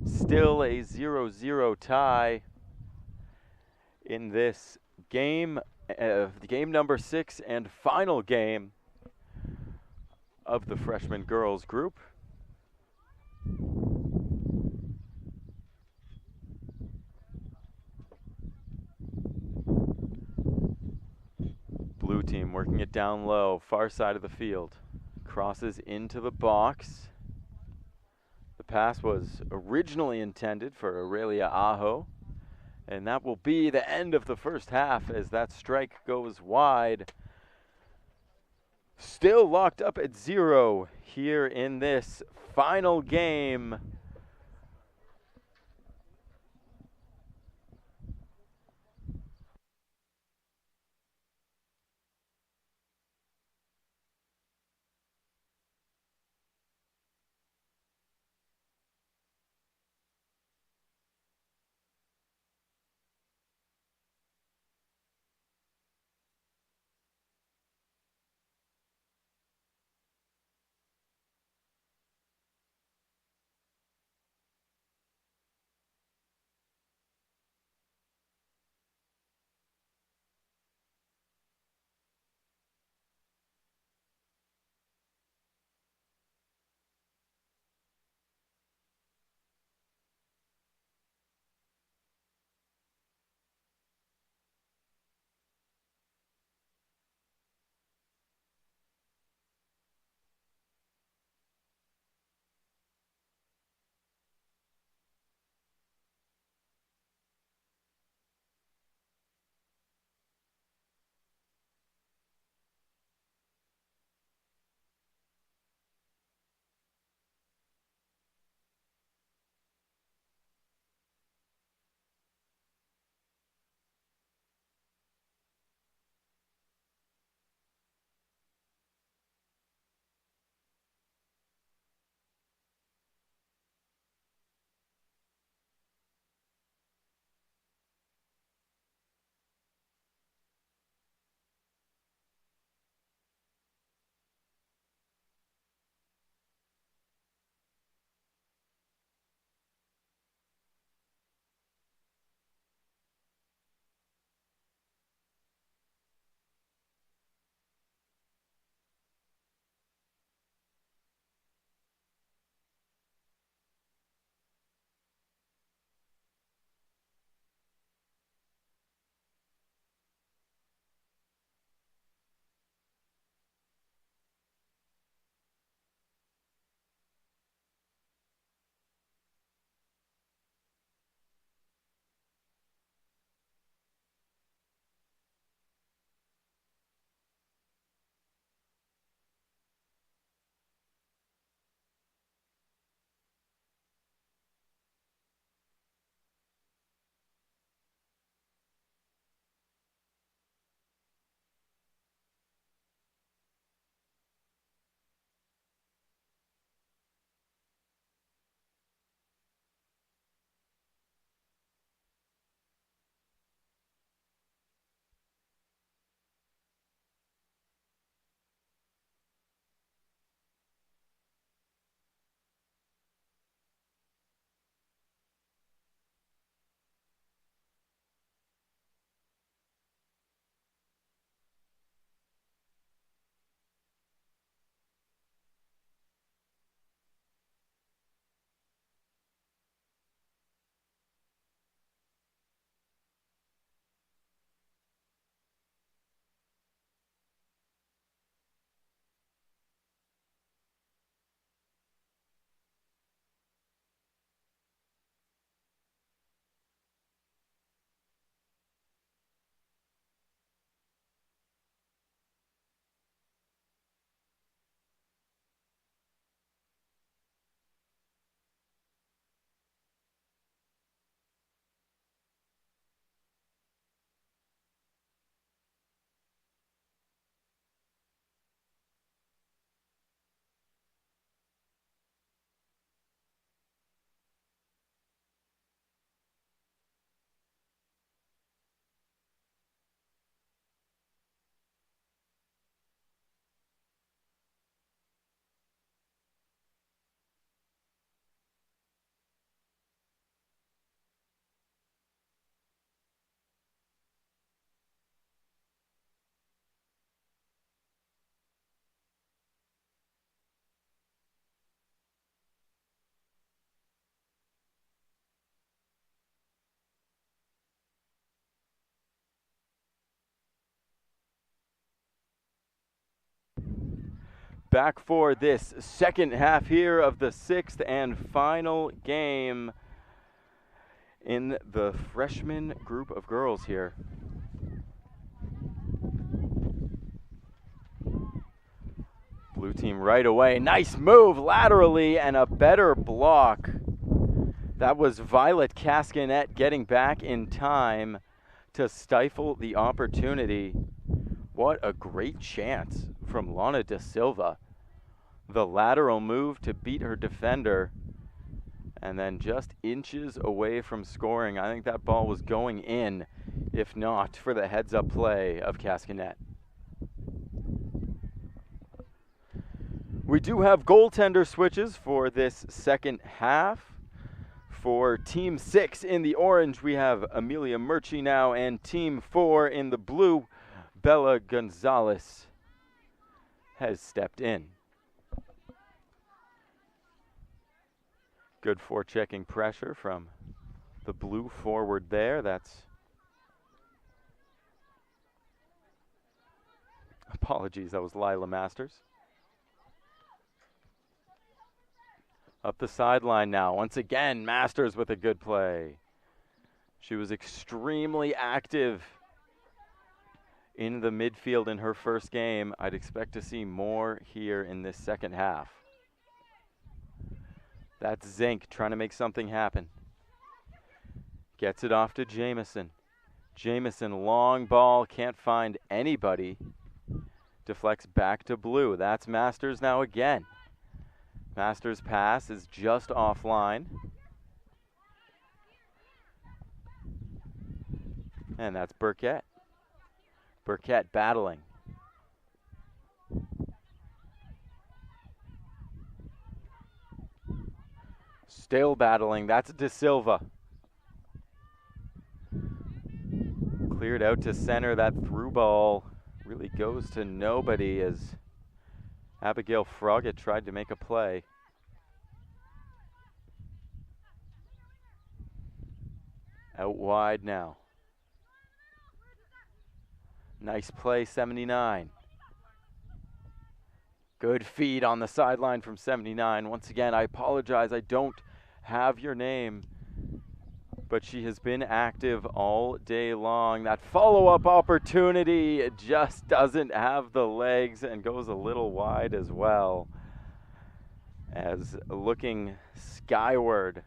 Still a 0-0 tie in this game, game number 6 and final game of the freshman girls group. Blue team working it down low, far side of the field. Crosses into the box. The pass was originally intended for Aurelia Aho, and that will be the end of the first half as that strike goes wide. Still locked up at 0 here in this final game. back for this second half here of the sixth and final game in the freshman group of girls here. Blue team right away. Nice move laterally and a better block. That was Violet Cascanet getting back in time to stifle the opportunity. What a great chance from Lana Da Silva. The lateral move to beat her defender, and then just inches away from scoring. I think that ball was going in, if not for the heads-up play of Cascanet. We do have goaltender switches for this second half. For Team 6 in the orange, we have Amelia Murchie now, and Team 4 in the blue, Bella Gonzalez has stepped in. Good forechecking pressure from the blue forward there. Apologies, that was Lila Masters. Up the sideline now. Once again, Masters with a good play. She was extremely active in the midfield in her first game. I'd expect to see more here in this second half. That's Zink trying to make something happen. Gets it off to Jamison. Jamison, long ball, can't find anybody. Deflects back to blue. That's Masters now again. Masters' pass is just offline. And that's Burkett. Burkett battling. Still battling. That's Da Silva. Cleared out to center. That through ball really goes to nobody as Abigail Froggatt tried to make a play. Out wide now. Nice play, 79. Good feed on the sideline from 79. Once again, I apologize, I don't have your name, but she has been active all day long. That follow-up opportunity just doesn't have the legs and goes a little wide as well. As looking skyward.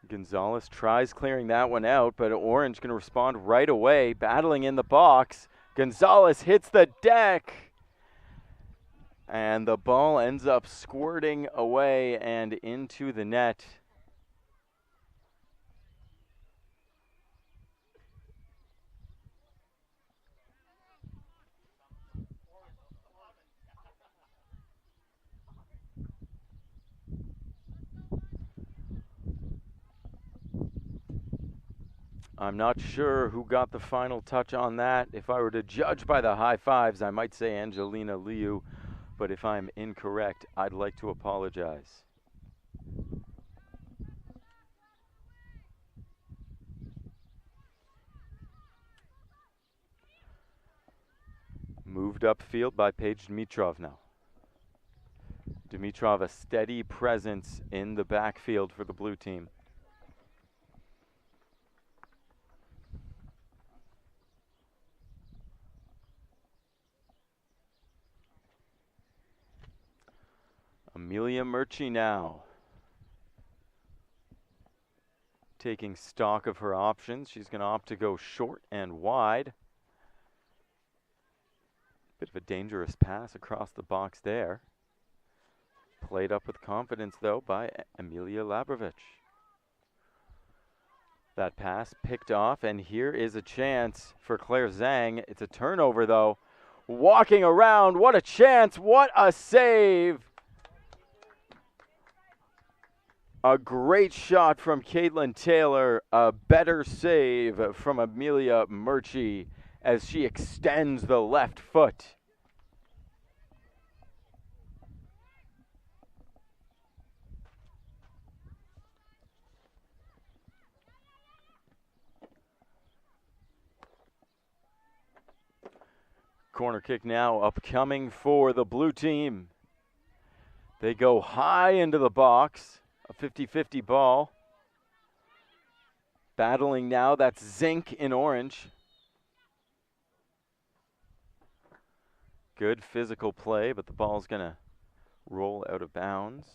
Gonzalez tries clearing that one out, but Orange can respond right away, battling in the box. Gonzalez hits the deck, and the ball ends up squirting away and into the net. I'm not sure who got the final touch on that. If I were to judge by the high fives, I might say Angelina Liu, but if I'm incorrect, I'd like to apologize. Moved upfield by Paige Dimitrov now. Dimitrov, a steady presence in the backfield for the blue team. Amelia Murchie now. Taking stock of her options. She's going to opt to go short and wide. Bit of a dangerous pass across the box there. Played up with confidence, though, by Amelia Labrovich. That pass picked off, and here is a chance for Claire Zhang. It's a turnover, though. Walking around, what a chance, what a save. A great shot from Caitlin Taylor, a better save from Amelia Murchie as she extends the left foot. corner kick now upcoming for the blue team. They go high into the box, a 50-50 ball. Battling now, that's Zink in orange. Good physical play, but the ball's gonna roll out of bounds.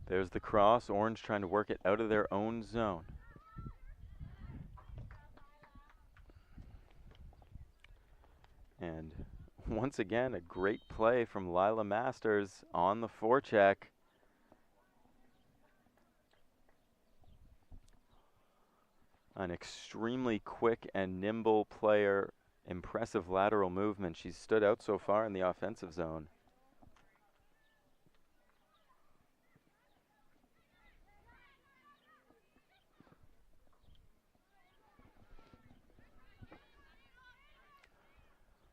There's the cross, orange trying to work it out of their own zone. And once again, a great play from Lila Masters on the forecheck. An extremely quick and nimble player, impressive lateral movement. She's stood out so far in the offensive zone.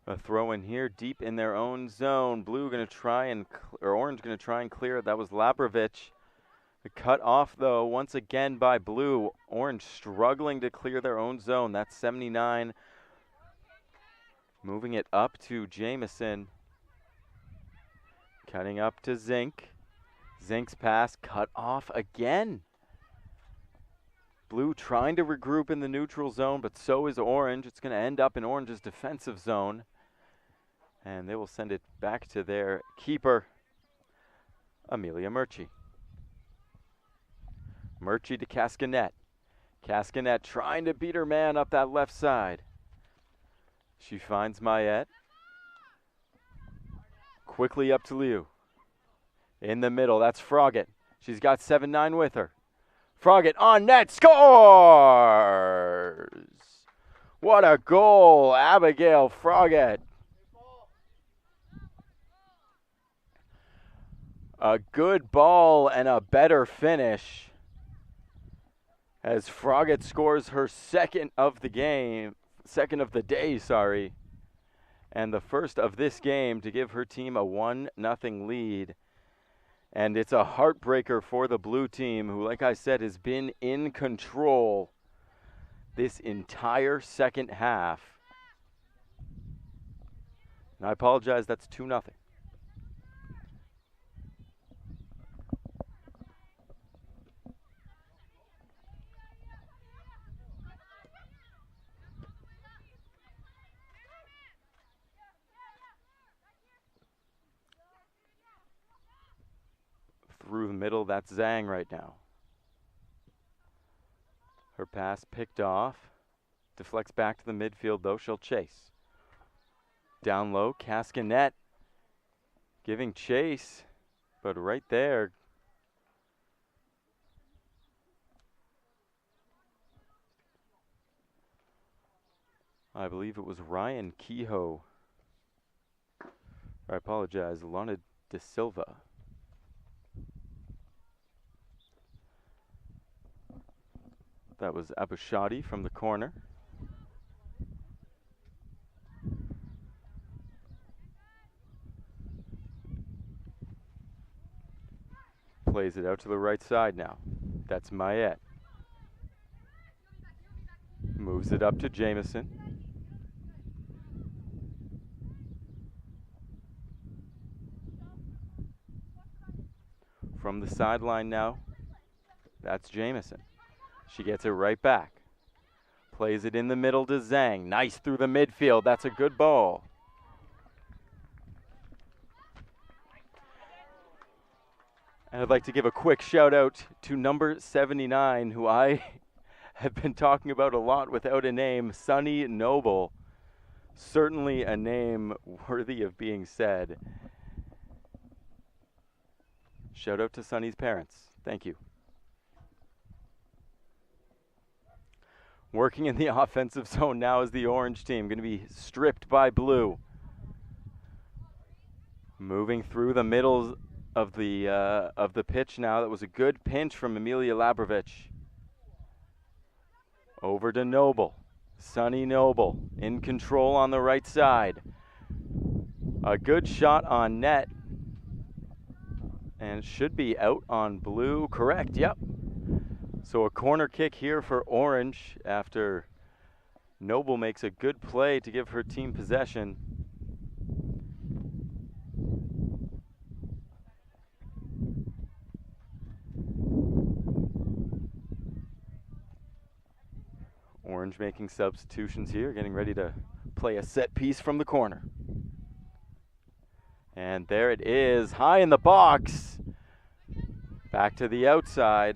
A throw in here deep in their own zone. Blue going to try and, or orange going to try and clear it. That was Labrovich. Cut off though once again by blue. Orange struggling to clear their own zone. That's 79. Moving it up to Jameson. Cutting up to Zink. Zink's pass cut off again. Blue trying to regroup in the neutral zone, but so is orange. It's going to end up in orange's defensive zone. And they will send it back to their keeper, Amelia Murchie. Murchie to Cascanet. Cascanet trying to beat her man up that left side. She finds Mayette. Quickly up to Liu. In the middle, that's Froggatt. She's got 7-9 with her. Froggatt on net, scores! What a goal, Abigail Froggatt. A good ball and a better finish as Froggatt scores her second of the day, and the first of this game to give her team a 1-0 lead. And it's a heartbreaker for the blue team, who, like I said, has been in control this entire second half. And I apologize, that's 2-0. Through the middle, that's Zhang right now. Her pass picked off. Deflects back to the midfield, though. She'll chase. Down low, Cascanet giving chase, but right there. I believe it was Ryan Kehoe. I apologize, Lana De Silva. That was Abushadi from the corner. Plays it out to the right side now. That's Mayette. Moves it up to Jameson. From the sideline now, that's Jameson. She gets it right back. Plays it in the middle to Zhang. Nice through the midfield. That's a good ball. And I'd like to give a quick shout out to number 79, who I have been talking about a lot without a name, Sunny Noble. Certainly a name worthy of being said. Shout out to Sunny's parents. Thank you. Working in the offensive zone now is the orange team, going to be stripped by blue. Moving through the middle of the pitch now. That was a good pinch from Amelia Labrovich. Over to Noble. Sunny Noble in control on the right side. A good shot on net. And should be out on blue. Correct, yep. So a corner kick here for Orange after Noble makes a good play to give her team possession. Orange making substitutions here, getting ready to play a set piece from the corner. And there it is, high in the box. Back to the outside.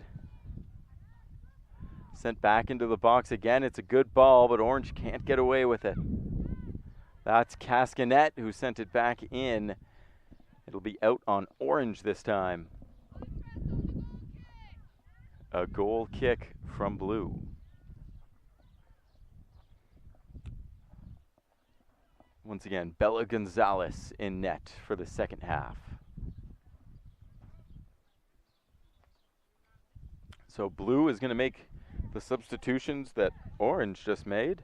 Sent back into the box again. It's a good ball, but Orange can't get away with it. That's Cascanet who sent it back in. It'll be out on Orange this time. A goal kick from Blue. Once again, Bella Gonzalez in net for the second half. So Blue is going to make the substitutions that Orange just made.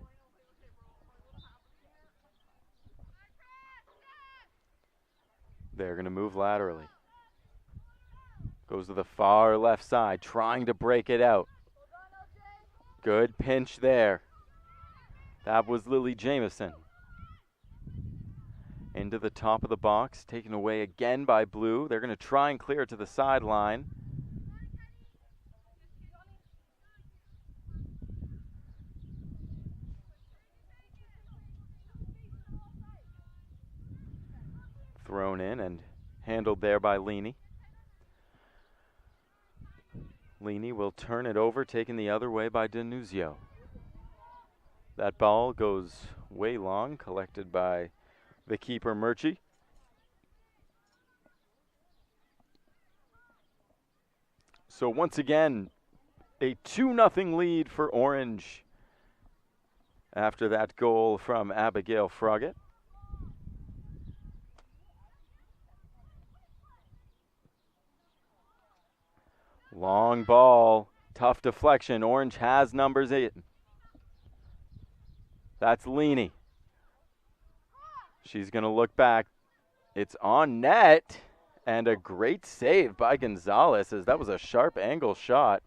They're going to move laterally. Goes to the far left side, trying to break it out. Good pinch there. That was Lily Jameson. Into the top of the box, taken away again by Blue. They're going to try and clear it to the sideline. Thrown in and handled there by Leaney. Leaney will turn it over, taken the other way by Denuzio. That ball goes way long, collected by the keeper, Murchie. So once again, a 2-0 lead for Orange after that goal from Abigail Froggatt. Long ball, tough deflection. Orange has numbers 8. That's Leaney. She's going to look back. It's on net, and a great save by Gonzalez, as that was a sharp angle shot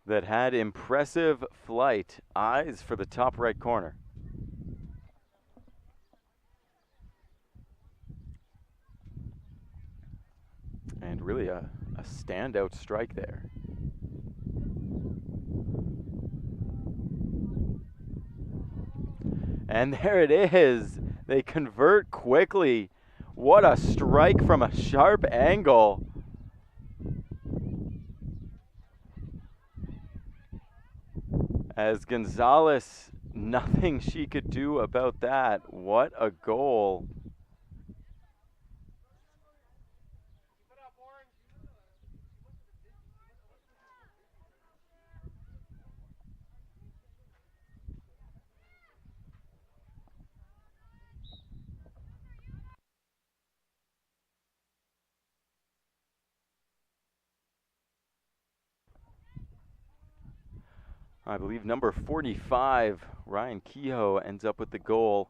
that had impressive flight. Eyes for the top right corner. And really a standout strike there. And there it is. They convert quickly. What a strike from a sharp angle. As Gonzalez, nothing she could do about that. What a goal. I believe number 45, Ryan Kehoe, ends up with the goal.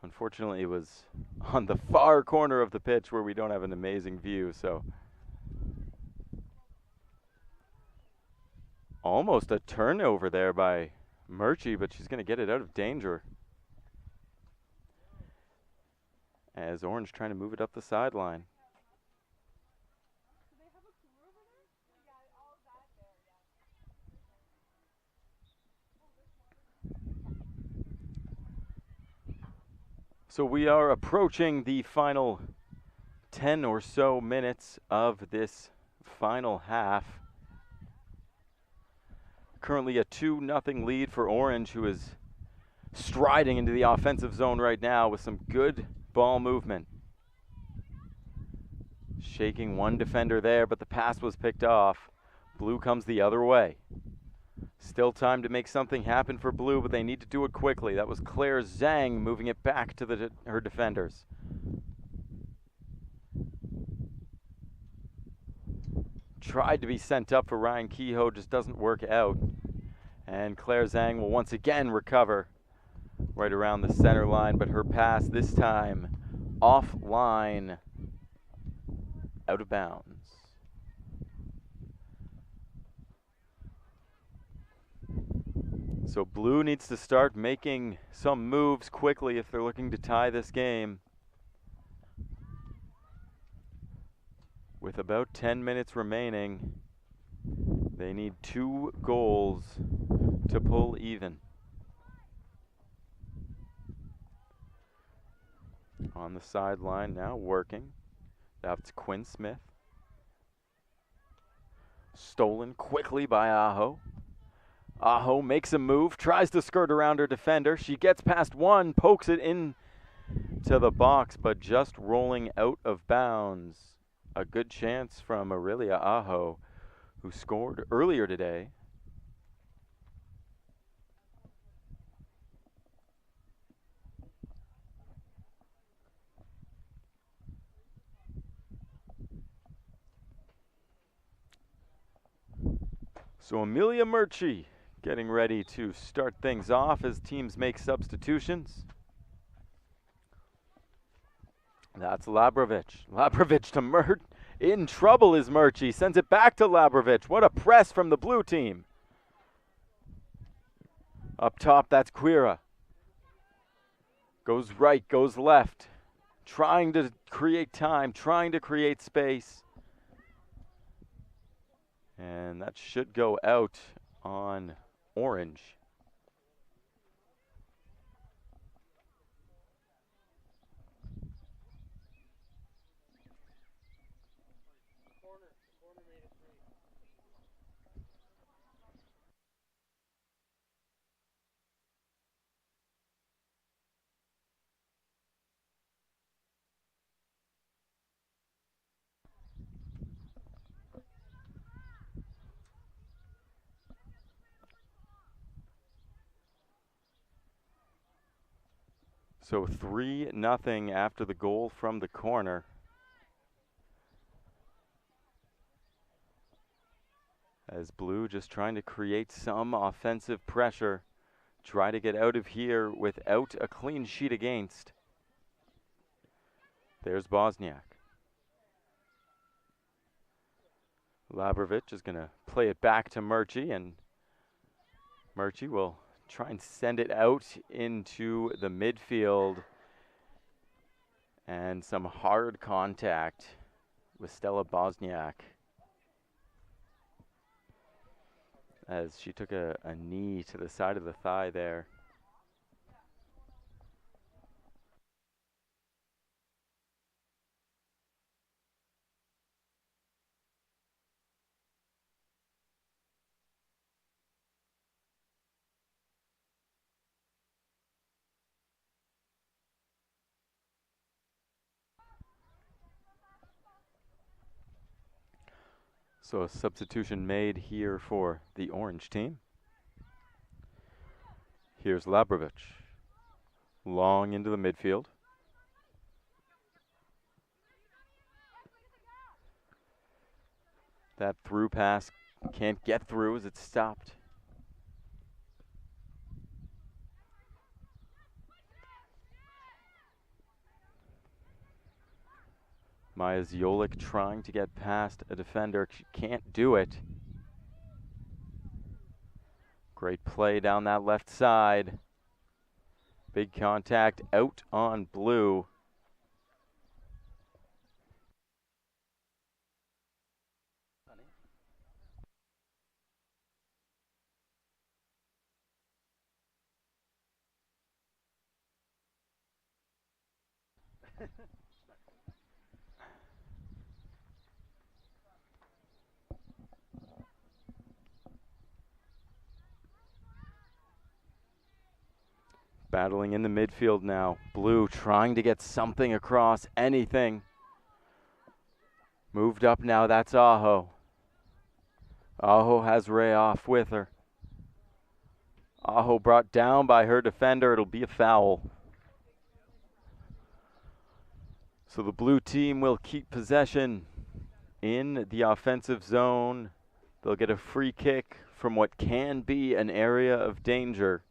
Unfortunately, it was on the far corner of the pitch where we don't have an amazing view, so almost a turnover there by Murchie, but she's going to get it out of danger. As Orange trying to move it up the sideline. So we are approaching the final 10 or so minutes of this final half. Currently a 2-0 lead for Orange, who is striding into the offensive zone right now with some good ball movement. Shaking one defender there, but the pass was picked off. Blue comes the other way. Still time to make something happen for Blue, but they need to do it quickly. That was Claire Zhang moving it back to her defenders. Tried to be sent up for Ryan Kehoe, just doesn't work out. And Claire Zhang will once again recover right around the center line, but her pass this time offline, out of bounds. So blue needs to start making some moves quickly if they're looking to tie this game. With about 10 minutes remaining, they need 2 goals to pull even. On the sideline now, working. That's Quinn Smith. Stolen quickly by Aho. Aho makes a move, tries to skirt around her defender. She gets past one, pokes it in to the box, but just rolling out of bounds. A good chance from Aurelia Aho, who scored earlier today. So Amelia Murchie getting ready to start things off as teams make substitutions. That's Labrovich. Labrovich to Mert. In trouble is Murchie. Sends it back to Labrovich. What a press from the blue team. Up top, that's Quira. Goes right, goes left. Trying to create time, trying to create space. And that should go out on orange. So 3-0 after the goal from the corner. As blue just trying to create some offensive pressure. Try to get out of here without a clean sheet against. There's Bosniak. Labrovich is going to play it back to Murchie, and Murchie will try and send it out into the midfield. And some hard contact with Stella Bosniak as she took a knee to the side of the thigh there. So a substitution made here for the orange team. Here's Labrovich. Long into the midfield. That through pass can't get through as it's stopped. Maya Ziolik trying to get past a defender. She can't do it. Great play down that left side. Big contact out on blue. Battling in the midfield now. Blue trying to get something across, anything. Moved up now, that's Aho. Aho has Ray off with her. Aho brought down by her defender. It'll be a foul. So the blue team will keep possession in the offensive zone. They'll get a free kick from what can be an area of danger.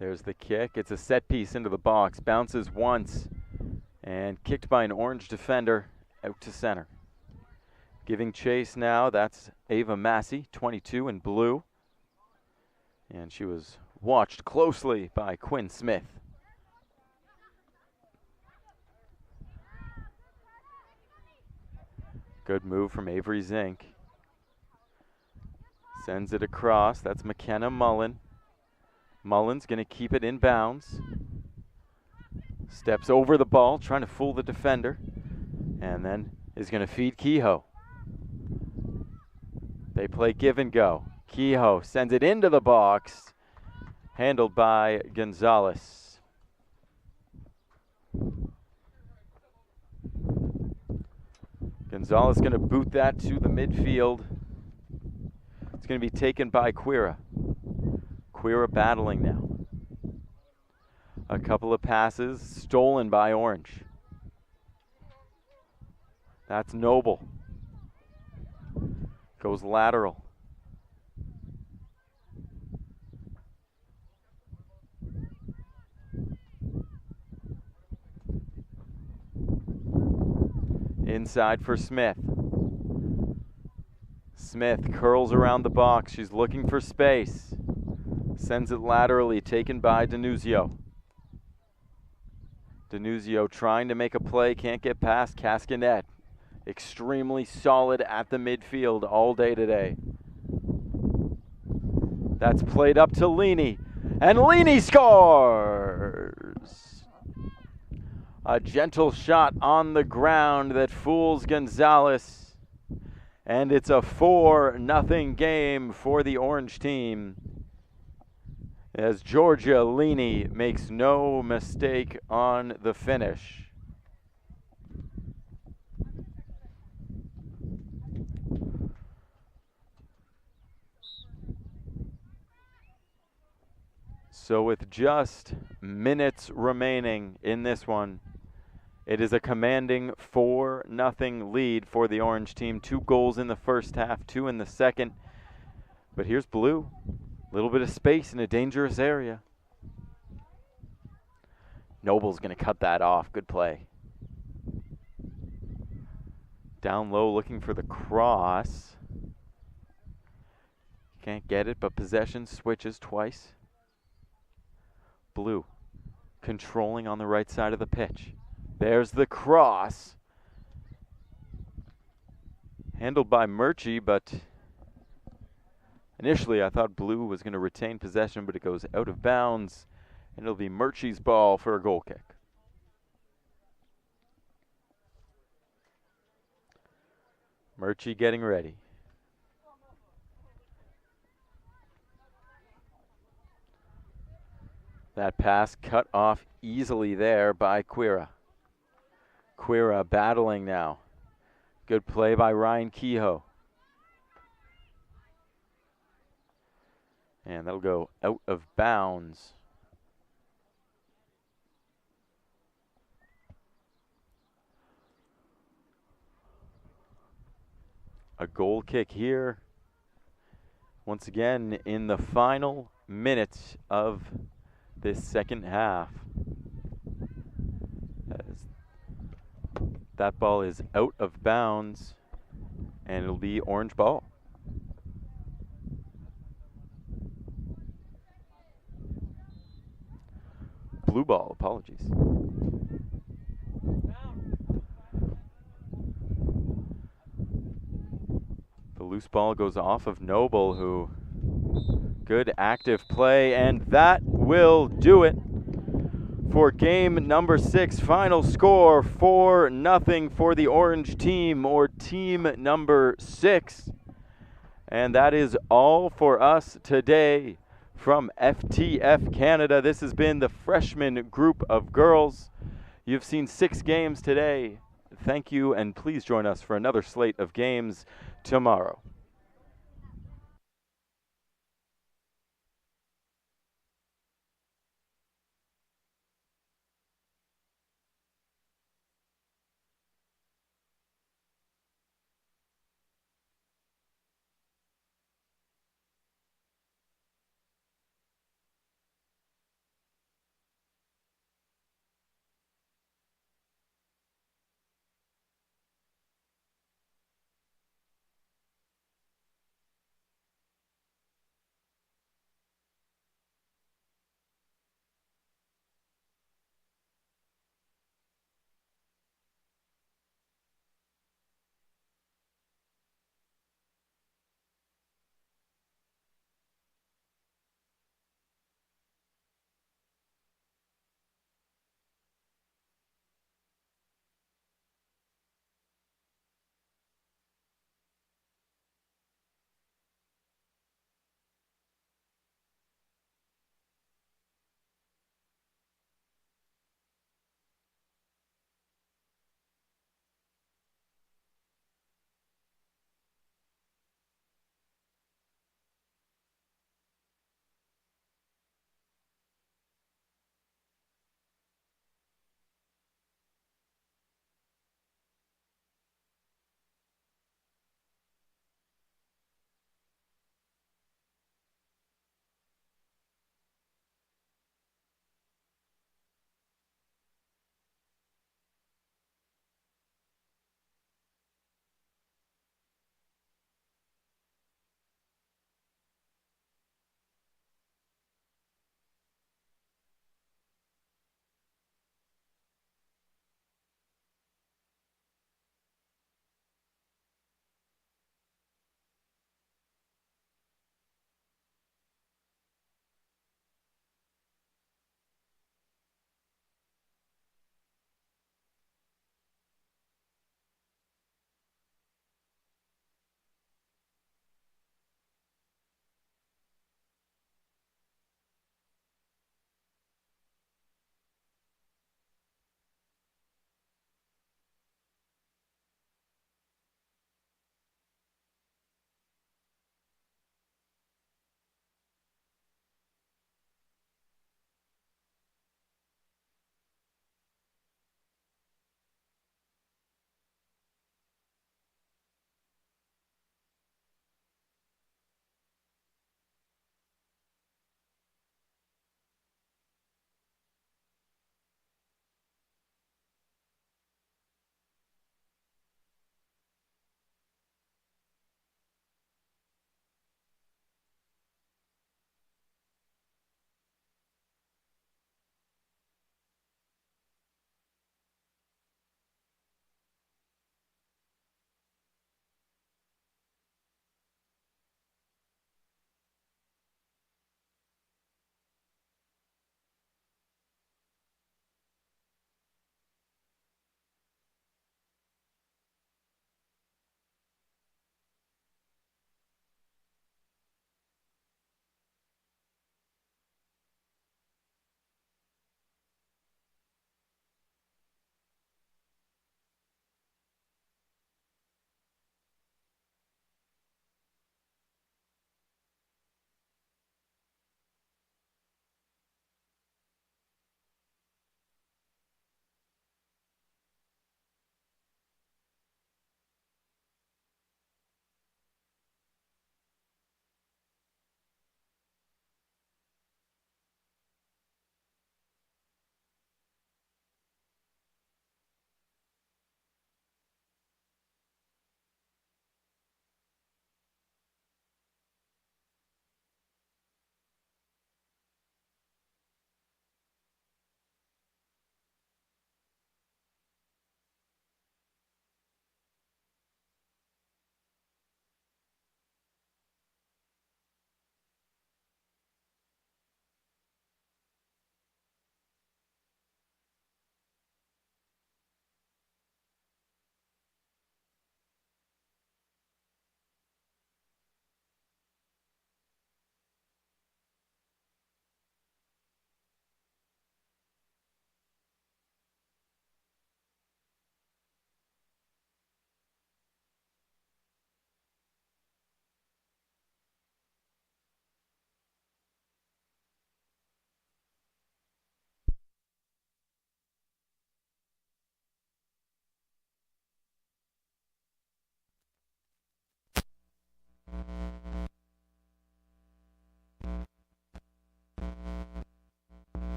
There's the kick. It's a set piece into the box. Bounces once and kicked by an orange defender out to center. Giving chase now, that's Ava Massey, 22 in blue. And she was watched closely by Quinn Smith. Good move from Avery Zink. Sends it across. That's McKenna Mullen. Mullen's going to keep it in bounds. Steps over the ball, trying to fool the defender. And then is going to feed Kehoe. They play give and go. Kehoe sends it into the box. Handled by Gonzalez. Gonzalez going to boot that to the midfield. It's going to be taken by Quira. Quira battling now. A couple of passes stolen by Orange. That's Noble. Goes lateral. Inside for Smith. Smith curls around the box. She's looking for space. Sends it laterally, taken by Denuzio. Denuzio trying to make a play, can't get past Cascanet. Extremely solid at the midfield all day today. That's played up to Leaney, and Leaney scores! A gentle shot on the ground that fools Gonzalez, and it's a 4-0 game for the Orange team, as Georgia Leaney makes no mistake on the finish. So with just minutes remaining in this one, it is a commanding 4-0 lead for the Orange team. 2 goals in the first half, 2 in the second. But here's Blue. A little bit of space in a dangerous area. Noble's going to cut that off. Good play. Down low looking for the cross. Can't get it, but possession switches twice. Blue controlling on the right side of the pitch. There's the cross. Handled by Murchie, but initially I thought Blue was going to retain possession, but it goes out of bounds, and it'll be Murchie's ball for a goal kick. Murchie getting ready. That pass cut off easily there by Quira. Quira battling now. Good play by Ryan Kehoe. And that'll go out of bounds. A goal kick here. Once again in the final minutes of this second half. That ball is out of bounds, and it'll be Orange ball. Blue ball, apologies. The loose ball goes off of Noble, who good active play, and that will do it for game number 6. Final score 4-0 for the Orange team, or team number 6. And that is all for us today from FTF Canada. This has been the freshman group of girls. You've seen 6 games today. Thank you, and please join us for another slate of games tomorrow.